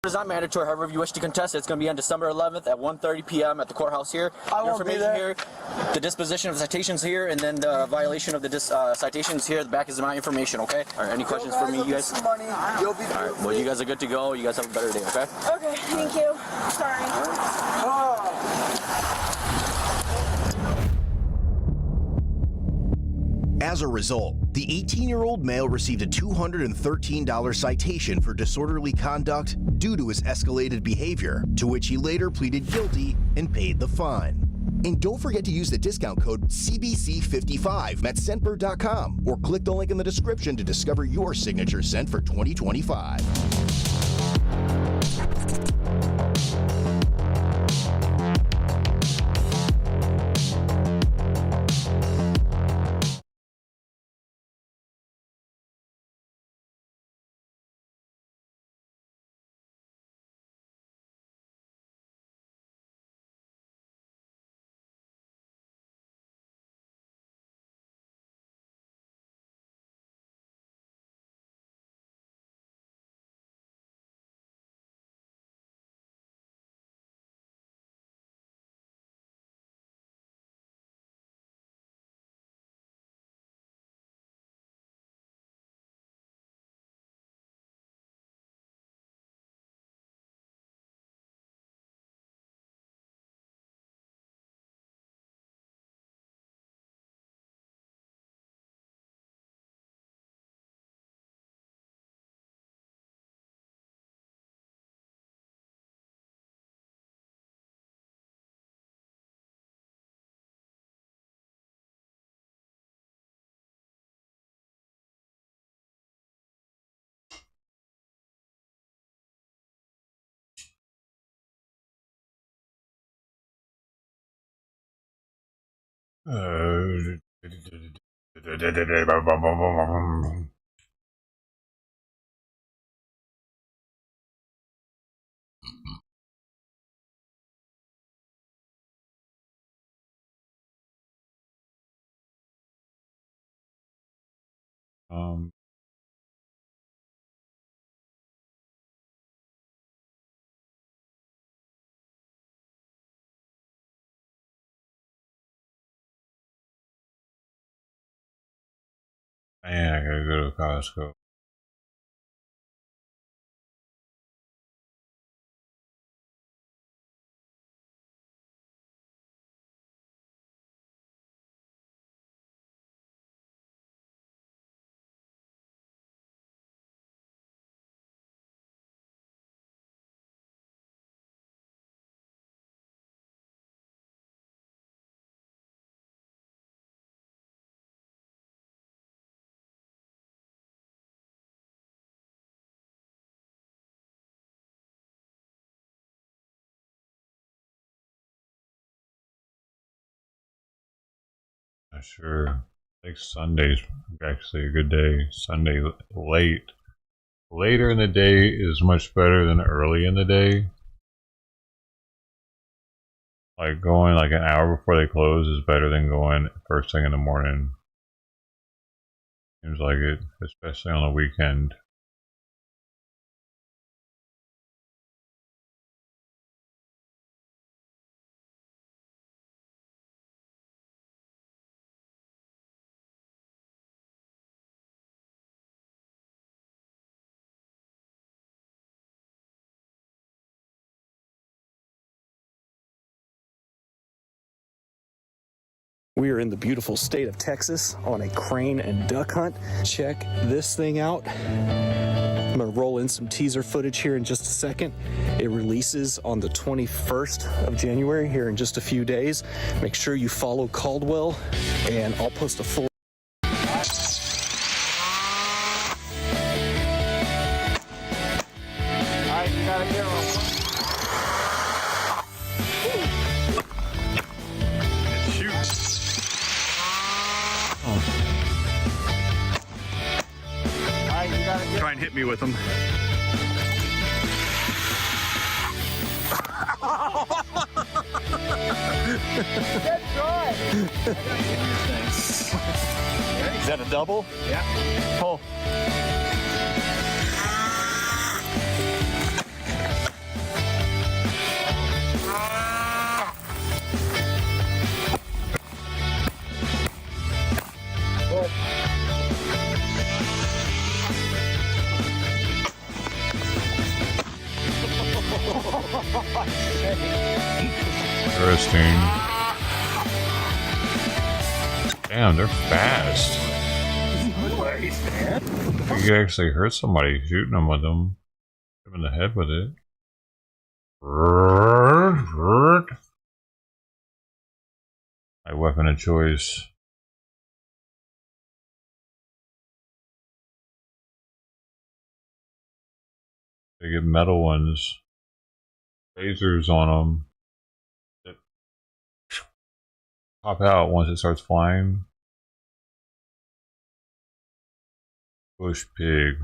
It's not mandatory. However, if you wish to contest it, it's going to be on December 11th at 1:30 p.m. at the courthouse here. I won't be there. Here, the disposition of the citations here, and then the violation of the citations here. The back is my information. Okay. All right. Any questions for me, you guys? Money. You'll be all right. Well, you guys are good to go. You guys have a better day. Okay. Okay, thank you. Sorry. As a result, the 18-year-old male received a $213 citation for disorderly conduct due to his escalated behavior, to which he later pleaded guilty and paid the fine. And don't forget to use the discount code CBC55 at Scentbird.com or click the link in the description to discover your signature scent for 2025. Man, I gotta go to Costco. Sure. I think Sunday's actually a good day. Sunday late. Later in the day is much better than early in the day. Like going like an hour before they close is better than going first thing in the morning. Seems like it, especially on the weekend. We are in the beautiful state of Texas on a crane and duck hunt. Check this thing out. I'm gonna roll in some teaser footage here in just a second. It releases on the 21st of January here in just a few days. Make sure you follow Caldwell and I'll post a full Try and hit me with them. Good try. Is that a double? Yeah. Pull. Interesting. Damn, they're fast. You could actually hurt somebody shooting them with them. Hit them in the head with it. My weapon of choice. They get metal ones. Lasers on them. That pop out once it starts flying. Bush pig.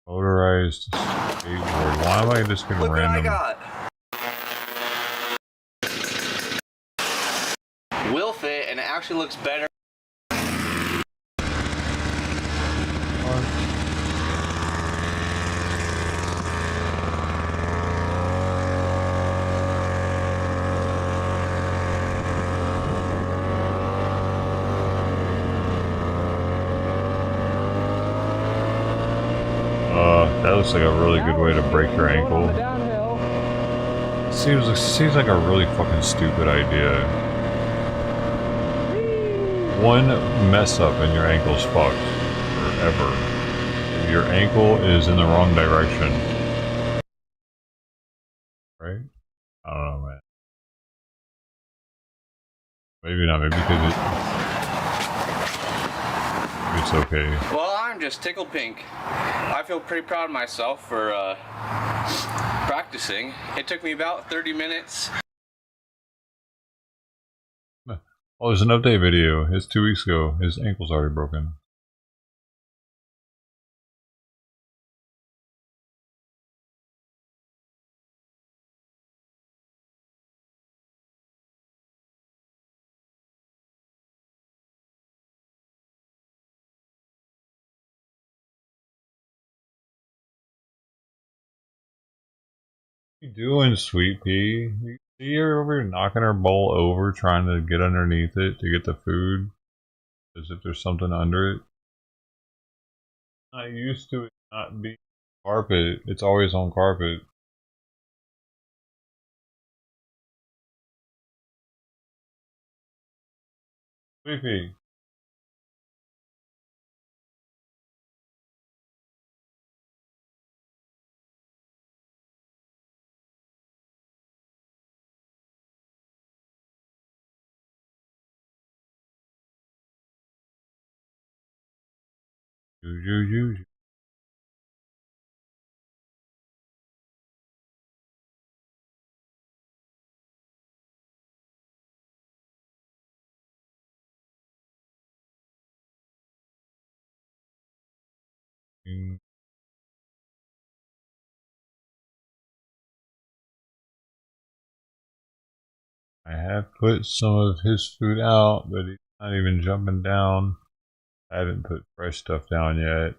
Motorized skateboard. Why am I just getting random? Will fit, and it actually looks better. That looks like a really good way to break your ankle. Seems like a really fucking stupid idea. One mess up and your ankle's fucked forever. If your ankle is in the wrong direction, right? I don't know, man. Maybe not. Maybe because it's okay. Well, I'm just tickled pink. I feel pretty proud of myself for practicing practicing. It took me about 30 minutes. Oh, there's an update video. It's 2 weeks ago. His ankle's already broken. What are you doing, Sweet Pea? You see her over here knocking her bowl over, trying to get underneath it to get the food, as if there's something under it. Not used to it not being carpet. It's always on carpet. Sweet Pea. You. I have put some of his food out, but he's not even jumping down. I haven't put fresh stuff down yet.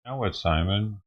Now what, Simon?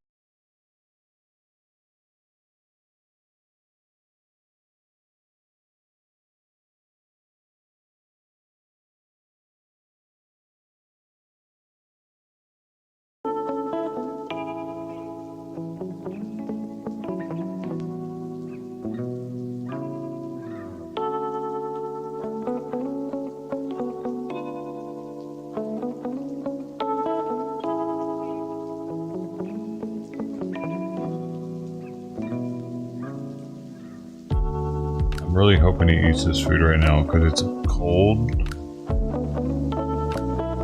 I'm really hoping he eats this food right now because it's cold.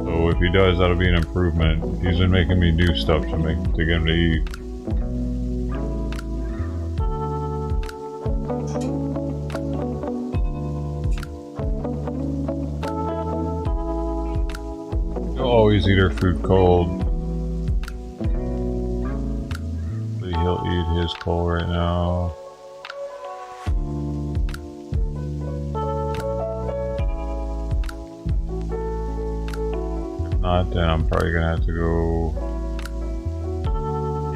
So if he does, that'll be an improvement. He's been making me do stuff to get him to eat. He'll always eat her food cold. But he'll eat his cold right now. Not, then I'm probably gonna have to go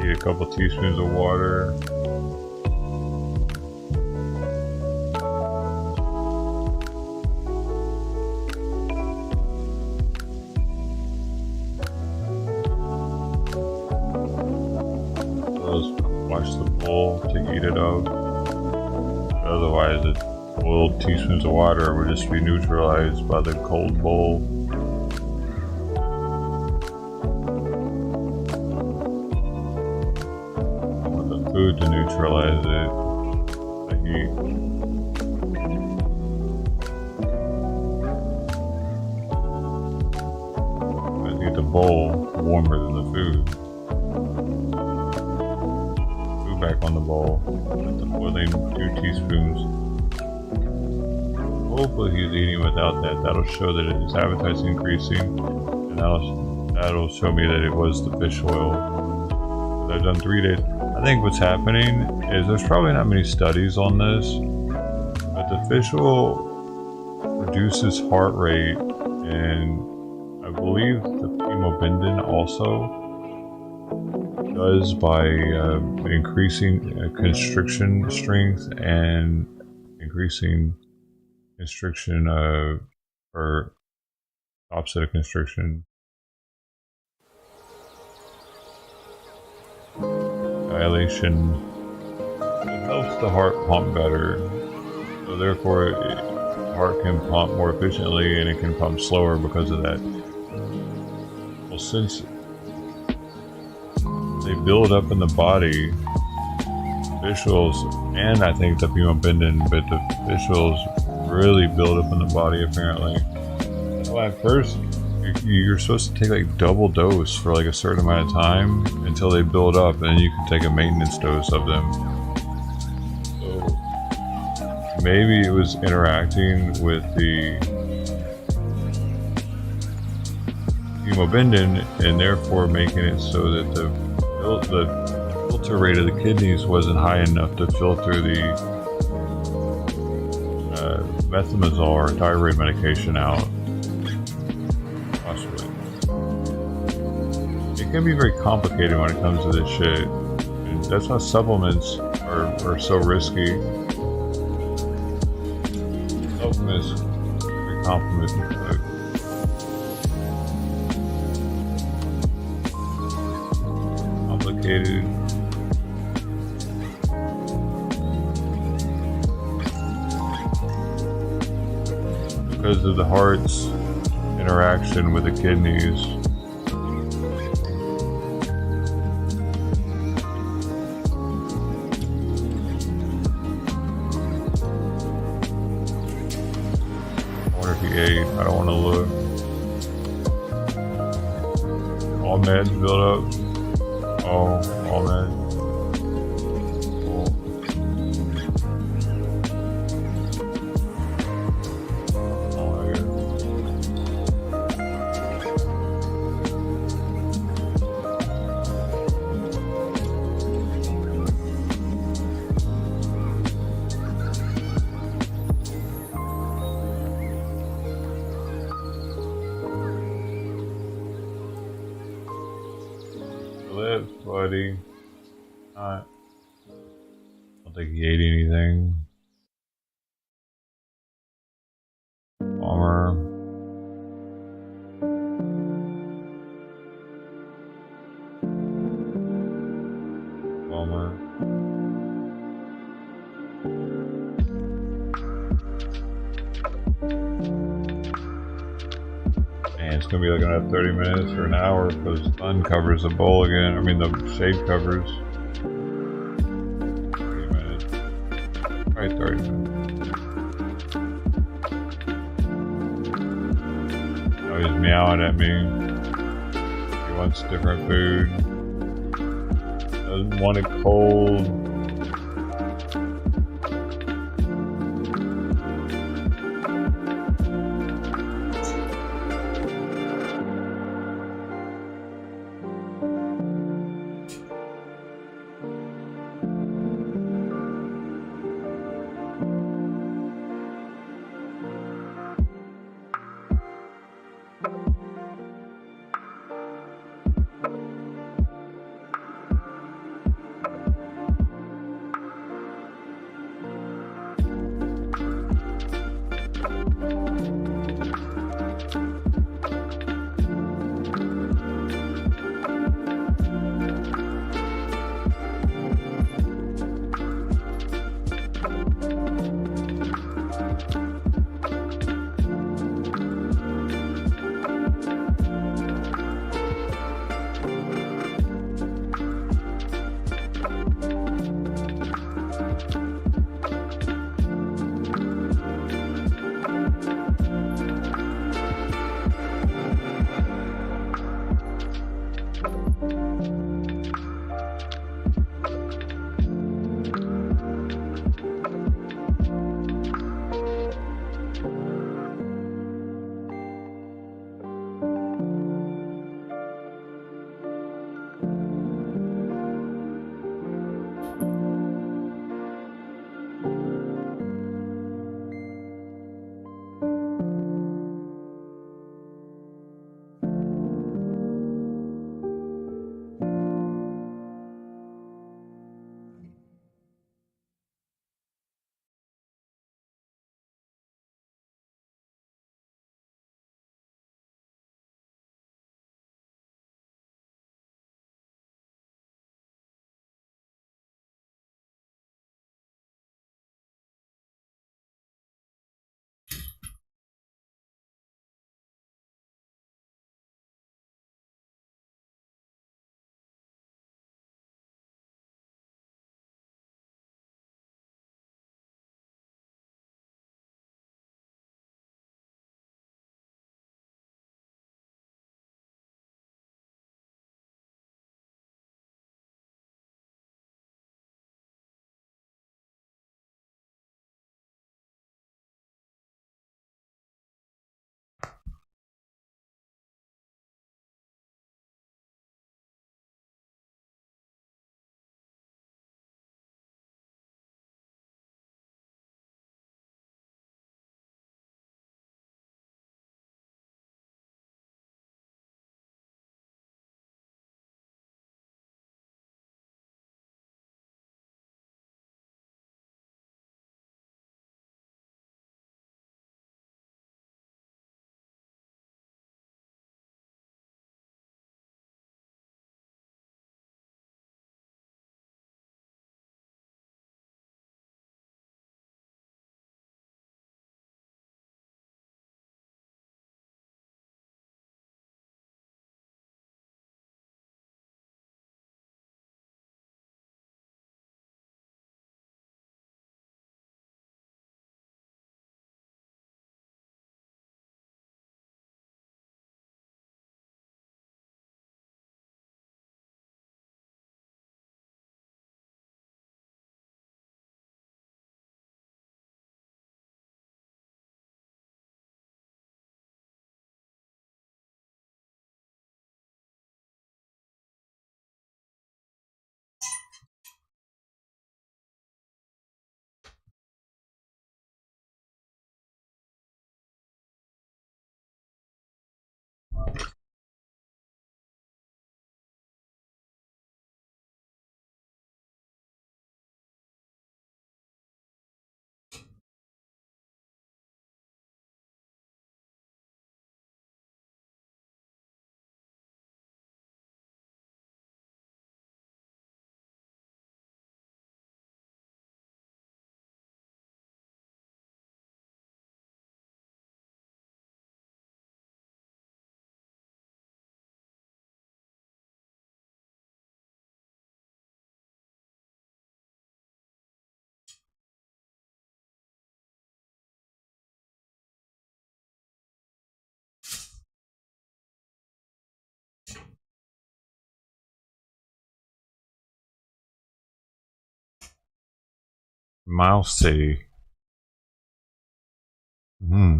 eat a couple teaspoons of water. Wash the bowl to heat it up. Otherwise, the boiled teaspoons of water would just be neutralized by the cold bowl. Food to neutralize it, the heat. make the bowl warmer than the food. Food back on the bowl with the boiling 2 teaspoons. Hopefully he's eating without that. That'll show that his appetite's increasing, and that'll show me that it was the fish oil. I've done 3 days. I think what's happening is there's probably not many studies on this, but the fish oil reduces heart rate, and I believe the hemoglobin also does by increasing constriction strength and increasing constriction or opposite of constriction. Dilation. It helps the heart pump better, so therefore the heart can pump more efficiently and it can pump slower because of that. Well, since they build up in the body, fish oils, and I think the hemoglobin, but the fish oils really build up in the body apparently. So at first you're supposed to take like double dose for like a certain amount of time until they build up, and then you can take a maintenance dose of them. So maybe it was interacting with the hemoglobin and therefore making it so that the filter rate of the kidneys wasn't high enough to filter the methimazole or thyroid medication out. Possibly. It can be very complicated when it comes to this shit. And that's why supplements are so risky. Supplements are very complicated. Because of the heart's interaction with the kidneys. I wonder if he ate. I don't want to look. All meds built up. Oh, all meds. Lips, buddy. I don't think he ate anything. Bummer. Bummer. Man, it's gonna be like another 30 minutes or an hour because the sun covers the bowl again. I mean, the shade covers. 30 minutes. Right, 30 minutes. Now he's meowing at me. He wants different food. Doesn't want it cold. Mousy. Hmm.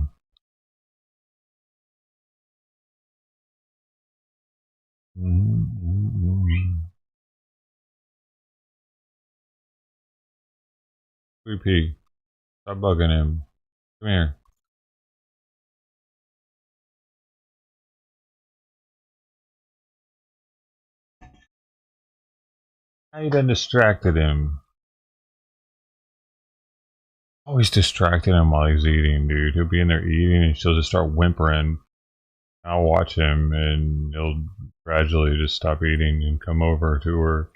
Creepy. Stop bugging him. Come here. How you done distracted him? Always distracting him while he's eating, dude. He'll be in there eating and she'll just start whimpering. I'll watch him and he'll gradually just stop eating and come over to her.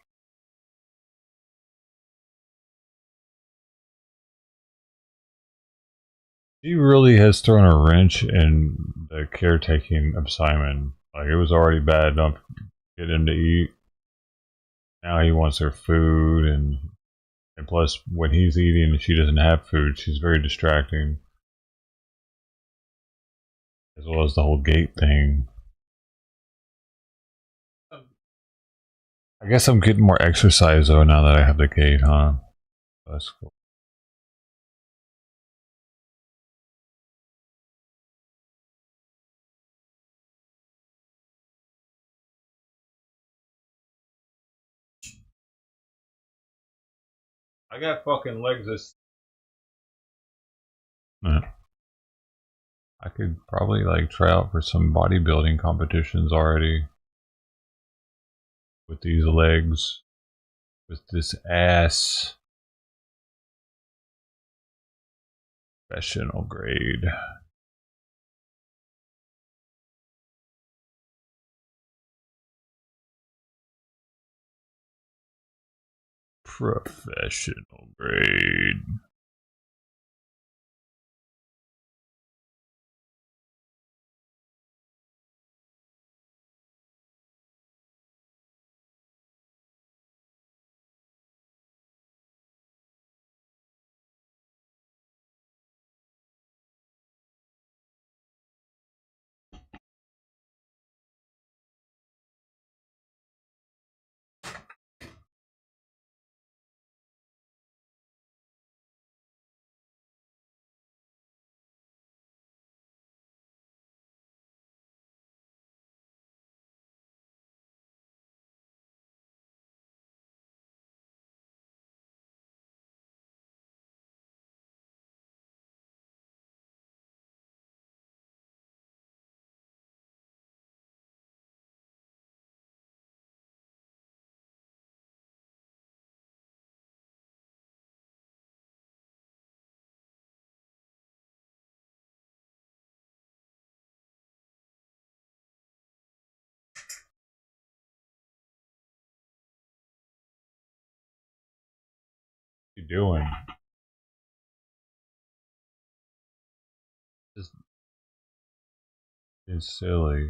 She really has thrown a wrench in the caretaking of Simon. Like, it was already bad enough to get him to eat. Now he wants her food, and plus, when he's eating and she doesn't have food, she's very distracting. As well as the whole gate thing. I guess I'm getting more exercise though now that I have the gate, huh? That's cool. I got fucking legs this. I could probably like try out for some bodybuilding competitions already. With these legs. With this ass. Professional grade. Professional grade. What you doing? Just it's silly.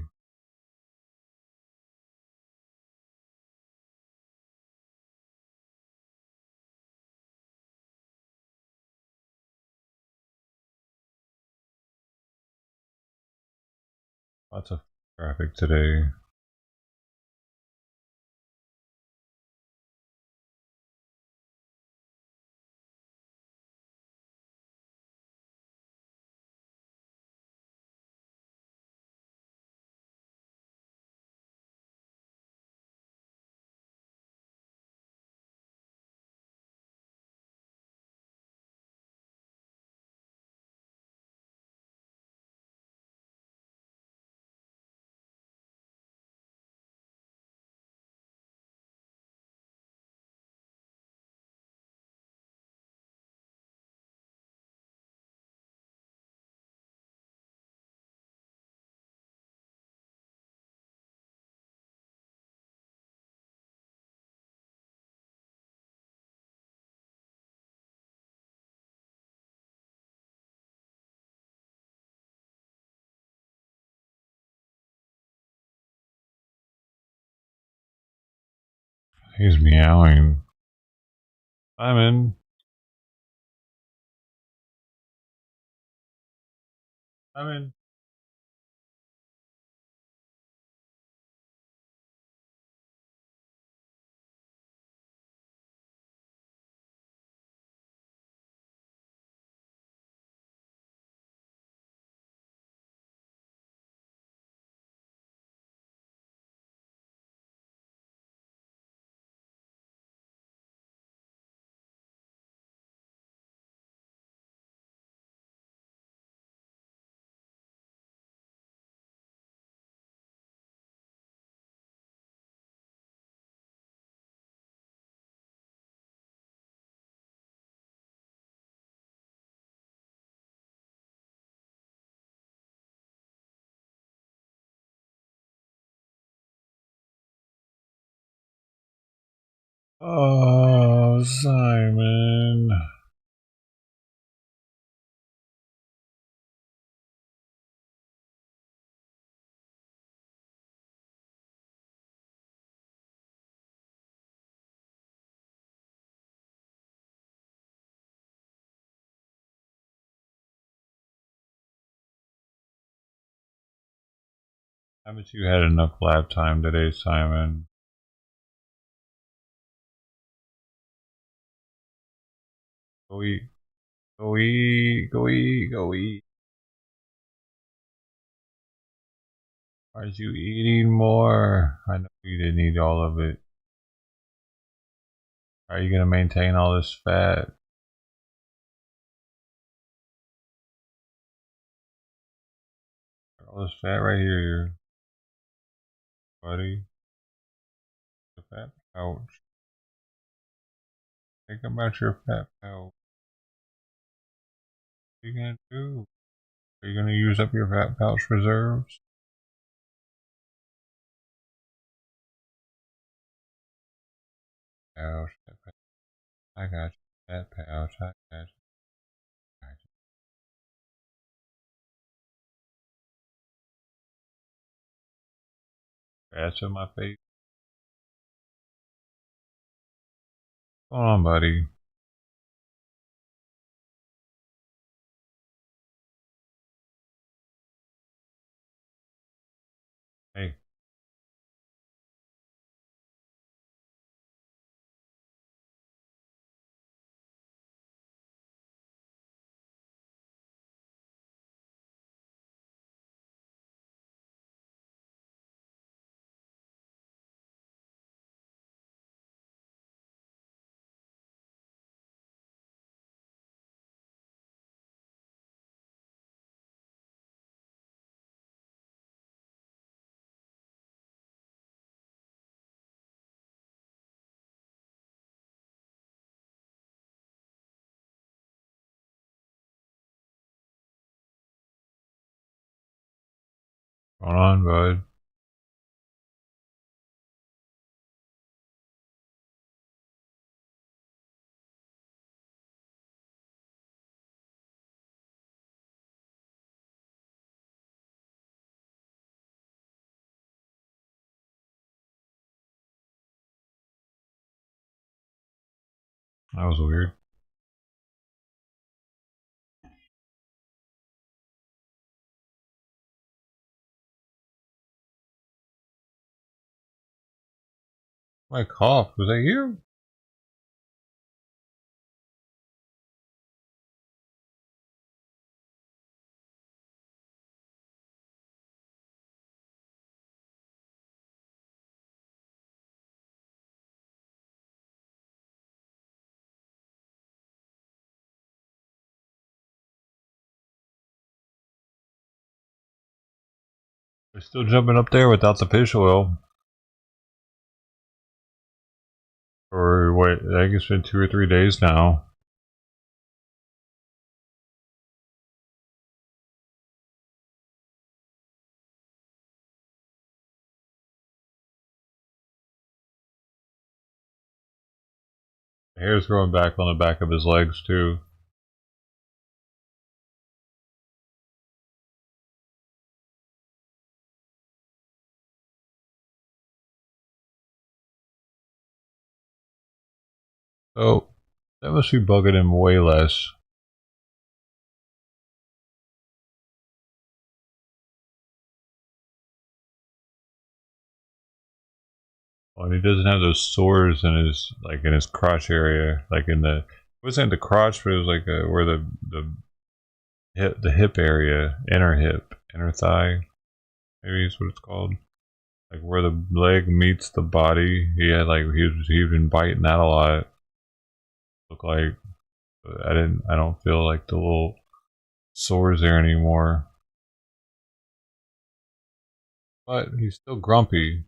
Lots of traffic today. He's meowing. Simon. Simon. Oh, Simon. Haven't you had enough lab time today, Simon? Go eat. Go eat. Go eat. Go eat. Aren't you eating more? I know you didn't eat all of it. How are you going to maintain all this fat? All this fat right here, buddy. The fat pouch. Think about your fat pouch. What are you going to do? Are you going to use up your fat pouch reserves? Pouch. I got you. Fat pouch. I got you. Scratch on my face. What's going on, buddy? Hey. What's going on, bud? That was weird. My cough. Was that you? They're still jumping up there without the fish oil. Or wait, I think it's been 2 or 3 days now. The hair's growing back on the back of his legs too. So that must be bugging him way less. Well, he doesn't have those sores in his crotch area, like in the, it wasn't the crotch, but it was like where the hip area, inner thigh, maybe is what it's called. Like where the leg meets the body. He had like he'd been biting that a lot. Look like I don't feel like the little sores there anymore. But he's still grumpy.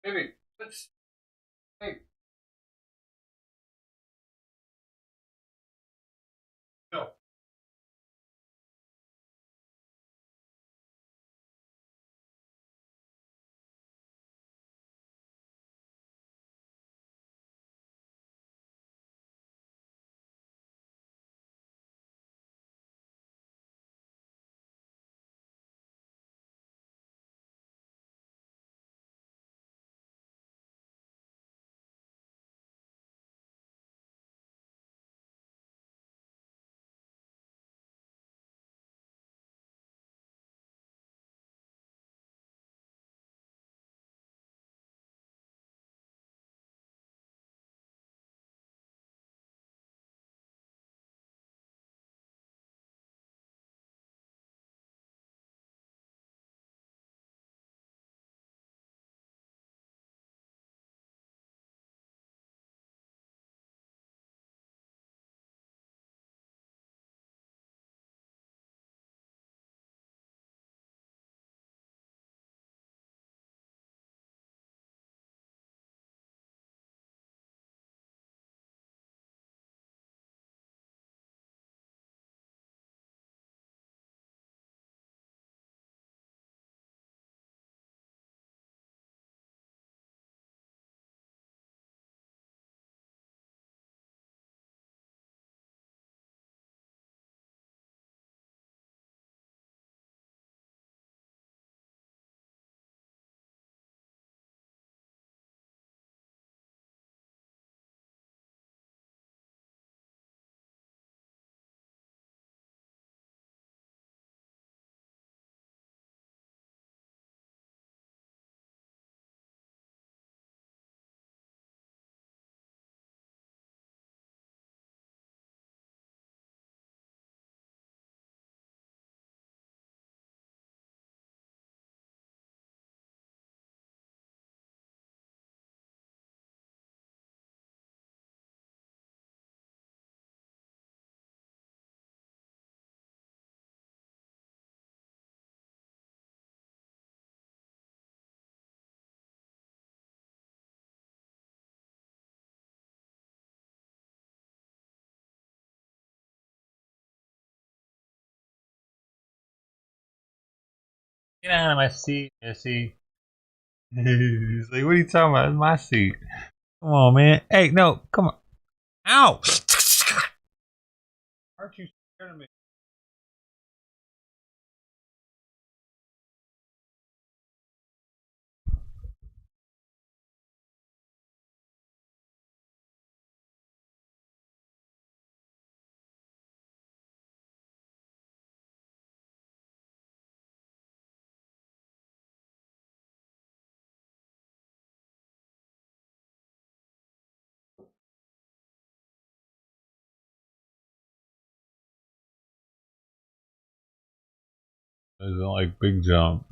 Maybe let's. Hey. No. Get out of my seat, Missy. He's like, what are you talking about? It's my seat. Come on, man. Hey, no, come on. Ow! Aren't you scared of me? I don't like big jump.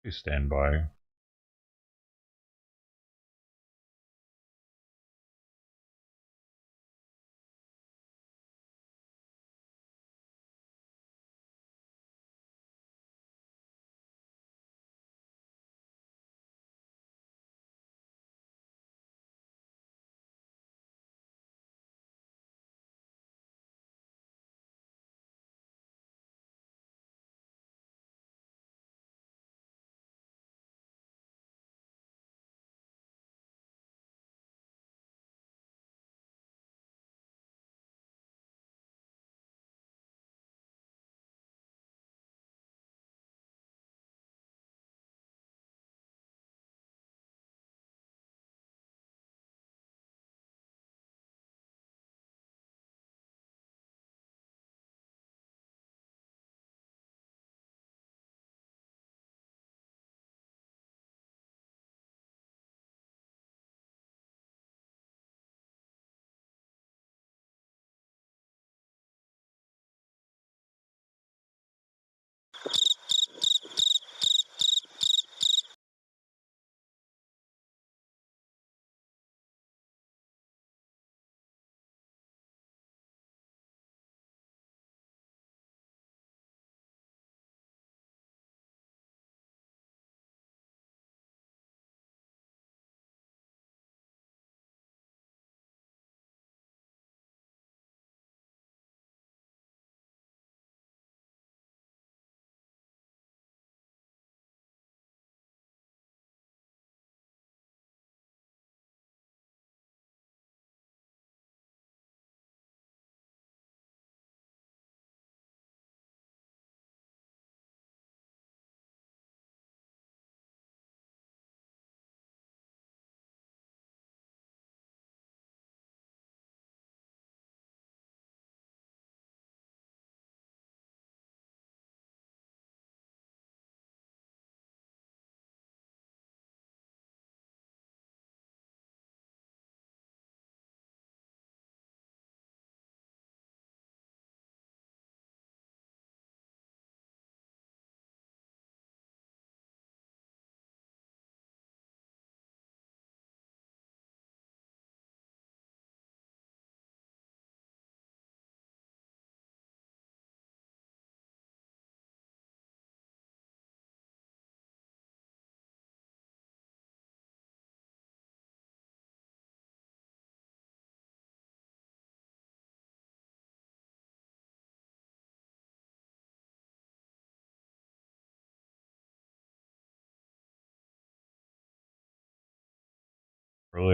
Please stand by.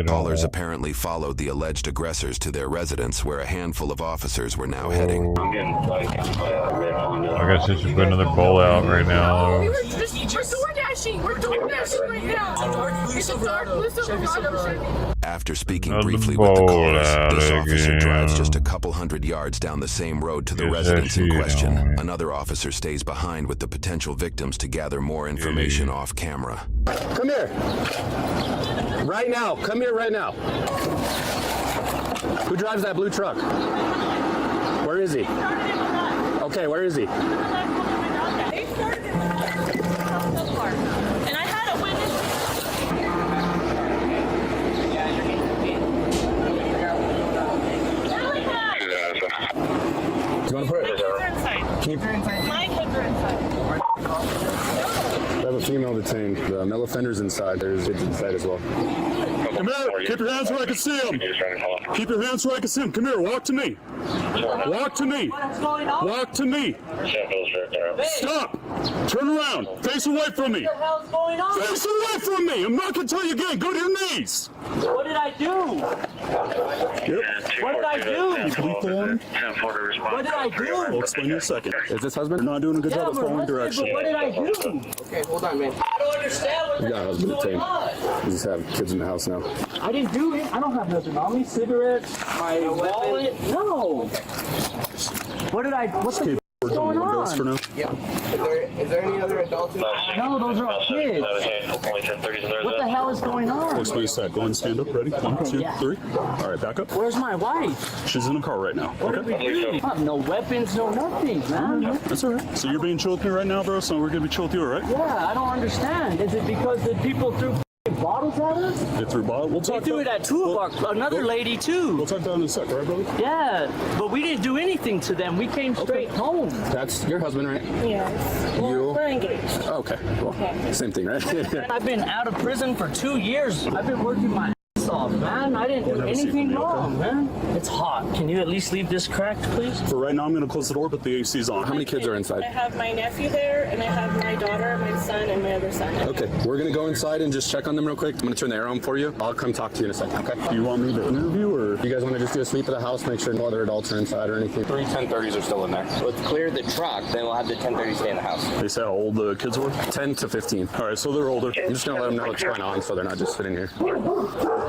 Callers apparently followed the alleged aggressors to their residence, where a handful of officers were now heading. I guess I should put another bowl out right now. We're door dashing. We're door dashing right now. It's a dark blue Silverado. After speaking briefly with the callers, this officer drives just a couple hundred yards down the same road to the residence in question. Another officer stays behind with the potential victims to gather more information off camera. Come here. Right now. Come here right now. Who drives that blue truck? Where is he? Okay, where is he? They started in the park. And I had a witness. Do you want to put it? My kids are inside. My kids are inside. We have a female detained. The male offender's inside. There's kids inside as well. Come here. Keep your hands where I can see them. Keep your hands where I can see them. Come here. Walk to me. Walk to me. Walk to me. Stop. Turn around. Face away from me. What the hell's going on? Face away from me. I'm not going to tell you again. Go to your knees. What did I do? Yep. What did I do? What did I do? We'll explain in a second. Is this husband? You're not doing a good job of following direction. What did I do? Okay, hold on, man. I don't understand what You got a husband detained. You just have kids in the house now. I didn't do it. I don't have nothing on me. Cigarettes, my wallet. No. What did I? What's going on? kids for now? Yeah. Is there any other adults? No, those are all kids. What the hell is going on? Looks like that. Go ahead and stand up. Ready? 1, 2, 3. All right, back up. Where's my wife? She's in the car right now. What are we doing? No weapons, no nothing, man. That's all right. So you're being chill with me right now, bro? So we're going to be chill with you, all right? Yeah, I don't understand. Is it because the people threw bottles at us? They threw bottles? We'll talk They threw it at two of our, another lady too. We'll talk about it in a sec, right, brother? Yeah, but we didn't do anything to them. We came straight home. That's your husband, right? Yes. Well, we're engaged. Okay. Well, same thing, right? I've been out of prison for 2 years. I've been working my ass off, man. I didn't do anything wrong, man. It's hot. Can you at least leave this cracked, please? For right now, I'm going to close the door, but the AC's on. How many kids are inside? I have my nephew there, and I have my daughter, my son, and my other son. Okay, we're going to go inside and just check on them real quick. I'm going to turn the air on for you. I'll come talk to you in a second, okay? Do you want me to interview, or? You guys want to just do a sweep of the house, make sure no other adults are inside or anything? 3 1030s are still in there. So let's clear the truck, then we'll have the 1030s stay in the house. They say how old the kids were? 10 to 15. All right, so they're older. I'm just going to let them know what's going on so they're not just sitting here.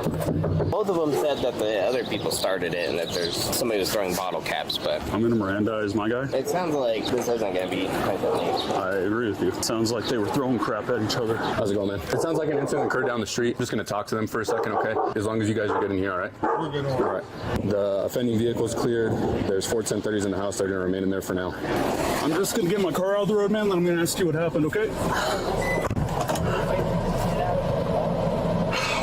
Both of them said that the other people started it and that there's somebody was throwing bottle caps, but I'm going to Mirandize my guy. it sounds like this isn't going to be quite that late. I agree with you. It sounds like they were throwing crap at each other. How's it going, man? It sounds like an incident occurred down the street. Just going to talk to them for a second, okay? As long as you guys are good in here, all right? We're good. All right. The offending vehicle is cleared. There's 4 1030s in the house. They're going to remain in there for now. I'm just going to get my car out of the road, man, then I'm going to ask you what happened, okay?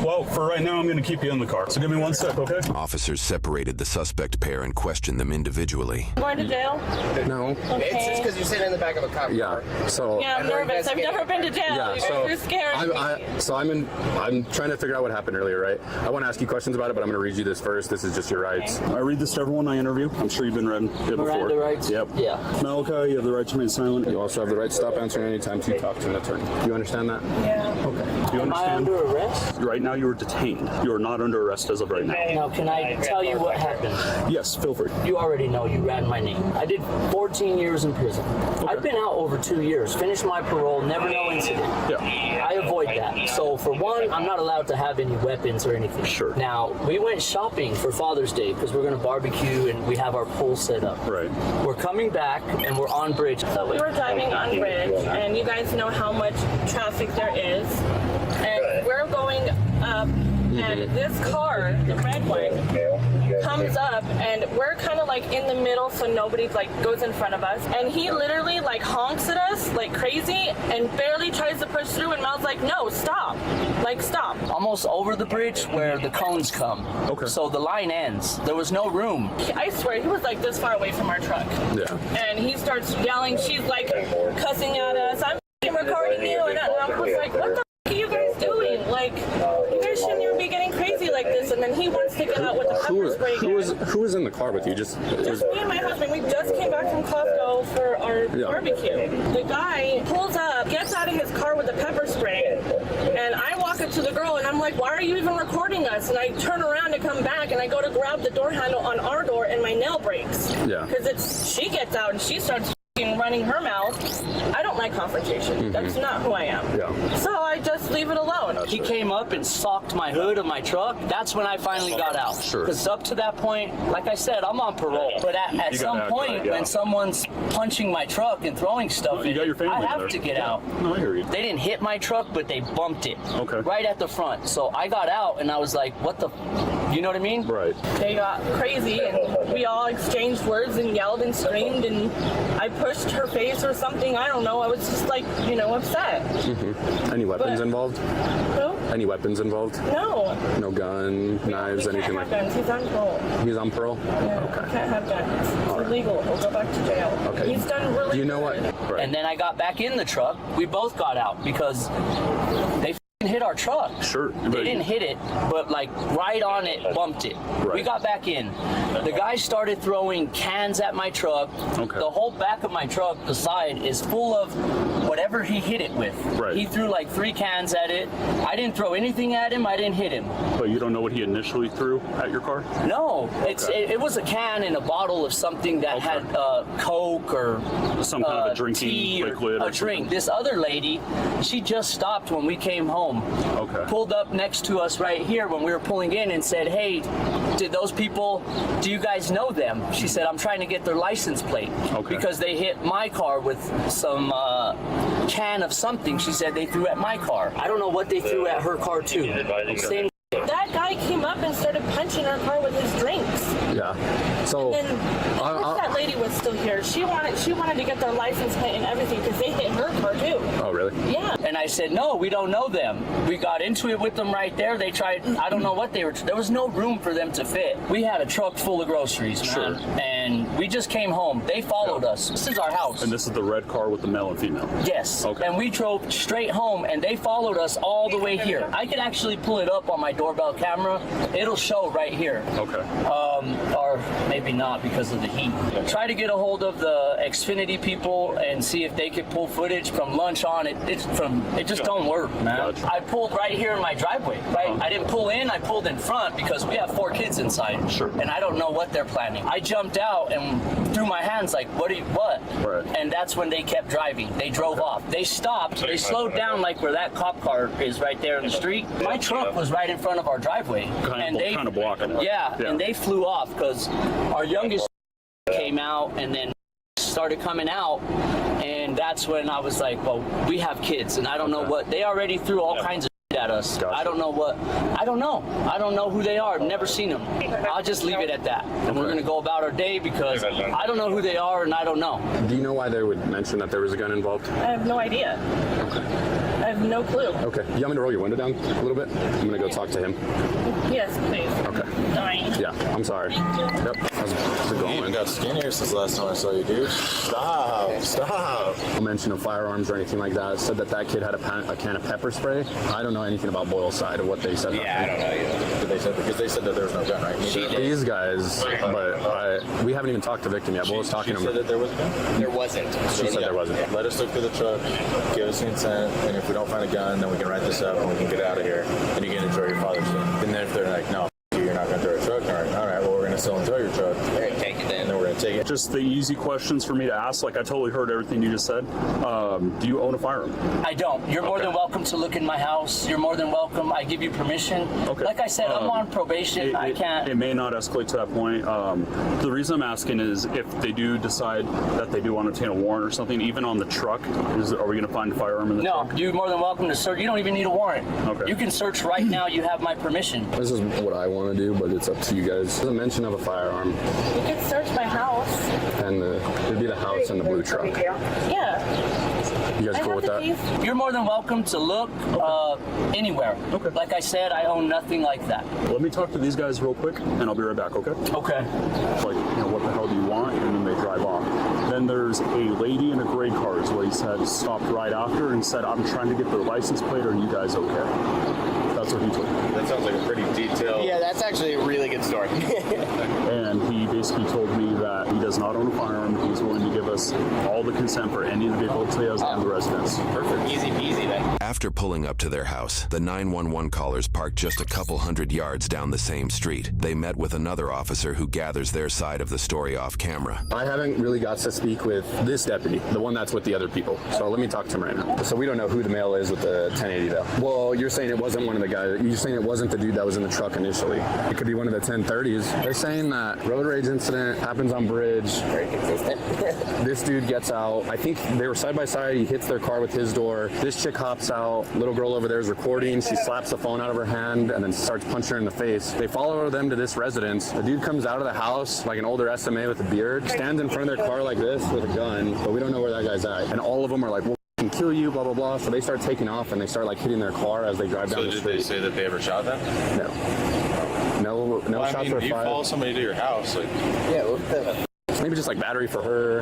Well, for right now, I'm going to keep you in the car. So give me 1 sec, okay? Officers separated the suspect pair and questioned them individually. Going to jail? No. Okay. It's just because you're sitting in the back of a cop car. Yeah. So. Yeah, I'm nervous. I've never been to jail. Yeah. You So. guys are scaring me. I'm trying to figure out what happened earlier, right? I want to ask you questions about it, but I'm going to read you this first. This is just your rights. I read this to everyone I interview. I'm sure you've been read it before. Miranda rights? Yep. Yeah. Malachi, you have the right to remain silent. You also have the right to stop answering any time to talk to an attorney. Do you understand that? Yeah. Okay. Do you Am I understand? under arrest? Right now, you are detained. You are not under arrest as of right now. Now, can I tell you what happened? Yes, feel free. You already know. You ran my name. I did 14 years in prison. I've been out over 2 years. Finished my parole. Never no incident. Yeah. I avoid that. So for one, I'm not allowed to have any weapons or anything. Sure. Now, we went shopping for Father's Day because we're going to barbecue and we have our pool set up. Right. We're coming back and we're on bridge. So we were driving on bridge, and you guys know how much traffic there is. And we're going up, and this car, the red one, comes up, and we're kind of like in the middle, so nobody like goes in front of us. And he literally like honks at us like crazy, and barely tries to push through. And Mal's like, "No, stop! Like stop!" Almost over the bridge where the cones come. Okay. So the line ends. There was no room. I swear, he was like this far away from our truck. Yeah. And he starts yelling. She's like cussing at us. I'm recording you, and I was like, "What the are you guys doing? Like, you guys shouldn't even be getting crazy like this." And then he wants to get out with the pepper spray. Who was in the car with you? Just me and my husband. We just came back from Costco for our barbecue. The guy pulls up, gets out of his car with the pepper spray, and I walk up to the girl and I'm like, "Why are you even recording us?" And I turn around to come back, and I go to grab the door handle on our door, and my nail breaks. Yeah. Because she gets out and she starts running her mouth. I don't like confrontation. That's not who I am. Yeah. So I just leave it alone. He came up and socked my hood of my truck. That's when I finally got out. Sure. Because up to that point, like I said, I'm on parole. But at some point, when someone's punching my truck and throwing stuff, you got your family I have there. to get out. No, I hear you. They didn't hit my truck, but they bumped it. Okay. Right at the front. So I got out and I was like, what the, you know what I mean? Right. They got crazy and we all exchanged words and yelled and screamed, and I pushed her face or something. I don't know. I was just like, upset. Any weapons involved? Who? Any weapons involved? No. No gun, knives, anything like that? Guns. He's on parole. He's on parole? Yeah, Okay. Can't have guns. It's illegal. He'll go back to jail. Okay. He's done really You know what? good. Right. And then I got back in the truck. We both got out because they hit our truck. Sure. They didn't hit it, but like right on it, bumped it. Right. We got back in. The guy started throwing cans at my truck. Okay. The whole back of my truck, the side, is full of whatever he hit it with. Right. He threw like 3 cans at it. I didn't throw anything at him. I didn't hit him. But you don't know what he initially threw at your car? No, it was a can and a bottle of something that had Coke or some kind of a drinking tea liquid or or a drink. This other lady, she just stopped when we came home. home. Okay. Pulled up next to us right here when we were pulling in and said, hey, did those people, do you guys know them? She said, I'm trying to get their license plate. Okay. Because they hit my car with some can of something. She said they threw at my car. I don't know what they threw at her car too. Same. That guy came up and started punching our car with his drinks. Yeah. So. And that lady was still here. She wanted to get their license plate and everything because they hit her car too. Oh, really? Yeah. And I said, no, we don't know them. We got into it with them right there. They tried, I don't know what they were, there was no room for them to fit. We had a truck full of groceries, man. Sure. And we just came home. They followed us. This is our house. And this is the red car with the male and female? Yes. Okay. And we drove straight home and they followed us all the way here. I could actually pull it up on my doorbell camera. It'll show right here. Okay. Or maybe not because of the heat. Try to get a hold of the Xfinity people and see if they could pull footage from lunch on. It just don't work, man. Gotcha. I pulled right here in my driveway, right? I didn't pull in, I pulled in front because we have 4 kids inside. Sure. And I don't know what they're planning. I jumped out and threw my hands like, what? Right. And that's when they kept driving. They drove off. They stopped. They slowed down like where that cop car is right there in the street. My truck was right in front of our driveway. Kind of blocking it. Yeah, and they flew off because our youngest came out and then started coming out, and that's when I was like, well, we have kids, and I don't know what, they already threw all kinds of at us. Gotcha. I don't know who they are. I've never seen them. I'll just leave it at that. And we're going to go about our day because I don't know who they are and I don't know. Do you know why they would mention that there was a gun involved? I have no idea. Okay. I have no clue. Okay. You want me to roll your window down a little bit? I'm going to go talk to him. Yes, please. Okay. Dying. Yeah, I'm sorry. Yep. How's it going? You got skinnier since the last time I saw you, dude. Stop. No mention of firearms or anything like that. Said that kid had a can of pepper spray. I don't know anything about Boyle's side of what they said. Yeah, I don't know either. Because they said that there was no gun, right? These guys, but we haven't even talked to victim yet. Boyle's talking to him. She said that there was a gun? There wasn't. She said there wasn't. Let us look through the truck, give us consent, and if we don't find a gun, then we can write this up and we can get out of here, and you can enjoy your Father's Day. And then if they're like, no, you're not going to throw a truck, all right, well, we're going to still enjoy your truck. All right, take it then. And then we're going to take it. Just the easy questions for me to ask. Like, I totally heard everything you just said. Do you own a firearm? I don't. You're more than welcome to look in my house. You're more than welcome. I give you permission. Okay. Like I said, I'm on probation. I can't. It may not escalate to that point. The reason I'm asking is if they do decide that they do want to obtain a warrant or something, even on the truck, are we going to find a firearm in the truck? No, you're more than welcome to search. You don't even need a warrant. Okay. You can search right now. You have my permission. This is what I want to do, but it's up to you guys. There's a mention of a firearm, You could search my house. and it'd be the house and the blue truck. Yeah. You guys I cool have with the that? keys. You're more than welcome to look anywhere. Okay. Like I said, I own nothing like that. Let me talk to these guys real quick, and I'll be right back, okay? Okay. Like, what the hell do you want? And then they drive off. Then there's a lady in a gray car, is what he said, stopped right after and said, I'm trying to get their license plate. Are you guys okay? That's what he told me. That sounds like a pretty detailed... Yeah, that's actually a really good story. And he basically told me that he does not own a firearm. He's willing to give us all the consent for any of the vehicles he has on the residence. Perfect. Easy peasy then. After pulling up to their house, the 911 callers parked just a couple hundred yards down the same street. They met with another officer who gathers their side of the story off camera. I haven't really got to speak with this deputy, the one that's with the other people. So let me talk to him right now. So we don't know who the male is with the 1080 though. Well, you're saying it wasn't one of the guys. You're saying it wasn't the dude that was in the truck initially. It could be one of the 1030s. They're saying that road rage incident happens on bridge. Very consistent. This dude gets out. I think they were side by side. He hits their car with his door. This chick hops out. Little girl over there is recording. She slaps the phone out of her hand and then starts punching her in the face. They follow them to this residence. The dude comes out of the house like an older SMA with a beard, stands in front of their car like this with a gun, but we don't know where that guy's at. And all of them are like, we'll kill you, blah, blah, blah. So they start taking off and they start like hitting their car as they drive down the street. So did they say that they ever shot them? No. No shots were fired. You follow somebody to your house. Like... Yeah, what the... Maybe just like battery for her.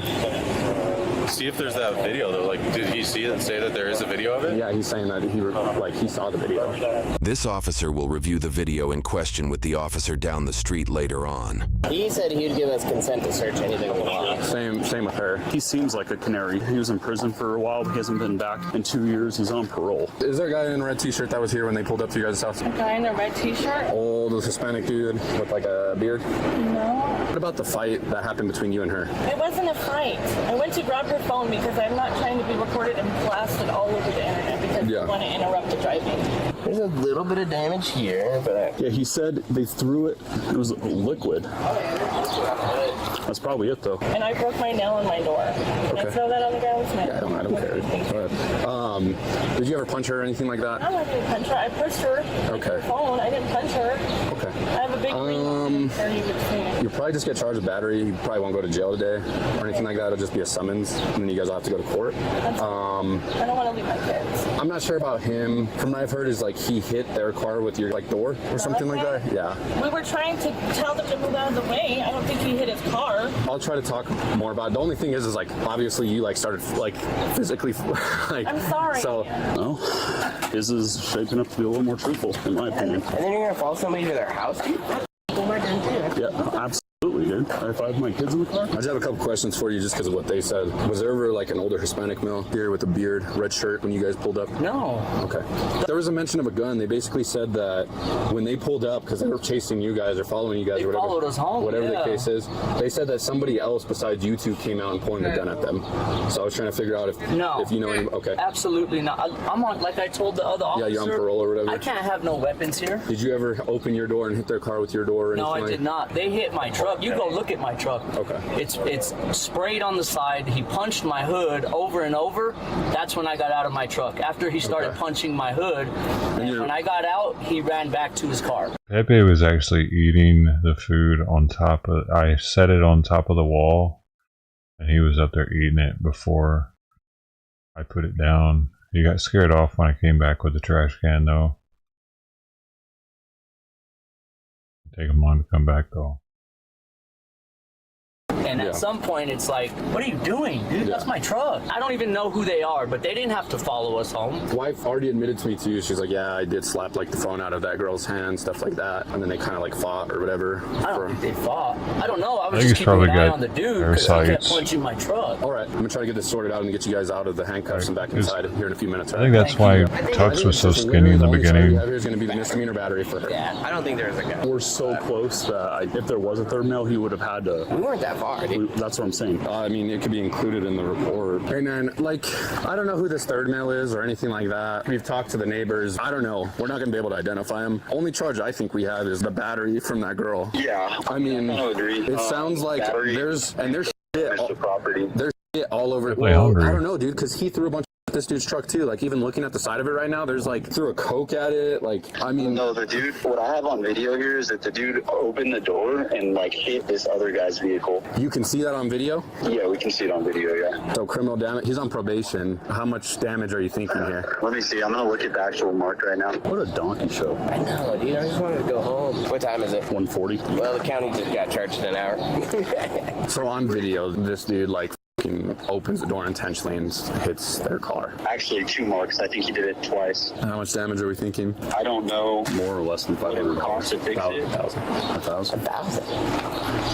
See if there's that video though. Like, did he see it and say that there is a video of it? Yeah, he's saying that he saw the video. This officer will review the video in question with the officer down the street later on. He said he'd give us consent to search anything we want. Same with her. He seems like a canary. He was in prison for a while. He hasn't been back in 2 years. He's on parole. Is there a guy in a red t-shirt that was here when they pulled up to you guys' house? A guy in a red t-shirt? Old Hispanic dude with like a beard? No. What about the fight that happened between you and her? It wasn't a fight. I went to grab her phone because I'm not trying to be recorded and blasted all over the internet because want to interrupt the driving. There's a little bit of damage here, but Yeah, he said they threw it. It was liquid. That's probably it, though. And I broke my nail in my door. Can I throw that on the ground? Yeah, I don't care. All right. Did you ever punch her or anything like that? No, I didn't punch her. I pushed her. Okay. With her phone. I didn't punch her. Okay. I have a big ring. Or you would say. You probably just get charged with battery. You probably won't go to jail today or anything like that. It'll just be a summons, and then you guys will have to go to court. I don't want to leave my kids. I'm not sure about him. From what I've heard is like he hit their car with your like door or something like that. Yeah. We were trying to tell them to move out of the way. I don't think he hit his car. I'll try to talk more about it. The only thing is like obviously you like started like physically like. I'm sorry. So no, his is shaping up to be a little more truthful in my opinion. And then you're gonna follow somebody to their house, dude? Oh my god, dude. Yeah, absolutely, dude. If I have my kids in the car. I just have a couple questions for you just because of what they said. Was there ever like an older Hispanic male here with a beard, red shirt when you guys pulled up? No. Okay. There was a mention of a gun. They basically said that when they pulled up, because they were chasing you guys or following you guys, They followed us home, whatever yeah. the case is, they said that somebody else besides you two came out and pointed a gun at them. So I was trying to figure out if you know any. Okay. Absolutely not. I'm on, like I told the other officer. Yeah, you're on parole or whatever. I can't have no weapons here. Did you ever open your door and hit their car with your door or anything? No, I did not. They hit my truck. You go look at my truck. Okay. It's sprayed on the side. He punched my hood over and over. That's when I got out of my truck. After he started punching my hood, and when I got out, he ran back to his car. Pepe was actually eating the food on top of. I set it on top of the wall, and he was up there eating it before I put it down. He got scared off when I came back with the trash can, though. Take him long to come back, though. And at some point, it's like, what are you doing, dude? That's my truck. I don't even know who they are, but they didn't have to follow us home. Wife already admitted to me too. She's like, yeah, I did slap like the phone out of that girl's hand, stuff like that. And then they kind of like fought or whatever. I don't think they fought. I don't know. I was I think just he's keeping probably an eye got on the dude because he kept parasites. punching my truck. All right, I'm gonna try to get this sorted out and get you guys out of the handcuffs and back inside here in a few minutes. I think that's why Tux was so skinny in the beginning. Here's gonna be the misdemeanor battery for her. Yeah, I don't think there's a gun. We're so close that if there was a third male, he would have had to. We weren't that far, dude. That's what I'm saying. I mean, it could be included in the report. Hey man, like, I don't know who this third male is or anything like that. We've talked to the neighbors. I don't know. We're not gonna be able to identify him. Only charge I think we have is the battery from that girl. Yeah. I mean, I agree. it sounds like there's shit all over. Definitely hungry. I don't know, dude, because he threw a bunch at this dude's truck too. Like even looking at the side of it right now, there's like threw a Coke at it. Like I mean, no, the dude. What I have on video here is that the dude opened the door and like hit this other guy's vehicle. You can see that on video. Yeah, we can see it on video. Yeah. So criminal damage. He's on probation. How much damage are you thinking here? Let me see. I'm gonna look at the actual mark right now. What a donkey show. I know, dude. I just wanted to go home. What time is it? 1:40. Well, the county just got charged an hour. So on video, this dude like opens the door intentionally and hits their car. Actually, 2 marks. I think he did it twice. How much damage are we thinking? I don't know. More or less than $500. Cost to fix it. 1,000. 1,000.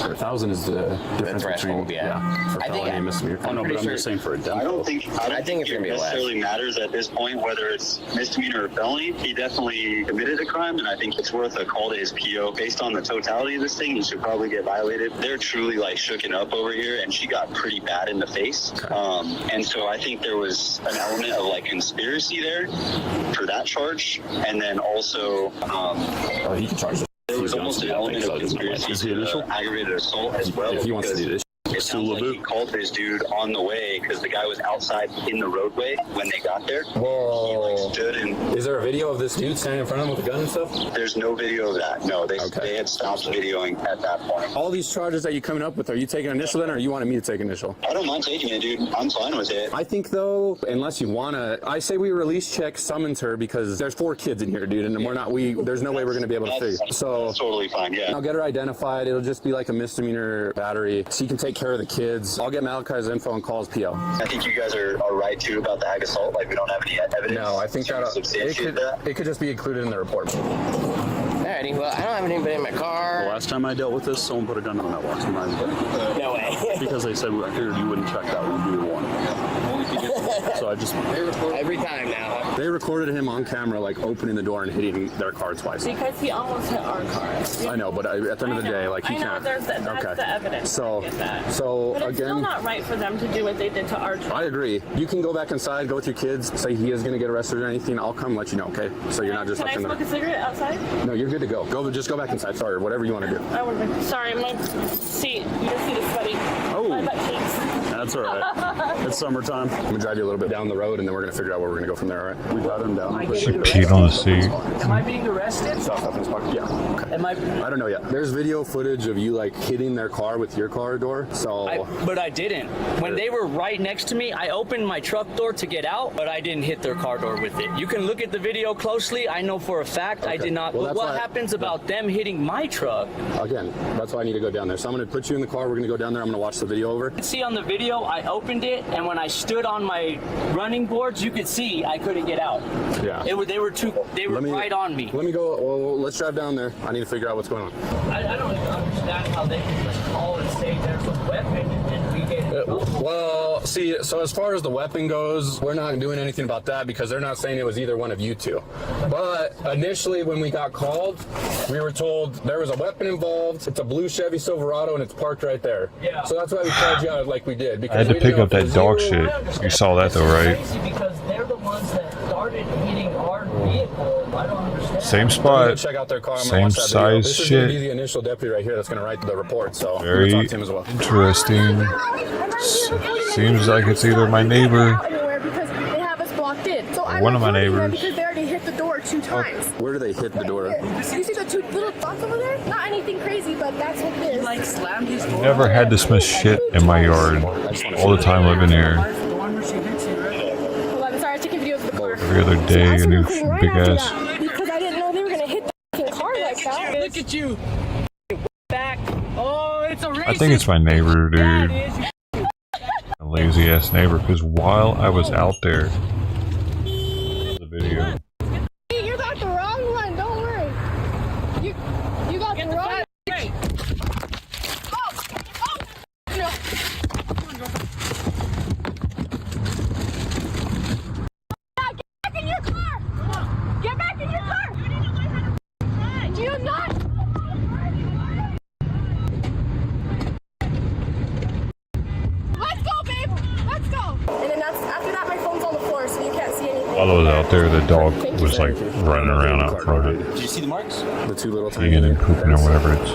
1,000 is the difference threshold, between yeah. for felony and misdemeanor. Oh no, but I'm just saying for a demo. I don't think it's gonna be it less. necessarily matters at this point whether it's misdemeanor or felony. He definitely committed a crime, and I think it's worth a call to his PO. Based on the totality of this thing, he should probably get violated. They're truly like shooken up over here, and she got pretty bad in the face. And so I think there was an element of like conspiracy there for that charge, and then also he can charge. There was almost an element of conspiracy to aggravated assault as well. If he wants to do this. It sounds like he called this dude on the way because the guy was outside in the roadway when they got there. Whoa. He like stood and... Is there a video of this dude standing in front of him with a gun and stuff? There's no video of that. No, they had stopped videoing at that point. All these charges that you're coming up with, are you taking initial then, or you wanted me to take initial? I don't mind taking it, dude. I'm fine with it. I think, though, unless you want to, I say we release check, summons her, because there's 4 kids in here, dude, and there's no way we're going to be able to figure. So that's totally fine, yeah. I'll get her identified. It'll just be like a misdemeanor battery. She can take care of the kids. I'll get Malachi's info and call his PO. I think you guys are right, too, about the ag assault. Like, we don't have any evidence. No, I think it could just be included in the report. Alrighty, well, I don't have anybody in my car. The last time I dealt with this, someone put a gun in the mailbox in my bed. No way. Because they said, I figured you wouldn't check that. We'd be the one. So I just... Every time now. They recorded him on camera, like opening the door and hitting their car twice. Because he almost hit our car. I know, but at the end of the day, like he can't. That's the evidence. So but it's still not right for them to do what they did to our truck. I agree. You can go back inside, go with your kids, say he is going to get arrested or anything. I'll come let you know, okay? So you're not just Can I smoke a cigarette outside? No, you're good to go. Just go back inside. Sorry, whatever you want to do. I would have been. Sorry, my seat. You just see the sweaty. Oh. My butt cheeks. That's all right. It's summertime. I'm going to drive you a little bit down the road, and then we're going to figure out where we're going to go from there, all right? We drive him down. She peed on the seat. Am I being arrested? Yeah. Okay. Am I don't know yet. There's video footage of you like hitting their car with your car door. So. But I didn't. When they were right next to me, I opened my truck door to get out, but I didn't hit their car door with it. You can look at the video closely. I know for a fact I did not. Well, but what happens about them hitting my truck? Again, that's why I need to go down there. So I'm going to put you in the car. We're going to go down there. I'm going to watch the video over. You can see on the video, I opened it, and when I stood on my running boards, you could see I couldn't get out. Yeah. They were right on me. Let me go. Well, let's drive down there. I need to figure out what's going on. I don't even understand how they can just call and say there's a weapon and we get. Well, see, so as far as the weapon goes, we're not doing anything about that because they're not saying it was either one of you two. But initially, when we got called, we were told there was a weapon involved. It's a blue Chevy Silverado and it's parked right there. Yeah. So that's why we called you out like we did. I had to pick up that dog shit. You saw that though, right? Because they're the ones that started hitting our vehicle. I don't understand. Same spot. Check out their car. Same size this shit. This is going to be the initial deputy right here that's going to write the report. So very talk to him as well. interesting. Seems like it's either my neighbor because they have us blocked in. So or one of my neighbors. Because they already hit the door 2 times. Where do they hit the door? You see the 2 little dots over there? Not anything crazy, but that's what it is. Like slammed his door. Never had this much shit in my yard all the time living here. Hold on, sorry, I was taking videos of the car. Every other day, a new big ass. Because I didn't know they were gonna hit the car like that. Look at you. Back. Oh, it's a racist. I think it's my neighbor, dude. A lazy ass neighbor. Because while I was out there, the video. Hey, you got the wrong one. Don't worry. You got the wrong one. No. Get back in your car. Get back in your car. Do you not? Let's go, babe. Let's go. And then after that, my phone's on the floor, so you can't see anything. While I was out there, the dog was like running around out front. Did you see the marks? The 2 little Peeing and pooping or whatever it's.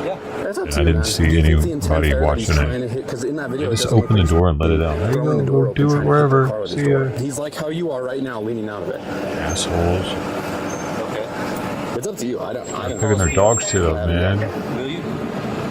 And I didn't see anybody watching it. I just opened the door and let it out. There you go do it wherever. See ya. He's like how you are right now, leaning out of it. Assholes. Okay. It's up to you. I don't Picking their dog shit up, man.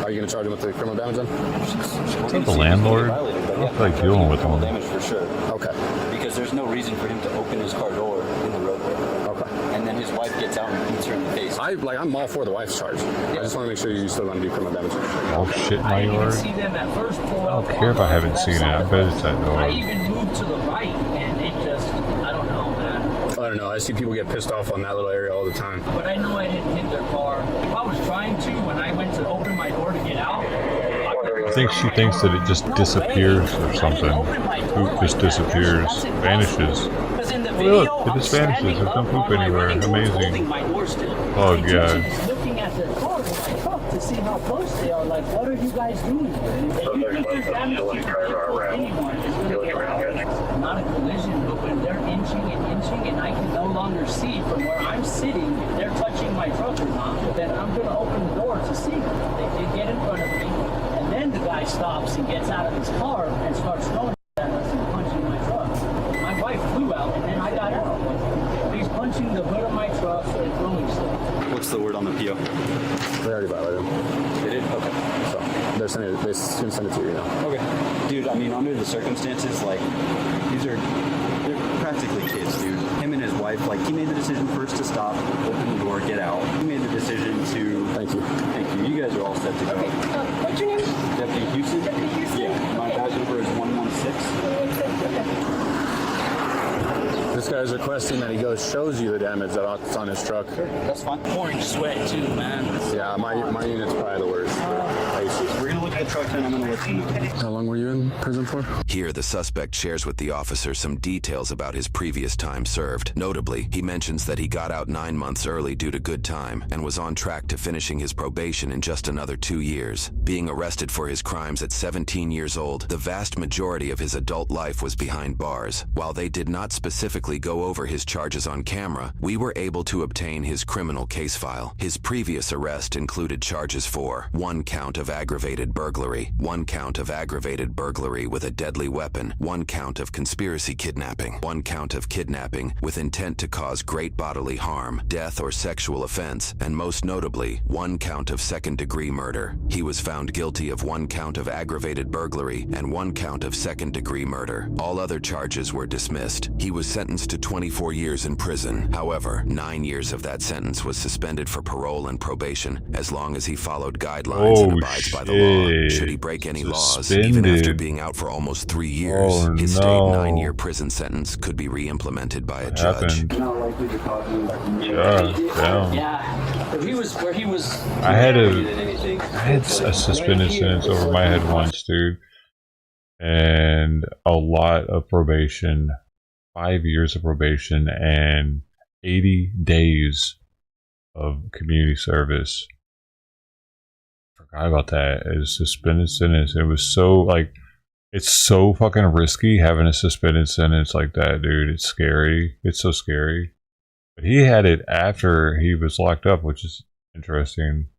Are you gonna charge him with the criminal damage then? Is that the landlord? I don't feel like dealing with him. Damage for sure. Okay. Because there's no reason for him to open his car door in the roadway. Okay. And then his wife gets out and beats her in the face. I'm all for the wife's charge. I just want to make sure you still want to do criminal damage. Dog shit in my yard? See them at first pull I don't care if I haven't seen it. I bet it's that I dog. even moved to the right, and it just, I don't know, man. I don't know. I see people get pissed off on that little area all the time. But I know I didn't hit their car. If I was trying to, when I went to open my door to get out, I think she thinks that it just disappears or something. Poop just disappears, vanishes. Oh, look, it just vanishes. There's no poop anywhere. Amazing. Oh, God. looking at their car with my truck to see how close they are. Like, what are you guys doing? If you think there's damage to your vehicle, anyone is going to get around. Not a collision, but when they're inching and I can no longer see from where I'm sitting if they're touching my truck or not, then I'm going to open the door to see them. They did get in front of me, and then the guy stops and gets out of his car and starts throwing at us and punching my truck. My wife flew out, and then I got out. He's punching the hood of my truck and throwing stuff. What's the word on the PO? They already violated him. They did? Okay. So they're sending it. They can send it to you now. Okay. Dude, I mean, under the circumstances, like, they're practically kids, dude. Him and his wife, like, he made the decision first to stop, open the door, get out. He made the decision to... Thank you. Thank you. You guys are all set to go. Okay, what's your name? Deputy Houston? Deputy Houston? Yeah. My badge number is 116. This guy's requesting that he shows you the damage that's on his truck. That's fine. Pouring sweat too, man. Yeah, my unit's probably the worst. We're gonna look the truck and I'm going to let you know. How long were you in prison for? Here, the suspect shares with the officer some details about his previous time served. Notably, he mentions that he got out 9 months early due to good time and was on track to finishing his probation in just another 2 years. Being arrested for his crimes at 17 years old, the vast majority of his adult life was behind bars. While they did not specifically go over his charges on camera, we were able to obtain his criminal case file. His previous arrest included charges for 1 count of aggravated burglary, 1 count of aggravated burglary with a deadly weapon, 1 count of conspiracy kidnapping, 1 count of kidnapping with intent to cause great bodily harm, death or sexual offense, and most notably, 1 count of second-degree murder. He was found guilty of 1 count of aggravated burglary and 1 count of second-degree murder. All other charges were dismissed. He was sentenced to 24 years in prison. However, 9 years of that sentence was suspended for parole and probation as long as he followed guidelines and abides by the law. Should he break any laws, even after being out for almost 3 years, his state 9-year prison sentence could be re-implemented by a judge. Yeah, where he was. I had a suspended sentence over my head once, dude, and a lot of probation, 5 years of probation, and 80 days of community service. Forgot about that. It was suspended sentence. It was so like, it's so fucking risky having a suspended sentence like that, dude. It's scary. It's so scary. But he had it after he was locked up, which is interesting.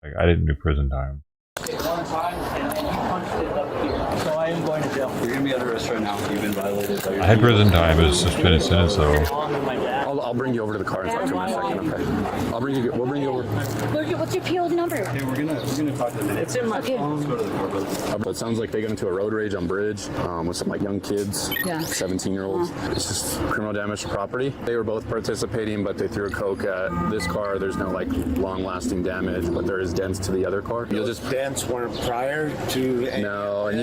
Like, I didn't do prison time. One time, and then you punched it up here. So I am going to jail. You're going to be under arrest right now. You've been violated. I had prison time as a suspended sentence, though. I'll bring you over to the car and talk to him in a second, okay? We'll bring you over. What's your PO's number? Okay, we're gonna talk to them. It's in my phone. Let's go to the car. It sounds like they got into a road rage on Bridge with some like young kids, Yeah. 17-year-olds. It's just criminal damage to property. They were both participating, but they threw a coke at this car. There's no like long-lasting damage, but there is dents to the other car. You'll just dents were prior to no, and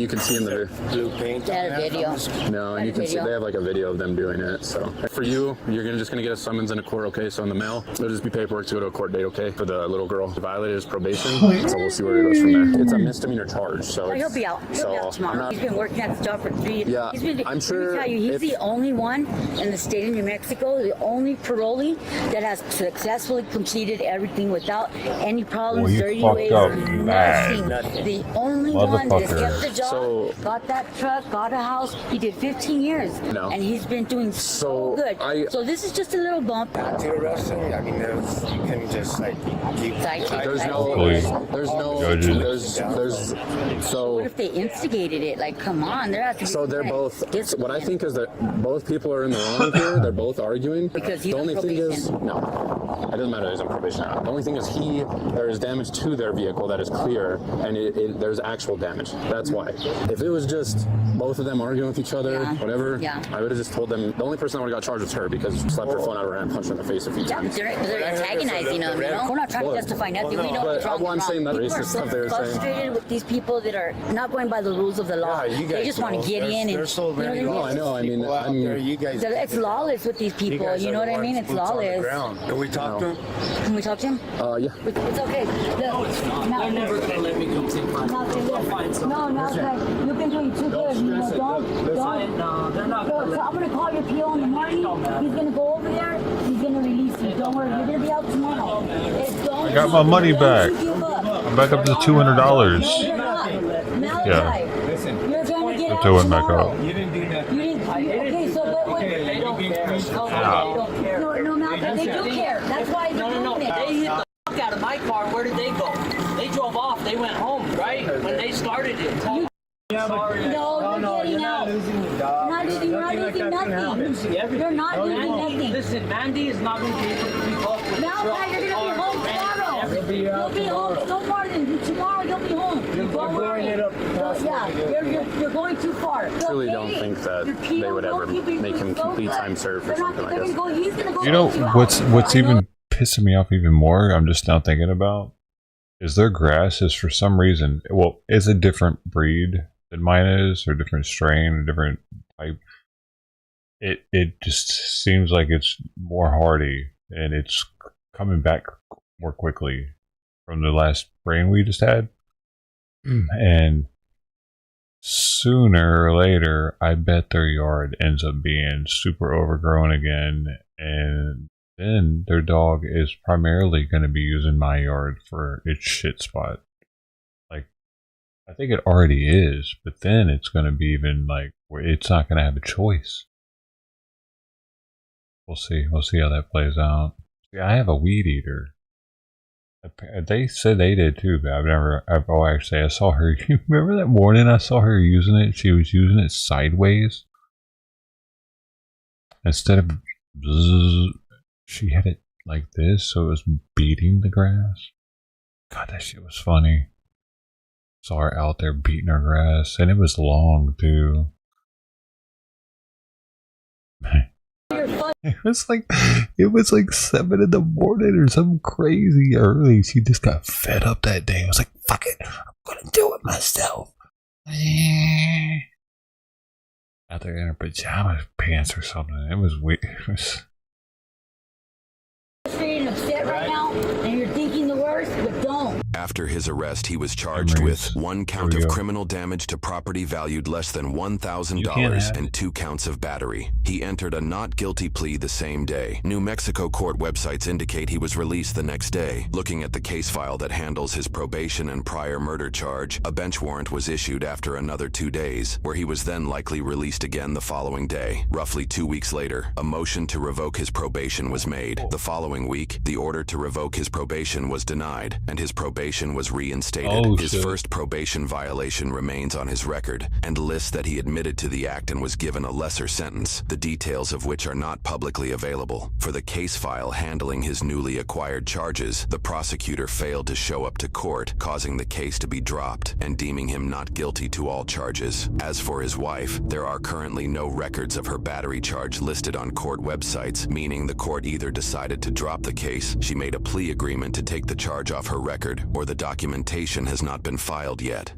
you can see in the blue paint. That video. No, and you can see they have like a video of them doing it. So for you, you're just gonna get a summons and a court, okay? So in the mail, there'll just be paperwork to go to a court date, okay? For the little girl who violated his probation. So we'll see where it goes from there. It's a misdemeanor charge, so He'll be out. He'll be out tomorrow. He's been working at the job for 3 years. Yeah, I'm sure. Let me tell you, he's the only one in the state of New Mexico, the only parolee that has successfully completed everything without any problems, dirty ways, or nothing. The only one that has kept the job, got that truck, got a house. He did 15 years, and he's been doing so good. So this is just a little bump. Not to arrest him. I mean, you can just like keep. So what if they instigated it? Like, come on, there has to be. So they're both. What I think is that both people are in the wrong here. They're both arguing. Because he's the only on thing is, probation. no, it doesn't matter. He's on probation now. The only thing is there is damage to their vehicle that is clear, and there's actual damage. That's why. If it was just both of them arguing with each other, whatever, I would have just told them. The only person that would have got charged was her because she slapped her phone out of her hand, punched her in the face a few times. They're antagonizing them, you know? We're not trying to justify nothing. We know what's wrong. I'm saying that People are racist so stuff they were saying. frustrated with these people that are not going by the rules of the law. They just want to get in and, there's so many I know. I mean, it's lawless with these people. You know what I mean? It's lawless. Can we talk to him? Can we talk to him? Yeah. It's okay. No, it's not. They're never going to let me go take my You've been doing too good. You know, don't. No, they're not. So I'm going to call your PO in the morning. He's going to go over there. He's going to release you. Don't worry. You're going to be out tomorrow. I got my money back. I'm back up to $200. Yeah. You're going to get out Until it went back tomorrow. up. You didn't do that. Okay, so but wait. They don't care. No, Malcolm, they do care. That's why they're doing it. They hit the fuck out of my car. Where did they go? They drove off. They went home, right? When they started it. Sorry. No, you're not losing the job. You're not losing nothing. You're not losing nothing. Listen, Mandy is not going to be able to keep up with Now, you're going to be home tomorrow. You'll be home no more than tomorrow. You'll be home. Don't worry. You're going too far. I truly don't think that they would ever make him complete time served for something like this. You know what's even pissing me off even more? I'm just now thinking about is their grass is for some reason it's a different breed than mine is, or different strain, or different type. It just seems like it's more hardy and it's coming back more quickly from the last rain we just had. And sooner or later, I bet their yard ends up being super overgrown again, and then their dog is primarily going to be using my yard for its shit spot. Like, I think it already is, but then it's going to be even like where it's not going to have a choice. We'll see. We'll see how that plays out. See, I have a weed eater. They said they did too, but I saw her. You remember that morning I saw her using it? She was using it sideways. Instead of bzzz, she had it like this, so it was beating the grass. God, that shit was funny. Saw her out there beating her grass, and it was long too. It was like 7 in the morning or something crazy early. She just got fed up that day. I was like, fuck it, I'm gonna do it myself. Out there in her pajama pants or something. It was weird. Upset right now, and you're thinking the worst, but don't. After his arrest, he was charged with 1 count of criminal damage to property valued less than $1,000 and 2 counts of battery. He entered a not guilty plea the same day. New Mexico court websites indicate he was released the next day. Looking at the case file that handles his probation and prior murder charge, a bench warrant was issued after another 2 days, where he was then likely released again the following day. Roughly 2 weeks later, a motion to revoke his probation was made. The following week, the order to revoke his probation was denied, and his probation was reinstated. His first probation violation remains on his record, and lists that he admitted to the act and was given a lesser sentence, the details of which are not publicly available. For the case file handling his newly acquired charges, the prosecutor failed to show up to court, causing the case to be dropped and deeming him not guilty to all charges. As for his wife, there are currently no records of her battery charge listed on court websites, meaning the court either decided to drop the case, she made a plea agreement to take the charge off her record, or the documentation has not been filed yet.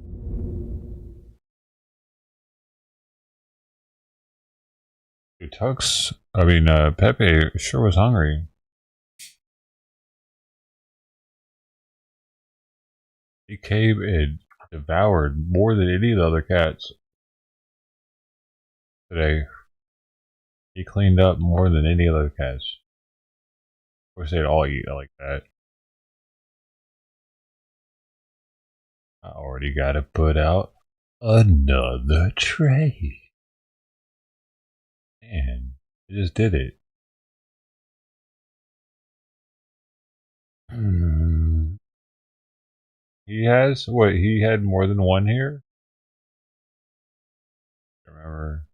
Pepe sure was hungry. He came and devoured more than any of the other cats today. He cleaned up more than any other cats. Of course, they'd all eat like that. I already got to put out another tray. Man, I just did it. He has, what, he had more than one here? I remember.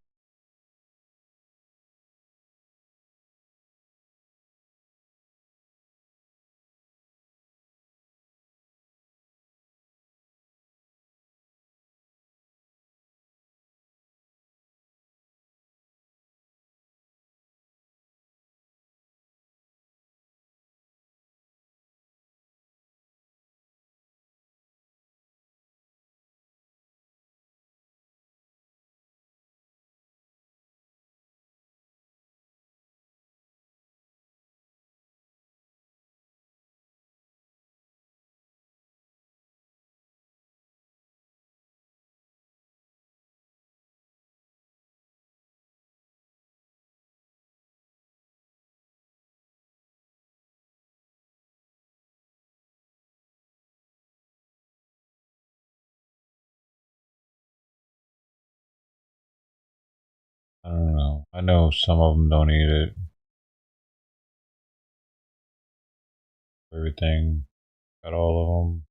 I don't know. I know some of them don't eat it. Everything. Got all of them.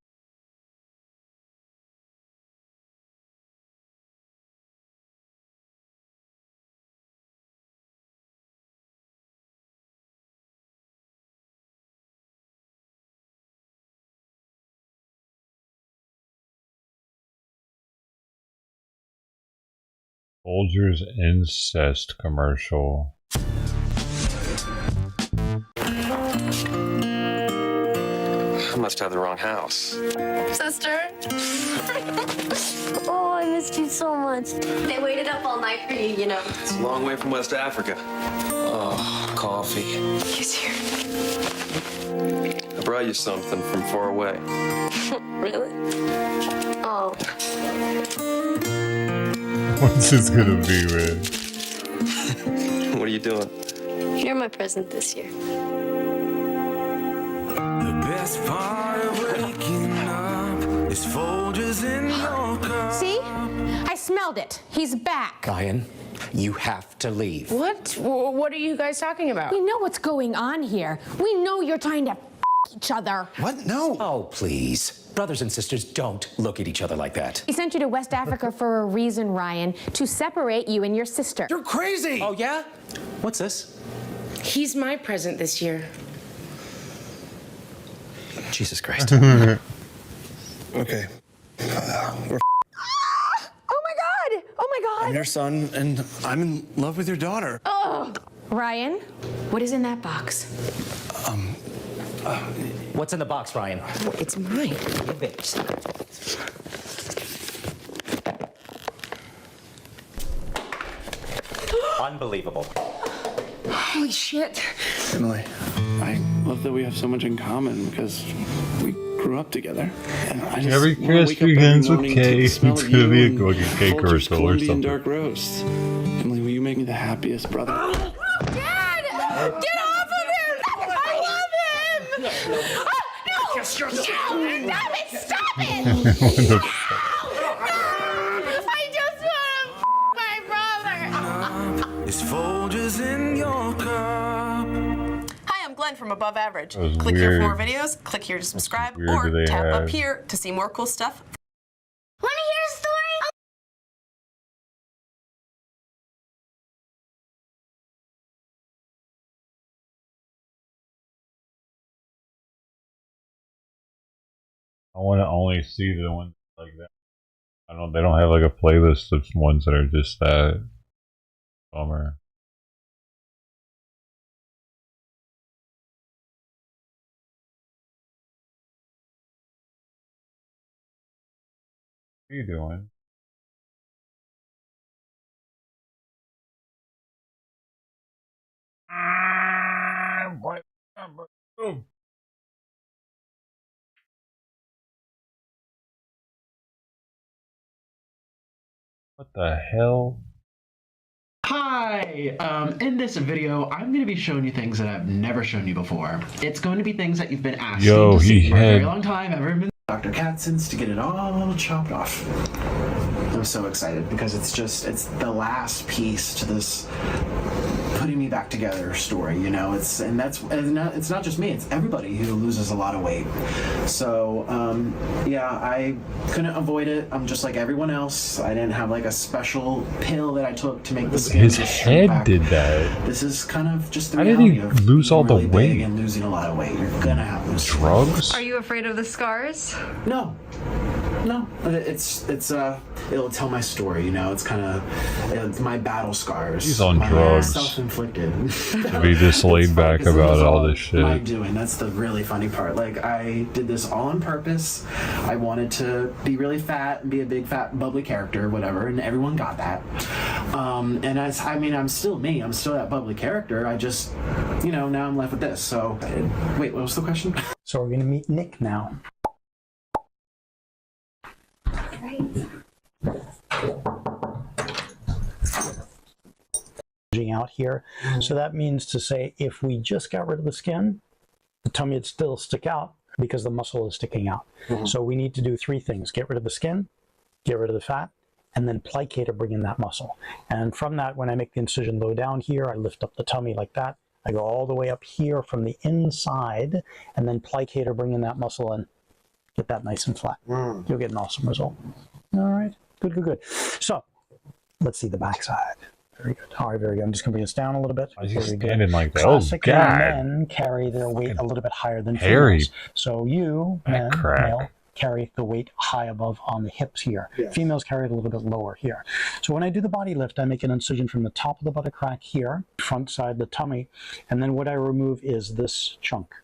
Folgers incest commercial. I must have the wrong house. Sister? Oh, I missed you so much. They waited up all night for you, you know. It's a long way from West Africa. Oh, coffee. He's here. I've brought you something from far away. Really? Oh. What's this gonna be, man? What are you doing? You're my present this year. The best part of waking up is Folgers in your cup. See? I smelled it. He's back. Ryan, you have to leave. What? What are you guys talking about? We know what's going on here. We know you're trying to f each other. What? No. Oh, please. Brothers and sisters don't look at each other like that. He sent you to West Africa for a reason, Ryan, to separate you and your sister. You're crazy! Oh, yeah? What's this? He's my present this year. Jesus Christ. Okay. Oh my God! Oh my God! I'm your son, and I'm in love with your daughter. Oh, Ryan, what is in that box? What's in the box, Ryan? It's mine. Unbelievable. Holy shit. Emily, I love that we have so much in common because we grew up together. And I just Every wanna wake Christmas up every begins with morning K. to the It's smell of gonna you be a and cookie cake or Folgers so or Colombian something. dark roast. Emily, will you make me the happiest brother? Dad! Get off of him! I love him! No! No! Stop it! Stop it! What the fuck? I just want to my brother! Is Folgers in your cup? Hi, I'm Glenn from Above Average. That was Click here for weird. more videos, click here to subscribe, weird do or they tap up have? here to see more cool stuff. Want to hear a story? I want to only see the ones like that. They don't have like a playlist of ones that are just that. Bummer. What are you doing? What the hell? Hi! In this video, I'm going to be showing you things that I've never shown you before. It's going to be things that you've been asking to see for a very long time. I've ever been Dr. Katzens to get it all chopped off. I'm so excited because it's the last piece to this putting me back together story, you know. It's not just me, it's everybody who loses a lot of weight. So yeah, I couldn't avoid it. I'm just like everyone else. I didn't have like a special pill that I took to make the skin. His head did that. This is kind of just the How did reality he of lose all being the really big weight? and losing a lot of weight. You're gonna have those drugs. Are you afraid of the scars? No, it'll tell my story, you know. It's my battle scars. He's on my drugs. Self-inflicted. To be this laid back about all this shit. My doing. That's the really funny part. Like, I did this all on purpose. I wanted to be really fat and be a big fat bubbly character, whatever, and everyone got that. And I'm still me. I'm still that bubbly character. I just, you know, now I'm left with this. So, wait, what was the question? So we're gonna meet Nick now. Out here. So that means to say if we just got rid of the skin, the tummy would still stick out because the muscle is sticking out. So we need to do three things: get rid of the skin, get rid of the fat, and then plicate to bring in that muscle. And from that, when I make the incision low down here, I lift up the tummy like that. I go all the way up here from the inside, and then plicate to bring in that muscle and get that nice and flat. You'll get an awesome result. All right, good, good, good. So let's see the backside. Very good. All right, very good. I'm just going to bring this down a little bit. Why is he standing like that? Classic Oh, God. men carry their weight a little bit higher than Hairy. females. So you, men, male, carry the weight high above on the hips here. Yes. Females carry it a little bit lower here. So when I do the body lift, I make an incision from the top of the buttock crack here, front side, the tummy, and then what I remove is this chunk.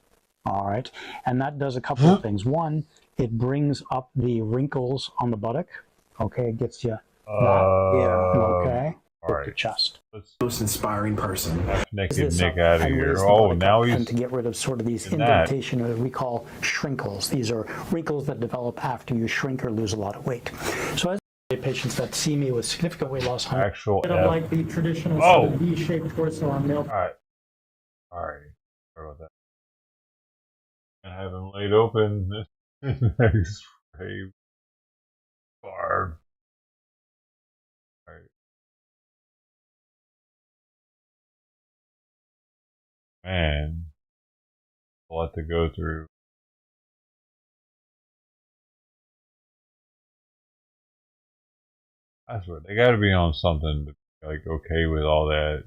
All right, and that does a couple of things. One, it brings up the wrinkles on the buttock. Okay, it gets you that. Yeah. Okay. poke your chest. Most inspiring person. Naked Nick out of here. Oh, now he's and to get rid of sort of these indentation, or we call shrinkles. These are wrinkles that develop after you shrink or lose a lot of weight. So as patients that see me with significant weight loss, actual like the traditional sort of V-shaped torso on male. All right. Sorry about that. I have him laid open. Next frame. Barb. All right. Man, a lot to go through. I swear, they got to be on something to be like okay with all that.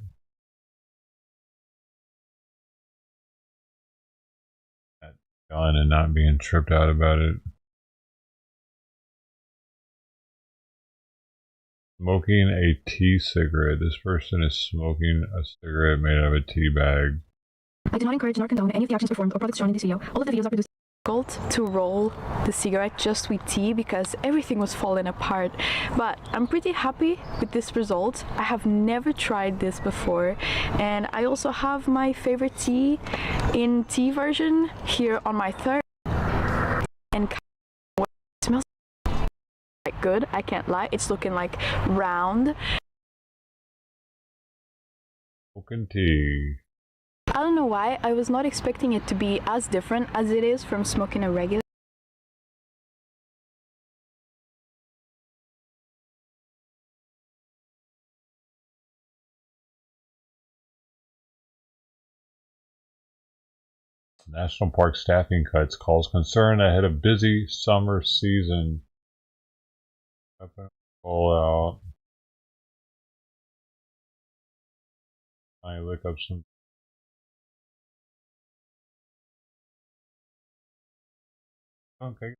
Gun and not being tripped out about it. Smoking a tea cigarette. This person is smoking a cigarette made out of a tea bag. I do not encourage nor condone any of the actions performed or products shown in this video. All of the videos are produced. Difficult to roll the cigarette just with tea because everything was falling apart, but I'm pretty happy with this result. I have never tried this before, and I also have my favorite tea in tea version here on my third, and it smells quite good, I can't lie. It's looking like round. Smoking tea. I don't know why, I was not expecting it to be as different as it is from smoking a regular. National Park staffing cuts calls concern ahead of busy summer season. Roll out. I look up some. Okay.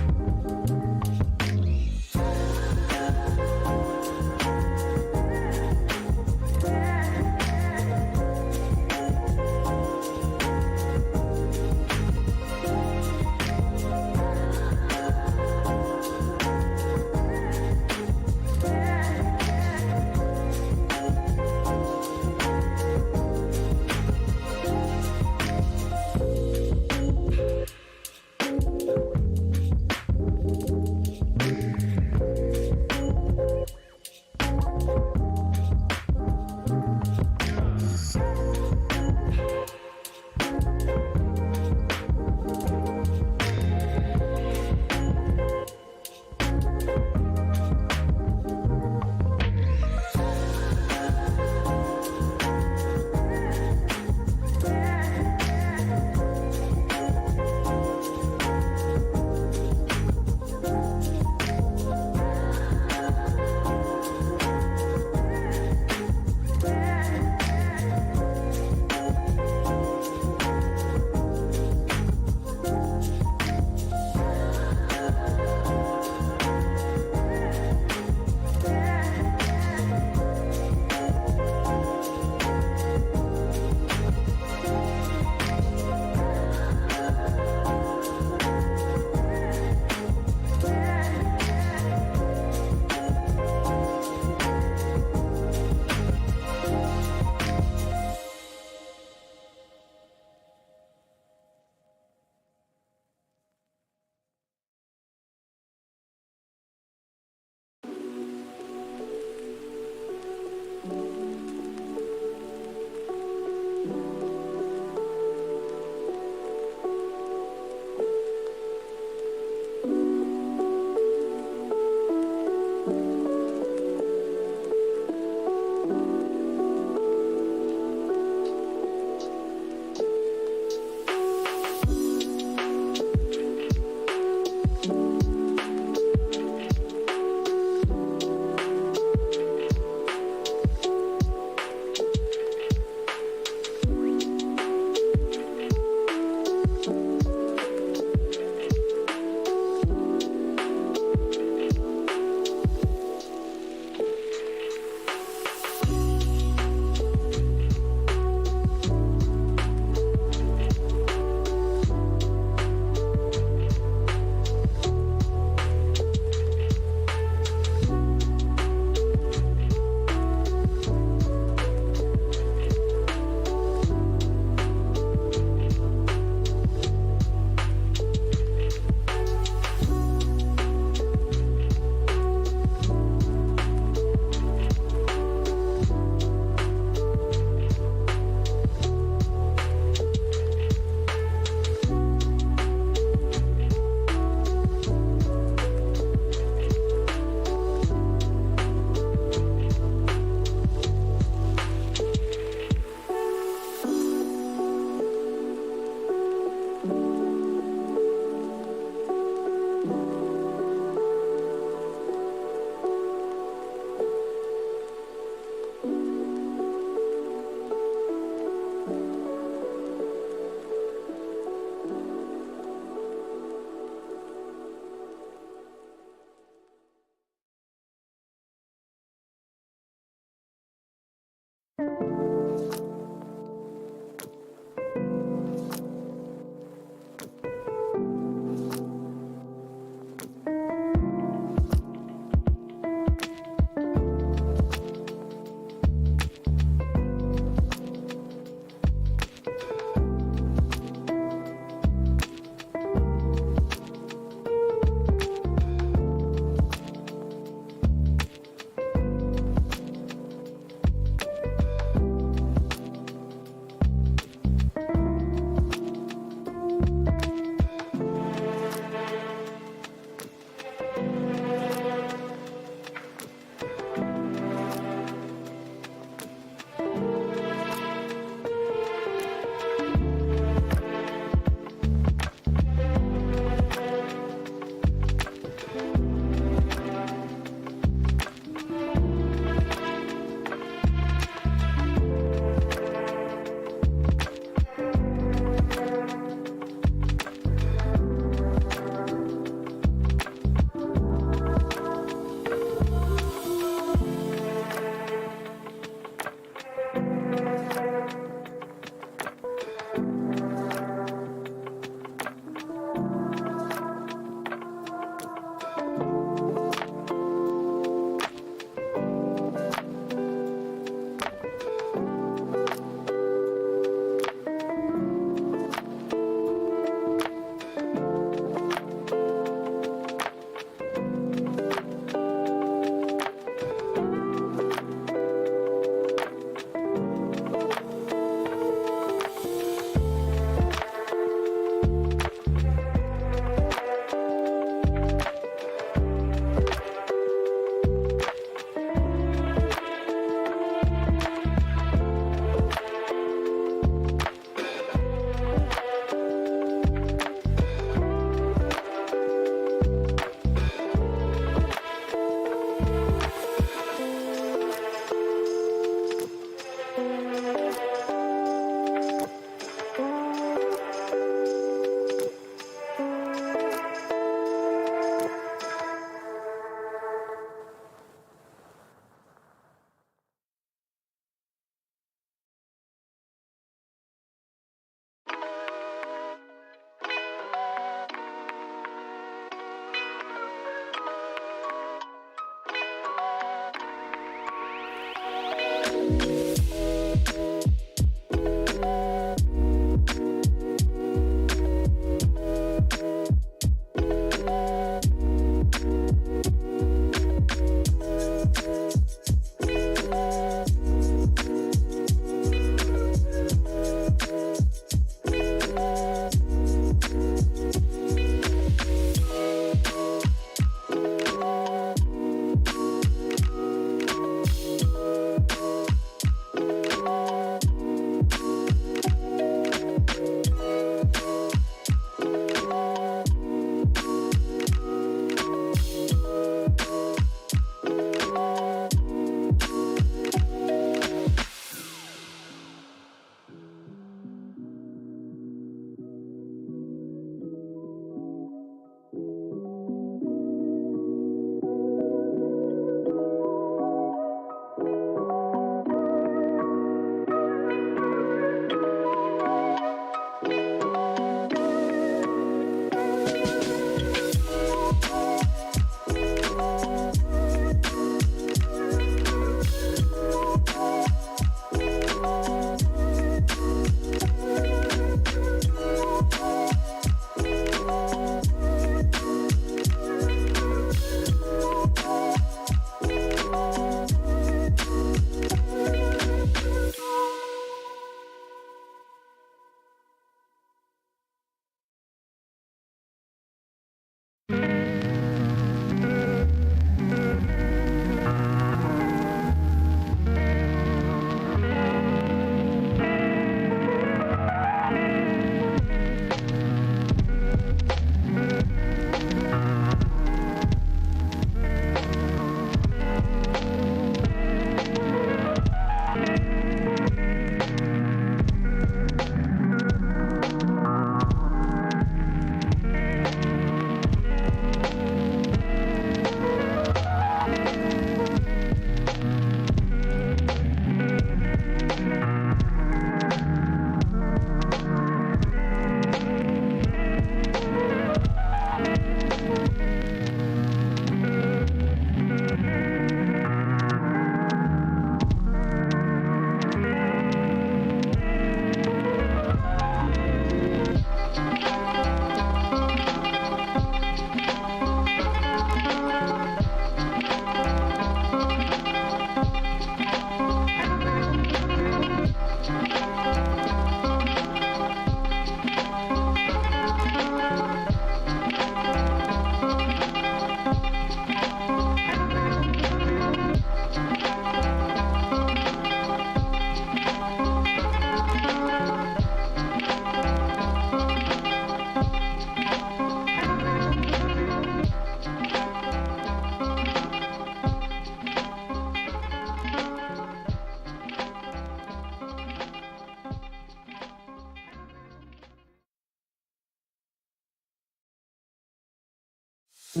At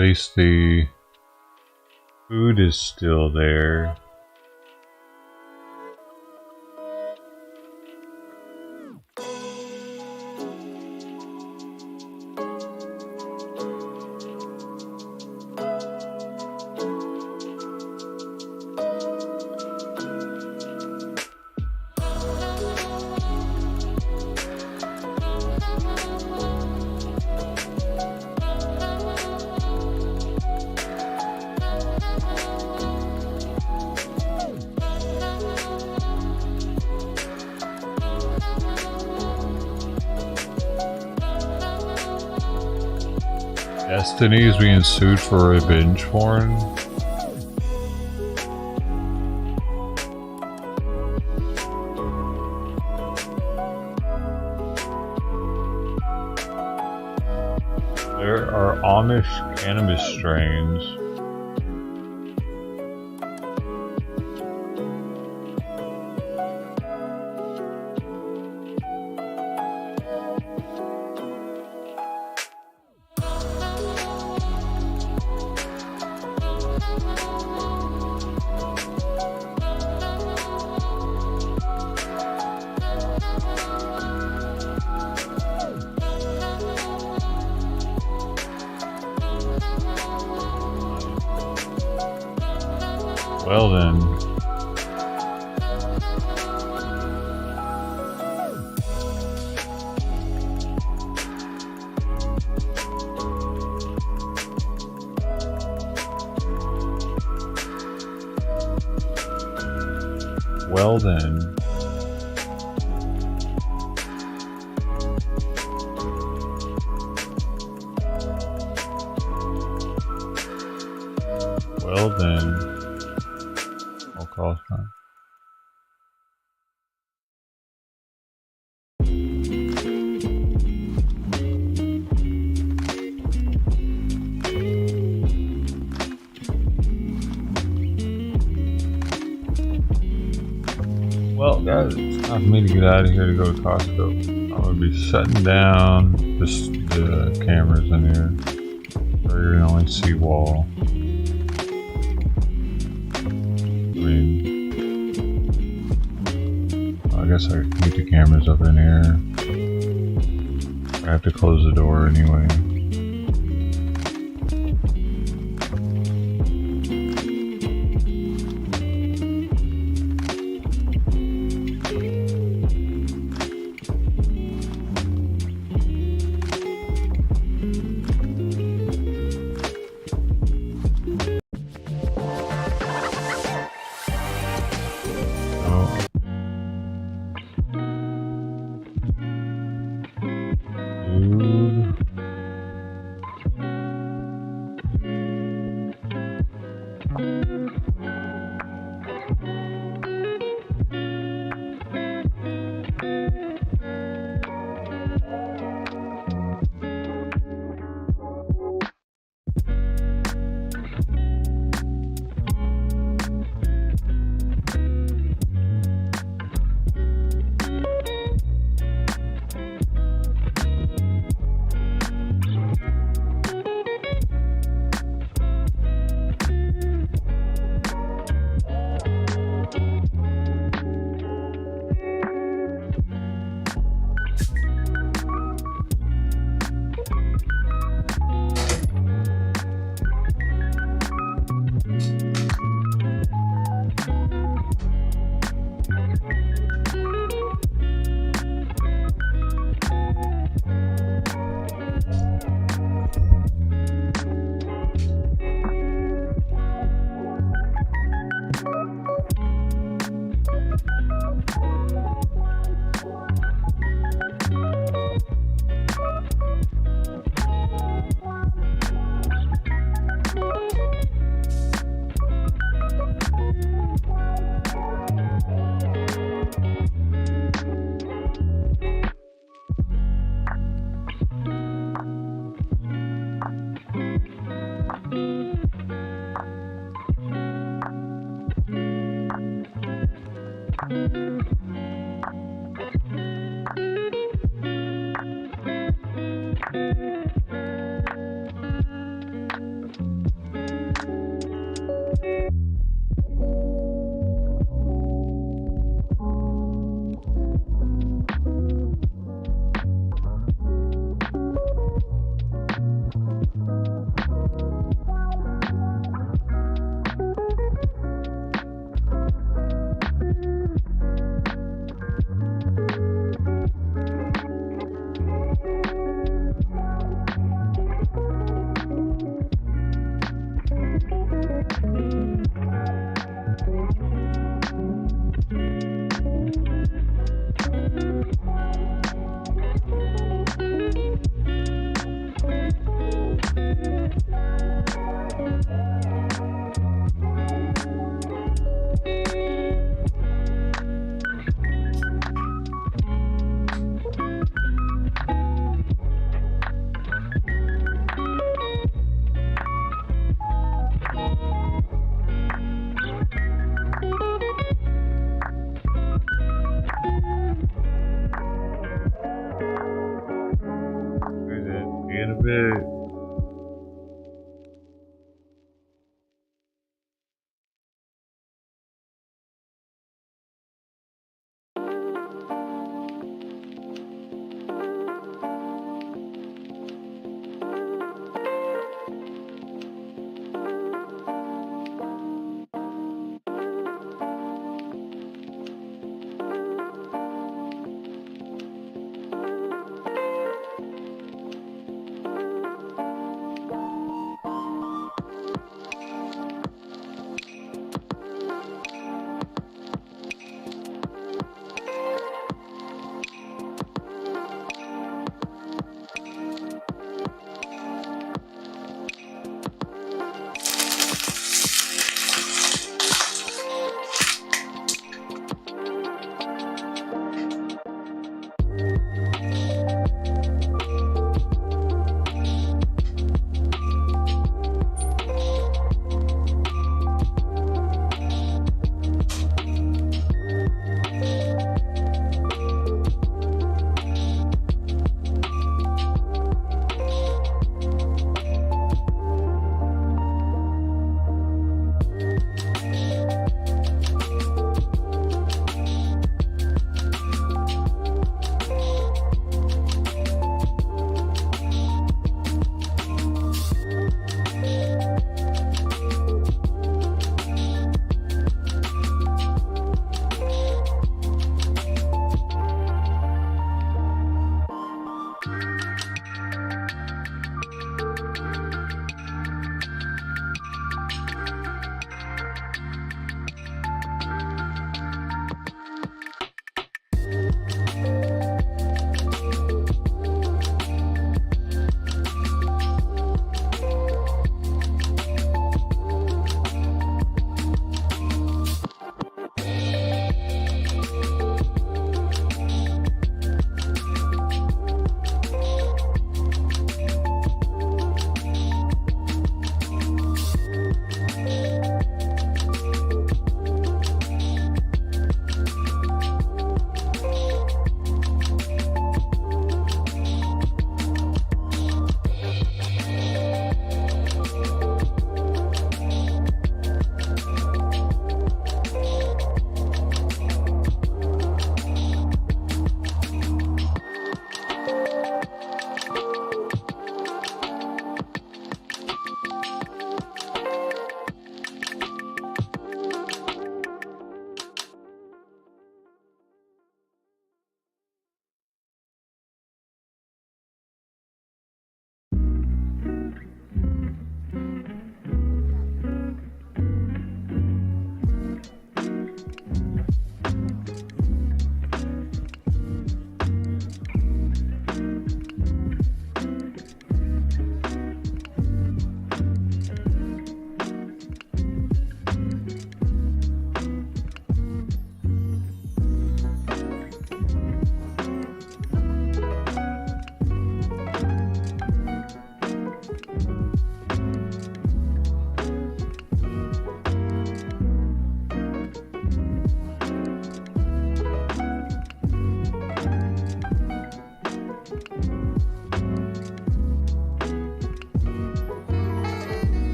least the food is still there. Destiny is being sued for revenge porn. There are Amish cannabis strains. Well then. Well then. Well then. Call time. Well, guys, it's time for me to get out of here to go to Costco. I'm gonna be shutting down just the cameras in here, so you're gonna only see wall. I guess I can keep the cameras up in here. I have to close the door anyway.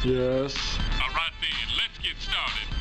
Yes. All right then, let's get started.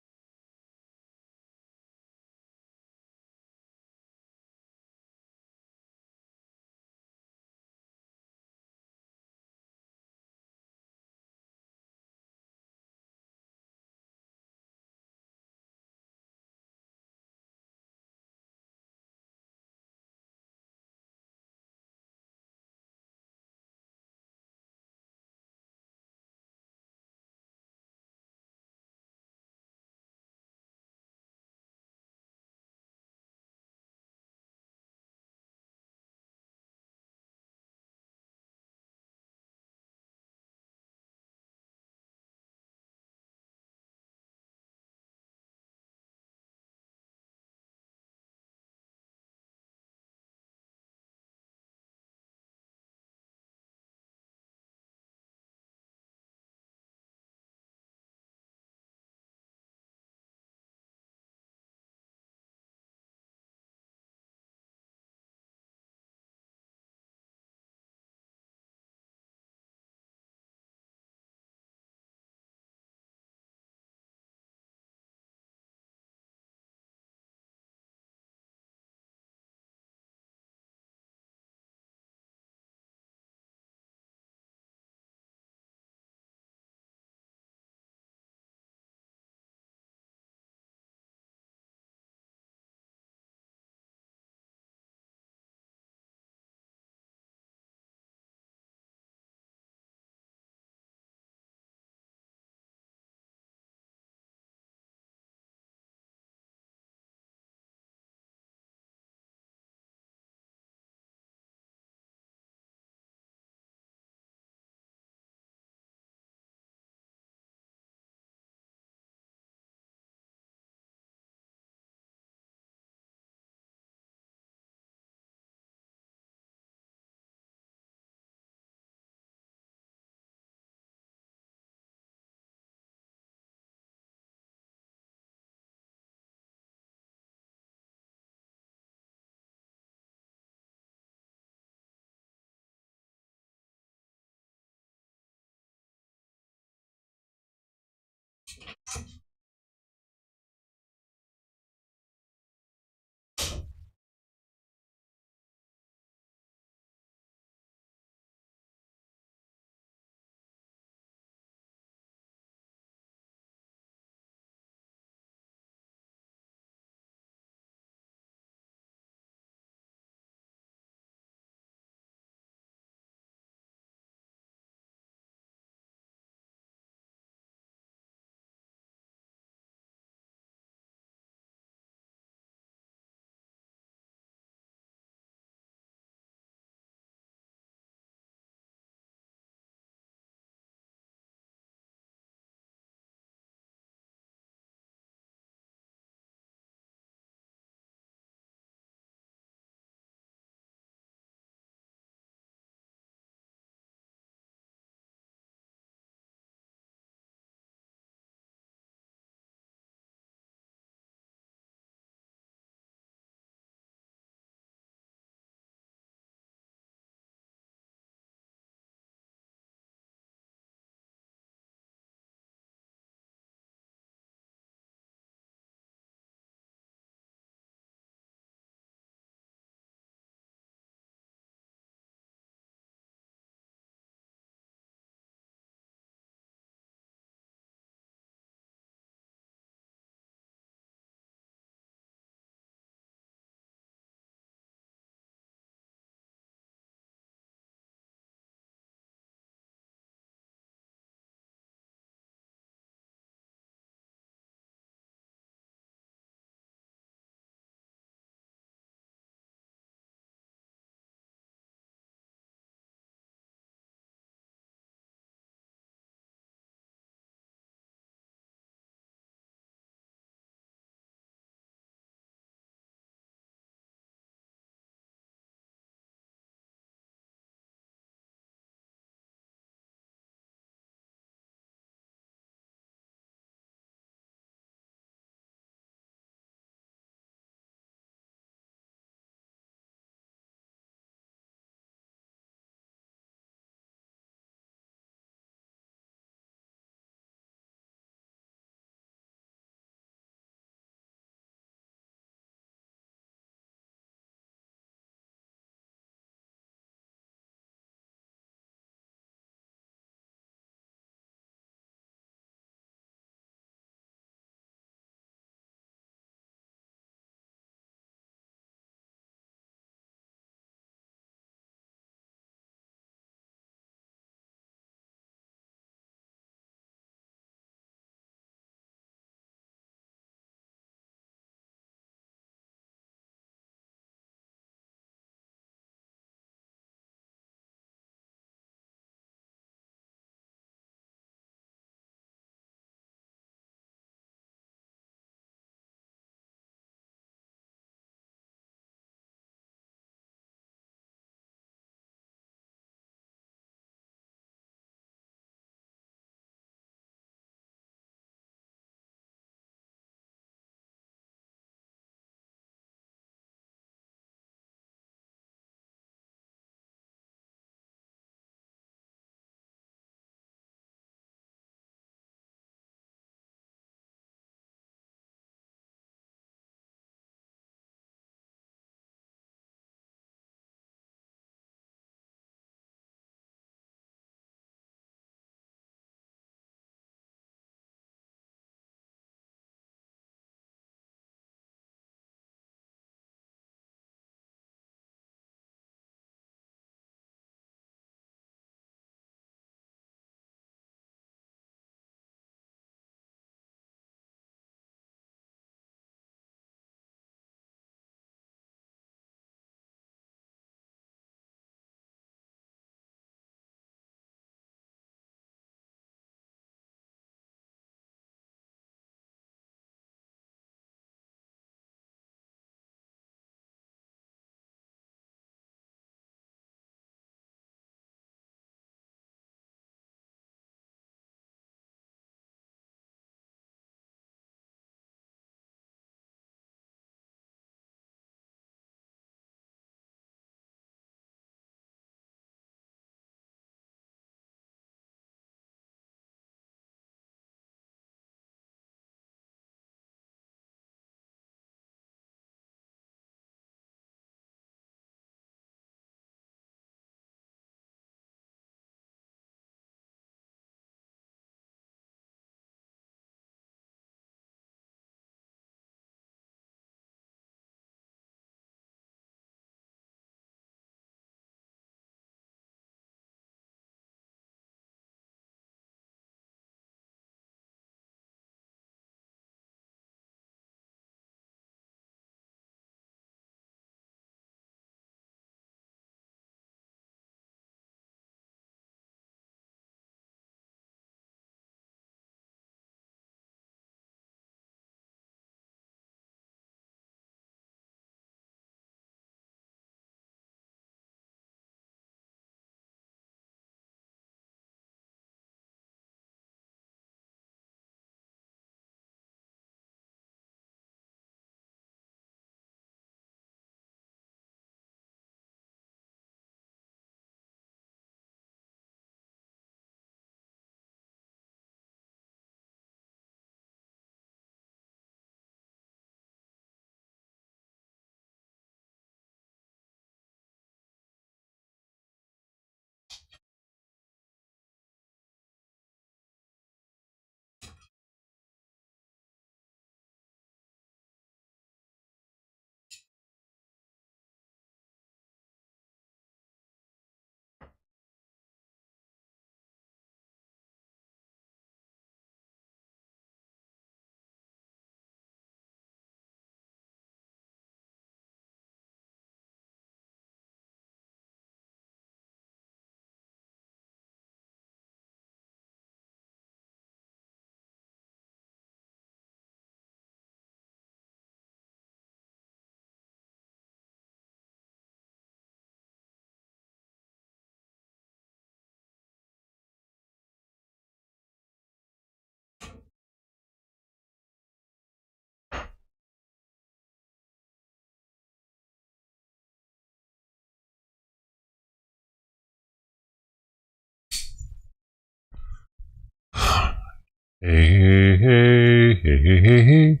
Hey, hey, hey, hey, hey, hey.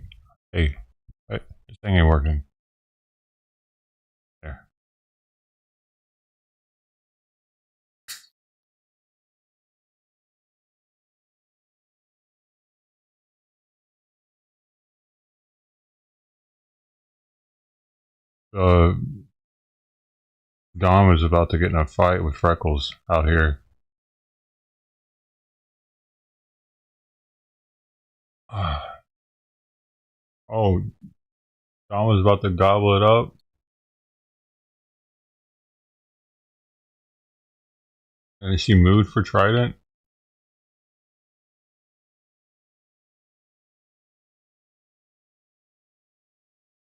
Hey, what? This thing ain't working. There. Dom is about to get in a fight with Freckles out here. Oh, Dom was about to gobble it up. And is she moved for Trident?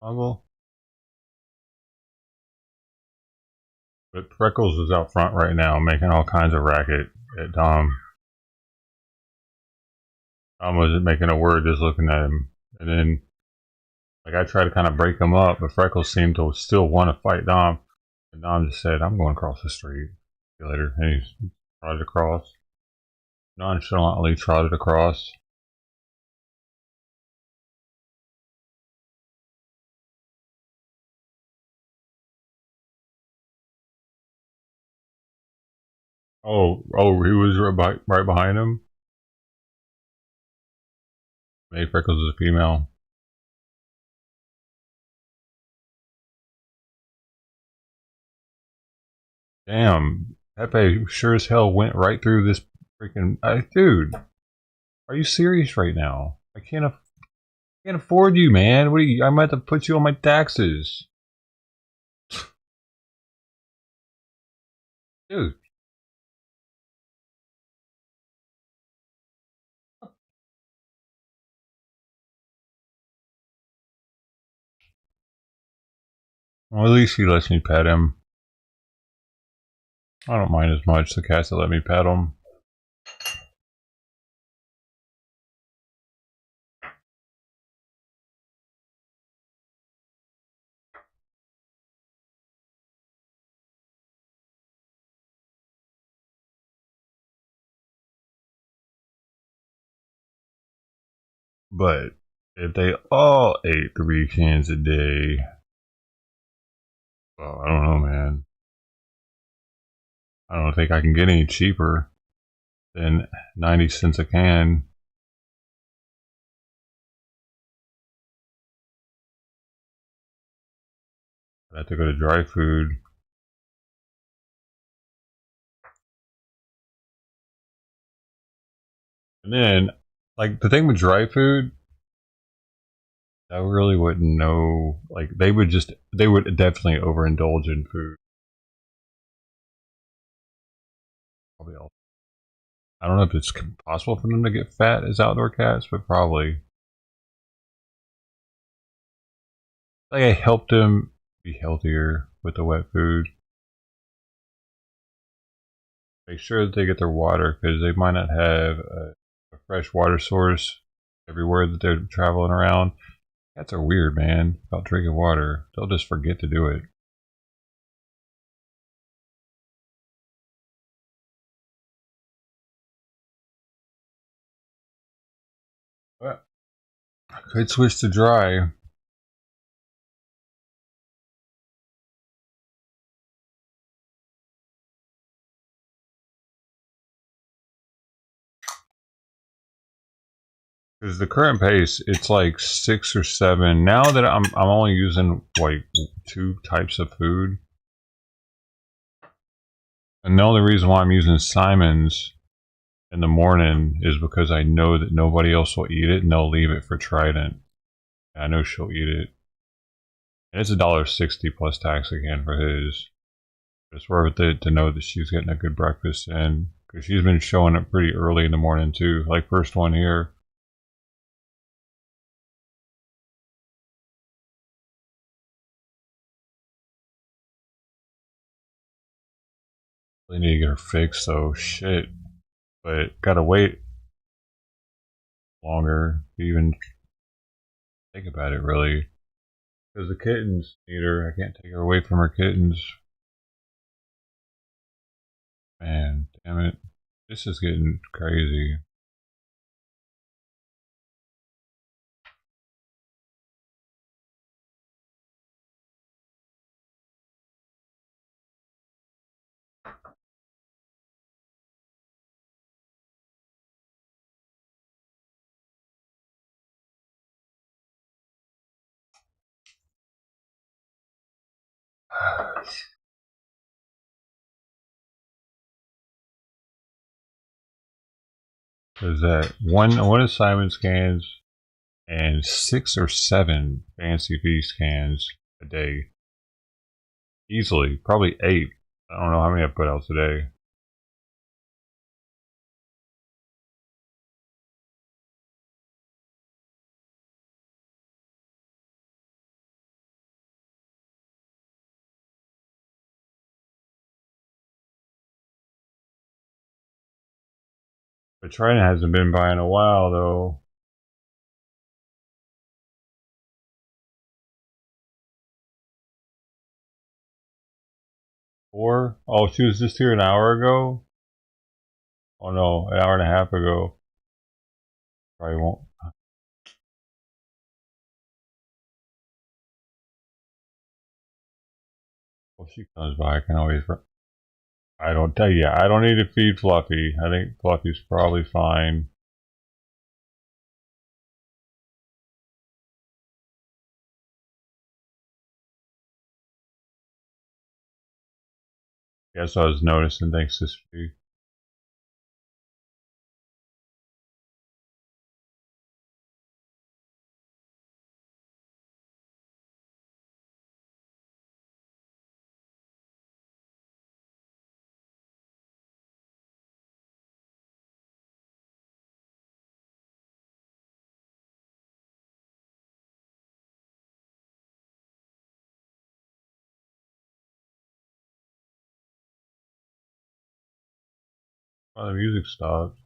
Gobble? But Freckles is out front right now making all kinds of racket at Dom. Dom wasn't making a word, just looking at him. And then, like, I tried to kind of break him up, but Freckles seemed to still want to fight Dom. And Dom just said, I'm going across the street. See you later. And he trotted across. Nonchalantly trotted across. Oh, he was right behind him? Maybe Freckles is a female. Damn, Pepe sure as hell went right through this freaking... dude, are you serious right now? I can't afford you, man. What are you... I'm about to put you on my taxes. Dude. Well, at least he lets me pet him. I don't mind as much, the cats that let me pet him. But if they all ate 3 cans a day... well, I don't know, man. I don't think I can get any cheaper than 90 cents a can. I have to go to dry food. And then, like, the thing with dry food, I really wouldn't know. Like, they would definitely overindulge in food. Probably all. I don't know if it's possible for them to get fat as outdoor cats, but probably. Like, I helped them be healthier with the wet food. Make sure that they get their water, because they might not have a fresh water source everywhere that they're traveling around. Cats are weird, man, about drinking water. They'll just forget to do it. But I could switch to dry. Because the current pace, it's like 6 or 7. Now that I'm only using like 2 types of food. And the only reason why I'm using Simon's in the morning is because I know that nobody else will eat it and they'll leave it for Trident. I know she'll eat it. And it's $1.60 plus tax again for his. It's worth it to know that she's getting a good breakfast in. Because she's been showing up pretty early in the morning too. Like first one here. They need to get her fixed, so shit. But gotta wait longer to even think about it, really. Because the kittens need her. I can't take her away from her kittens. Man, damn it. This is getting crazy. Is that one assignment scans and 6 or 7 fancy feast scans a day? Easily, probably 8. I don't know how many I put out today. But Trina hasn't been by in a while, though. Or, oh, she was just here an hour ago? Oh no, an hour and a half ago. Probably won't. Well, she comes by, I can always... I don't tell you, I don't need to feed Fluffy. I think Fluffy's probably fine. Guess I was noticing, thanks to Steve. Oh, the music stopped.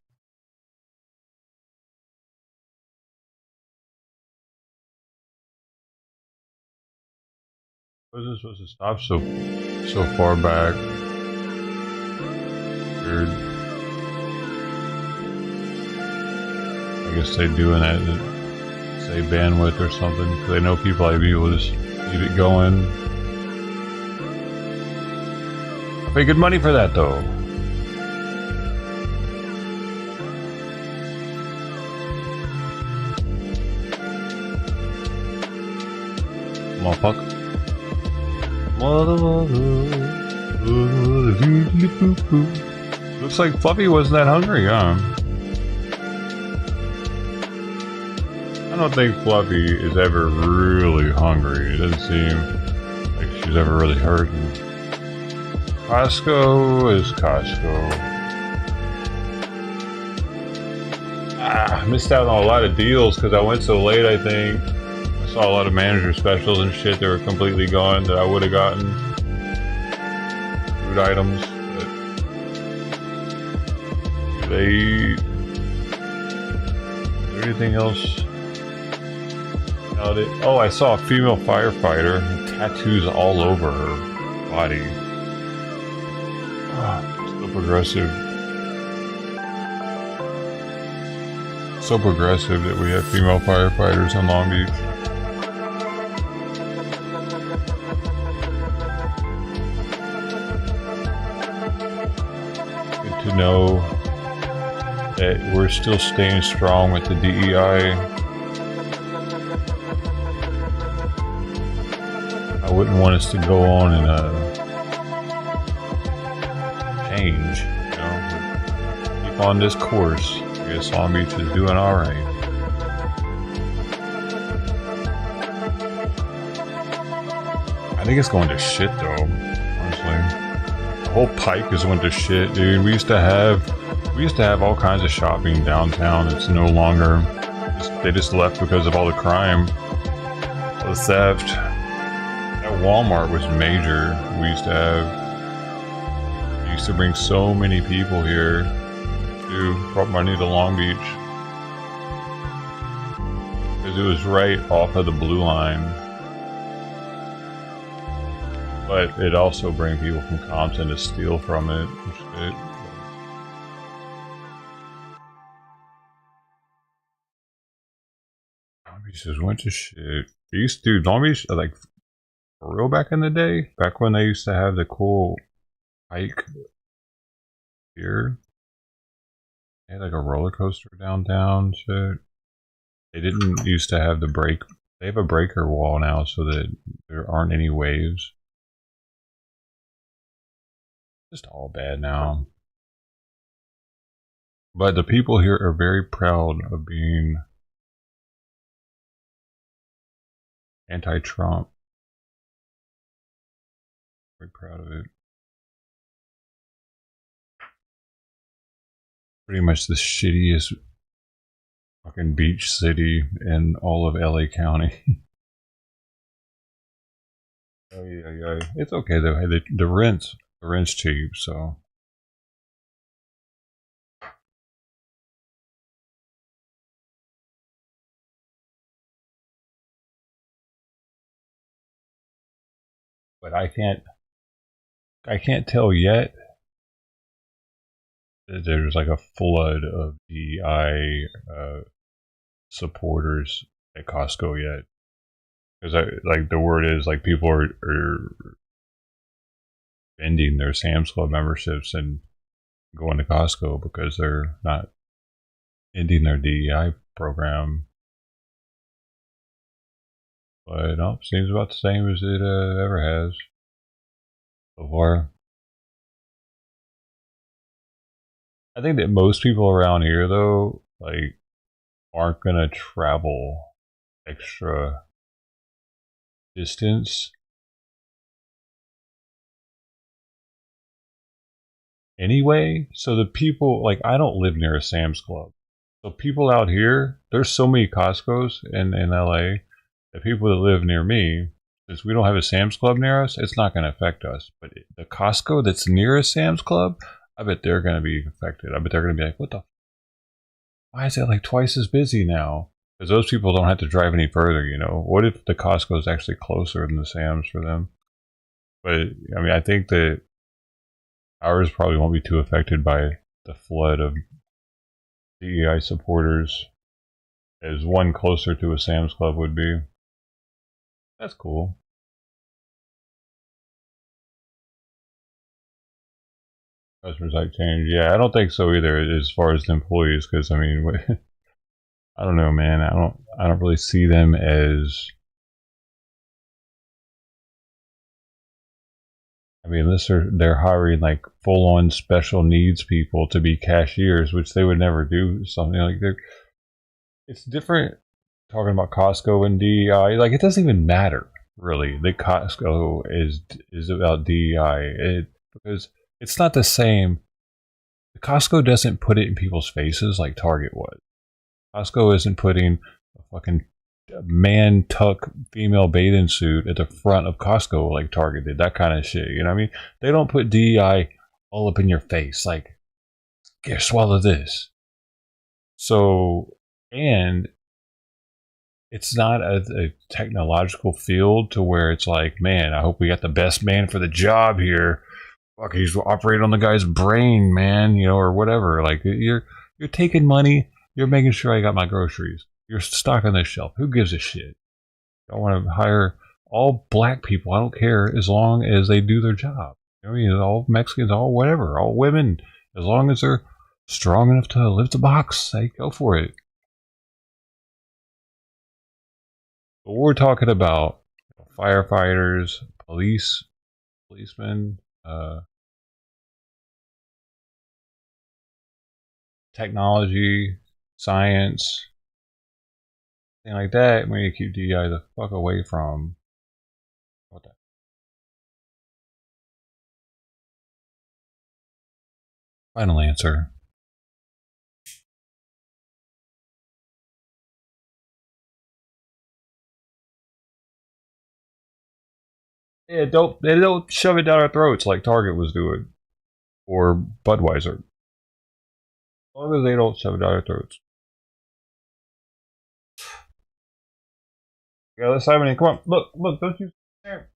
Was this supposed to stop so far back? Weird. I guess they doing that to save bandwidth or something, because they know people like me will just keep it going. I pay good money for that though. Motherfucker. Looks like Fluffy wasn't that hungry, huh? I don't think Fluffy is ever really hungry. It doesn't seem like she's ever really hurting. Costco is Costco. I missed out on a lot of deals because I went so late, I think. Saw a lot of manager specials and shit that were completely gone that I would have gotten. Food items. But is there anything else about it? Oh, I saw a female firefighter. Tattoos all over her body. Oh, so progressive. So progressive that we have female firefighters in Long Beach. To know that we're still staying strong with the DEI. I wouldn't want us to go on and change, you know. Keep on this course. I guess Long Beach is doing alright. I think it's going to shit though, honestly. The whole Pike is went to shit, dude. We used to have all kinds of shopping downtown. It's no longer. They just left because of all the crime, all the theft. That Walmart was major. We used to have. We used to bring so many people here. Dude, brought money to Long Beach because it was right off of the Blue Line. But it also brings people from Compton to steal from it and shit. Long Beach just went to shit. Long Beach, like, for real back in the day? Back when they used to have the cool Pike here? They had like a roller coaster downtown shit. They didn't used to have the break. They have a breaker wall now so that there aren't any waves. Just all bad now. But the people here are very proud of being anti-Trump. Very proud of it. Pretty much the shittiest fucking beach city in all of LA County. Oh yeah. It's okay though. Hey, the rent's cheap, so. But I can't tell yet that there's like a flood of DEI supporters at Costco yet. Because like the word is like people are ending their Sam's Club memberships and going to Costco because they're not ending their DEI program. But no, seems about the same as it ever has so far. I think that most people around here though, like, aren't gonna travel extra distance anyway. So the people, like, I don't live near a Sam's Club. So people out here, there's so many Costco's in LA that people that live near me, since we don't have a Sam's Club near us, it's not going to affect us. But the Costco that's near a Sam's Club, I bet they're going to be affected. I bet they're going to be like, what the? Why is it like twice as busy now? Because those people don't have to drive any further, you know. What if the Costco is actually closer than the Sam's for them? But, I mean, I think that ours probably won't be too affected by the flood of DEI supporters as one closer to a Sam's Club would be. That's cool. Customers like change. Yeah, I don't think so either as far as the employees, because I mean, I don't know, man. I don't really see them as, I mean, unless they're hiring like full-on special needs people to be cashiers, which they would never do. Something like that. It's different talking about Costco and DEI. Like, it doesn't even matter really. The Costco is about DEI because it's not the same. The Costco doesn't put it in people's faces like Target was. Costco isn't putting a fucking man tuck female bathing suit at the front of Costco like Target did. That kind of shit. You know what I mean? They don't put DEI all up in your face. Like, here, swallow this. So, and it's not a technological field to where it's like, man, I hope we got the best man for the job here. Fuck, he's operating on the guy's brain, man, you know, or whatever. Like, you're taking money, you're making sure I got my groceries. You're stocking the shelf. Who gives a shit? I want to hire all black people. I don't care as long as they do their job. You know, I mean, all Mexicans, all whatever, all women, as long as they're strong enough to lift the box, they go for it. But we're talking about firefighters, policemen, technology, science, thing like that. We need to keep DEI the fuck away from. What the? Final answer. Yeah, they don't shove it down our throats like Target was doing, or Budweiser. As long as they don't shove it down our throats. Yeah, let's have any. Come on, look, don't you stare.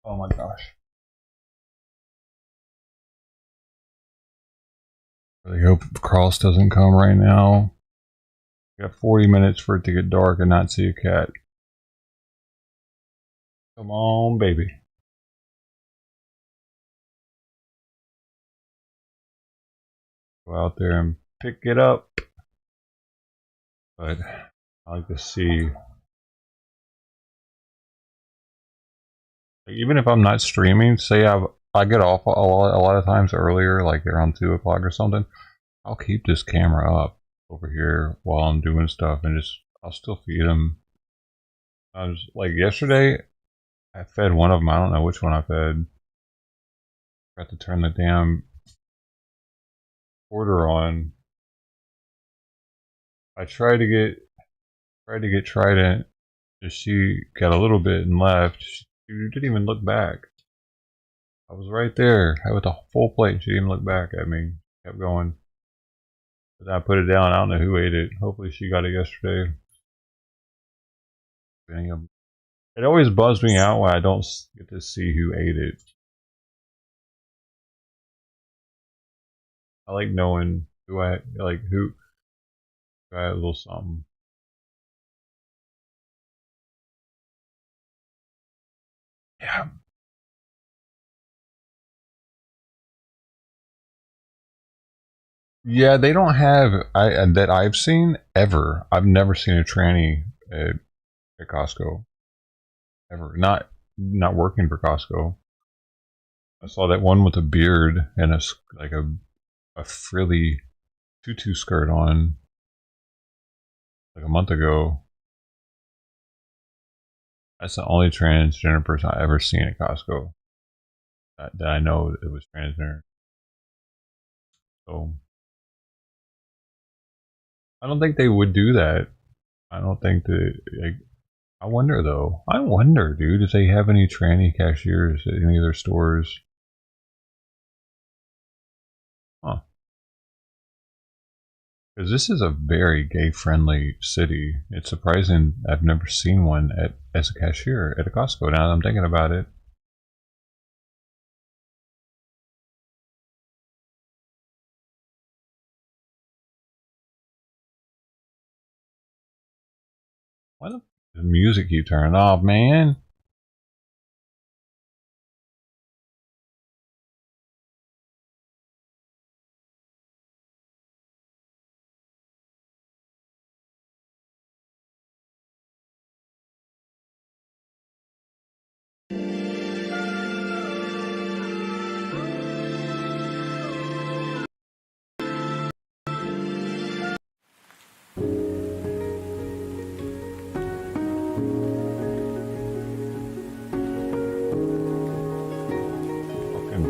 Oh my gosh. I really hope Cross doesn't come right now. We got 40 minutes for it to get dark and not see a cat. Come on, baby. go out there and pick it up. But I like to see, even if I'm not streaming, say I get off a lot of times earlier, like around 2 o'clock or something, I'll keep this camera up over here while I'm doing stuff and I'll still feed them. I was like yesterday, I fed one of them. I don't know which one I fed. Got to turn the damn order on. I tried to get Trident. She got a little bit and left. She didn't even look back. I was right there with a full plate. She didn't even look back at me. Kept going. But I put it down. I don't know who ate it. Hopefully she got it yesterday. It always bugs me out when I don't get to see who ate it. I like knowing who I had a little something. Yeah. Yeah, they don't have that I've seen ever. I've never seen a tranny at Costco. Ever. Not working for Costco. I saw that one with a beard and a frilly tutu skirt on like a month ago. That's the only transgender person I've ever seen at Costco that I know it was transgender. So I don't think they would do that. I don't think that. I wonder though. I wonder, dude, if they have any tranny cashiers at any of their stores. Huh. Because this is a very gay-friendly city. It's surprising I've never seen one as a cashier at a Costco. Now that I'm thinking about it. Why the music keep turning off, man?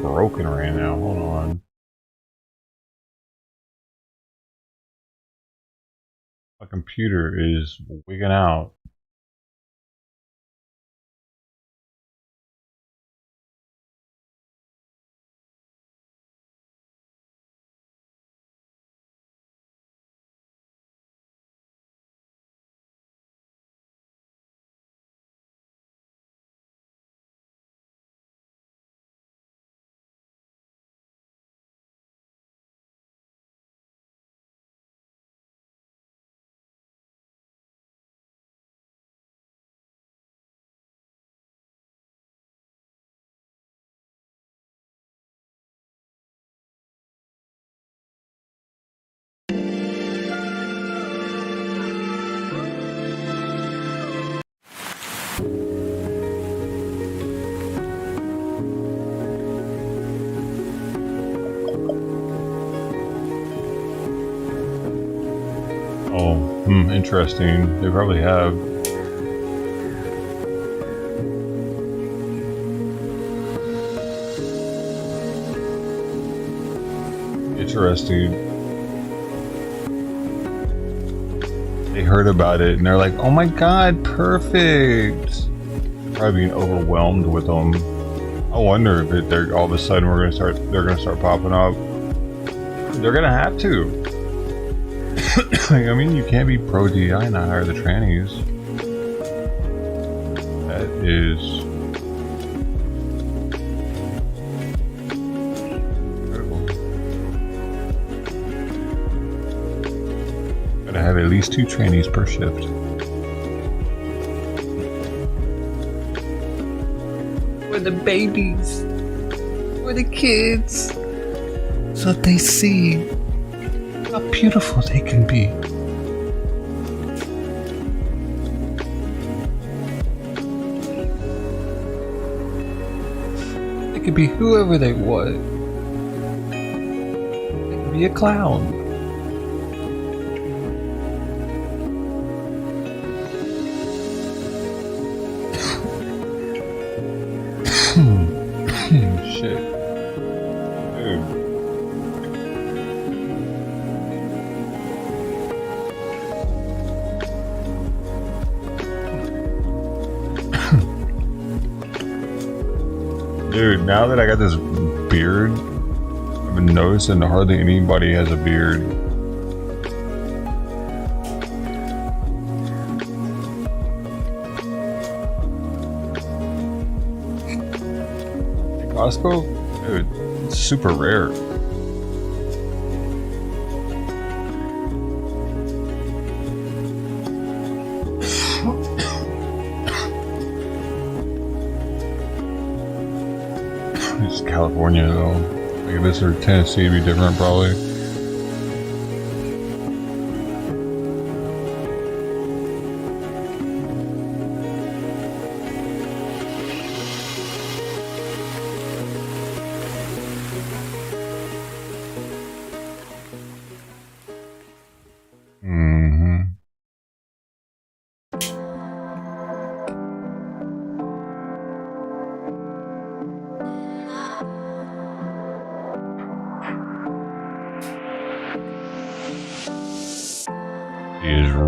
Broken right now. Hold on. My computer is wigging out. Interesting. They probably have. Interesting. They heard about it and they're like, "Oh my god, perfect!" Probably being overwhelmed with them. I wonder if they're all of a sudden they're gonna start popping up. They're gonna have to. I mean, you can't be pro DI and not hire the trannies. That is incredible. Gotta have at least 2 trannies per shift. For the babies, for the kids, so they see How beautiful they can be. They could be whoever they want. They could be a clown. Shit. Dude. Dude, now that I got this beard, I've been noticing hardly anybody has a beard. Costco? Dude, it's super rare. It's California though. Like if this were Tennessee, it'd be different probably.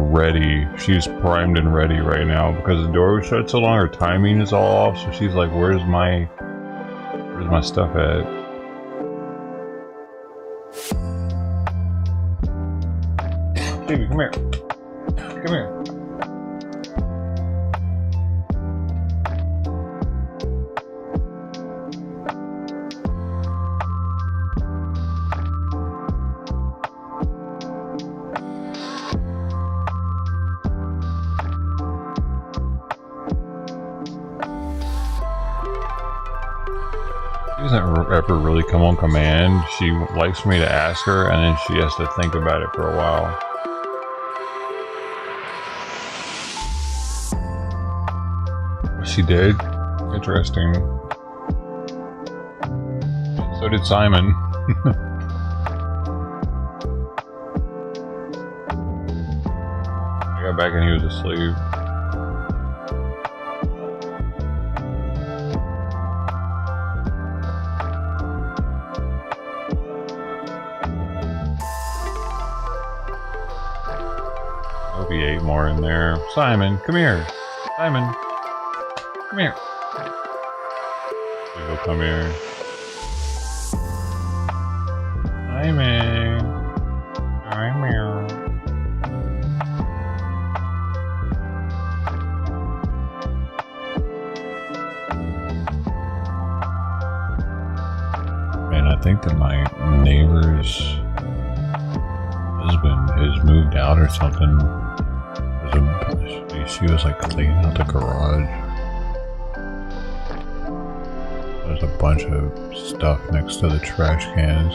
Ready. She's primed and ready right now because the door was shut so long. Her timing is all off, so she's like, "Where's my stuff at?" Baby, come here. Come here. She doesn't ever really come on command. She likes me to ask her, and then she has to think about it for a while. She did? Interesting. So did Simon. I got back and he was asleep. Hope he ate more in there. Simon, come here. Simon, come here. He'll come here. Simon, come here. Man, I think that my neighbor's husband has moved out or something. She was like cleaning out the garage. There's a bunch of stuff next to the trash cans.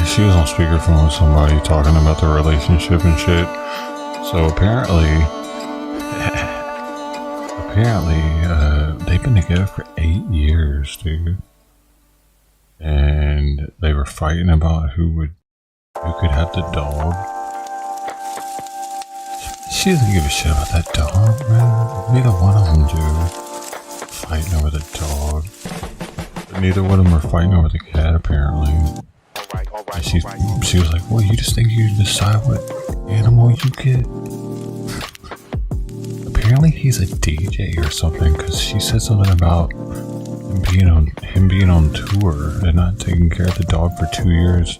she was on speakerphone with somebody talking about their relationship and shit. So apparently, they've been together for 8 years, dude. And they were fighting about who could have the dog. She doesn't give a shit about that dog, man. Neither one of them do. Fighting over the dog. But neither one of them are fighting over the cat, apparently. And she was like, well, you just think you decide what animal you get? Apparently he's a DJ or something, because she said something about him being on tour and not taking care of the dog for 2 years.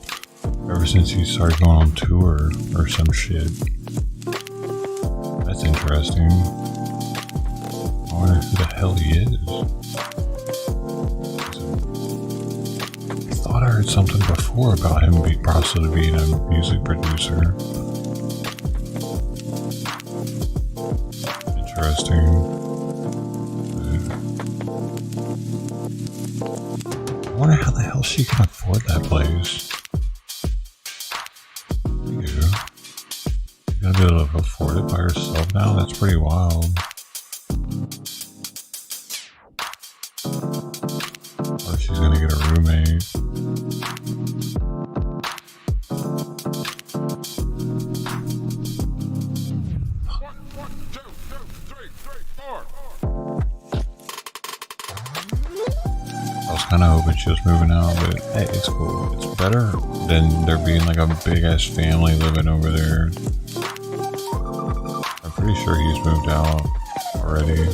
Ever since he started going on tour or some shit. That's interesting. I wonder who the hell he is. I thought I heard something before about him possibly being a music producer. Interesting. I wonder how the hell she can afford that place. You gotta be able to afford it by herself now? That's pretty wild. Or she's gonna get a roommate. I was kind of hoping she was moving out, but hey, it's cool. It's better than there being like a big ass family living over there. I'm pretty sure he's moved out already.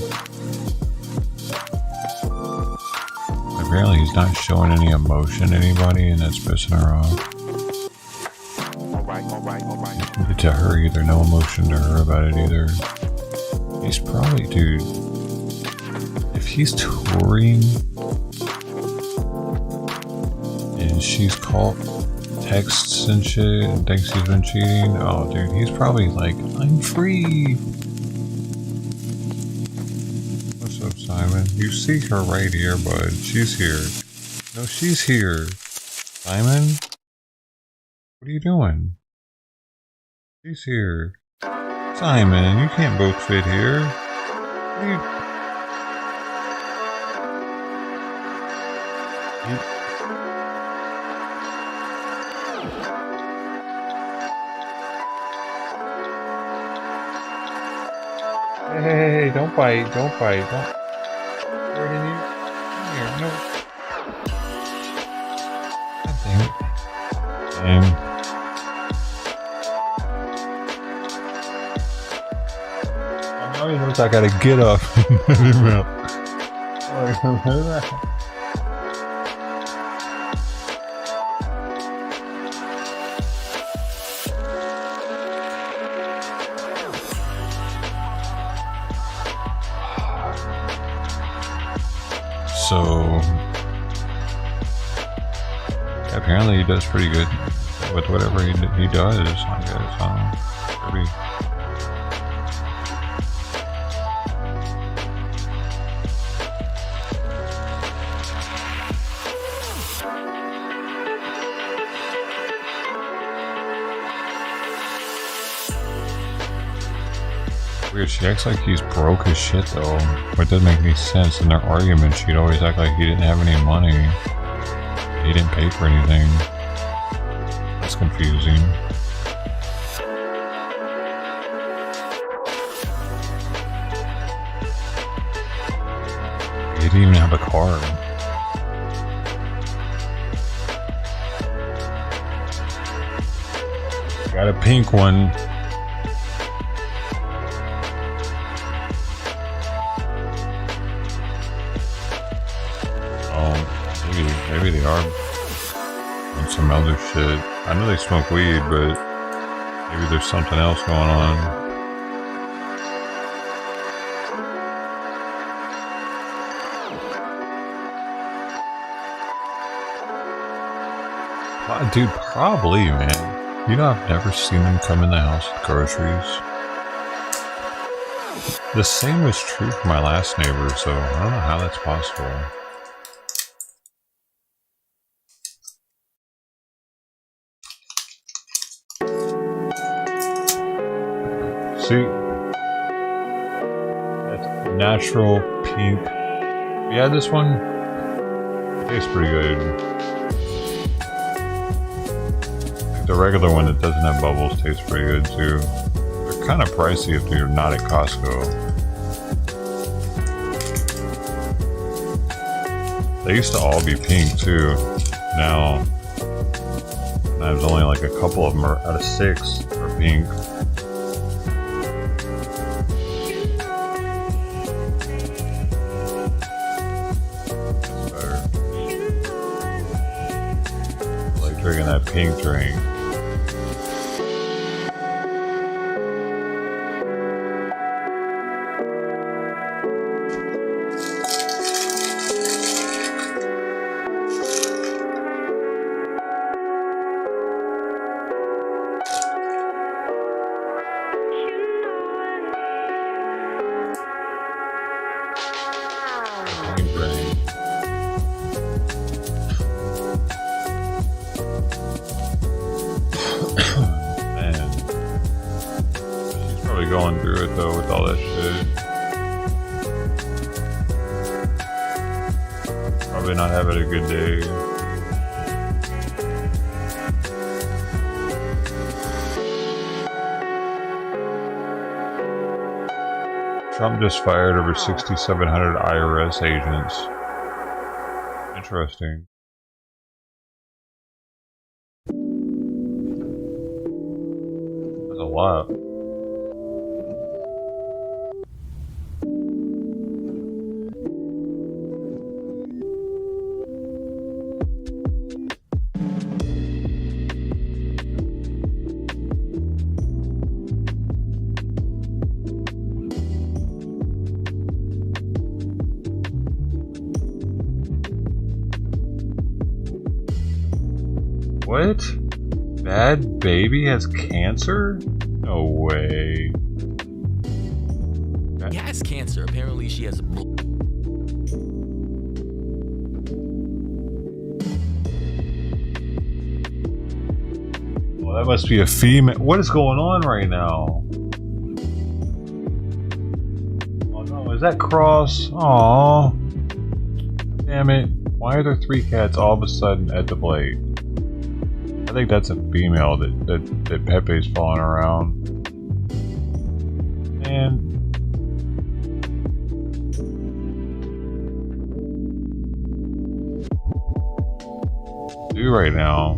Apparently he's not showing any emotion to anybody, and that's pissing her off. To her either, no emotion to her about it either. He's probably, dude, if he's touring and she's called texts and shit and thinks he's been cheating, oh dude, he's probably like, I'm free. What's up, Simon? You see her right here, bud. She's here. No, she's here. Simon? What are you doing? She's here. Simon, you can't both fit here. What are you... Hey, don't bite, don't bite, don't hurt you. Come here, no. God damn it. Damn. Now he knows I gotta get up. So apparently he does pretty good with whatever he does, I guess. Pretty. Weird, she acts like he's broke as shit though. It doesn't make any sense. In their arguments, she'd always act like he didn't have any money. He didn't pay for anything. That's confusing. He didn't even have a car. Got a pink one. Maybe they are on some other shit. I know they smoke weed, but maybe there's something else going on. Dude, probably, man. You know, I've never seen them come in the house with groceries. The same was true for my last neighbor, so I don't know how that's possible. See? That's natural pink. Yeah, this one tastes pretty good. Like the regular one that doesn't have bubbles tastes pretty good too. They're kind of pricey if you're not at Costco. They used to all be pink too. Now, there's only like a couple of them out of 6 are pink. I like drinking that pink drink. Going through it though with all that shit. Probably not having a good day. Trump just fired over 6,700 IRS agents. Interesting. That's a lot. What? Bad baby has cancer? No way. She has cancer. Apparently she has Well, that must be a female. What is going on right now? Oh no, is that Cross? Aww. Damn it. Why are there 3 cats all of a sudden at the plate? I think that's a female that Pepe's following around. And do right now.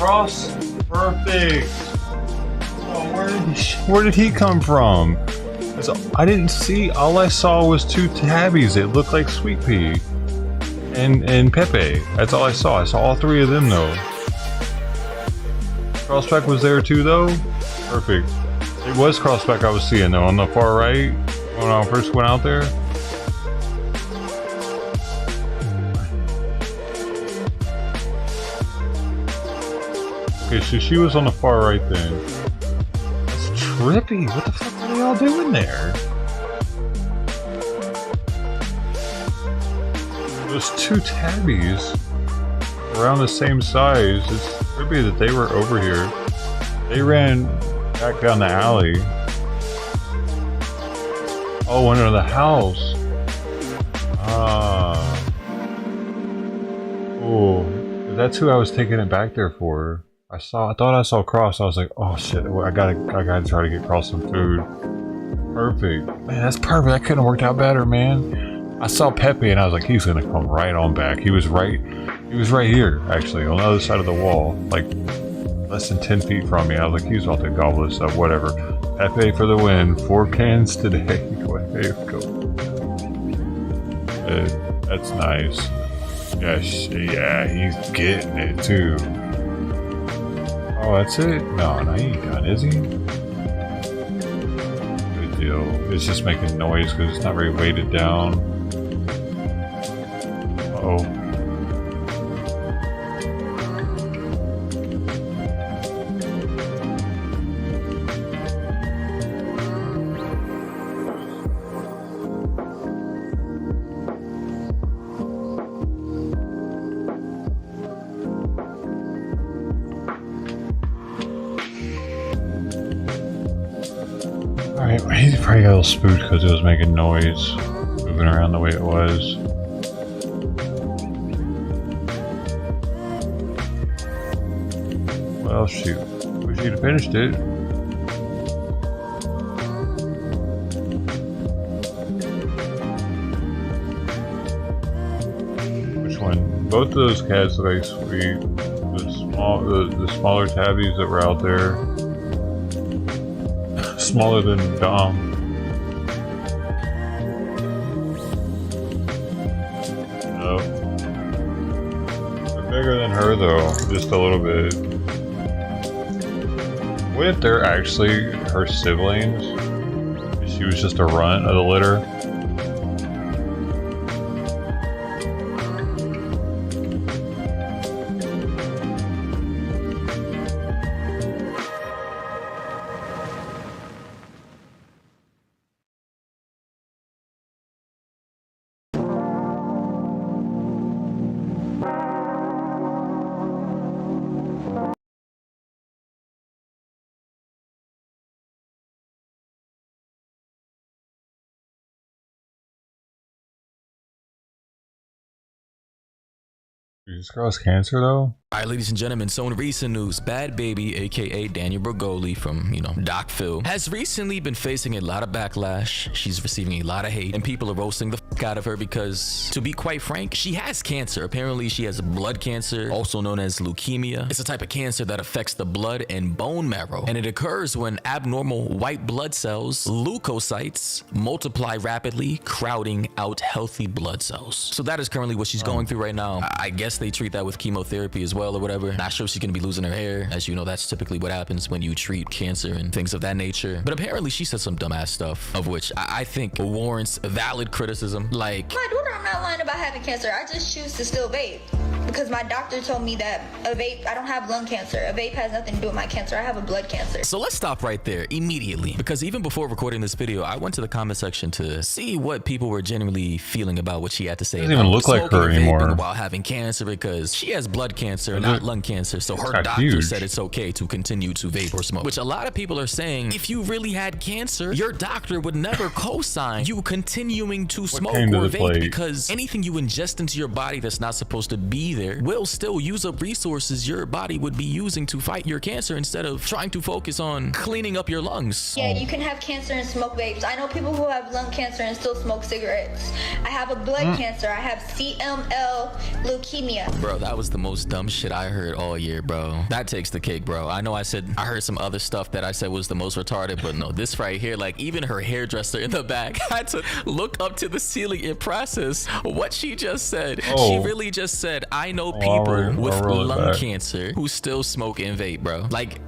Cross. Perfect. Oh, where did he come from? I didn't see. All I saw was two tabbies. It looked like Sweet Pea and Pepe. That's all I saw. I saw all three of them though. Crossback was there too though. Perfect. It was Crossback I was seeing though on the far right when I first went out there. Okay, so she was on the far right then. That's trippy. What the fuck are they all doing there? Those two tabbies around the same size. It's trippy that they were over here. They ran back down the alley. Oh, into the house. Ah. Oh, that's who I was taking it back there for. I thought I saw Cross. I was like, oh shit, I gotta try to get Cross some food. Perfect. Man, that's perfect. That couldn't have worked out better, man. I saw Pepe and I was like, he's gonna come right on back. He was right here, actually, on the other side of the wall, like less than 10 feet from me. I was like, he's about to gobble this up, whatever. Pepe for the win. 4 cans today. Way to go. That's nice. Yeah, he's getting it too. Oh, that's it? No, he ain't done, is he? Good deal. It's just making noise because it's not very weighted down. Uh-oh. Alright, he probably got a little spooked because it was making noise, moving around the way it was. Well, shoot. Wish he'd have finished it. Which one? Both of those cats look like sweet. The smaller tabbies that were out there. Smaller than Dom. Nope. They're bigger than her though, just a little bit. What if they're actually her siblings? She was just a runt of the litter? You just crossed cancer though? Alright, ladies and gentlemen, so in recent news, Bad Baby, aka Daniel Bergoli from, Doc Phil, has recently been facing a lot of backlash. She's receiving a lot of hate, and people are roasting the fuck out of her because, to be quite frank, she has cancer. Apparently, she has blood cancer, also known as leukemia. It's a type of cancer that affects the blood and bone marrow, and it occurs when abnormal white blood cells, leukocytes, multiply rapidly, crowding out healthy blood cells. So that is currently what she's going through right now. I guess they treat that with chemotherapy as well or whatever. Not sure if she's gonna be losing her hair. As you know, that's typically what happens when you treat cancer and things of that nature. But apparently she said some dumbass stuff, of which I think warrants valid criticism. Like, my daughter, I'm not lying about having cancer. I just choose to still vape because my doctor told me that a vape, I don't have lung cancer. A vape has nothing to do with my cancer. I have a blood cancer. So let's stop right there immediately, because even before recording this video, I went to the comment section to see what people were genuinely feeling about what she had to say. Doesn't even look like her anymore. While having cancer, because she has blood cancer, not lung cancer. So her doctor said it's okay to continue to vape or smoke, which a lot of people are saying, if you really had cancer, your doctor would never co-sign you continuing to smoke or vape, because anything you ingest into your body that's not supposed to be there there will still use up resources your body would be using to fight your cancer instead of trying to focus on cleaning up your lungs. Yeah, you can have cancer and smoke vapes. I know people who have lung cancer and still smoke cigarettes. I have a blood cancer. I have CML leukemia. Bro, that was the most dumb shit I heard all year, bro. That takes the cake, bro. I know I heard some other stuff that I said was the most retarded, but no, this right here, like even her hairdresser in the back had to look up to the ceiling and process what she just said. She really just said, I know people with lung cancer who still smoke and vape, bro. Like,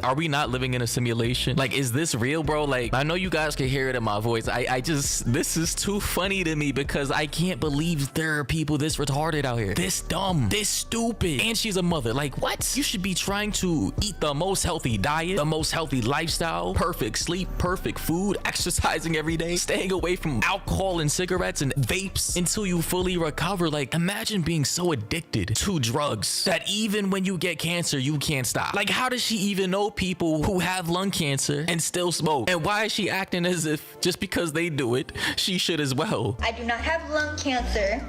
are we not living in a simulation? Like, is this real, bro? Like, I know you guys can hear it in my voice. This is too funny to me because I can't believe there are people this retarded out here, this dumb, this stupid, and she's a mother. Like, what? You should be trying to eat the most healthy diet, the most healthy lifestyle, perfect sleep, perfect food, exercising every day, staying away from alcohol and cigarettes and vapes until you fully recover. Like, imagine being so addicted to drugs that even when you get cancer, you can't stop. Like, how does she even know people who have lung cancer and still smoke? And why is she acting as if just because they do it, she should as well? I do not have lung cancer.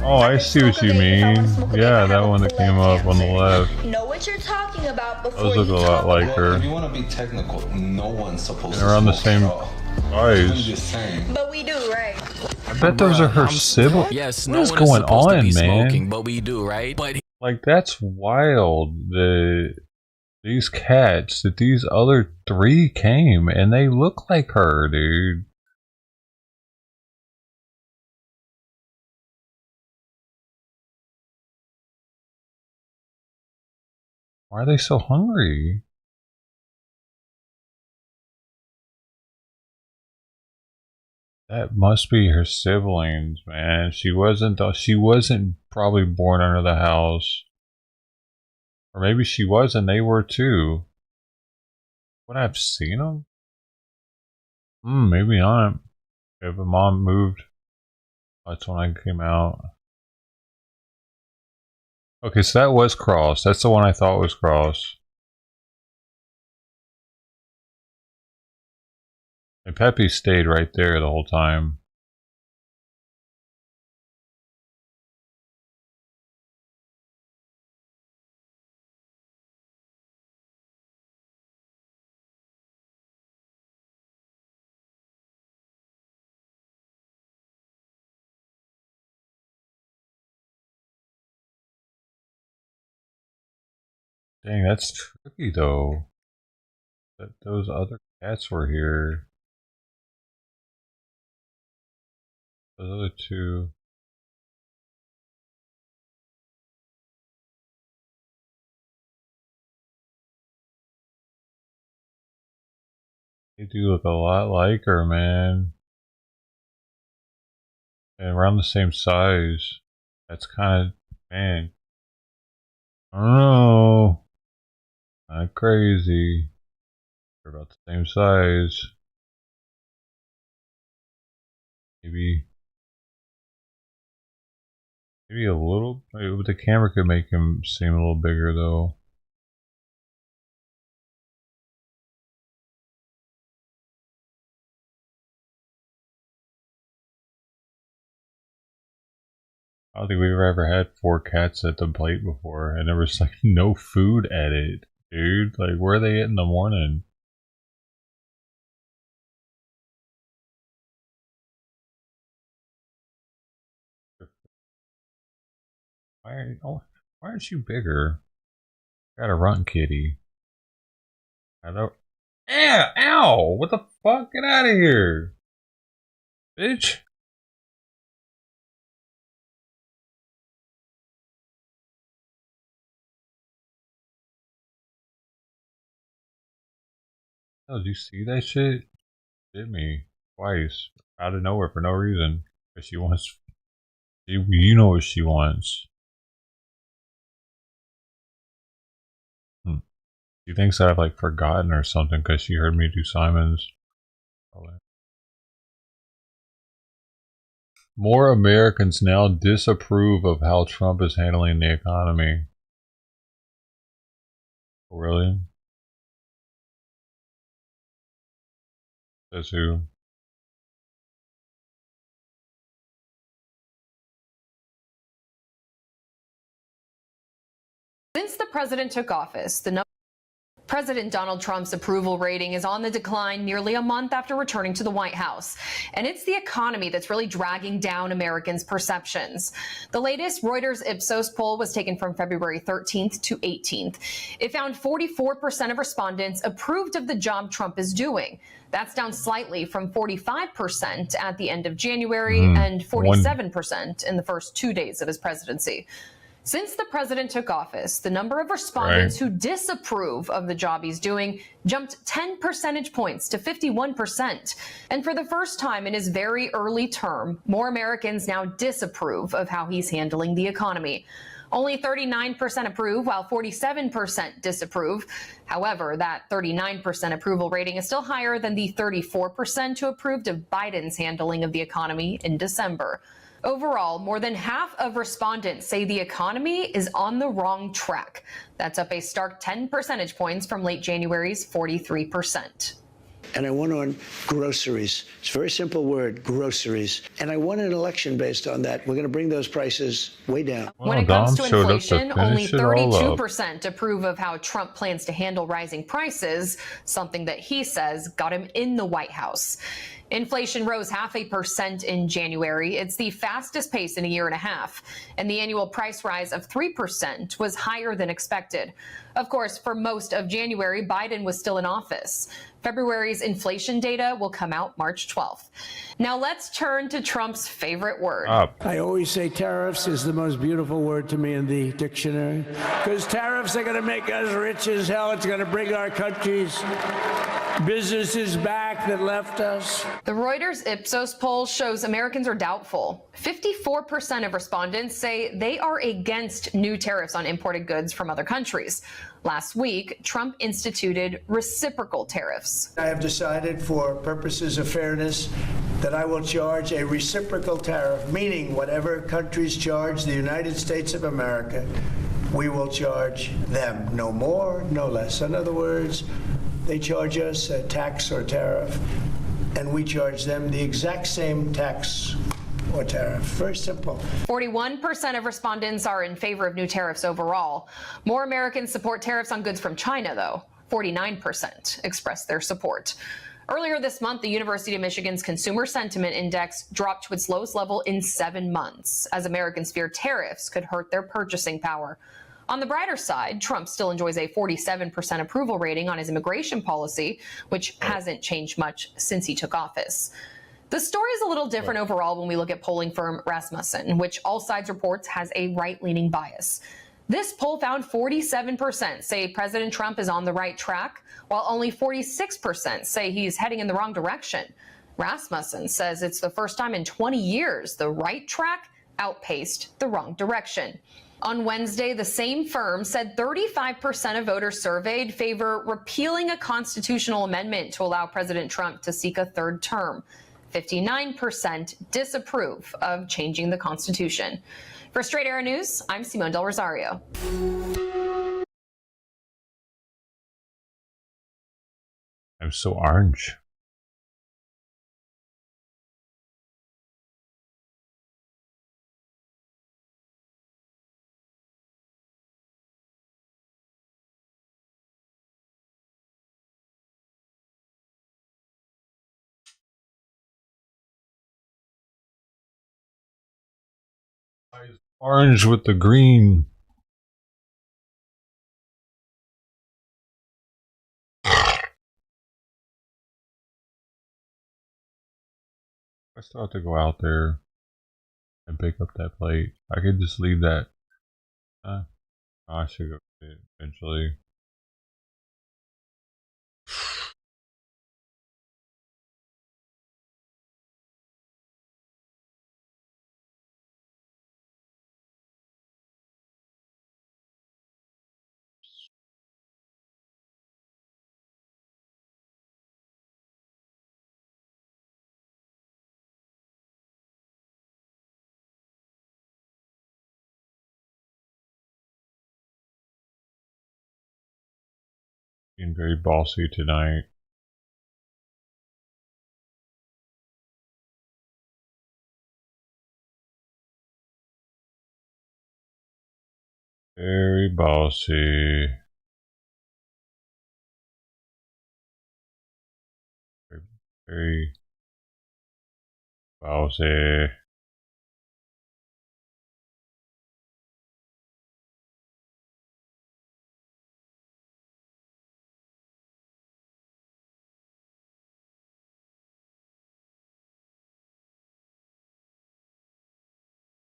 Oh, I see what you mean. Yeah, that one that came up on the left. Know what you're talking about before those look a lot like her. If you want to be technical, no one's supposed to around the same I'm size. just saying. But we do, right? I bet those are her siblings. Yes, what no is one going supposed to on, be man? smoking, but we do, right? But like, that's wild. These cats, that these other three came and they look like her, dude. Why are they so hungry? That must be her siblings, man. She wasn't probably born under the house. Or maybe she was and they were too. Would I have seen them? Maybe not. If a mom moved, that's when I came out. Okay, so that was Cross. That's the one I thought was Cross. And Peppy stayed right there the whole time. Dang, that's tricky though. That those other cats were here. Those other two. They do look a lot like her, man. And around the same size. That's kind of, man. I don't know. Kind of crazy. They're about the same size. Maybe a little. Maybe the camera could make him seem a little bigger, though. I don't think we've ever had 4 cats at the plate before, and there was like no food at it, dude. Like, where are they at in the morning? Why aren't you bigger? Gotta run, kitty. I don't. Ow! What the fuck? Get out of here, bitch! Oh, did you see that shit? Hit me twice out of nowhere for no reason. But she wants. You know what she wants. She thinks I've like forgotten or something because she heard me do Simon's. Probably. More Americans now disapprove of how Trump is handling the economy. Really? Says who? Since the president took office, President Donald Trump's approval rating is on the decline nearly a month after returning to the White House. And it's the economy that's really dragging down Americans' perceptions. The latest Reuters Ipsos poll was taken from February 13th to 18th. It found 44% of respondents approved of the job Trump is doing. That's down slightly from 45% at the end of January and 47% in the first 2 days of his presidency. Since the president took office, the number of respondents who disapprove of the job he's doing jumped 10 percentage points to 51%. And for the first time in his very early term, more Americans now disapprove of how he's handling the economy. Only 39% approve, while 47% disapprove. However, that 39% approval rating is still higher than the 34% who approved of Biden's handling of the economy in December. Overall, more than half of respondents say the economy is on the wrong track. That's up a stark 10 percentage points from late January's 43%. And I won on groceries. It's a very simple word, groceries. And I won an election based on that. We're going to bring those prices way down. When it comes to inflation, only 32% approve of how Trump plans to handle rising prices, something that he says got him in the White House. Inflation rose 0.5% in January. It's the fastest pace in a year and a half. And the annual price rise of 3% was higher than expected. Of course, for most of January, Biden was still in office. February's inflation data will come out March 12th. Now let's turn to Trump's favorite word. I always say tariffs is the most beautiful word to me in the dictionary, because tariffs are going to make us rich as hell. It's going to bring our country's businesses back that left us. The Reuters Ipsos poll shows Americans are doubtful. 54% of respondents say they are against new tariffs on imported goods from other countries. Last week, Trump instituted reciprocal tariffs. I have decided, for purposes of fairness, that I will charge a reciprocal tariff, meaning whatever countries charge the United States of America, we will charge them. No more, no less. In other words, they charge us a tax or tariff, and we charge them the exact same tax or tariff. Very simple. 41% of respondents are in favor of new tariffs overall. More Americans support tariffs on goods from China, though. 49% expressed their support. Earlier this month, the University of Michigan's Consumer Sentiment Index dropped to its lowest level in 7 months, as Americans fear tariffs could hurt their purchasing power. On the brighter side, Trump still enjoys a 47% approval rating on his immigration policy, which hasn't changed much since he took office. The story is a little different overall when we look at polling firm Rasmussen, which all sides reports has a right-leaning bias. This poll found 47% say President Trump is on the right track, while only 46% say he's heading in the wrong direction. Rasmussen says it's the first time in 20 years the right track outpaced the wrong direction. On Wednesday, the same firm said 35% of voters surveyed favor repealing a constitutional amendment to allow President Trump to seek a third term. 59% disapprove of changing the Constitution. For Straight Arrow News, I'm Simone Del Rosario. I'm so orange. Orange with the green. I still have to go out there and pick up that plate. I could just leave that. I should go get it eventually. Being very bossy tonight. Very bossy. Very bossy.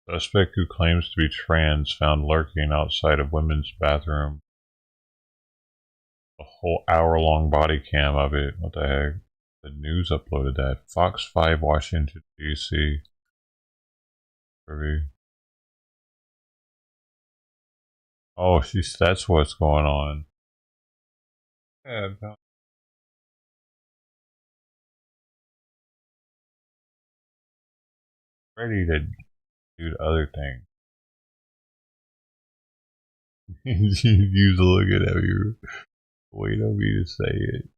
Suspect who claims to be trans found lurking outside of women's bathroom. A whole hour-long body cam of it. What the heck? The news uploaded that. Fox 5 Washington, D.C. Oh, that's what's going on. Yeah, ready to do other things. Use a look at you. Wait on me to say it.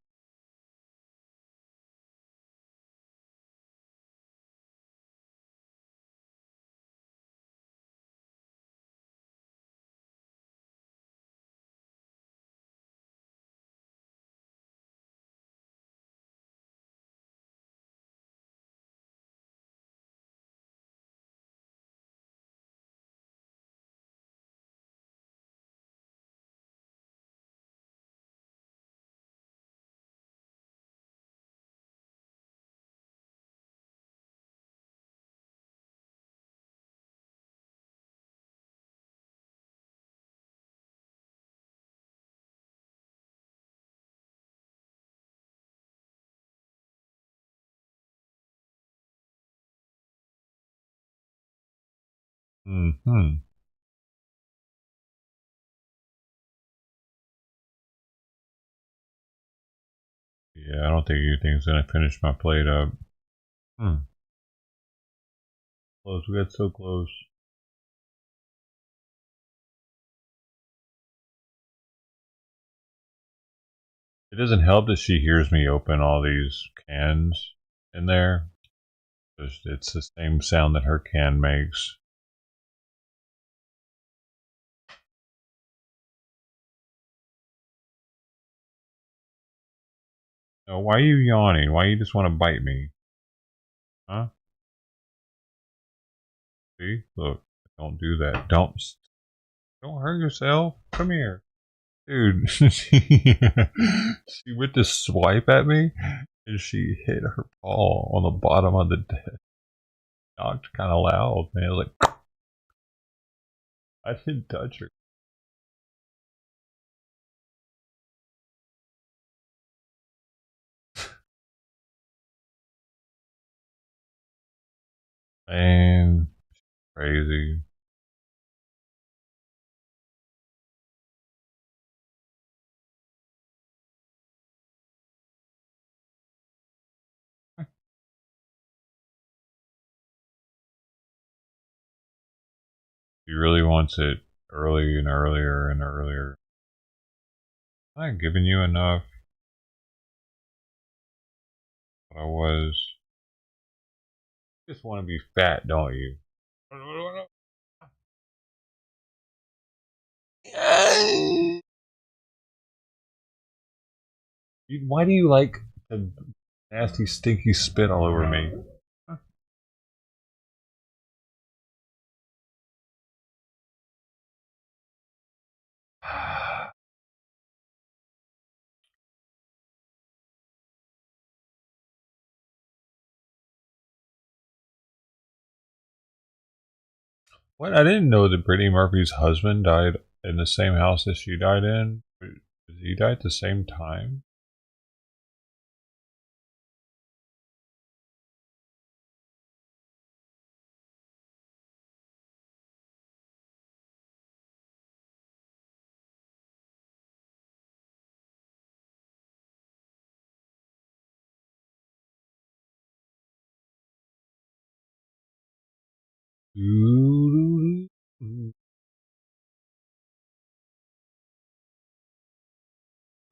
Mm-hmm. Yeah, I don't think anything's gonna finish my plate up. Close, we got so close. It doesn't help that she hears me open all these cans in there. It's the same sound that her can makes. Oh, why are you yawning? Why you just want to bite me? Huh? See? Look, don't do that. Don't hurt yourself. Come here. Dude, she went to swipe at me and she hit her paw on the bottom of the desk. Knocked kind of loud, man. I was like, I didn't touch her. Man, crazy. He really wants it early and earlier and earlier. I'm not giving you enough. I was. You just want to be fat, don't you? Why do you like the nasty, stinky spit all over me? What? I didn't know that Brittany Murphy's husband died in the same house that she died in. Did he die at the same time?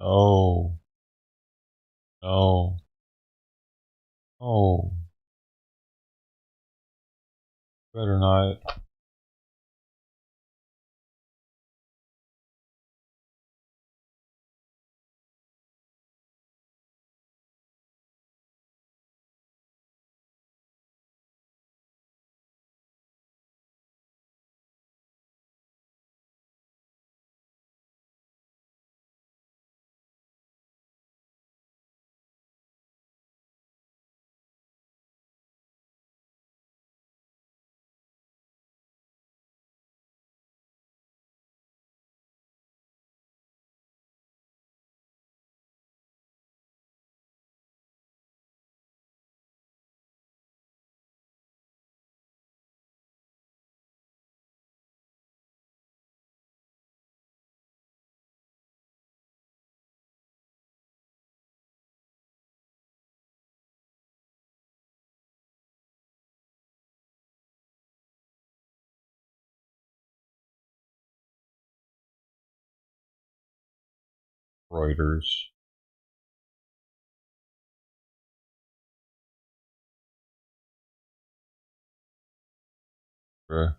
Oh. No. Oh. Better not. Reuters. Bruh.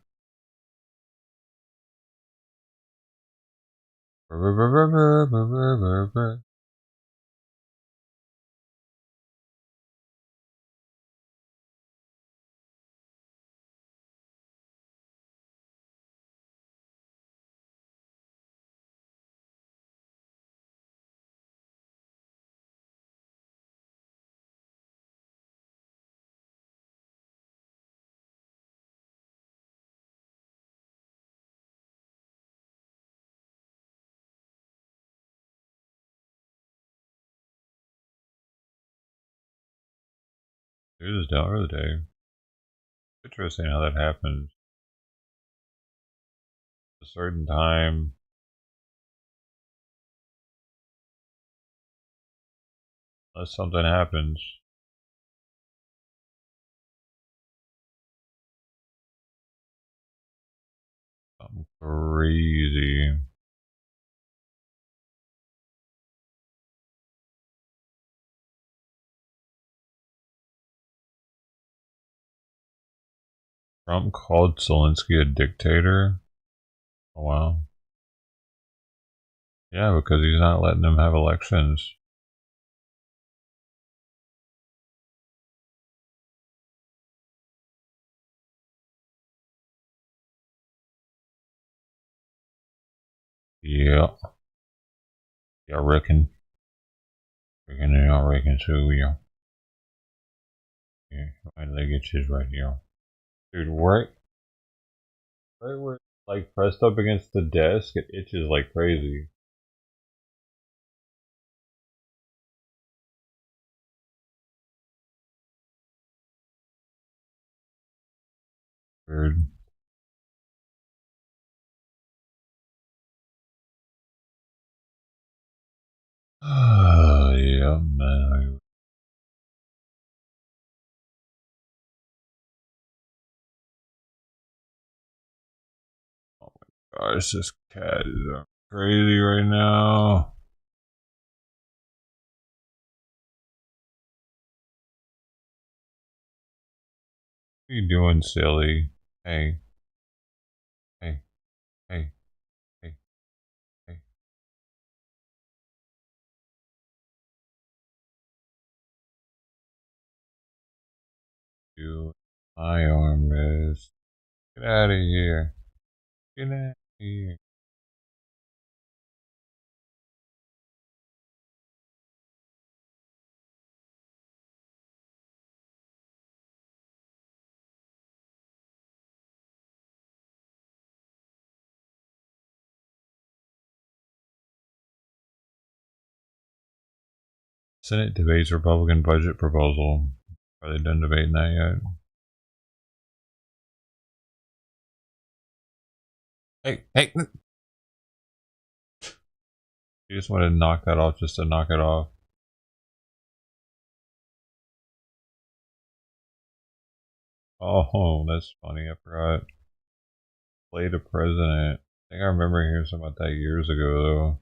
Here's the dollar of the day. Interesting how that happens. A certain time. Unless something happens. Something crazy. Trump called Zelensky a dictator. Oh, wow. Yeah, because he's not letting them have elections. Yeah. Yeah, I reckon. I reckon so, yeah. Yeah, my leg itches right here. Dude, right where it's like pressed up against the desk, it itches like crazy. Weird. Yeah, man. Oh my gosh, this cat is crazy right now. What are you doing, silly? Hey. Hey. Hey. Hey. Hey. You. My arm is. Get out of here. Get out of here. Senate debates Republican budget proposal. Are they done debating that yet? Hey, hey! You just want to knock that off just to knock it off. Oh, that's funny. I forgot. Played a president. I think I remember hearing something about that years ago, though.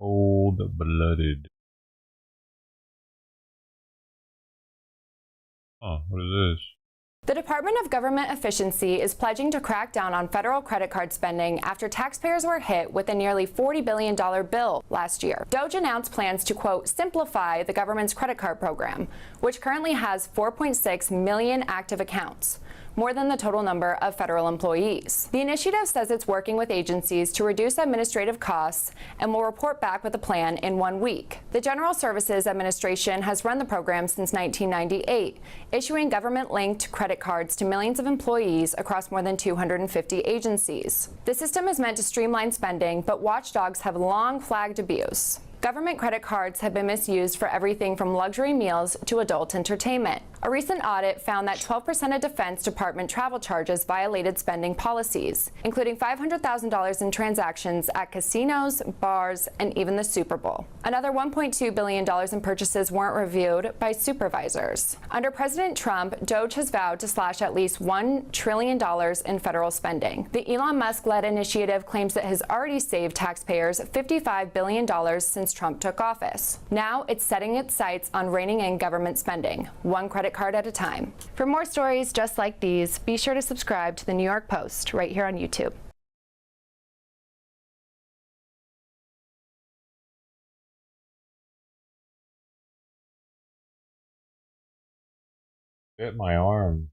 Cold-blooded. Oh, what is this? The Department of Government Efficiency is pledging to crack down on federal credit card spending after taxpayers were hit with a nearly $40 billion bill last year. DOGE announced plans to, quote, simplify the government's credit card program, which currently has 4.6 million active accounts. more than the total number of federal employees. The initiative says it's working with agencies to reduce administrative costs and will report back with a plan in 1 week. The General Services Administration has run the program since 1998, issuing government-linked credit cards to millions of employees across more than 250 agencies. The system is meant to streamline spending, but watchdogs have long flagged abuse. Government credit cards have been misused for everything from luxury meals to adult entertainment. A recent audit found that 12% of Defense Department travel charges violated spending policies, including $500,000 in transactions at casinos, bars, and even the Super Bowl. Another $1.2 billion in purchases weren't reviewed by supervisors. Under President Trump, DOGE has vowed to slash at least $1 trillion in federal spending. The Elon Musk-led initiative claims it has already saved taxpayers $55 billion since Trump took office. Now it's setting its sights on reining in government spending, one credit card at a time. For more stories just like these, be sure to subscribe to the New York Post right here on YouTube. Bit my arm.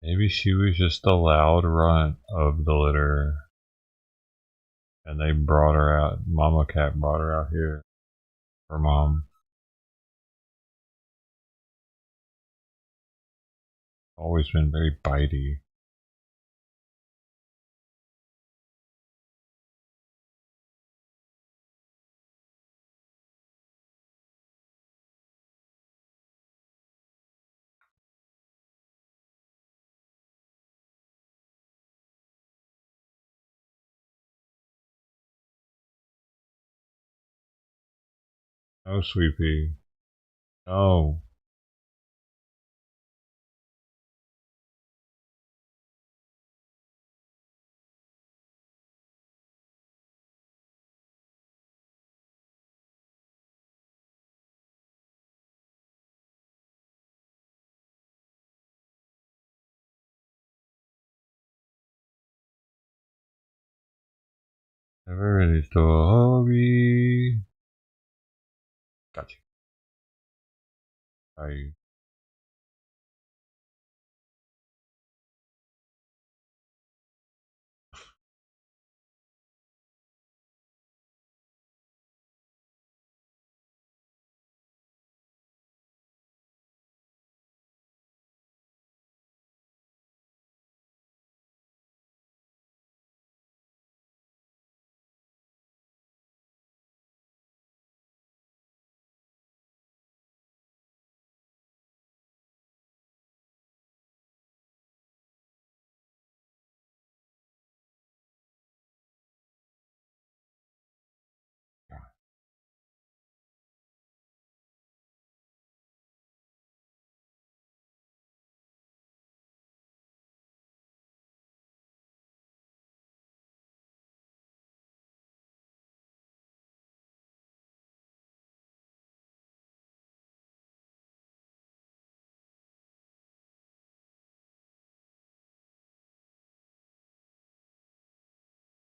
Maybe she was just the loud runt of the litter. And they brought her out. Mama cat brought her out here. Her mom. Always been very bitey. No, Sweet Pea. No. Never ready to hobby. Gotcha. I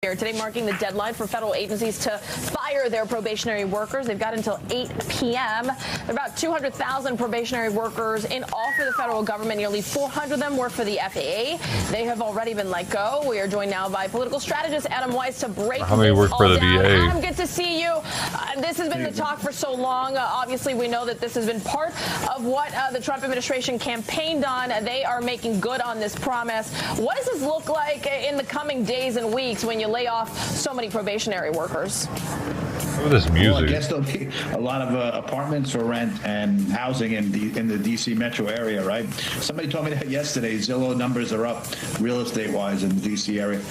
Today marking the deadline for federal agencies to fire their probationary workers. They've got until 8 p.m. There are about 200,000 probationary workers in all for the federal government. Nearly 400 of them work for the FAA. They have already been let go. We are joined now by political strategist Adam Weiss to break how many work for the VA? Adam, good to see you. This has been the talk for so long. Obviously, we know that this has been part of what the Trump administration campaigned on. They are making good on this promise. What does this look like in the coming days and weeks when you lay off so many probationary workers? Look at this music. Well, I guess there'll be a lot of apartments for rent and housing in the D.C. metro area, right? Somebody told me that yesterday. Zillow numbers are up real estate-wise in the D.C. area.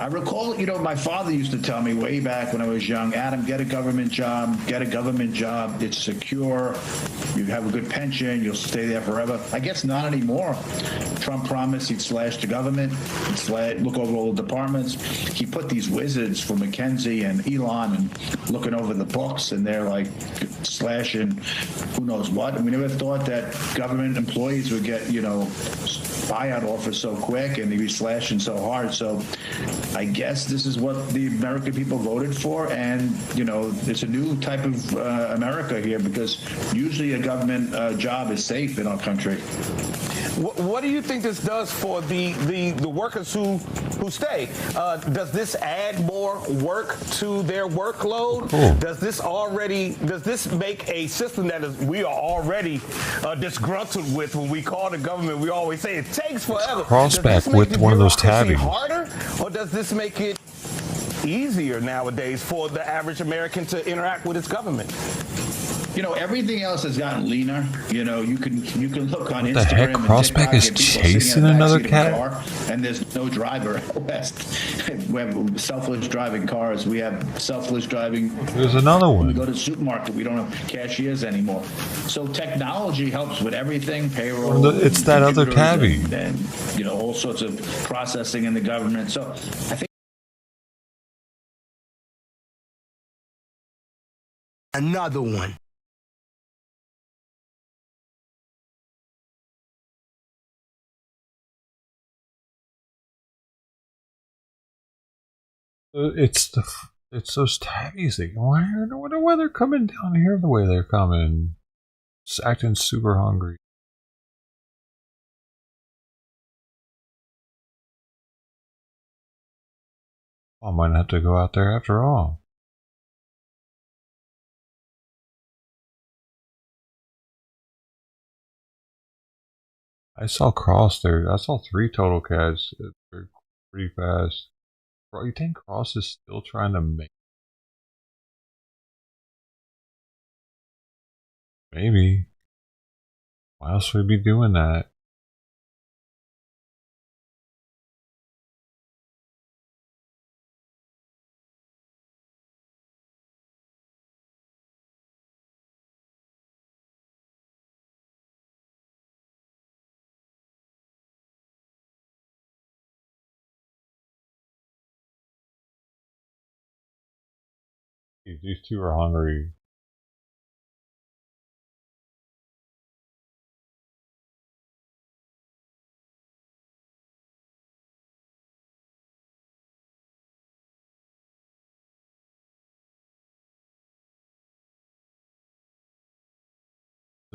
I recall, my father used to tell me way back when I was young, Adam, get a government job. It's secure. You have a good pension. You'll stay there forever. I guess not anymore. Trump promised he'd slash the government, look over all the departments. He put these wizards for McKinsey and Elon and looking over the books and they're like slashing who knows what. And we never thought that government employees would get, buyout offers so quick and they'd be slashing so hard. So I guess this is what the American people voted for. And, it's a new type of America here because usually a government job is safe in our country. What do you think this does for the workers who stay? Does this add more work to their workload? Cool. Does this make a system that we are already disgruntled with? When we call the government, we always say it takes forever. Crossback with one of those tabbies. Harder, or does this make it easier nowadays for the average American to interact with its government? Everything else has gotten leaner. You can look on Instagram. The heck, and Crossback TikTok is and people chasing sitting in the another backseat of a cat? car, and there's no driver out west. We have selfless driving cars. We have selfless driving. There's another When we one. go to the supermarket, we don't have cashiers anymore. So technology helps with everything, payroll. It's that other tabby. And all sorts of processing in the government. So I think. Another one. It's those tabbies. I wonder why they're coming down here the way they're coming. Just acting super hungry. I might have to go out there after all. I saw Cross there. I saw 3 total cats. They're pretty fast. Bro, you think Cross is still trying to make? Maybe. Why else would we be doing that? These 2 are hungry.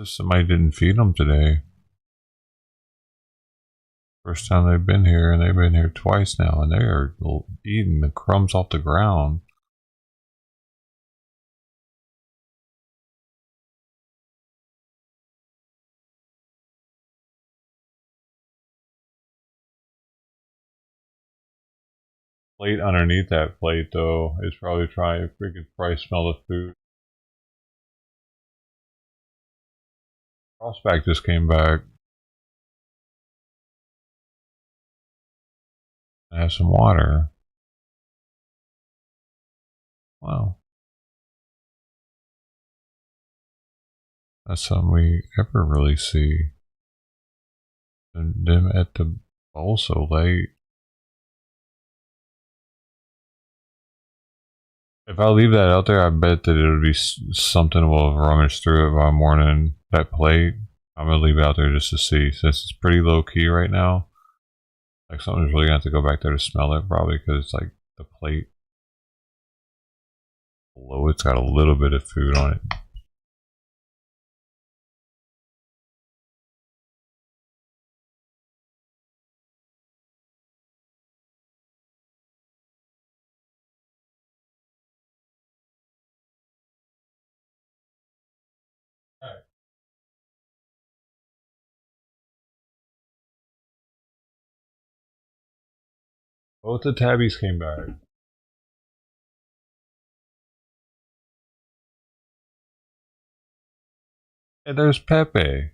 Somebody didn't feed them today. First time they've been here, and they've been here twice now, and they are eating the crumbs off the ground. Plate underneath that plate, though, is probably trying if we could probably smell the food. Crossback just came back. I have some water. Wow. That's something we ever really see. And them at the bowl so late. If I leave that out there, I bet that it would be something will rummage through it by morning. That plate, I'm going to leave it out there just to see. Since it's pretty low key right now, like something's really going to have to go back there to smell it probably, because it's like the plate below it's got a little bit of food on it. Both the tabbies came back. And there's Pepe.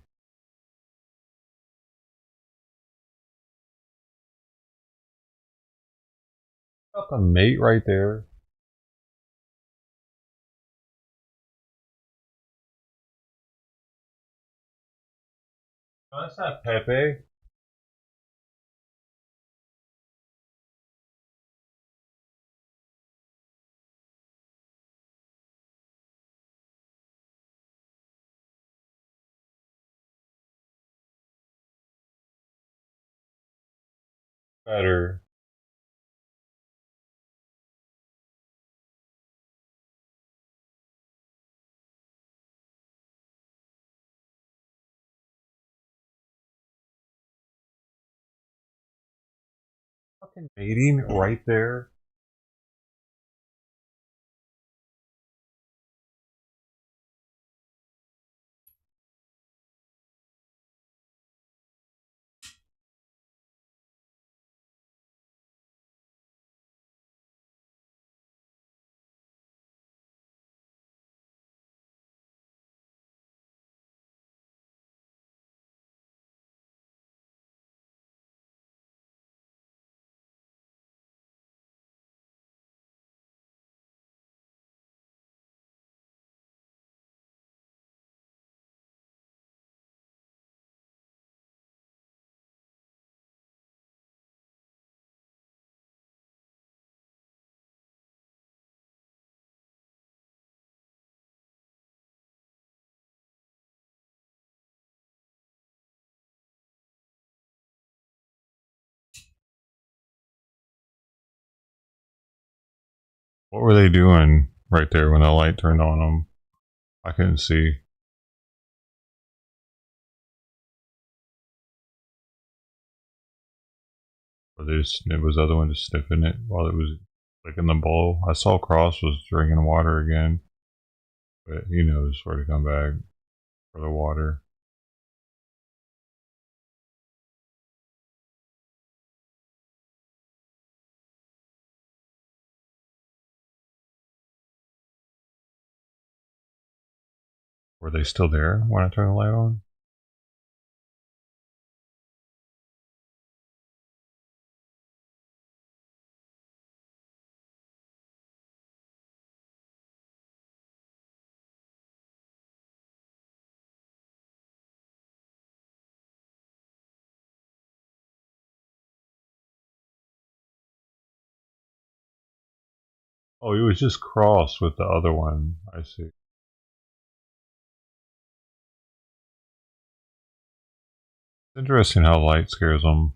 Got the mate right there. No, that's not Pepe. better. Fucking mating right there. What were they doing right there when the light turned on them? I couldn't see. Or it was the other one just sniffing it while it was licking the bowl. I saw Cross was drinking water again, but he knows where to come back for the water. Were they still there when I turned the light on? Oh, he was just cross with the other one. I see. It's interesting how light scares them.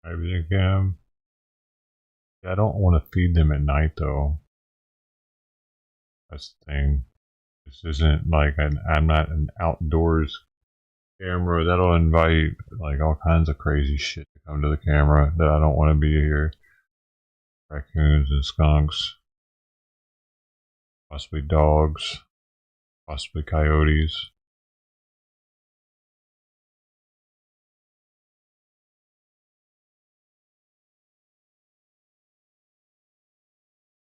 Maybe again. Yeah, I don't want to feed them at night though. That's the thing. This isn't like I'm not an outdoors camera. That'll invite like all kinds of crazy shit to come to the camera that I don't want to be here. Raccoons and skunks, possibly dogs, possibly coyotes.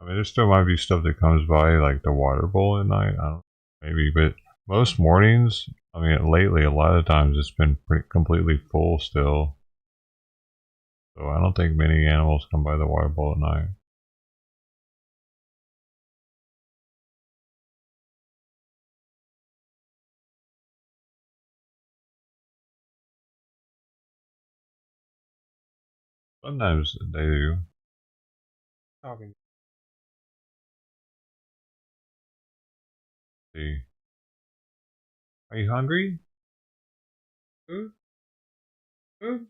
I mean, there still might be stuff that comes by, like the water bowl at night. I don't, maybe, but most mornings, I mean, lately, a lot of times it's been completely full still. So I don't think many animals come by the water bowl at night. Sometimes they do. Talking. See. Are you hungry? Food? Food?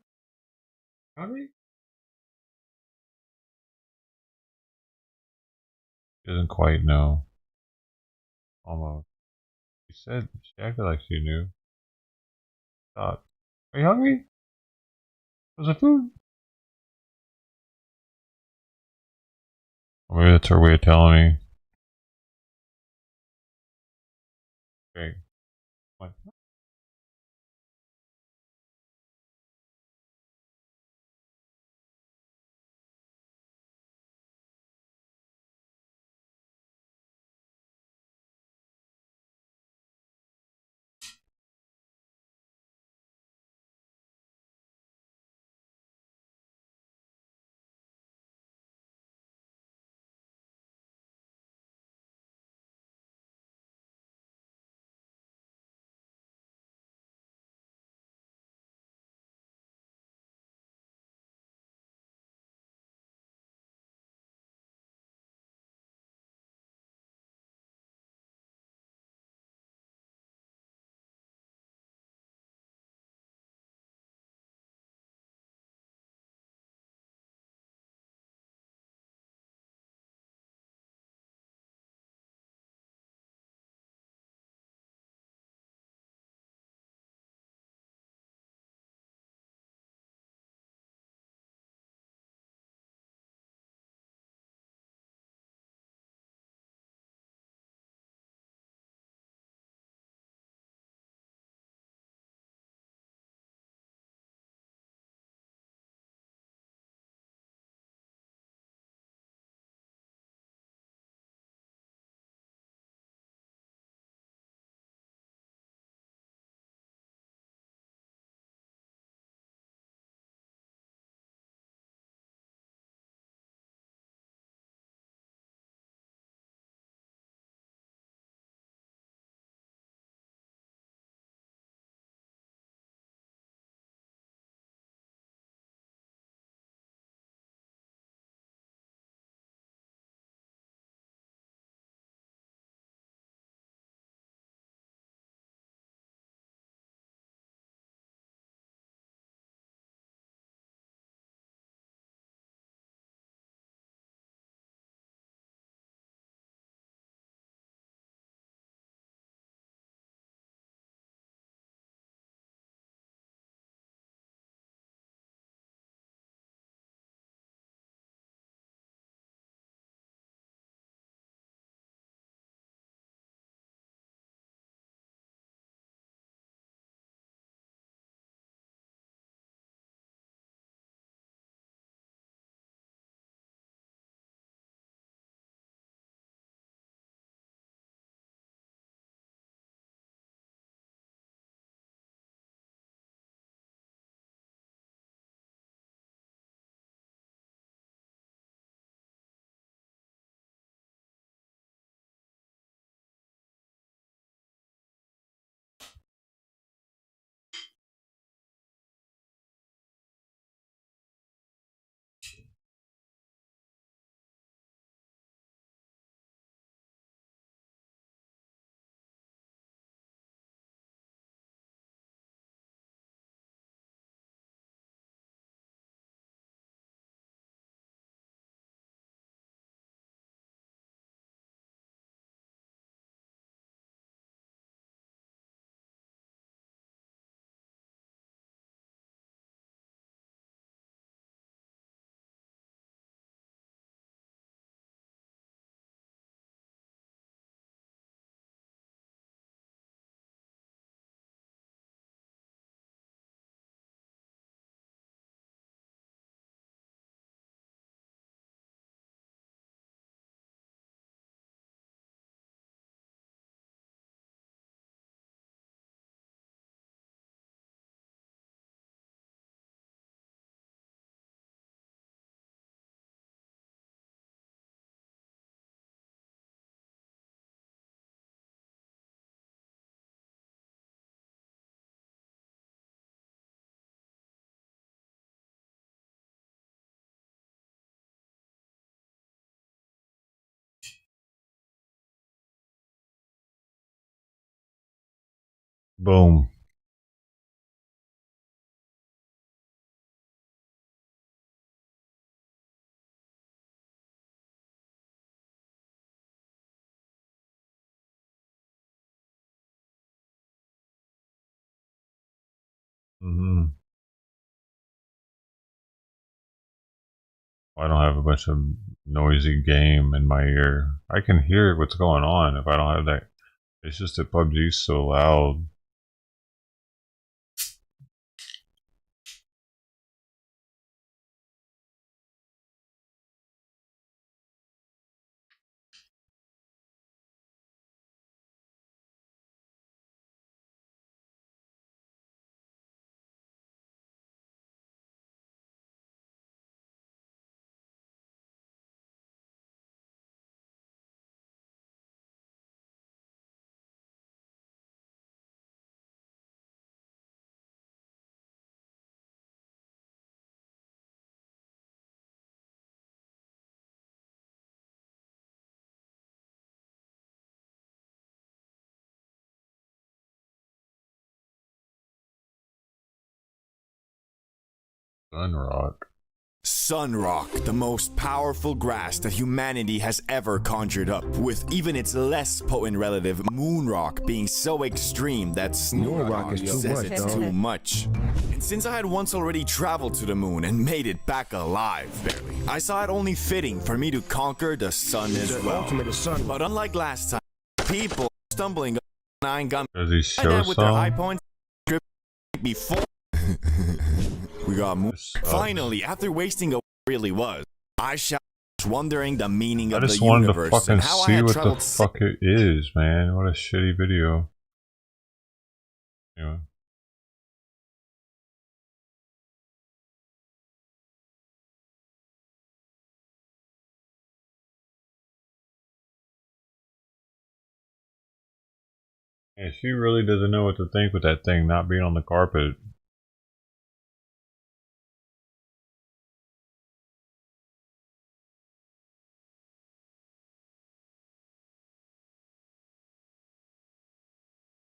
Hungry? She doesn't quite know. Almost. She acted like she knew. Stop. Are you hungry? Was it food? Or maybe that's her way of telling me. Okay. What? Boom. Mm-hmm. I don't have a bunch of noisy game in my ear. I can hear what's going on if I don't have that. It's just that PUBG's so loud. Sunrock. Sunrock, the most powerful grass that humanity has ever conjured up, with even its less potent relative Moonrock being so extreme that Snorrock says it's too much. And since I had once already traveled to the moon and made it back alive, barely, I saw it only fitting for me to conquer the sun as well. But unlike last time, people stumbling on 9 gun with their high points before. We got moved. Finally, after wasting a really was, I shall wondering the meaning of the universe. I just wanted to fucking how see what the fuck it is, man. What a shitty video. Anyway. Yeah, she really doesn't know what to think with that thing not being on the carpet.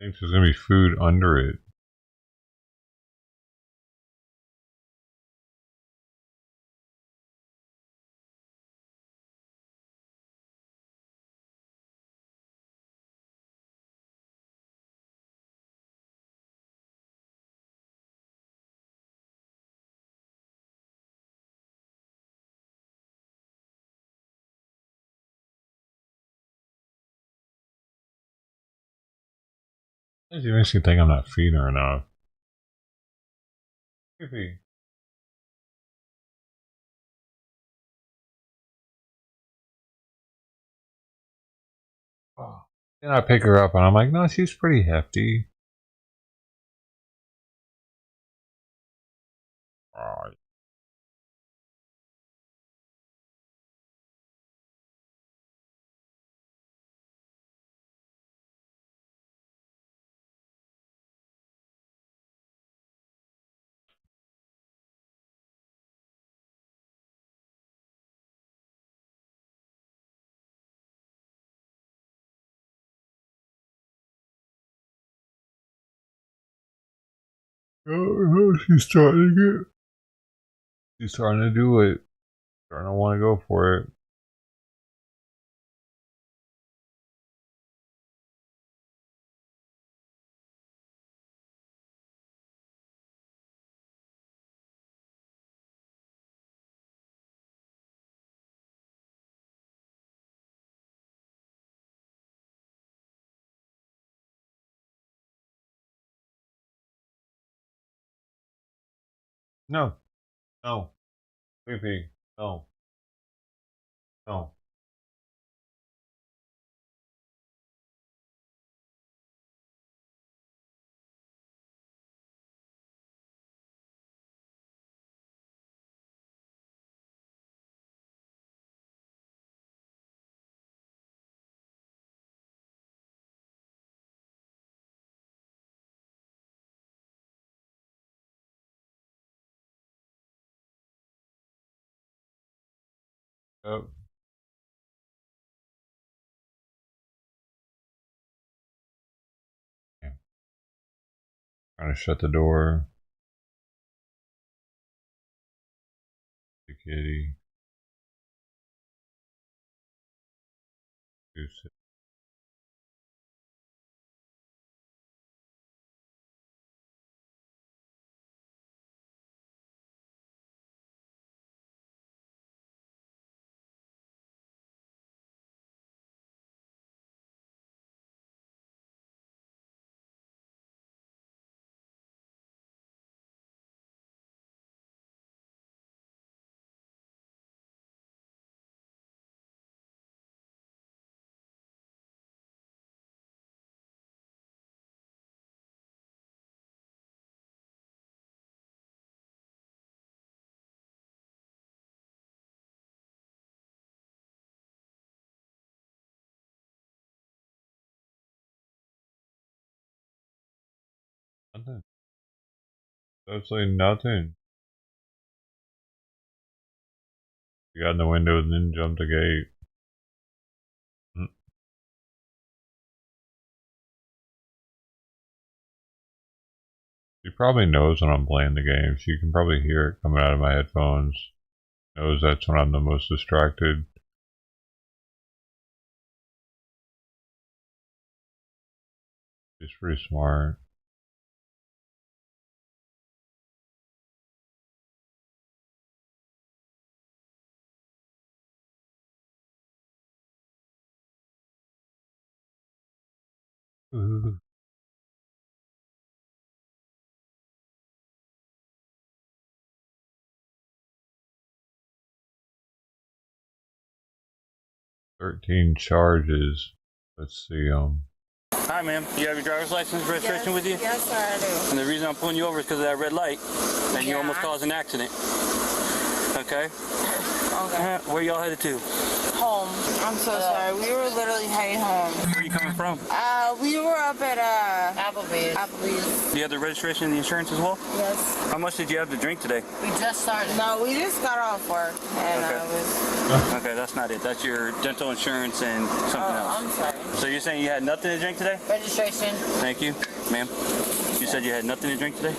Thinks there's gonna be food under it. It makes me think I'm not feeding her enough. Creepy. Oh. Then I pick her up and I'm like, no, she's pretty hefty. Oh. Oh, she's starting to get. She's starting to do it. Starting to want to go for it. No. No. Creepy. No. No. Oh. Trying to shut the door. The kitty. Goose. Nothing. Absolutely nothing. You got in the window and then jumped the gate. She probably knows when I'm playing the game. She can probably hear it coming out of my headphones. Knows that's when I'm the most distracted. She's pretty smart. Ooh. $13 charges. Let's see. Hi, ma'am. You have your driver's license registration with you? Yes, sir, I do. And the reason I'm pulling you over is because of that red light, and you almost caused an accident. Okay? Okay. Where y'all headed to? Home. I'm so sorry. We were literally heading home. Where are you coming from? We were up at Applebee's. Do you have the registration and the insurance as well? Yes. How much did you have to drink today? We just started. No, we just got off work, and Okay, that's not it. That's your dental insurance and something else. I'm sorry. So you're saying you had nothing to drink today? Registration. Thank you, ma'am. You said you had nothing to drink today?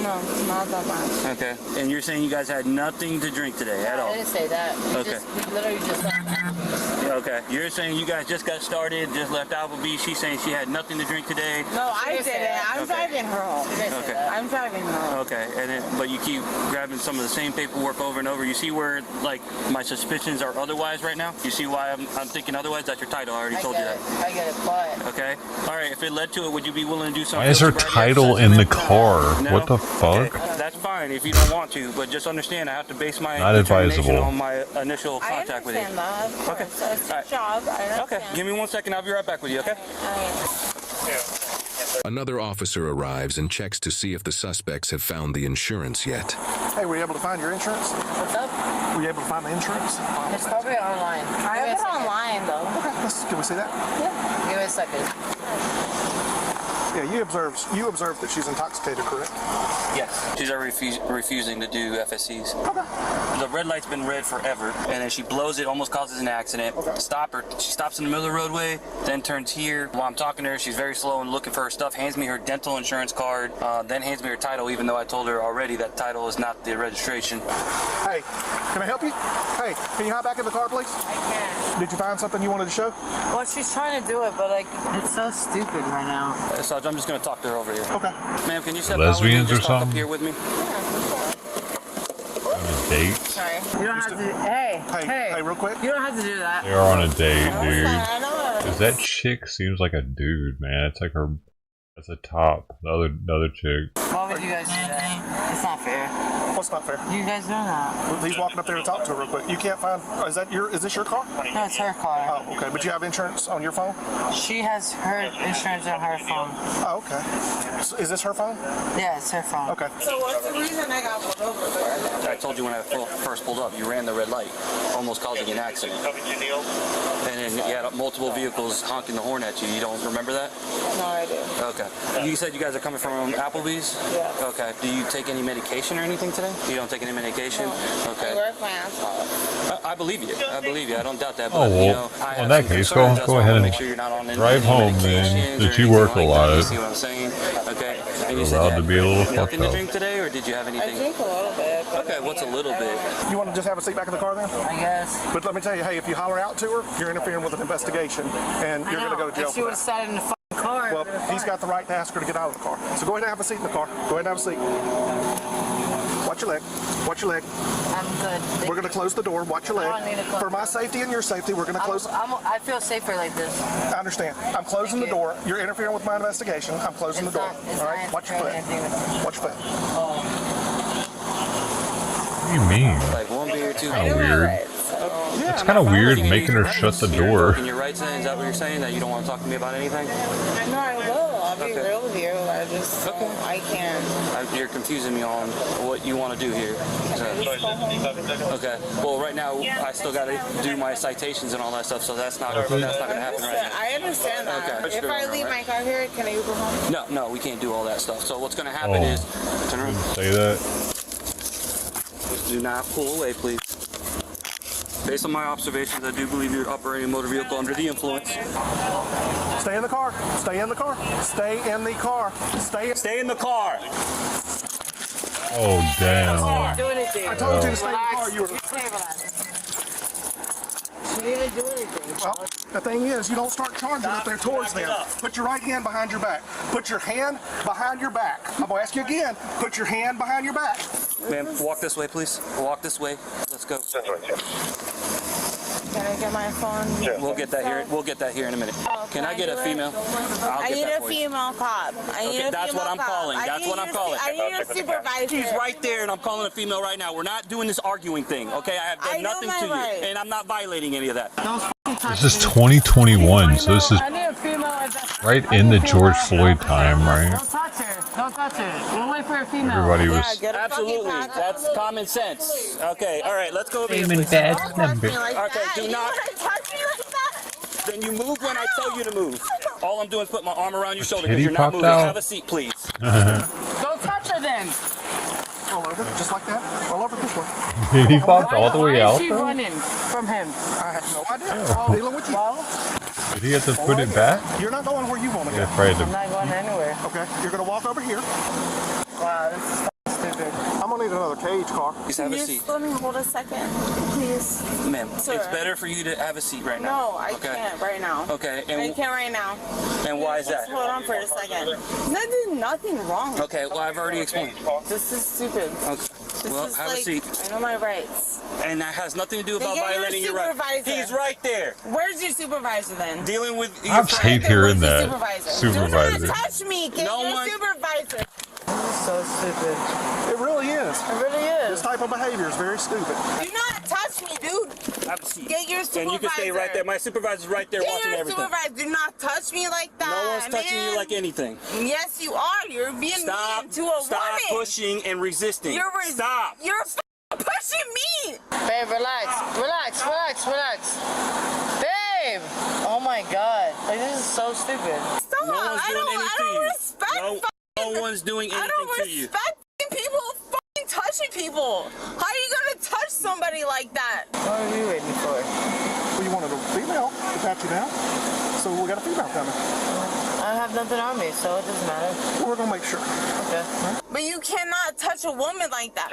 No, not that much. Okay. And you're saying you guys had nothing to drink today at all? I didn't say that. We literally just left Applebee's. Okay. You're saying you guys just got started, just left Applebee's. She's saying she had nothing to drink today. No, I didn't. I'm driving her home. Okay. I'm driving her home. Okay. And then, but you keep grabbing some of the same paperwork over and over. You see where, like, my suspicions are otherwise right now? You see why I'm thinking otherwise? That's your title. I already told you that. I get it, but... Okay. All right. If it led to it, would you be willing to do something? Why is her title in the car? No? What the fuck? Okay. That's fine if you don't want to, but just understand I have to base my Not determination advisable. on my initial contact with you. I understand that, of course. Okay. It's your job. I understand. Okay. Give me 1 second. I'll be right back with you, okay? Another officer arrives and checks to see if the suspects have found the insurance yet. Hey, were you able to find your insurance? What's up? Were you able to find the insurance? It's probably online. I have it online, though. Okay, can we see that? Yeah. Give me a second. Yeah, you observed that she's intoxicated, correct? Yes. She's already refusing to do FSCs. Okay. The red light's been red forever, and then she blows it, almost causes an accident. Okay. Stop her. She stops in the middle of the roadway, then turns here. While I'm talking to her, she's very slow and looking for her stuff, hands me her dental insurance card, then hands me her title, even though I told her already that title is not the registration. Hey, can I help you? Hey, can you hop back in the car, please? I can. Did you find something you wanted to show? Well, she's trying to do it, but, like, it's so stupid right now. So I'm just going to talk to her over here. Okay. Ma'am, can you step Lesbians out with me and or just talk up something? here with me? On a date? Sorry. You don't have to. Hey, real quick. You don't have to do that. They are on a date, dude. Cause that chick seems like a dude, man. It's like her. That's a top. The other chick. Why would you guys do that? It's not fair. What's not fair? You guys doing that? He's walking up there to talk to her real quick. You can't find. Is this your car? No, it's her car. Oh, okay. But you have insurance on your phone? She has her insurance on her phone. Oh, okay. So is this her phone? Yeah, it's her phone. Okay. So what's the reason I got pulled over for? I told you when I first pulled up, you ran the red light, almost causing an accident. And then you had multiple vehicles honking the horn at you. You don't remember that? No, I do. Okay. You said you guys are coming from Applebee's? Yeah. Okay. Do you take any medication or anything today? You don't take any medication? No. Okay. I work my ass off. I believe you. I believe you. I don't doubt that. But, Oh, well, you know, I in have that some case, concerns. That's go why I ahead wanna and make sure you're not on drive any home, medications man. or That you anything work a like lot. that. You see what I'm saying? Okay. And You're allowed to be a little fucked nothing to up. drink today, or did you have anything? I drink a little bit. Okay, what's a little bit? You want to just have a seat back in the car then? I guess. But let me tell you, hey, if you holler out to her, you're interfering with an investigation, and you're going to go to jail If she for would have that. sat in the fucking car. Well, he's got the right to ask her to get out of the car. So go ahead and have a seat in the car. Go ahead and have a seat. Watch your leg. Watch your leg. I'm good. We're going to close the door. Watch your leg. I don't need to close For my safety and your safety, we're going to close. I feel safer like this. I understand. I'm closing the door. You're interfering with my investigation. I'm closing the door. All right? Watch your foot. Watch your foot. What do you mean? Like one beer, two. Kind of weird. It's kind of weird making her shut the door. In your rights, then, is that what you're saying? That you don't want to talk to me about anything? No, I will. I'll be real with you. I just, I can't. You're confusing me on what you want to do here. Okay. Well, right now I still got to do my citations and all that stuff, so that's not going to happen right now. I understand that. Okay. If I leave my car here, can I Uber home? No, we can't do all that stuff. So what's going to happen is, turn around. Say that. Do not pull away, please. Based on my observations, I do believe you're operating a motor vehicle under the influence. Stay in the car. Stay in the car. Stay in the car. Stay in the car. Oh, damn. Do anything. I told you to stay in the car. You were. She didn't do anything. Well, the thing is, you don't start charging up there towards them. Put your right hand behind your back. Put your hand behind your back. I'm going to ask you again. Put your hand behind your back. Ma'am, walk this way, please. Walk this way. Let's go. Can I get my phone? We'll get that here. We'll get that here in a minute. Can I get a female? I need a female cop. I need a that's what I'm calling. That's what I'm calling. I need a supervisor. She's right there, and I'm calling a female right now. We're not doing this arguing thing, okay? I have done nothing to you, and I'm not violating any of that. This is 2021, so this is right in the George Floyd time, right? Don't touch her. Don't touch her. We'll wait for a female. Everybody was. Absolutely. That's common sense. Okay, all right, let's go over here. Even bad number. Okay, do not. Touch me like that. Then you move when I tell you to move. All I'm doing is put my arm around your shoulder Kitty because you're not popped moving. out. Have a seat, please. Don't touch her then. Roll over, just like that. Roll over this way. He popped all the way out. Why is she running from him? I have no idea. I'm dealing with you. Did he have to put it back? You're not going where you want to go. Yeah, afraid I'm to. not going anywhere. Okay, you're going to walk over here. Wow, this is stupid. I'm going to need another cage car. Please have a seat. Let me hold a second, please. Ma'am, Sir. it's better for you to have a seat right now. No, I can't right now. Okay, I and can't right now. why is that? Just hold on for a second. There's nothing wrong. Okay, well, I've already explained. This is stupid. Okay. Well, This is have a like, seat. I know my rights. And that has nothing to do Then about get your violating your rights. supervisor. He's right there. Where's your supervisor then? Dealing with I just hate hearing that. Do Supervisor. not touch me. Get your supervisor. This is so stupid. It really is. It really is. This type of behavior is very stupid. Do not touch me, dude. Have a seat. Get your supervisor. And you can stay right there. My supervisor's right there Get watching your everything. supervisor. Do not touch me like that. No one's touching man. you like anything. Yes, you are. You're being mean to a Stop woman. pushing and resisting. Stop. You're pushing me. Babe, relax. Relax, relax, relax. Babe! Oh my god. Like, this is so stupid. Stop. No one's doing anything to you. Respect No one's doing anything to you. I don't respect people fucking touching people. How are you gonna touch somebody like that? What are you waiting for? Well, you wanted a female to pat you down, so we got a female coming. I have nothing on me, so it doesn't matter. Well, we're going to make sure. Okay. But you cannot touch a woman like that.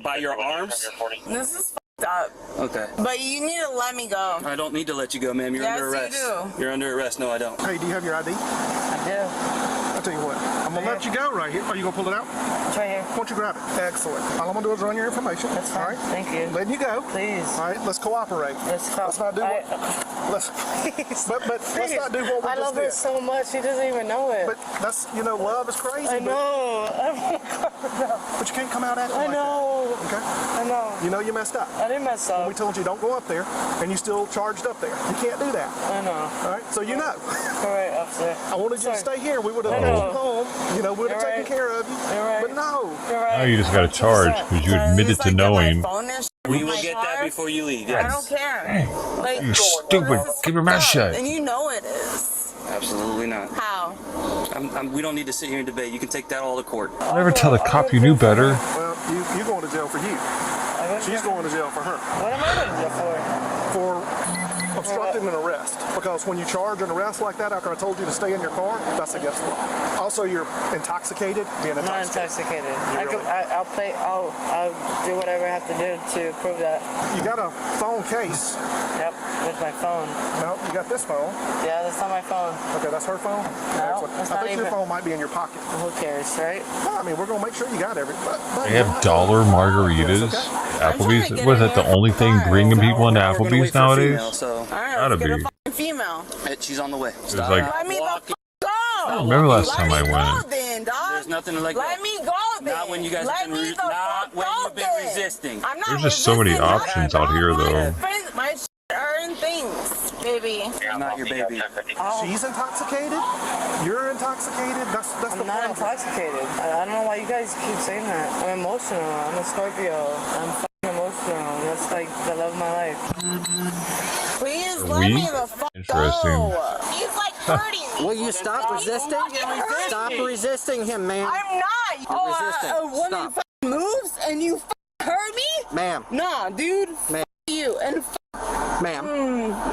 By your arms? This is fucked up. Okay. But you need to let me go. I don't need to let you go, ma'am. You're under arrest. Yes, you do. You're under arrest. No, I don't. Hey, do you have your ID? I do. I'll tell you what. I'm going to let you go right here. Are you going to pull it out? It's right here. Why don't you grab it? Excellent. All I'm going to do is run your information. That's fine. All right? Thank you. Letting you go. Please. All right, let's cooperate. Let's not do what... Let's, but let's not do what we I just love did. her so much, she doesn't even know it. But that's, you know, love is crazy. I know. But you can't come out acting like that. I know. Okay? I know. You know you messed up. I didn't mess up. And we told you don't go up there, and you still charged up there. You can't do that. I know. All right? So you know. All right, officer. I wanted you to stay here. We would have I moved know. home. You know, we would have You're taken right. care of you. You're right. But no. You're right. Now you just got to charge because you admitted to knowing. We will get that before you leave. Yes. I don't care. Like, You stupid. Keep your mouth shut. and you know it is. Absolutely not. How? We don't need to sit here and debate. You can take that all to court. Never tell the cop you knew better. Well, you're going to jail for you. She's going to jail for her. What am I going to jail for? For obstructing an arrest, because when you charge an arrest like that after I told you to stay in your car, that's against the law. Also, you're intoxicated, being I'm not intoxicated. I'll do whatever I have to do to prove that. You got a phone case. Yep, with my phone. No, you got this phone. Yeah, that's not my phone. Okay, that's her phone? No, that's I not think even. your phone might be in your pocket. Who cares, right? No, I mean, we're going to make sure you got everything. They have dollar margaritas. Applebee's. Was that the only thing bringing people into Applebee's nowadays? Gotta be. Female. She's on the way. It was like, Let me the go. I don't remember last time I went. Then, dog. There's nothing like that. Let me go then. Not when you guys have been not when you've been resisting. I'm not There's just so many options out here, though. My earn things, baby. I'm not your baby. She's intoxicated. You're intoxicated. That's I'm the not problem. intoxicated. I don't know why you guys keep saying that. I'm emotional. I'm a Scorpio. I'm emotional. That's like the love of my life. Please let me the fuck go. He's like hurting me. Will you stop resisting? Stop resisting him, man. I'm not. Resisting. A woman moves and you hurt me? Ma'am. Nah, dude. Ma'am. You and Ma'am.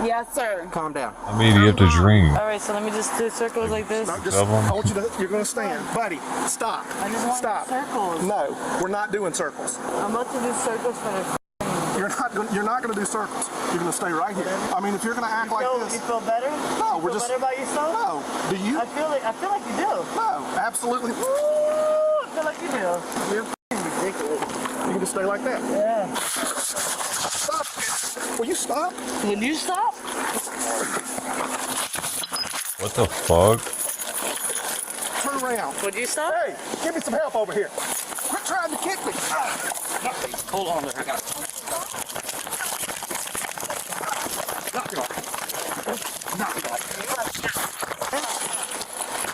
yes, sir. Calm down. I mean, you have to drink. All right, so let me just do circles like this. No, just, I want you to. You're going to stand, buddy. Stop. I just want Stop. circles. No, we're not doing circles. I'm about to do circles for the. You're not going to do circles. You're going to stay right here. I mean, if you're going to act like this. You feel better? No, we're feel just. better about yourself? No. Do you? I feel like you do. No, absolutely. Ooh, I feel like you do. You're ridiculous. You can just stay like that. Yeah. Stop. Will you stop? Will you stop? What the fuck? Turn around. Would you stop? Hey, give me some help over here. Quit trying to kick me. Hold on there. I got it. Knock it off. Knock it off.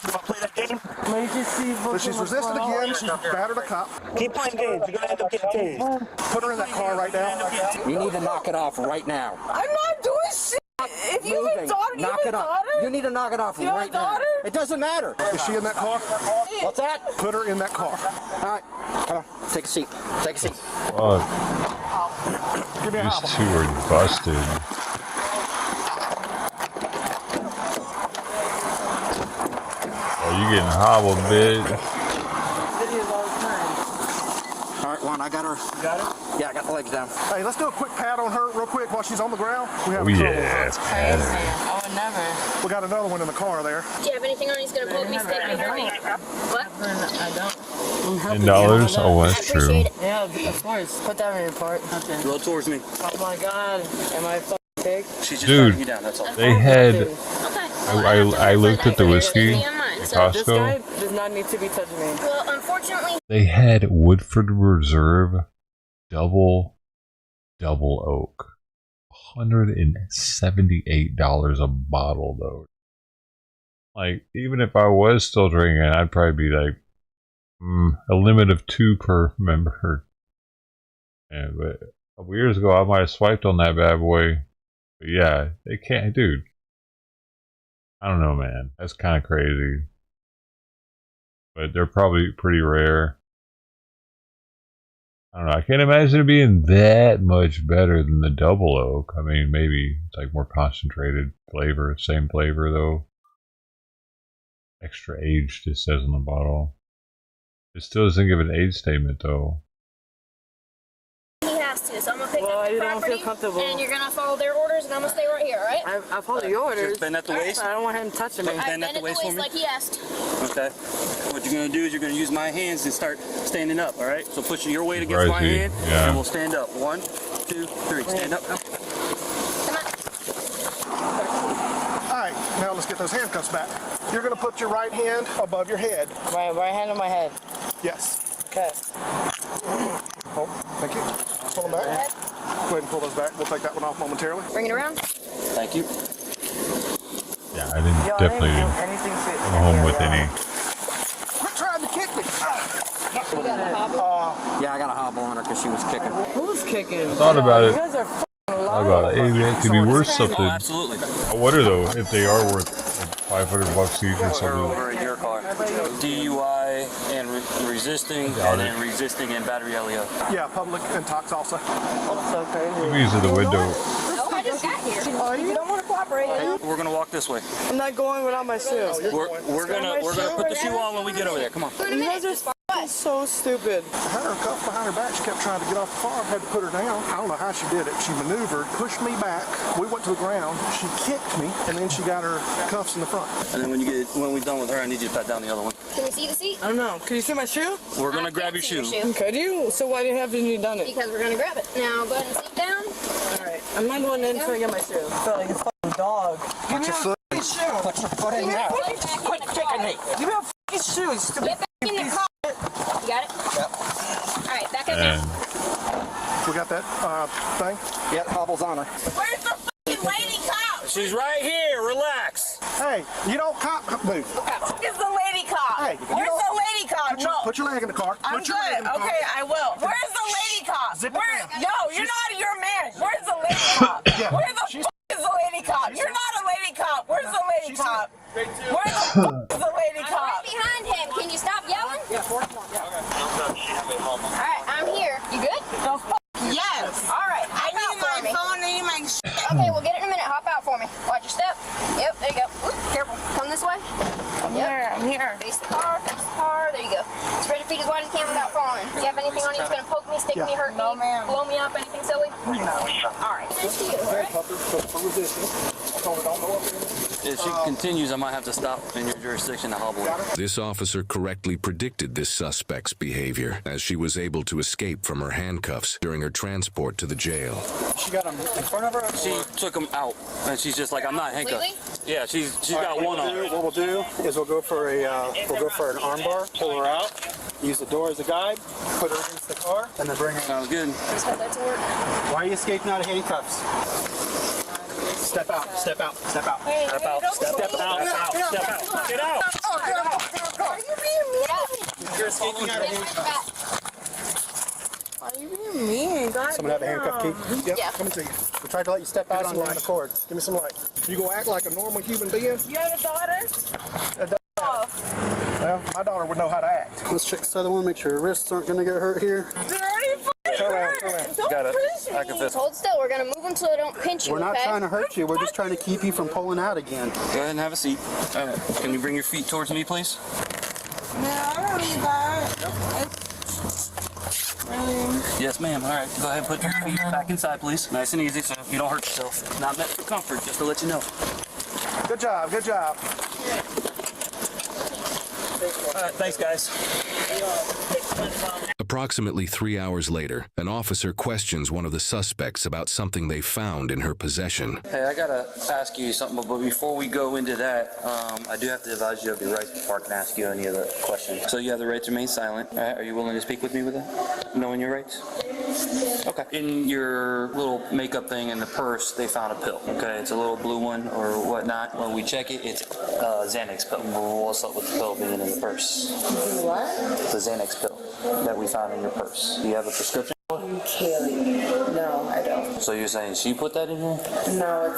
You want to play that game? So she's resisted again. She's battered a cop. Keep playing games. You're going to end up getting tased. Put her in that car right now. You need to knock it off right now. I'm not doing shit. If you have a daughter, knock it off. You need to knock it off right now. It doesn't matter. Is she in that car? What's that? Put her in that car. All right. Come on. Take a seat. Take a seat. Fuck. Give me a hobble. These two are busted. Oh, you getting hobbled, bitch. All right, Juan, I got her. You got it? Yeah, I got the legs down. Hey, let's do a quick pat on her real quick while she's on the ground. We have Oh, trouble. yeah. I would never. We got another one in the car there. Do you have anything on you? He's gonna poke me, stick me, hurt me. What? I don't. $10? Oh, that's true. Yeah, of course. Put that in your part. Okay. Roll towards me. Oh my god. Am I fucking big? She's just Dude, patting you down. That's all. they had. I looked at the whiskey at This Costco. guy does not need to be touching me. Well, unfortunately. They had Woodford Reserve double oak. $178 a bottle, though. Like, even if I was still drinking, I'd probably be like, a limit of 2 per member. Yeah, but a couple years ago, I might have swiped on that bad boy. But yeah, they can't, dude. I don't know, man. That's kind of crazy. But they're probably pretty rare. I don't know. I can't imagine it being that much better than the double oak. I mean, maybe it's like more concentrated flavor. Same flavor, though. Extra aged, it says on the bottle. It still doesn't give an age statement, though. He has to, so I'm gonna pick Well, up I the don't property, feel comfortable. and you're gonna follow their orders, and I'm gonna stay right here, alright? I follow your orders. Just bend at the waist. I don't want him touching me. Alright, Bend at the waist for me. like he asked. Okay. What you're gonna do is you're gonna use my hands and start standing up. All right. So push your weight against my Righty, hand, yeah. and we'll stand up. 1, 2, 3. Stand up. All right, now let's get those handcuffs back. You're going to put your right hand above your head. My right hand on my head. Yes. Okay. Oh, thank you. Pull them back. Go ahead and pull those back. We'll take that one off momentarily. Bring it around. Thank you. Yeah, I didn't definitely didn't come home with any. Quit trying to kick me. Yeah, I got a hobble on her because she was kicking. Who's kicking? I thought about it. You guys are Thought about it. Hey, that could be worth something. Oh, absolutely. I wonder though if they are worth like $500 each or Or something. over in your car. DUI and resisting, and then resisting and battery LEO. Yeah, public and tox also. That's so crazy. These are the window. Oh, I just got here. If you don't want to cooperate, We're gonna walk this way. I'm not going without my shoe. We're gonna put the shoe on when we get over there. Come on. You guys are so stupid. I had her cuffed behind her back. She kept trying to get off the farm. Had to put her down. I don't know how she did it. She maneuvered, pushed me back. We went to the ground. She kicked me, and then she got her cuffs in the front. And then when we're done with her, I need you to pat down the other one. Can we see the seat? I don't know. Can you see my shoe? We're gonna grab your shoe. Could you? So why haven't you done it? Because we're gonna grab it. Now go ahead and sit down. All right. I'm not going in until I get my shoe. I felt like a fucking dog. Give me a fucking shoe. Put your foot in there. Quit kicking me. Give me a fucking shoe, you stupid. Get back in the car. You got it? Yep. All right, back in there. We got that thing? Yep, hobbles on her. Where's the fucking lady cop? She's right here. Relax. Hey, you don't move. Where's the lady cop? Hey, Where's the lady cop? No. Put your leg in the car. I'm Put your leg good. in the car. Okay, I will. Where's the lady cop? Zip it down. No, you're not your man. Where's the lady cop? Where the fuck is the lady cop? You're not a lady cop. Where's the lady cop? Where the fuck is the lady I'm cop? right behind him. Can you stop yelling? Yeah, 41. Yeah. All right, I'm here. You good? The fuck? Yes. All right. I need my phone. I need my shit. Okay, we'll get it in a minute. Hop out for me. Watch your step. Yep, there you go. Oop, careful. Come this way. I'm here. Face the car. Face the car. There you go. Spread your feet as wide as you can without falling. Do you have anything on you that's going to poke me, stick me, hurt me, blow me up, anything silly? No. All right. Nice to you. All right. If she continues, I might have to stop in your jurisdiction to hobble her. This officer correctly predicted this suspect's behavior, as she was able to escape from her handcuffs during her transport to the jail. She got him in front of her? She took him out, and she's just like, I'm not handcuffed. Yeah, she's got one on. What we'll do is we'll go for an arm bar, pull her out, use the door as a guide, put her against the car, and then bring her. Sounds good. Why are you escaping out of handcuffs? Step out, step out, step out. Hey, Step out, step out, step out, step out. Get out! Are you being mean? You're escaping out of handcuffs. Why are you being mean? Someone have a handcuff key? Yep, Yeah. coming to you. We tried to let you step out on your own accord. Give me some light. You go act like a normal human being? You have a daughter? Well, my daughter would know how to act. Let's check this other one, make sure her wrists aren't going to get hurt here. They're already fucking hurt. Got it. I can fist. Hold still. We're going to move them so they don't pinch you, We're not okay? trying to hurt you, we're just trying to keep you from pulling out again. Go ahead and have a seat. Can you bring your feet towards me, please? No, I don't need that. Yes, ma'am. All right. Go ahead and put your feet back inside, please. Nice and easy so you don't hurt yourself. Not meant for comfort, just to let you know. Good job, good job. All right. Thanks, guys. Approximately 3 hours later, an officer questions one of the suspects about something they found in her possession. Hey, I gotta ask you something, but before we go into that, I do have to advise you of your right to park and ask you any of the questions. So you have the right to remain silent. All right, are you willing to speak with me with that? Knowing your rights? Okay. In your little makeup thing in the purse, they found a pill. Okay, it's a little blue one or whatnot. When we check it, it's Xanax pill. What's up with the pill being in the purse? What? The Xanax pill that we found in your purse. Do you have a prescription? Kaylee. No, I don't. So you're saying she put that in here? No,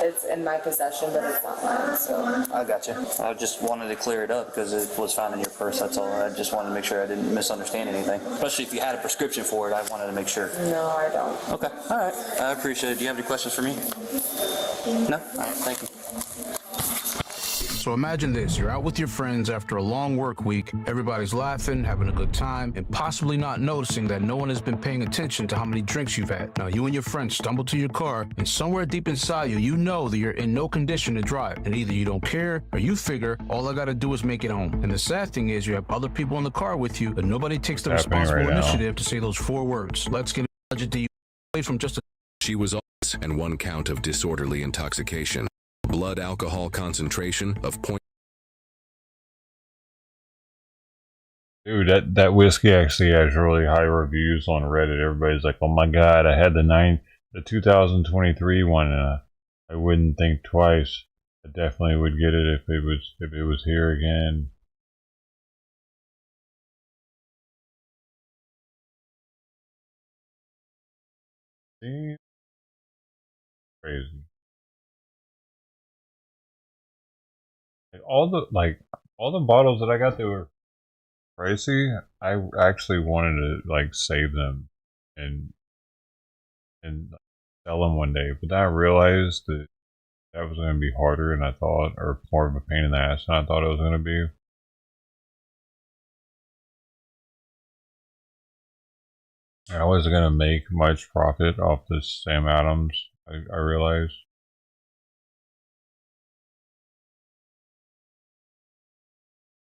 it's in my possession, but it's not mine, so. I got you. I just wanted to clear it up because it was found in your purse, that's all. I just wanted to make sure I didn't misunderstand anything. Especially if you had a prescription for it, I wanted to make sure. No, I don't. Okay, all right. I appreciate it. Do you have any questions for me? No? All right, thank you. So imagine this, you're out with your friends after a long work week, everybody's laughing, having a good time, and possibly not noticing that no one has been paying attention to how many drinks you've had. Now you and your friends stumble to your car, and somewhere deep inside you, you know that you're in no condition to drive, and either you don't care, or you figure, all I gotta do is make it home. And the sad thing is, you have other people in the car with you, but nobody takes the responsible initiative to say those 4 words. Let's get a budget to you away from just a... She was on and 1 count of disorderly intoxication. Blood alcohol concentration of point. Dude, that whiskey actually has really high reviews on Reddit. Everybody's like, "Oh my god, I had the 2023 one, and I wouldn't think twice. I definitely would get it if it was here again." See? Crazy. And all the bottles that I got that were pricey, I actually wanted to like save them and sell them one day. But then I realized that was going to be harder than I thought, or more of a pain in the ass than I thought it was going to be. I wasn't going to make much profit off this Sam Adams, I realized.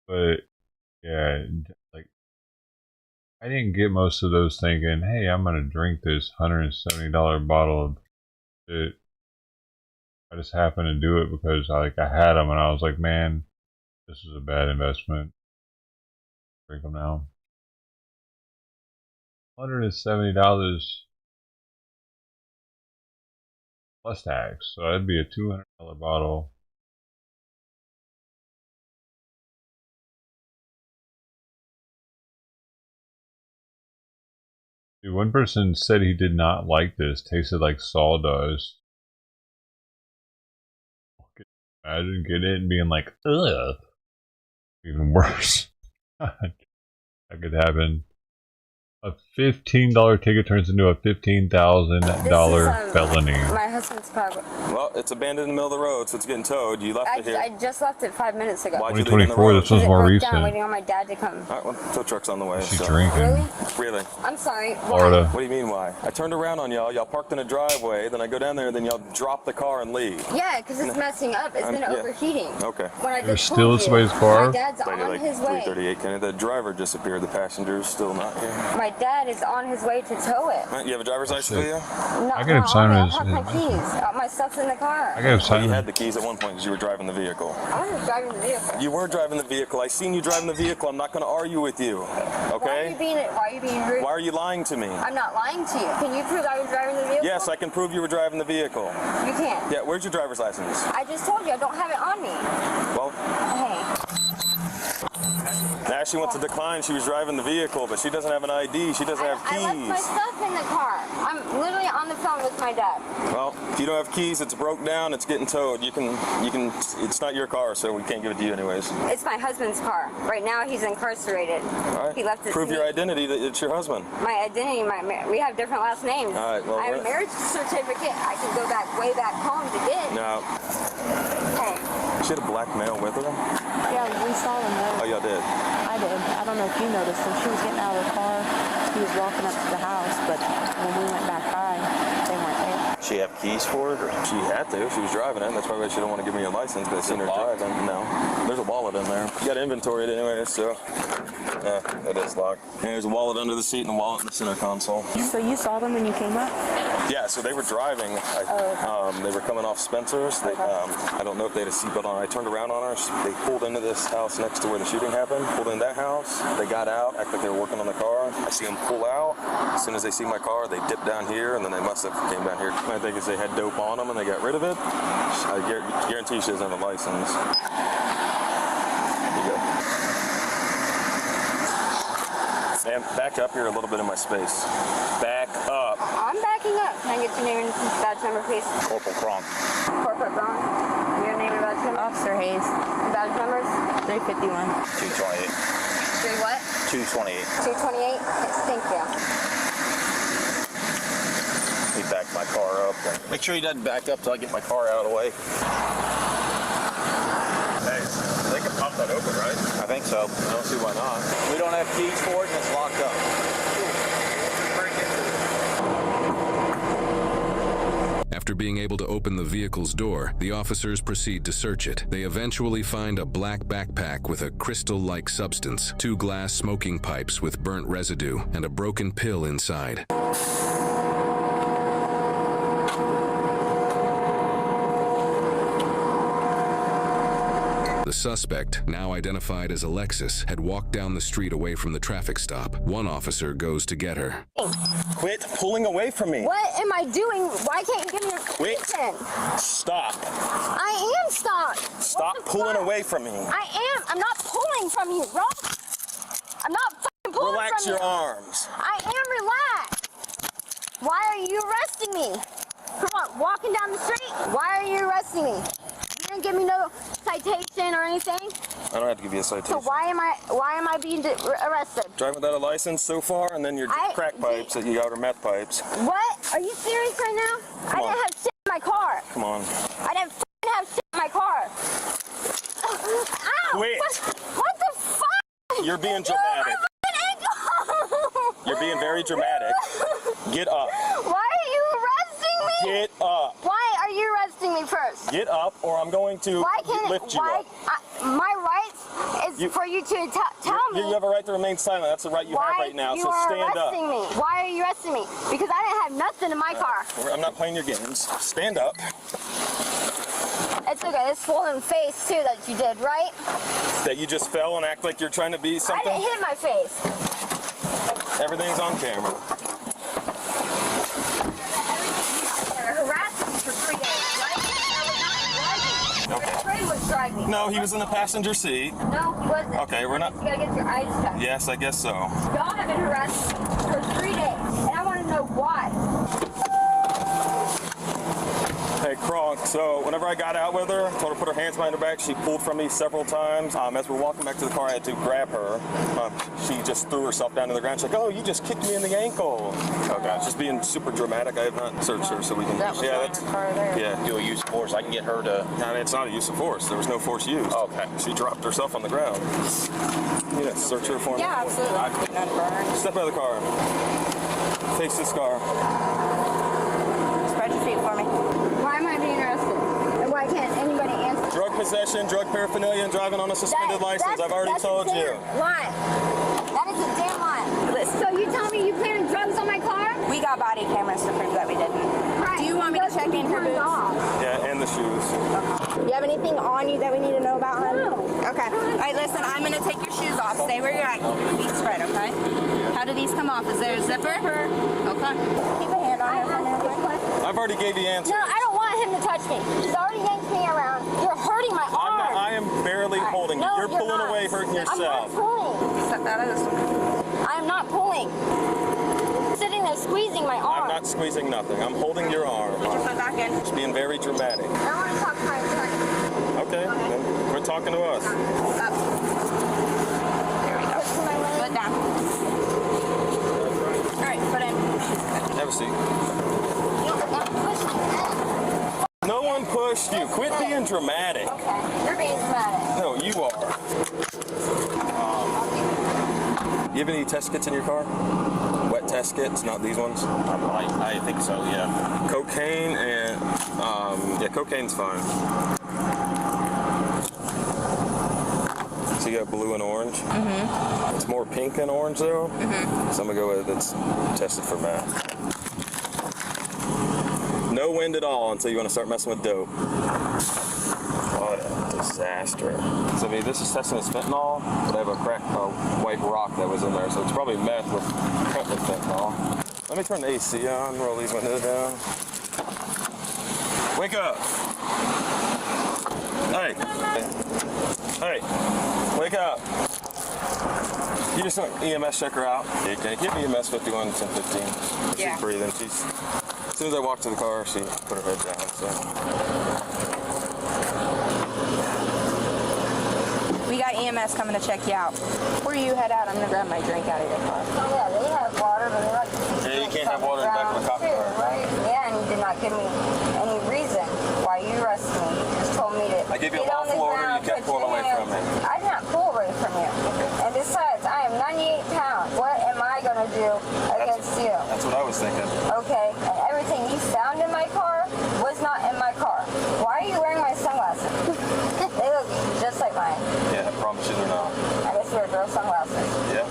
But, yeah, like, I didn't get most of those thinking, hey, I'm going to drink this $170 bottle of shit. I just happened to do it because I had them and I was like, man, this is a bad investment. Drink them now. $170 plus tax, so that'd be a $200 bottle. Dude, one person said he did not like this. Tasted like sawdust. Imagine getting it and being like, ugh. Even worse. That could happen. A $15 ticket turns into a $15,000 felony. My husband's car. Well, it's abandoned in the middle of the road, so it's getting towed. You left it here. I just left it 5 minutes ago. 2024, this one's more recent. I'm waiting on my dad to come. All right, well, tow truck's on the way. She's drinking. Really? I'm sorry. Florida. What do you mean why? I turned around on y'all. Y'all parked in a driveway. Then I go down there. Then y'all drop the car and leave. Yeah, because it's messing up. It's been overheating. Okay. When I There's still in somebody's car? My dad's on his way. 338. Kenny, the driver disappeared. The passenger's still not here. My dad is on his way to tow it. You have a driver's license with you? No, I got him sign I his. have my keys. My stuff's in the car. I got him sign. You had the keys at one point because you were driving the vehicle. I wasn't driving the vehicle. You were driving the vehicle. I seen you driving the vehicle. I'm not going to argue with you. Okay? Why are you being rude? Why are you lying to me? I'm not lying to you. Can you prove I was driving the vehicle? Yes, I can prove you were driving the vehicle. You can't. Yeah, where's your driver's license? I just told you I don't have it on me. Well, Hey. now she wants to decline. She was driving the vehicle, but she doesn't have an ID. She doesn't have keys. I left my stuff in the car. I'm literally on the phone with my dad. Well, if you don't have keys, it's broke down. It's getting towed. You can. It's not your car, so we can't give it to you anyways. It's my husband's car. Right now, he's incarcerated. All right. He left it. Prove your identity that it's your husband. My identity. We have different last names. All right. Well, I have a marriage certificate. I can go way back home to get. No. Hey. She had a black male with her. Yeah, we saw them there. Oh, y'all did. I did. I don't know if you noticed him. She was getting out of the car. He was walking up to the house, but when we went back by, they weren't there. She have keys for it? Or? She had to. She was driving it. That's probably why she don't want to give me a license, but I seen her driving. No. There's a wallet in there. You got to inventory it anyway, so. Yeah, it is locked. And there's a wallet under the seat and a wallet in the center console. So you saw them when you came up? Yeah, so they were driving. They were coming off Spencer's. I don't know if they had a seatbelt on. I turned around on her. They pulled into this house next to where the shooting happened. Pulled in that house. They got out, acted like they were working on the car. I see them pull out. As soon as they see my car, they dip down here, and then they must have came down here. I think is they had dope on them, and they got rid of it. I guarantee she doesn't have a license. Here you go. Man, back up here a little bit in my space. Back up. I'm backing up. Can I get your name and badge number, please? Corporal Kronk. Corporate Brown. Your name and badge number? Officer Hayes. Badge numbers? 351. 228. 3 what? 228. 228? Thank you. He backed my car up. Make sure he doesn't back up till I get my car out of the way. Hey, they can pop that open, right? I think so. I don't see why not. We don't have keys for it and it's locked up. After being able to open the vehicle's door, the officers proceed to search it. They eventually find a black backpack with a crystal-like substance, 2 glass smoking pipes with burnt residue, and a broken pill inside. The suspect, now identified as Alexis, had walked down the street away from the traffic stop. One officer goes to get her. Quit pulling away from me. What am I doing? Why can't you give me your keys then? Stop. I am stopped. Stop pulling away from me. I am. I'm not pulling from you, bro. I'm not fucking pulling Relax from you. your arms. I am relaxed. Why are you arresting me? Come on, walking down the street. Why are you arresting me? You didn't give me no citation or anything. I don't have to give you a citation. So why am I being arrested? Driving without a license so far, and then your crack pipes that you got are meth pipes. What? Are you serious right now? I didn't have shit in my car. Come on. I didn't fucking have shit in my car. Ow! Quit. What the fuck? You're being dramatic. You're being very dramatic. Get up. Why are you arresting me? Get up. Why are you arresting me first? Get up, or I'm going to lift you up. My rights is for you to tell me. You have a right to remain silent. That's the right you have right now. So stand up. Me. Why are you arresting me? Because I didn't have nothing in my car. I'm not playing your games. Stand up. It's okay. This swollen face too that you did, right? That you just fell and act like you're trying to be something? I didn't hit my face. Everything's on camera. Harassed me for 3 days, right? I was not driving. Okay. The train was driving. No, he was in the passenger seat. No, he wasn't. Okay, we're not. You gotta get your eyes checked. Yes, I guess so. Y'all have been harassed for 3 days, and I want to know why. Hey, Kronk, so whenever I got out with her, told her to put her hands behind her back, she pulled from me several times. As we're walking back to the car, I had to grab her. She just threw herself down to the ground. She's like, oh, you just kicked me in the ankle. Okay. Just being super dramatic. I have not searched her, so we can... That was that's in her car there. Yeah. Do a use of force. I can get her to... I mean, it's not a use of force. There was no force used. Okay. She dropped herself on the ground. Yeah, search her for me. Yeah, absolutely. Step out of the car. Face this car. Spread your feet for me. Why am I being arrested? And why can't anybody answer? Drug possession, drug paraphernalia, and driving on a suspended license. I've already told you. Lie. That is a damn lie. So you tell me you planted drugs on my car? We got body cameras to prove that we didn't. Right. Do you want me to check in her boots? Yeah, and the shoes. You have anything on you that we need to know about, hon? No. Okay. All right, listen, I'm going to take your shoes off. Stay where you're at. Feet spread, okay? How do these come off? Is there a zipper? Okay. Keep a hand on her for a minute. I've already gave you answers. No, I don't want him to touch me. He's already yanked me around. You're hurting my arm. I am barely holding you. No, you're pulling not. away, hurting yourself. I'm not pulling. Step out of this one. I'm not pulling. Sitting there squeezing my arm. I'm not squeezing nothing. I'm holding your arm. Put your foot back in. Just being very dramatic. I want to talk to my attorney. Okay, then quit talking to us. Up. There we go. Foot down. All right, foot in. Have a seat. No one pushed you. Quit being dramatic. Okay, you're being dramatic. No, you are. You have any test kits in your car? Wet test kits, not these ones? I think so, yeah. Cocaine and, yeah, cocaine's fine. So you got blue and orange? Mm-hmm. It's more pink than orange, though. Mm-hmm. So I'm going to go with it's tested for meth. No wind at all until you want to start messing with dope. What a disaster. So, I mean, this is testing as fentanyl, but I have a crack white rock that was in there, so it's probably meth cut with fentanyl. Let me turn the AC on, roll these windows down. Wake up. Hey. Hey. Wake up. You just want EMS check her out. Okay, give me EMS 51 1015. Yeah. She's breathing. As soon as I walked to the car, she put her head down. So. We got EMS coming to check you out. Before you head out, I'm going to grab my drink out of your car. Oh, yeah, they have water, but they like to yeah, you can't have water in the back of a cop car. Right? Yeah, and you did not give me any reason why you arrested me. You just told me to I gave you a get on the lawful order, ground, you kept put pulling your away hands. from me. I did not pull away from you. And besides, I am 98 pounds. What am I going to do against you? That's what I was thinking. Okay, and everything you found in my car was not in my car. Why are you wearing my sunglasses? They look just like mine. Yeah, I promise you they're not. I guess you wear girl sunglasses. Yeah.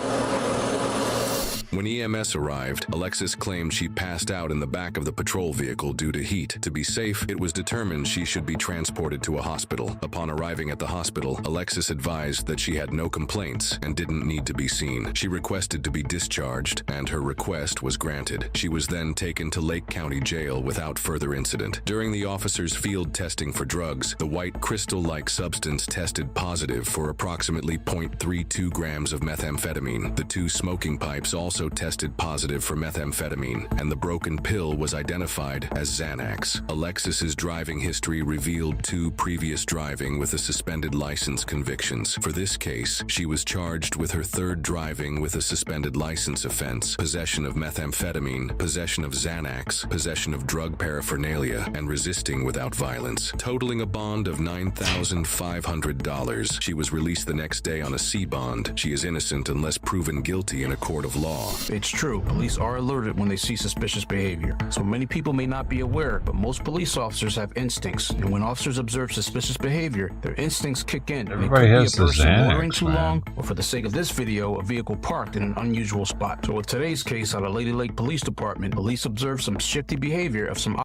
When EMS arrived, Alexis claimed she passed out in the back of the patrol vehicle due to heat. To be safe, it was determined she should be transported to a hospital. Upon arriving at the hospital, Alexis advised that she had no complaints and didn't need to be seen. She requested to be discharged, and her request was granted. She was then taken to Lake County Jail without further incident. During the officers' field testing for drugs, the white crystal-like substance tested positive for approximately 0.32 grams of methamphetamine. The two smoking pipes also also tested positive for methamphetamine, and the broken pill was identified as Xanax. Alexis's driving history revealed 2 previous driving with a suspended license convictions. For this case, she was charged with her 3rd driving with a suspended license offense, possession of methamphetamine, possession of Xanax, possession of drug paraphernalia, and resisting without violence, totaling a bond of $9,500. She was released the next day on a C bond. She is innocent unless proven guilty in a court of law. It's true, police are alerted when they see suspicious behavior. So many people may not be aware, but most police officers have instincts, and when officers observe suspicious behavior, their instincts kick in. Everybody has it could be a person Xanax, loitering too man. long, or for the sake of this video, a vehicle parked in an unusual spot. So with today's case out of Lady Lake Police Department, police observed some shifty behavior of some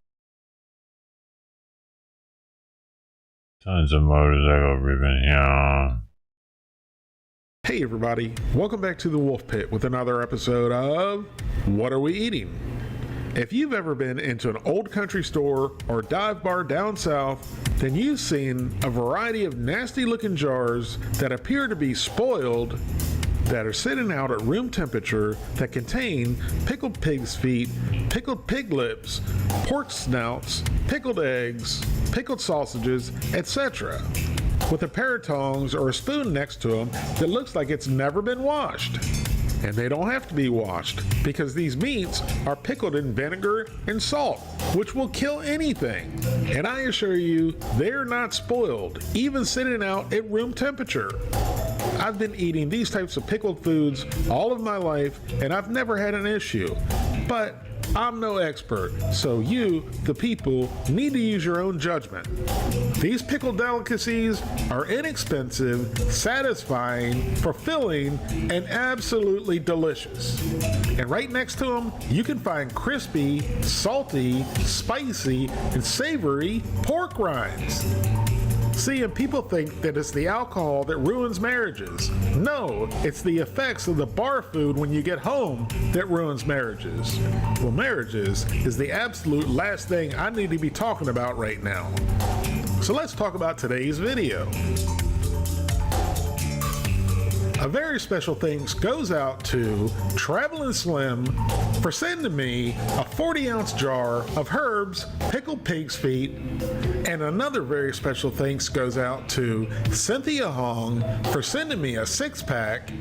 Tons of motorcycle ribbon, yeah. Hey everybody, welcome back to the Wolf Pit with another episode of What Are We Eating? If you've ever been into an old country store or dive bar down south, then you've seen a variety of nasty looking jars that appear to be spoiled that are sitting out at room temperature that contain pickled pig's feet, pickled pig lips, pork snouts, pickled eggs, pickled sausages, etc. with a pair of tongs or a spoon next to them that looks like it's never been washed. And they don't have to be washed because these meats are pickled in vinegar and salt, which will kill anything. And I assure you, they're not spoiled, even sitting out at room temperature. I've been eating these types of pickled foods all of my life, and I've never had an issue. But I'm no expert, so you, the people, need to use your own judgment. These pickled delicacies are inexpensive, satisfying, fulfilling, and absolutely delicious. And right next to them, you can find crispy, salty, spicy, and savory pork rinds. See, and people think that it's the alcohol that ruins marriages. No, it's the effects of the bar food when you get home that ruins marriages. Well, marriages is the absolute last thing I need to be talking about right now. So let's talk about today's video. A very special thanks goes out to Travelin' Slim for sending me a 40-ounce jar of Herb's pickled pig's feet, and another very special thanks goes out to Cynthia Hong for sending me a 6-pack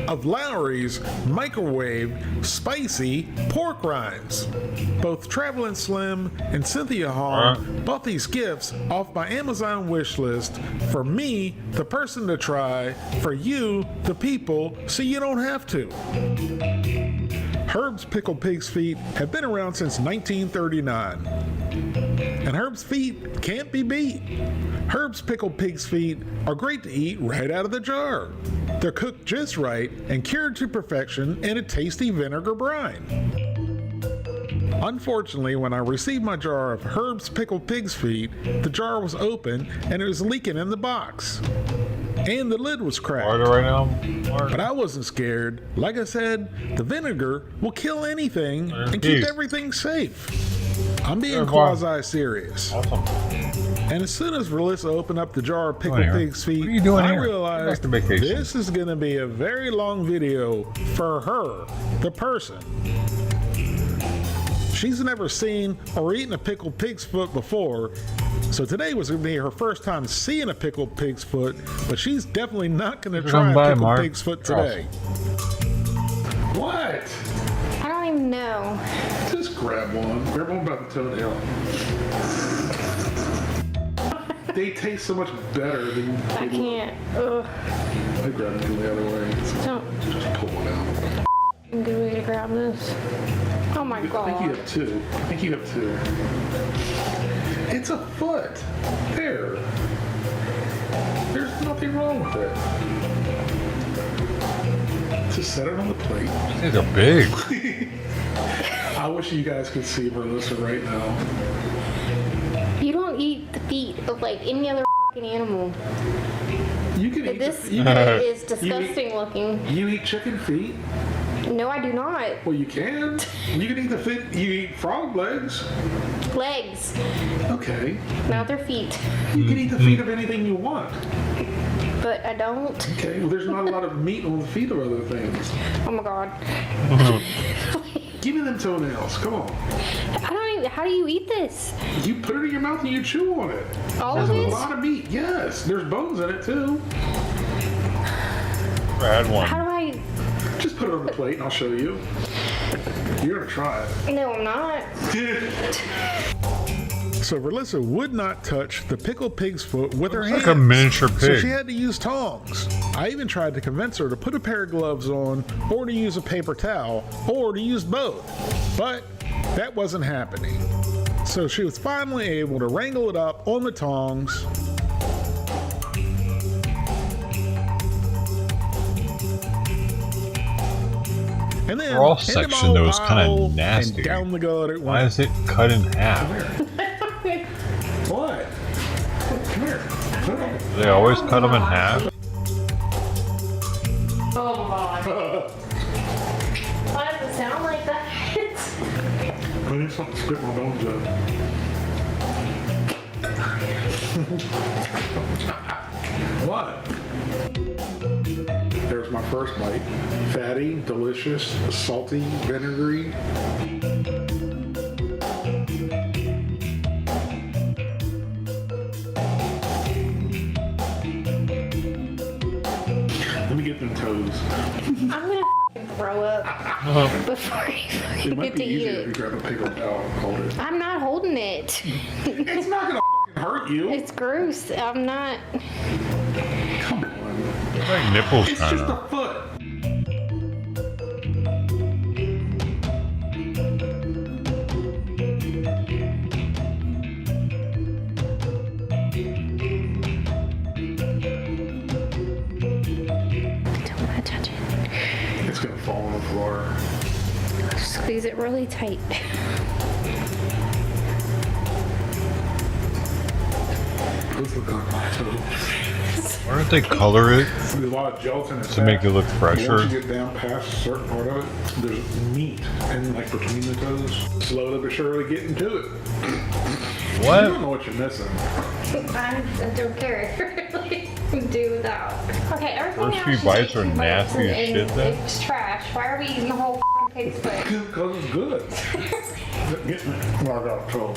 of Lowry's microwave spicy pork rinds. Both Travelin' Slim and Cynthia Hong bought these gifts off my Amazon wish list for me, the person to try, for you, the people, so you don't have to. Herb's pickled pig's feet have been around since 1939. And Herb's feet can't be beat. Herb's pickled pig's feet are great to eat right out of the jar. They're cooked just right and cured to perfection in a tasty vinegar brine. Unfortunately, when I received my jar of Herb's pickled pig's feet, the jar was open and it was leaking in the box. And the lid was cracked. Right now, but I wasn't scared. Like I said, the vinegar will kill anything and keep everything safe. I'm being quasi-serious. Awesome. And as soon as Melissa opened up the jar of pickled pig's feet, I realized this is going to be a very long video for her, the person. She's never seen or eaten a pickled pig's foot before, so today was going to be her first time seeing a pickled pig's foot, but she's definitely not going to try a pickled pig's foot today. What? I don't even know. Just grab one. Grab one by the toenail. They taste so much better than... I can't. Ugh. I grab them the other way. Don't. Just pull one out. Good way to grab this. Oh my god. I think you have two. It's a foot. There. There's nothing wrong with it. Just set it on the plate. These are big. I wish you guys could see Melissa right now. You don't eat the feet of like any other f***ing animal. You can eat this you is disgusting looking. You eat chicken feet? No, I do not. Well, you can. You can eat the feet. You eat frog legs. Legs. Okay. Not their feet. You can eat the feet of anything you want. but I don't. Okay, well, there's not a lot of meat on the feet of other things. Oh my god. Give me them toenails. Come on. I don't even. How do you eat this? You put it in your mouth and you chew on it. All there's of a this? lot of meat. Yes, there's bones in it too. I had one. How do I? Just put it on the plate and I'll show you. You're gonna try it. No, I'm not. So Verlissa would not touch the pickled pig's foot with her hands. Like a miniature pig. So she had to use tongs. I even tried to convince her to put a pair of gloves on, or to use a paper towel, or to use both. But that wasn't happening. So she was finally able to wrangle it up on the tongs. And then Raw section though is kind of nasty. And down the gullet it went. Why is it cut in half? What? Come here. They always cut them in half. Oh my. Why does it sound like that? I need something to spit my bones up. What? There's my first bite. Fatty, delicious, salty, vinegary. Let me get them toes. I'm gonna throw up before you fucking It might get be to eat easier if it. you grab a paper towel and hold it. I'm not holding it. It's not gonna hurt you. It's gross. I'm not. Come on. It's like nipples It's kind just of. a foot. Don't want to touch it. It's gonna fall on the floor. Squeeze it really tight. Those look like my toes. Why don't they color it There's a lot of gelatin to make it look fresher? Once you get down past a certain part of it, there's meat and like between the toes. Slowly but surely getting to it. What? You don't know what you're missing. I don't care. Really do without. Okay, everything First else few you bites take are two bites nasty as and shit then? It's trash. Why are we eating the whole pig's foot? Because it's good. Well, I got trouble.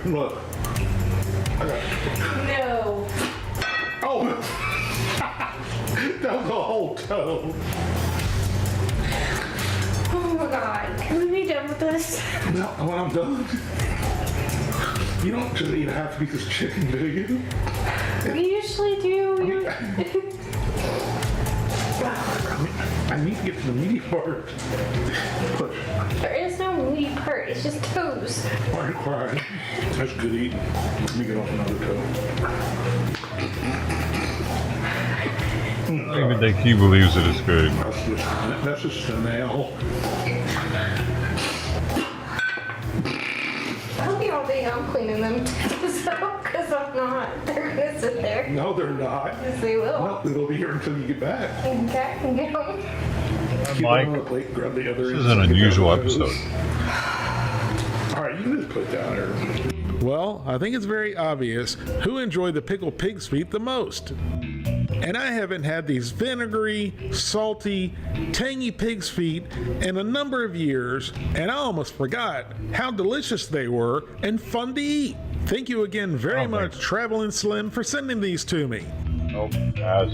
Look. I got No. Oh! That was a whole toe. Oh my god. Can we be done with this? No, when I'm done. You don't just eat a half piece of chicken, do you? We usually do. I need to get to the meaty part. Push. There is no meaty part. It's just toes. Quiet. That's good eating. Let me get off another toe. I don't even think he believes it is good. That's just a nail. I hope you don't think I'm cleaning them toes out, because I'm not. They're gonna sit there. No, they're not. Yes, they will. Well, they'll be here until you get back. Okay, can get them. Keep Mike, it on the plate, grab the other this end, is an stick it unusual down the toes. episode. Alright, you can just put it down there. Well, I think it's very obvious who enjoyed the pickled pig's feet the most. And I haven't had these vinegary, salty, tangy pig's feet in a number of years, and I almost forgot how delicious they were and fun to eat. Thank you again very much, Traveling Slim, for sending these to me. Nope, pass.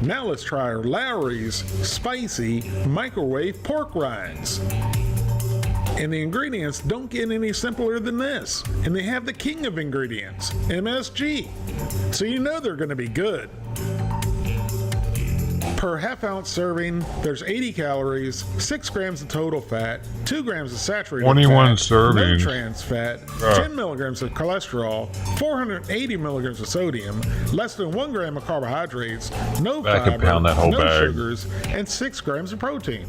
Now let's try our Lowry's spicy microwave pork rinds. And the ingredients don't get any simpler than this. And they have the king of ingredients, MSG. So you know they're going to be good. Per half-ounce serving, there's 80 calories, 6 grams of total fat, 2 grams of saturated 21 fat, servings. no trans fat, 10 milligrams of cholesterol, 480 milligrams of sodium, less than 1 gram of carbohydrates, no Back and fiber, pound that whole no bag. sugars, and 6 grams of protein.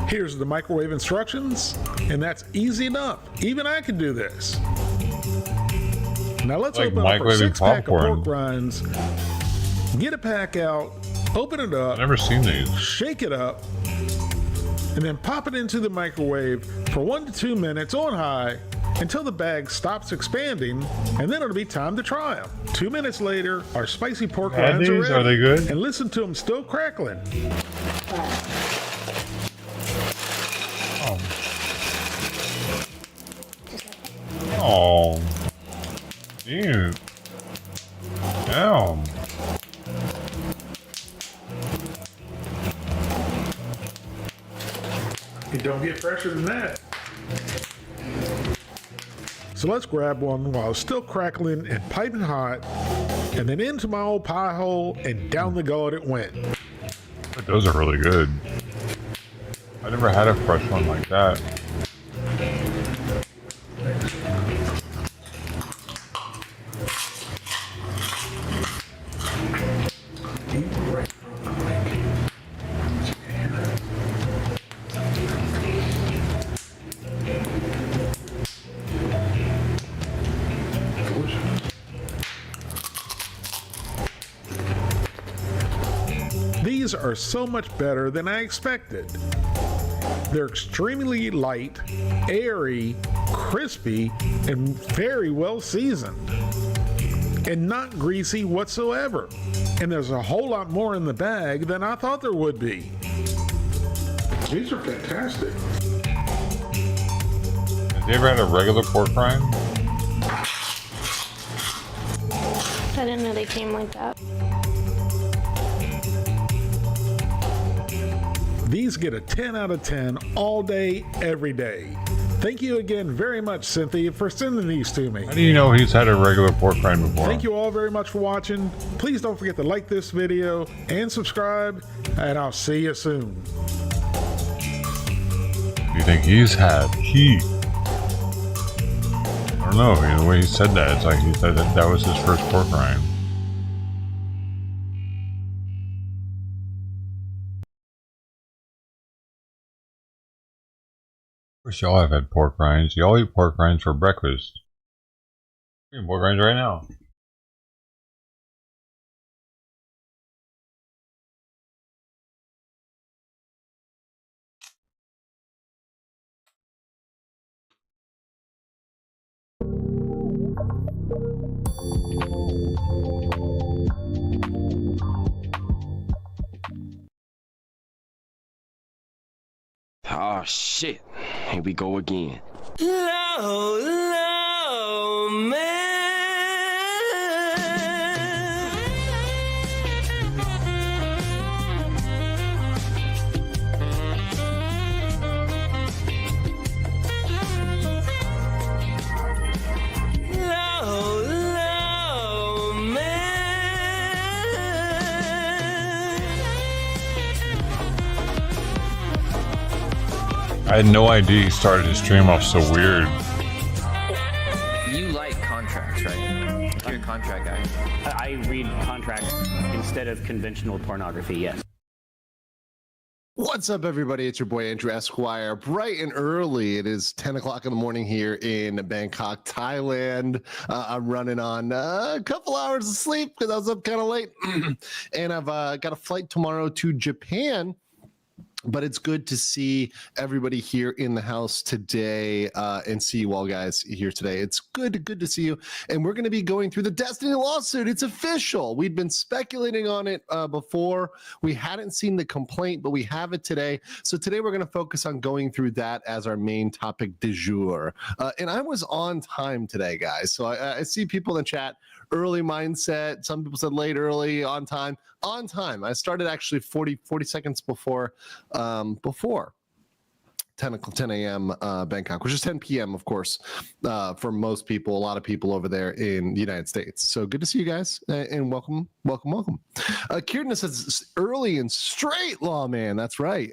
Here's the microwave instructions, and that's easy enough. Even I can do this. Now let's Like open up our microwaving 6-pack of popcorn. pork rinds. Get a pack out, open it up. Never seen these. Shake it up, and then pop it into the microwave for 1 to 2 minutes on high until the bag stops expanding, and then it'll be time to try them. 2 minutes later, our spicy pork rinds are ready. Are they good? And listen to them still crackling. Oh, dude. Damn. It don't get fresher than that. So let's grab one while it's still crackling and piping hot, and then into my old pie hole and down the gullet it went. Those are really good. I never had a fresh one like that. These are so much better than I expected. They're extremely light, airy, crispy, and very well seasoned. And not greasy whatsoever. And there's a whole lot more in the bag than I thought there would be. These are fantastic. Have you ever had a regular pork rind? I didn't know they came like that. These get a 10 out of 10 all day, every day. Thank you again very much, Cynthia, for sending these to me. How do you know he's had a regular pork rind before? Thank you all very much for watching. Please don't forget to like this video and subscribe, and I'll see you soon. Do you think he's had heat? I don't know. The way he said that, it's like he said that was his first pork rind. Of course, y'all have had pork rinds. Y'all eat pork rinds for breakfast. I'm eating pork rinds right now. Oh shit, here we go again. Low, low, man. Low, low, man. I had no idea he started his stream off so weird. You like contracts, right? You're a contract guy. I read contracts instead of conventional pornography, yes. What's up, everybody? It's your boy Andrew Esquire. Bright and early. It is 10 o'clock in the morning here in Bangkok, Thailand. I'm running on a couple hours of sleep because I was up kind of late. And I've got a flight tomorrow to Japan. But it's good to see everybody here in the house today and see you all guys here today. It's good to see you. And we're going to be going through the Destiny lawsuit. It's official. We'd been speculating on it before. We hadn't seen the complaint, but we have it today. So today we're going to focus on going through that as our main topic du jour. And I was on time today, guys. So I see people in the chat, early mindset. Some people said late, early, on time. On time. I started actually 40 seconds before 10 a.m. Bangkok, which is 10 p.m. of course for most people, a lot of people over there in the United States. So good to see you guys and welcome. Kieran says early and straight, lawman. That's right.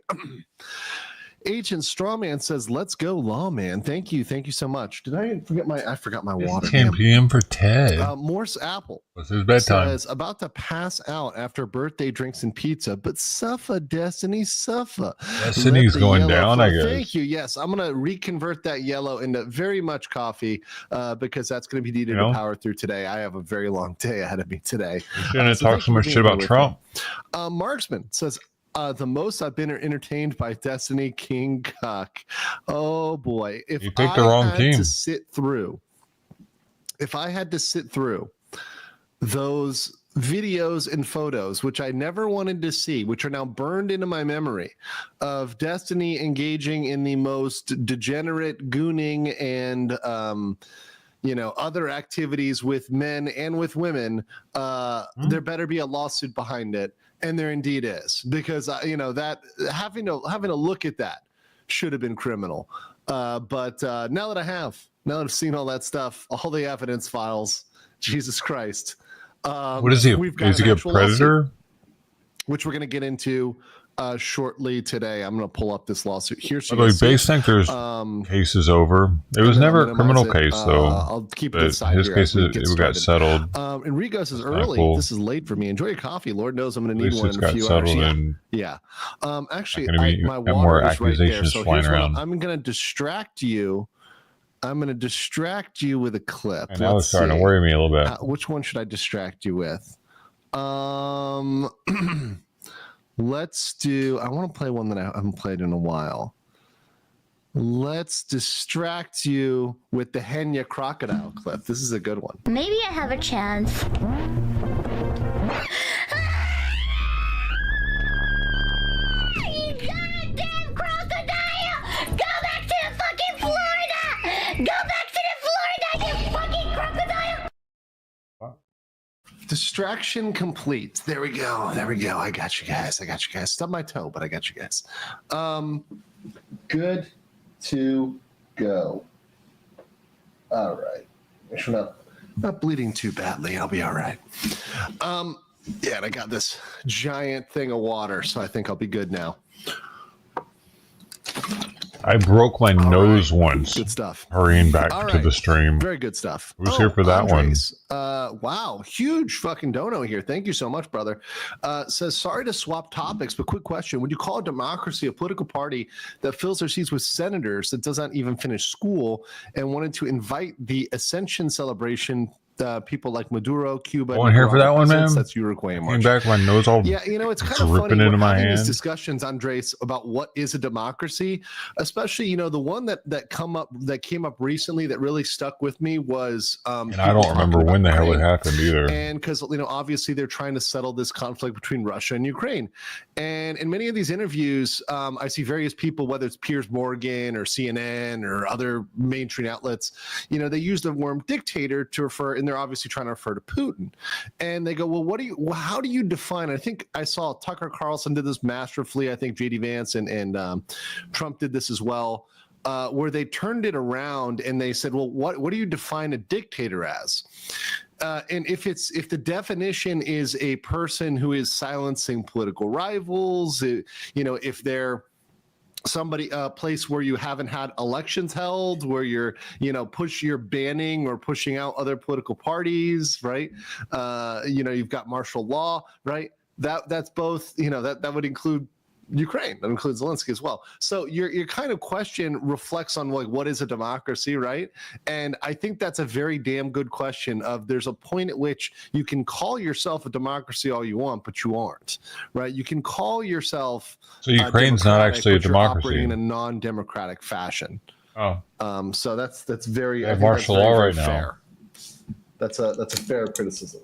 H and Strawman says, "Let's go, lawman." Thank you so much. I forgot my water. 10 p.m. for Ted. Morse Apple. What's his bedtime? Says, about to pass out after birthday drinks and pizza, but suffer, Destiny, suffer. Destiny's going down, I guess. Thank you. Yes, I'm going to reconvert that yellow into very much coffee because that's going to be needed to power through today. I have a very long day ahead of me today. You shouldn't talk so much shit about Trump. Marksman says, The most I've been entertained by Destiny King Cuck. Oh boy. If You picked the wrong team. If I had to sit through those videos and photos, which I never wanted to see, which are now burned into my memory, of Destiny engaging in the most degenerate gooning and other activities with men and with women, there better be a lawsuit behind it, and there indeed is, because that having to look at that should have been criminal. But now that I've seen all that stuff, all the evidence files, Jesus Christ. What is he? Is he a predator? Lawsuit, which we're going to get into shortly today. I'm going to pull up this lawsuit here. So Base think there's cases over. It was never a criminal case, though. I'll keep it aside. His case got settled. Enrico says early. Cool. This is late for me. Enjoy your coffee. Lord knows I'm going to need one in a few hours. Yeah. Actually, my water is right there. So here's what I'm going to distract you. I'm going to distract you with a clip. And now it's starting to worry me a little bit. Which one should I distract you with? Let's do. I want to play one that I haven't played in a while. Let's distract you with the Henya crocodile clip. This is a good one. Maybe I have a chance. You goddamn crocodile! Go back to the fucking Florida! Go back to the Florida, you fucking crocodile! Distraction complete. There we go. I got you guys. Stub my toe, but I got you guys. Good to go. All right. Make sure I'm not bleeding too badly. I'll be all right. Yeah, and I got this giant thing of water, so I think I'll be good now. I broke my nose once. Good stuff. Hurrying back to the stream. Very good stuff. Who's here for that Andres. Wow, huge fucking dono here. Thank you so much, brother. Says, sorry to swap topics, but quick question. Would you call a democracy a political party that fills their seats with senators that doesn't even finish school and wanted to invite the Ascension celebration people like Maduro, Cuba. Going here for that one, man. That's Uruguay and Came back, my nose all it's kind of funny into my hand. These discussions, Andres, about what is a democracy, especially the one that came up recently that really stuck with me was. And I don't remember when the hell it happened either. And because obviously they're trying to settle this conflict between Russia and Ukraine, and in many of these interviews, I see various people, whether it's Piers Morgan or CNN or other mainstream outlets, they use the word dictator to refer, and they're obviously trying to refer to Putin, and they go, well, how do you define? I think I saw Tucker Carlson did this masterfully. I think JD Vance and Trump did this as well, where they turned it around and they said, well, what do you define a dictator as? And if the definition is a person who is silencing political rivals, if they're somebody a place where you haven't had elections held, where you're banning or pushing out other political parties, right? You've got martial law, right? That's both, that would include Ukraine. That includes Zelensky as well. So your kind of question reflects on what is a democracy, right? And I think that's a very damn good question. There's a point at which you can call yourself a democracy all you want, but you aren't, right? You can call yourself. So Ukraine's not actually a democracy. Operating in a non-democratic fashion. Oh. So that's very. I think martial law right now. Fair. That's a fair criticism.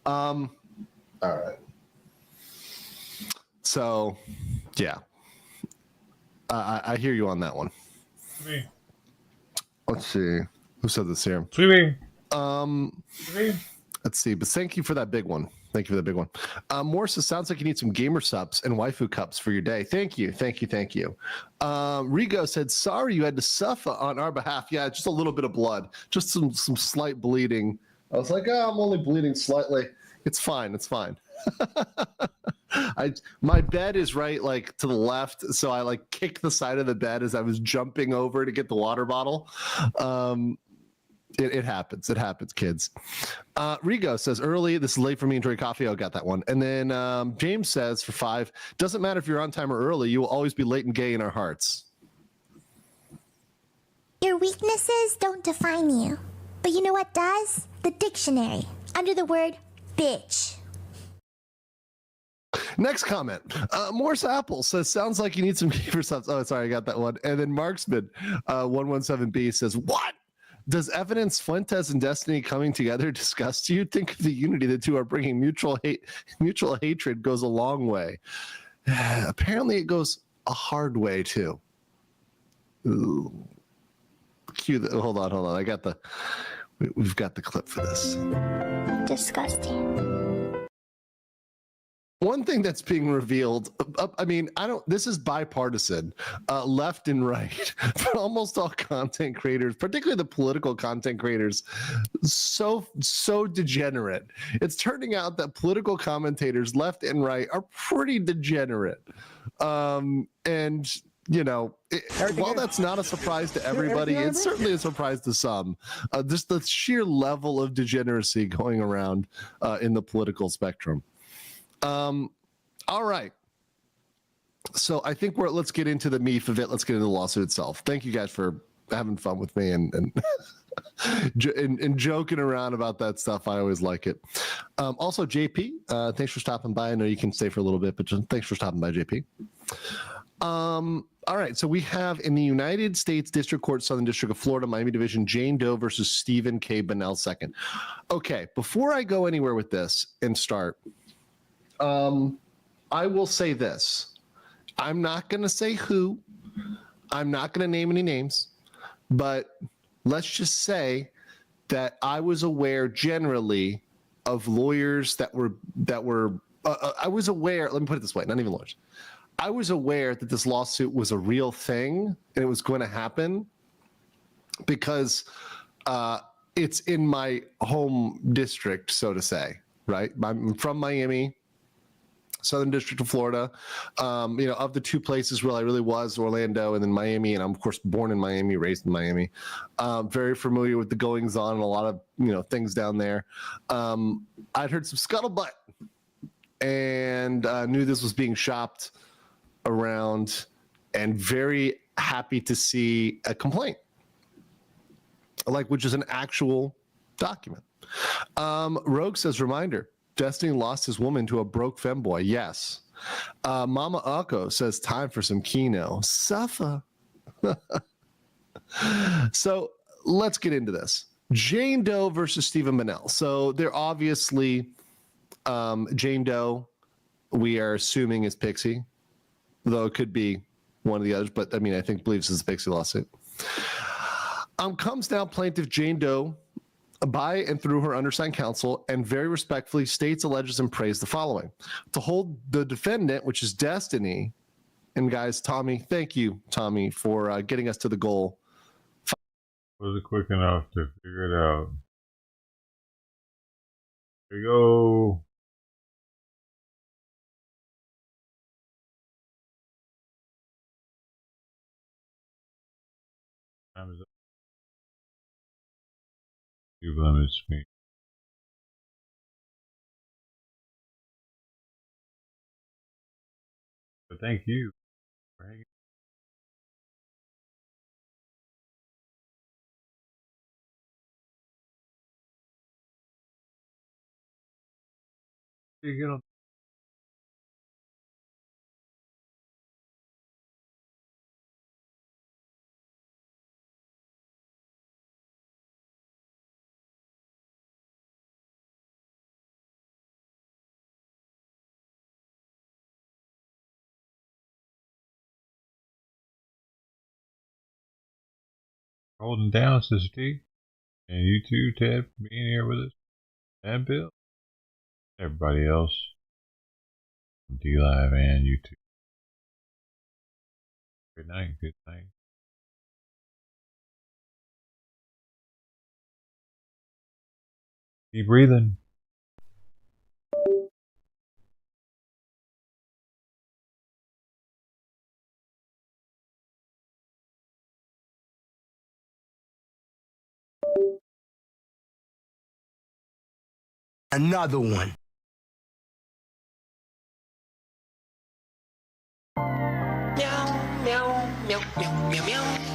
All right. So, yeah, I hear you on that one. Sweet. Let's see who said this here. Sweet. Let's see, but thank you for that big one. Morris, it sounds like you need some gamer subs and waifu cups for your day. Thank you. Rigo said, sorry you had to suffer on our behalf. Yeah, just a little bit of blood, just some slight bleeding. I was like, I'm only bleeding slightly. It's fine. My bed is right to the left, so I kicked the side of the bed as I was jumping over to get the water bottle. It happens, kids. Rigo says early, this is late for me, enjoy coffee. I got that one. And then James says for 5, doesn't matter if you're on time or early, you will always be late and gay in our hearts. Your weaknesses don't define you, but you know what does? The dictionary under the word bitch. Next comment. Morse Apple says, sounds like you need some key for subs. Oh, sorry, I got that one. And then Marksman 117B says, what? Does evidence Fuentes and Destiny coming together disgust you? Think of the unity the two are bringing. Mutual hatred goes a long way. Apparently, it goes a hard way too. Ooh. Hold on. We've got the clip for this. Disgusting. One thing that's being revealed, this is bipartisan, left and right, but almost all content creators, particularly the political content creators, so degenerate. It's turning out that political commentators, left and right, are pretty degenerate. While that's not a surprise to everybody, it's certainly a surprise to some. Just the sheer level of degeneracy going around in the political spectrum. All right. So I think let's get into the meat of it. Let's get into the lawsuit itself. Thank you guys for having fun with me and joking around about that stuff. I always like it. Also, JP, thanks for stopping by. I know you can stay for a little bit, but thanks for stopping by, JP. All right. So we have in the United States District Court, Southern District of Florida, Miami Division, Jane Doe versus Stephen K. Bunnell II. Okay. Before I go anywhere with this and start, I will say this. I'm not going to say who. I'm not going to name any names, but let's just say that I was aware generally of lawyers that were I was aware, let me put it this way, not even lawyers. I was aware that this lawsuit was a real thing and it was going to happen because it's in my home district, so to say, right? I'm from Miami, Southern District of Florida. Of the two places where I really was, Orlando and then Miami, and I'm of course born in Miami, raised in Miami. Very familiar with the goings on and a lot of things down there. I'd heard some scuttlebutt and knew this was being shopped around, and very happy to see a complaint, which is an actual document. Rogue says, reminder. Destiny lost his woman to a broke femboy. Yes. Mama Akko says, time for some Kino. Suffer. So let's get into this. Jane Doe versus Stephen Bunnell. So they're obviously Jane Doe, we are assuming is Pixie, though it could be one of the others, but I believes this is a Pixie lawsuit. Comes now plaintiff Jane Doe by and through her undersigned counsel, and very respectfully states, alleges, and prays the following: to hold the defendant, which is Destiny, and guys, Tommy, thank you, Tommy, for getting us to the goal. Was it quick enough to figure it out? Here we go. Time is up. You limits me. But thank you for hanging. You get on. Holding down, Sister T. And you too, Ted, for being here with us. And Bill. Everybody else. D-Live and you too. Good night, good night. Keep breathing. Another one. Meow, meow, meow, meow, meow, meow.